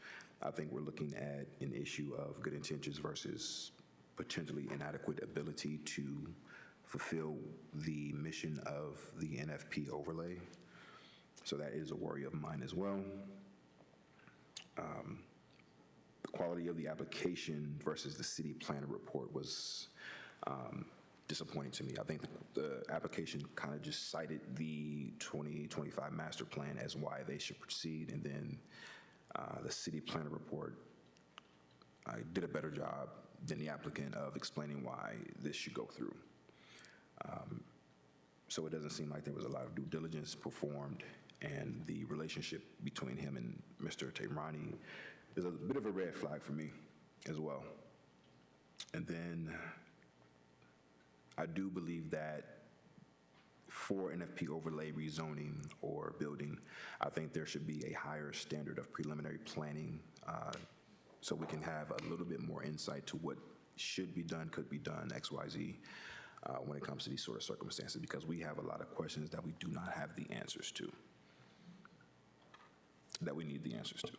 I think we're looking at an issue of good intentions versus potentially inadequate ability to fulfill the mission of the NFP overlay. So that is a worry of mine as well. The quality of the application versus the city planner report was disappointing to me. I think the application kind of just cited the 2025 master plan as why they should proceed, and then the city planner report did a better job than the applicant of explaining why this should go through. So it doesn't seem like there was a lot of due diligence performed, and the relationship between him and Mr. Tehrani is a bit of a red flag for me as well. And then I do believe that for NFP overlay rezoning or building, I think there should be a higher standard of preliminary planning so we can have a little bit more insight to what should be done, could be done, X, Y, Z, when it comes to these sort of circumstances, because we have a lot of questions that we do not have the answers to, that we need the answers to.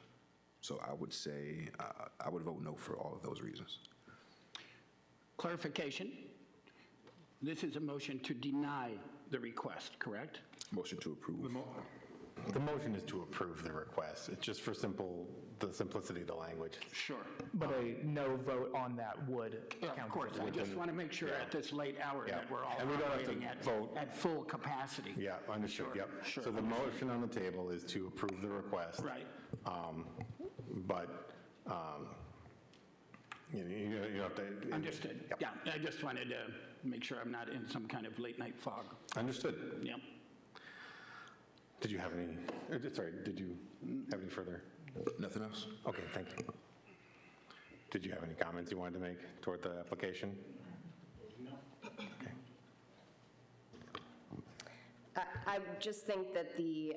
So I would say, I would vote no for all of those reasons. Clarification. This is a motion to deny the request, correct? Motion to approve. The motion is to approve the request. It's just for the simplicity of the language. Sure. But a no vote on that would count. Of course, I just want to make sure at this late hour that we're all And we don't have to operating vote. at full capacity. Yeah, understood, Sure, yep. sure. So the motion on the table is to approve the request. Right. But, you have to. Understood. Yep. Yeah, I just wanted to make sure I'm not in some kind of late night fog. Understood. Yep. Did you have any, sorry, did you have any further? Nothing else? Okay, thank you. Did you have any comments you wanted to make toward the application? No. Okay. I just think that the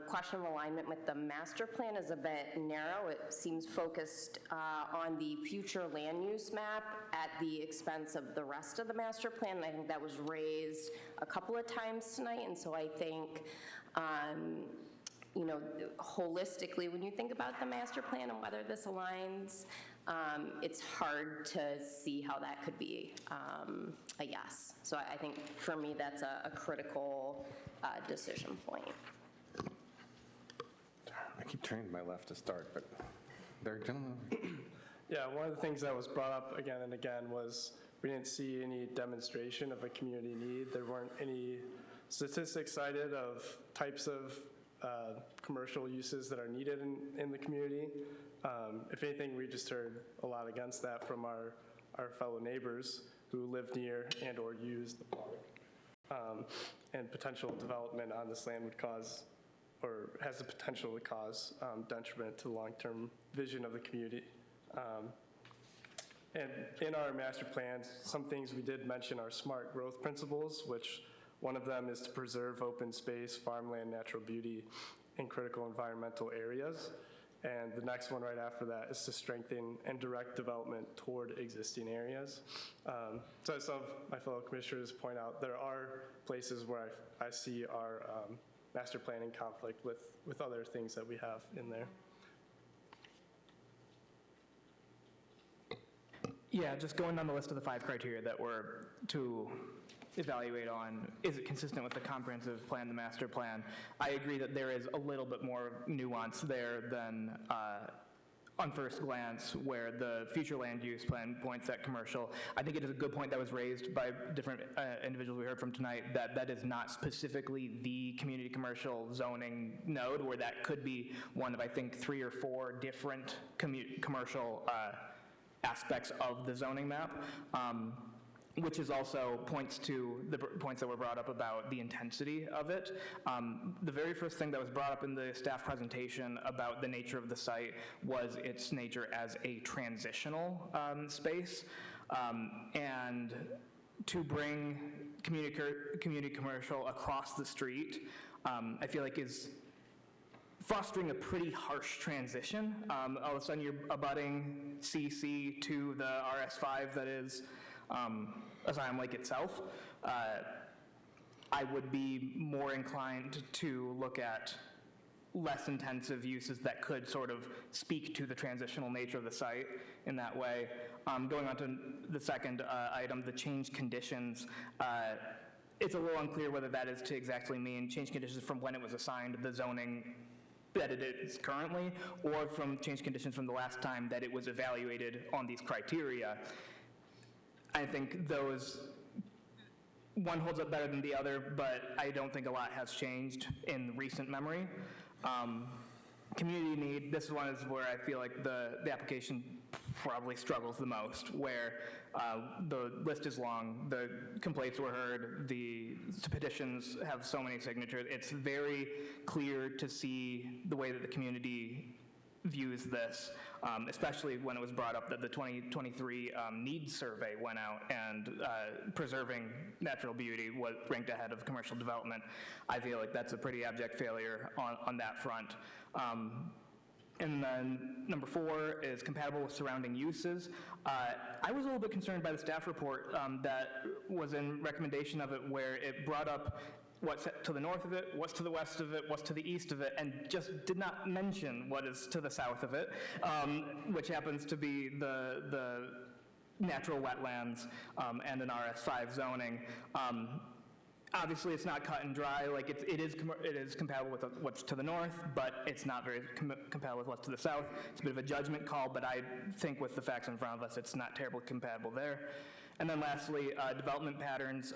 question of alignment with the master plan is a bit narrow. It seems focused on the future land use map at the expense of the rest of the master plan, and I think that was raised a couple of times tonight, and so I think holistically, when you think about the master plan and whether this aligns, it's hard to see how that could be a yes. So I think for me, that's a critical decision point. I keep turning to my left to start, but there, gentlemen. Yeah, one of the things that was brought up again and again was we didn't see any demonstration of a community need. There weren't any statistics cited of types of commercial uses that are needed in the community. If anything, we just heard a lot against that from our fellow neighbors who live near and or use the park. And potential development on this land would cause, or has the potential to cause, detriment to the long-term vision of the community. And in our master plans, some things we did mention are smart growth principles, which one of them is to preserve open space, farmland, natural beauty, and critical environmental areas. And the next one right after that is to strengthen and direct development toward existing areas. So as some of my fellow commissioners point out, there are places where I see our master plan in conflict with other things that we have in there. Yeah, just going down the list of the 5 criteria that were to evaluate on, is it consistent with the comprehensive plan, the master plan? I agree that there is a little bit more nuance there than on first glance, where the future land use plan points at commercial. I think it is a good point that was raised by different individuals we heard from tonight, that that is not specifically the community commercial zoning node, where that could be one of, I think, 3 or 4 different commercial aspects of the zoning map. Which is also points to the points that were brought up about the intensity of it. The very first thing that was brought up in the staff presentation about the nature of the site was its nature as a transitional space. And to bring community commercial across the street, I feel like is fostering a pretty harsh transition. All of a sudden you're abutting CC to the RS5 that is Asylum Lake itself. I would be more inclined to look at less intensive uses that could sort of speak to the transitional nature of the site in that way. Going on to the second item, the change conditions. It's a little unclear whether that is to exactly mean change conditions from when it was assigned the zoning that it is currently, or from change conditions from the last time that it was evaluated on these criteria. I think those, one holds up better than the other, but I don't think a lot has changed in recent memory. Community need, this one is where I feel like the application probably struggles the most, where the list is long, the complaints were heard, the petitions have so many signatures. It's very clear to see the way that the community views this, especially when it was brought up that the 2023 needs survey went out and preserving natural beauty was ranked ahead of commercial development. I feel like that's a pretty abject failure on that front. And then number 4 is compatible with surrounding uses. I was a little bit concerned by the staff report that was in recommendation of it, where it brought up what's to the north of it, what's to the west of it, what's to the east of it, and just did not mention what is to the south of it, which happens to be the natural wetlands and an RS5 zoning. Obviously, it's not cut and dry. Like it is compatible with what's to the north, but it's not very compatible with what's to the south. It's a bit of a judgment call, but I think with the facts in front of us, it's not terribly compatible there. And then lastly, development patterns.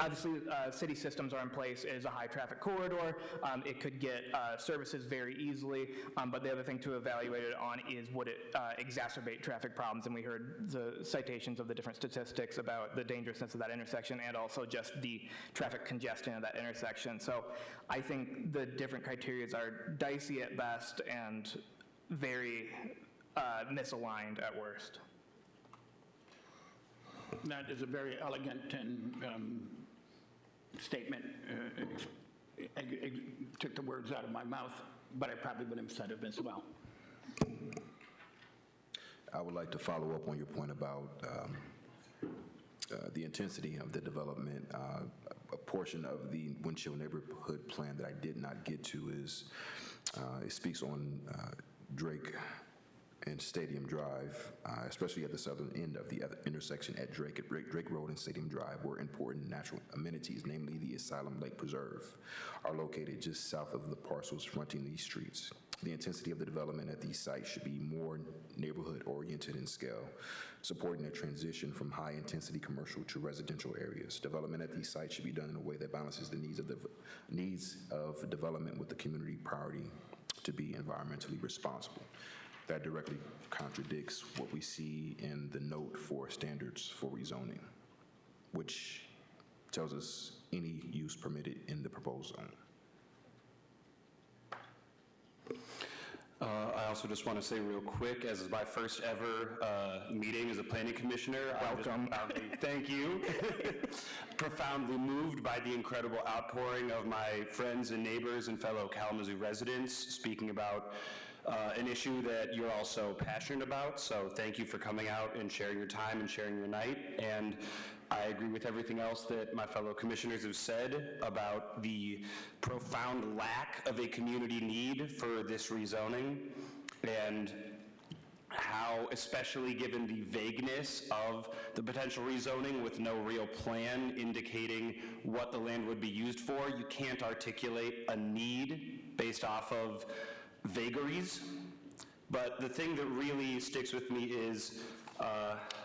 Obviously, city systems are in place. It is a high traffic corridor. It could get services very easily, but the other thing to evaluate it on is would it exacerbate traffic problems, and we heard the citations of the different statistics about the dangerousness of that intersection and also just the traffic congestion of that intersection. So I think the different criteria are dicey at best and very misaligned at worst. That is a very elegant and statement. Took the words out of my mouth, but I probably would have said it as well. I would like to follow up on your point about the intensity of the development. A portion of the Winchell neighborhood plan that I did not get to is, it speaks on Drake and Stadium Drive, especially at the southern end of the intersection at Drake Road and Stadium Drive, where important natural amenities, namely the Asylum Lake Preserve, are located just south of the parcels fronting these streets. The intensity of the development at these sites should be more neighborhood-oriented in scale, supporting a transition from high-intensity commercial to residential areas. Development at these sites should be done in a way that balances the needs of development with the community priority to be environmentally responsible. That directly contradicts what we see in the note for standards for rezoning, which tells us any use permitted in the proposed zone. I also just want to say real quick, as is my first ever meeting as a planning commissioner. Welcome. Thank you. Profoundly moved by the incredible outpouring of my friends and neighbors and fellow Kalamazoo residents speaking about an issue that you're also passionate about. So thank you for coming out and sharing your time and sharing your night. And I agree with everything else that my fellow commissioners have said about the profound lack of a community need for this rezoning, and how, especially given the vagueness of the potential rezoning with no real plan indicating what the land would be used for, you can't articulate a need based off of vagaries. But the thing that really sticks with me is,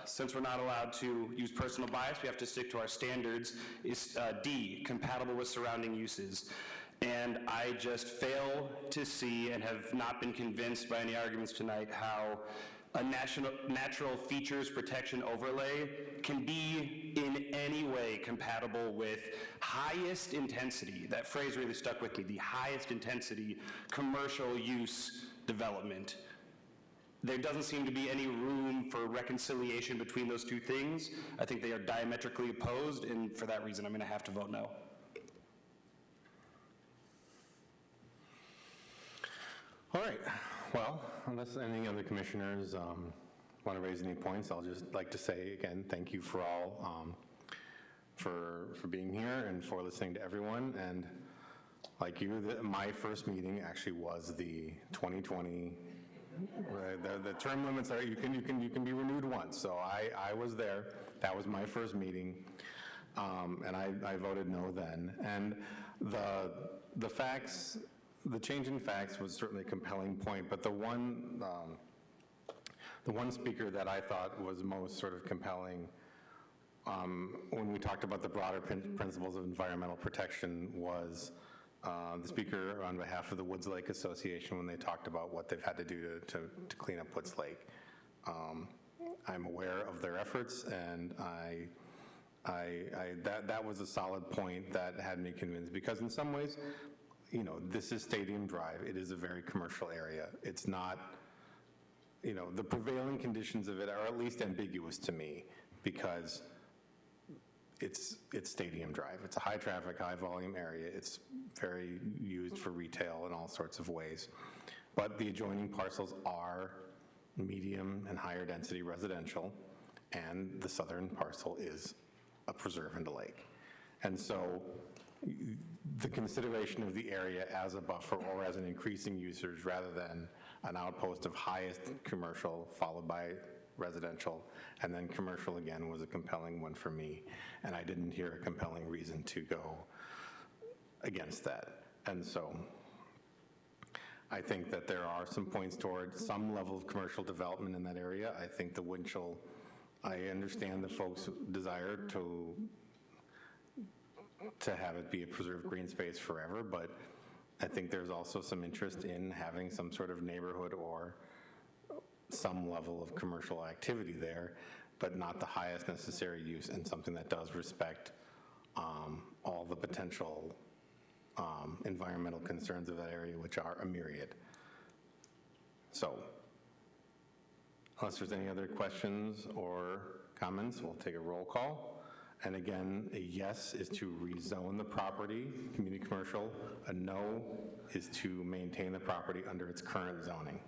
since we're not allowed to use personal bias, we have to stick to our standards, is D, compatible with surrounding uses. And I just fail to see, and have not been convinced by any arguments tonight, how a natural features protection overlay can be in any way compatible with highest intensity, that phrase really stuck with me, the highest intensity commercial use development. There doesn't seem to be any room for reconciliation between those two things. I think they are diametrically opposed, and for that reason, I'm going to have to vote no. All right. Well, unless any other commissioners want to raise any points, I'll just like to say again, thank you for all for being here and for listening to everyone. And like you, my first meeting actually was the 2020. The term limits are you can be renewed once. So I was there. That was my first meeting, and I voted no then. And the facts. The change in facts was certainly a compelling point, but the one speaker that I thought was most sort of compelling when we talked about the broader principles of environmental protection was the speaker on behalf of the Woods Lake Association when they talked about what they've had to do to clean up Woods Lake. I'm aware of their efforts, and that was a solid point that had me convinced, because in some ways, you know, this is Stadium Drive. It is a very commercial area. It's not, you know, the prevailing conditions of it are at least ambiguous to me, because it's Stadium Drive. It's a high traffic, high volume area. It's very used for retail in all sorts of ways. But the adjoining parcels are medium and higher density residential, and the southern parcel is a preserve and a lake. And so the consideration of the area as a buffer or as an increasing usage rather than an outpost of highest commercial followed by residential and then commercial again was a compelling one for me, and I didn't hear a compelling reason to go against that. And so I think that there are some points toward some level of commercial development in that area. I think the Winchell, I understand the folks' desire to have it be a preserved green space forever, but I think there's also some interest in having some sort of neighborhood or some level of commercial activity there, but not the highest necessary use, and something that does respect all the potential environmental concerns of that area, which are a myriad. So, unless there's any other questions or comments, we'll take a roll call. And again, a yes is to rezone the property, community commercial. A no is to maintain the property under its current zoning.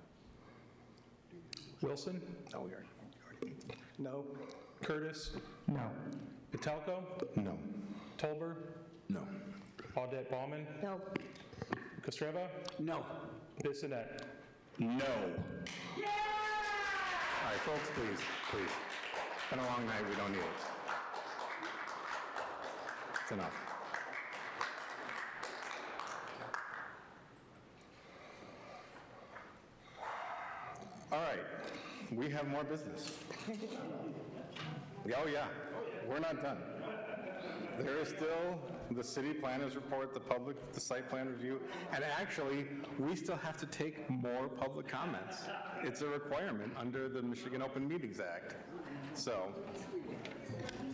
Wilson? No, we already. No. Curtis? No. Patelko? No. Tolber? No. Audette Bauman? No. Kostreva? No. Bissonette? No. Yeah! folks, please, please. It's been a long night, we don't need it. It's enough. All right, we have more business. Oh yeah, we're not done. There is still the city planners report, the site plan review, and actually, we still have to take more public comments. It's a requirement under the Michigan Open Meetings Act. So,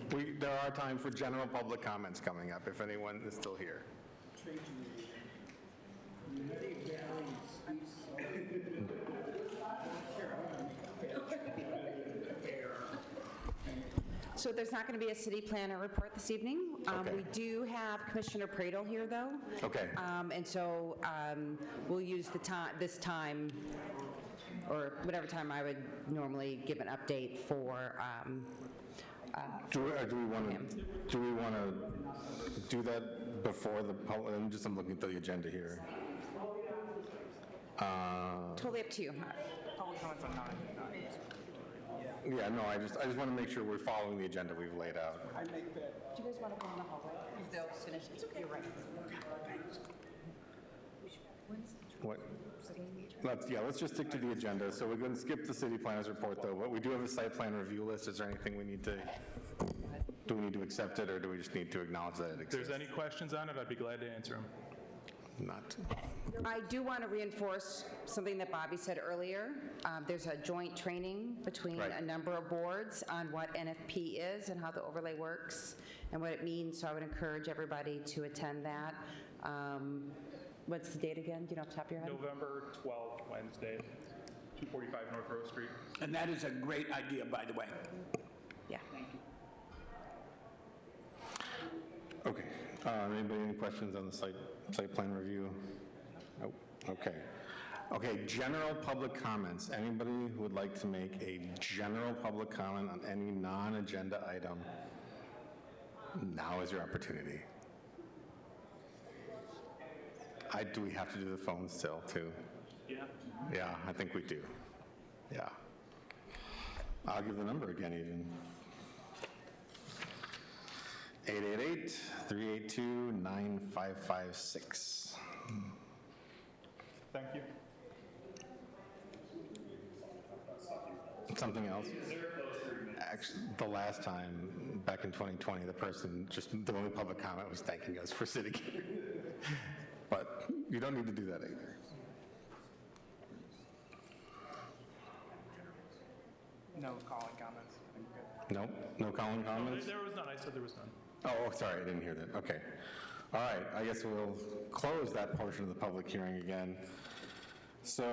there are time for general public comments coming up, if anyone is still here. So there's not going to be a city planner report this evening. Okay. We do have Commissioner Pradel here, though. Okay. And so we'll use this time, or whatever time I would normally give an update for. Do we want to do that before the public? I'm looking at the agenda here. Totally up to you. Public comments on 9. Yeah, no, I just want to make sure we're following the agenda we've laid out. I make that. Do you guys want to go in the hallway? They'll finish. It's okay. You're right. What? Let's just stick to the agenda. So we're going to skip the city planners report, though. But we do have a site plan review list. Is there anything we need to? Do we need to accept it, or do we just need to acknowledge that it exists? If there's any questions on it, I'd be glad to answer them. Not. I do want to reinforce something that Bobby said earlier. There's a joint training between a number of boards on what NFP is and how the overlay works and what it means, so I would encourage everybody to attend that. What's the date again? Do you know off the top of your head? November 12th, Wednesday, 245 North Rose Street. And that is a great idea, by the way. Yeah. Okay. Anybody any questions on the site plan review? Nope. Okay. Okay, general public comments. Anybody who would like to make a general public comment on any non-agenda item? Now is your opportunity. Do we have to do the phone still, too? Yeah. Yeah, I think we do. Yeah. I'll give the number again, even. 888-382-9556. Thank you. Something else? Actually, the last time, back in 2020, the only public comment was thanking us for sitting here. But you don't need to do that either. No calling comments. Nope, no calling comments? There was none. I said there was none. Oh, sorry, I didn't hear that. Okay. All right, I guess we'll close that portion of the public hearing again. So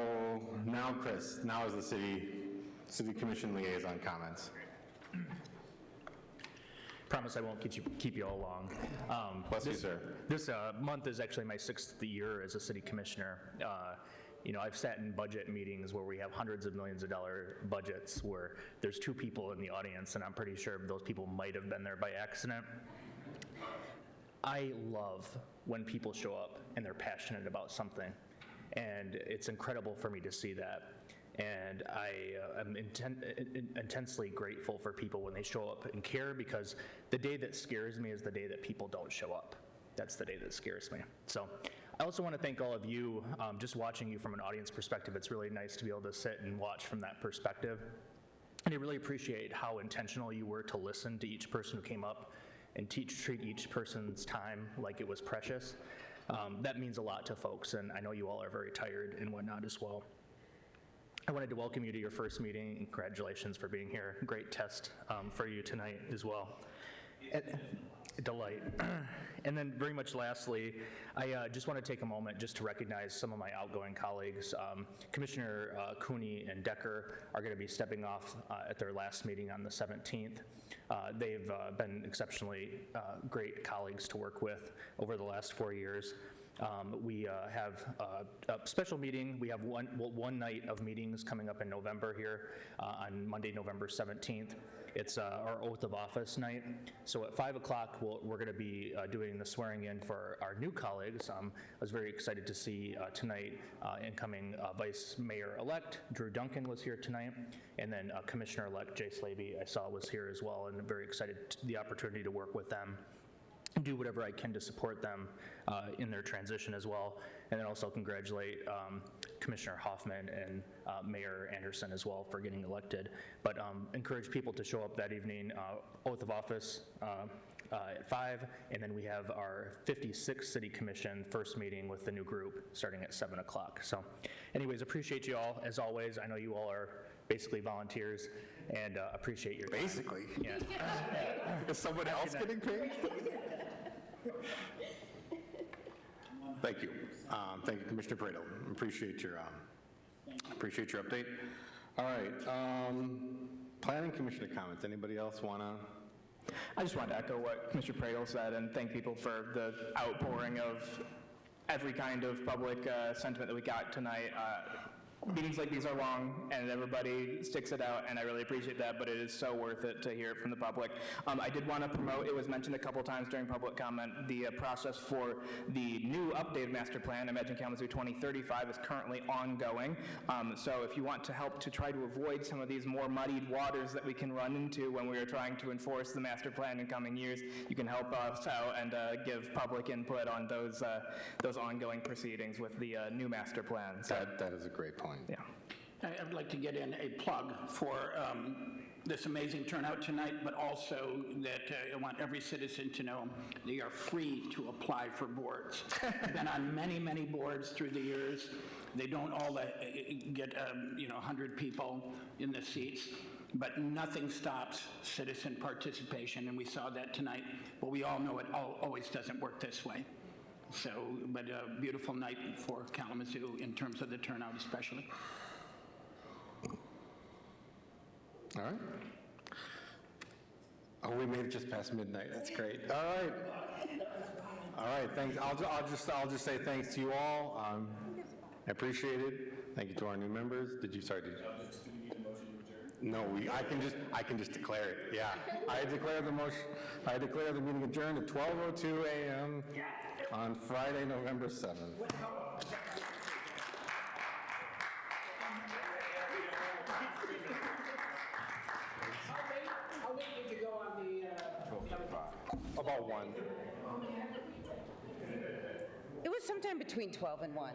now, Chris, now is the City Commission liaison comments. Promise I won't keep you all long. Bless you, sir. This month is actually my 6th year as a city commissioner. I've sat in budget meetings where we have hundreds of millions of dollar budgets where there's 2 people in the audience, and I'm pretty sure those people might have been there by accident. I love when people show up and they're passionate about something, and it's incredible for me to see that. And I am intensely grateful for people when they show up and care, because the day that scares me is the day that people don't show up. That's the day that scares me. So I also want to thank all of you. Just watching you from an audience perspective, it's really nice to be able to sit and watch from that perspective. And I really appreciate how intentional you were to listen to each person who came up and treat each person's time like it was precious. That means a lot to folks, and I know you all are very tired and whatnot as well. I wanted to welcome you to your first meeting. Congratulations for being here. Great test for you tonight as well. Delight. And then very much lastly, I just want to take a moment just to recognize some of my outgoing colleagues. Commissioner Cooney and Decker are going to be stepping off at their last meeting on the 17th. They've been exceptionally great colleagues to work with over the last 4 years. We have a special meeting. We have one night of meetings coming up in November here on Monday, November 17th. It's our oath of office night. So at 5 o'clock, we're going to be doing the swearing in for our new colleagues. I was very excited to see tonight incoming Vice Mayor-elect Drew Duncan was here tonight, and then Commissioner-elect Jay Slaby I saw was here as well, and very excited to the opportunity to work with them and do whatever I can to support them in their transition as well. And then also congratulate Commissioner Hoffman and Mayor Anderson as well for getting elected. But encourage people to show up that evening, oath of office at 5, and then we have our 56th City Commission first meeting with the new group starting at 7 o'clock. So anyways, appreciate you all, as always. I know you all are basically volunteers, and appreciate your time. Basically? Yeah. Is someone else getting paid? Thank you. Thank you, Commissioner Pareto. Appreciate your update. All right. Planning Commissioner comments. Anybody else want to? I just wanted to echo what Commissioner Pareto said and thank people for the outpouring of every kind of public sentiment that we got tonight. Meetings like these are long, and everybody sticks it out, and I really appreciate that, but it is so worth it to hear it from the public. I did want to promote, it was mentioned a couple times during public comment, the process for the new updated master plan, Imagine Kalamazoo 2035, is currently ongoing. So if you want to help to try to avoid some of these more muddied waters that we can run into when we are trying to enforce the master plan in coming years, you can help us out and give public input on those ongoing proceedings with the new master plan. So, that is a great point. Yeah. I would like to get in a plug for this amazing turnout tonight, but also that I want every citizen to know they are free to apply for boards. I've been on many, many boards through the years. They don't all get 100 people in the seats, but nothing stops citizen participation, and we saw that tonight. But we all know it always doesn't work this way. So, but a beautiful night for Kalamazoo in terms of the turnout especially. All right. Oh, we made it just past midnight. That's great. All right. All right. Thanks. I'll just say thanks to you all. I appreciate it. Thank you to our new members. Did you? Sorry. Did you? Do we need a motion to adjourn? No. I can just declare it. Yeah. I declare the motion. I declare the meeting adjourned at 12:02 a.m. on Friday, November 7th. How late did you go on the other? About 1. It was sometime between 12 and 1.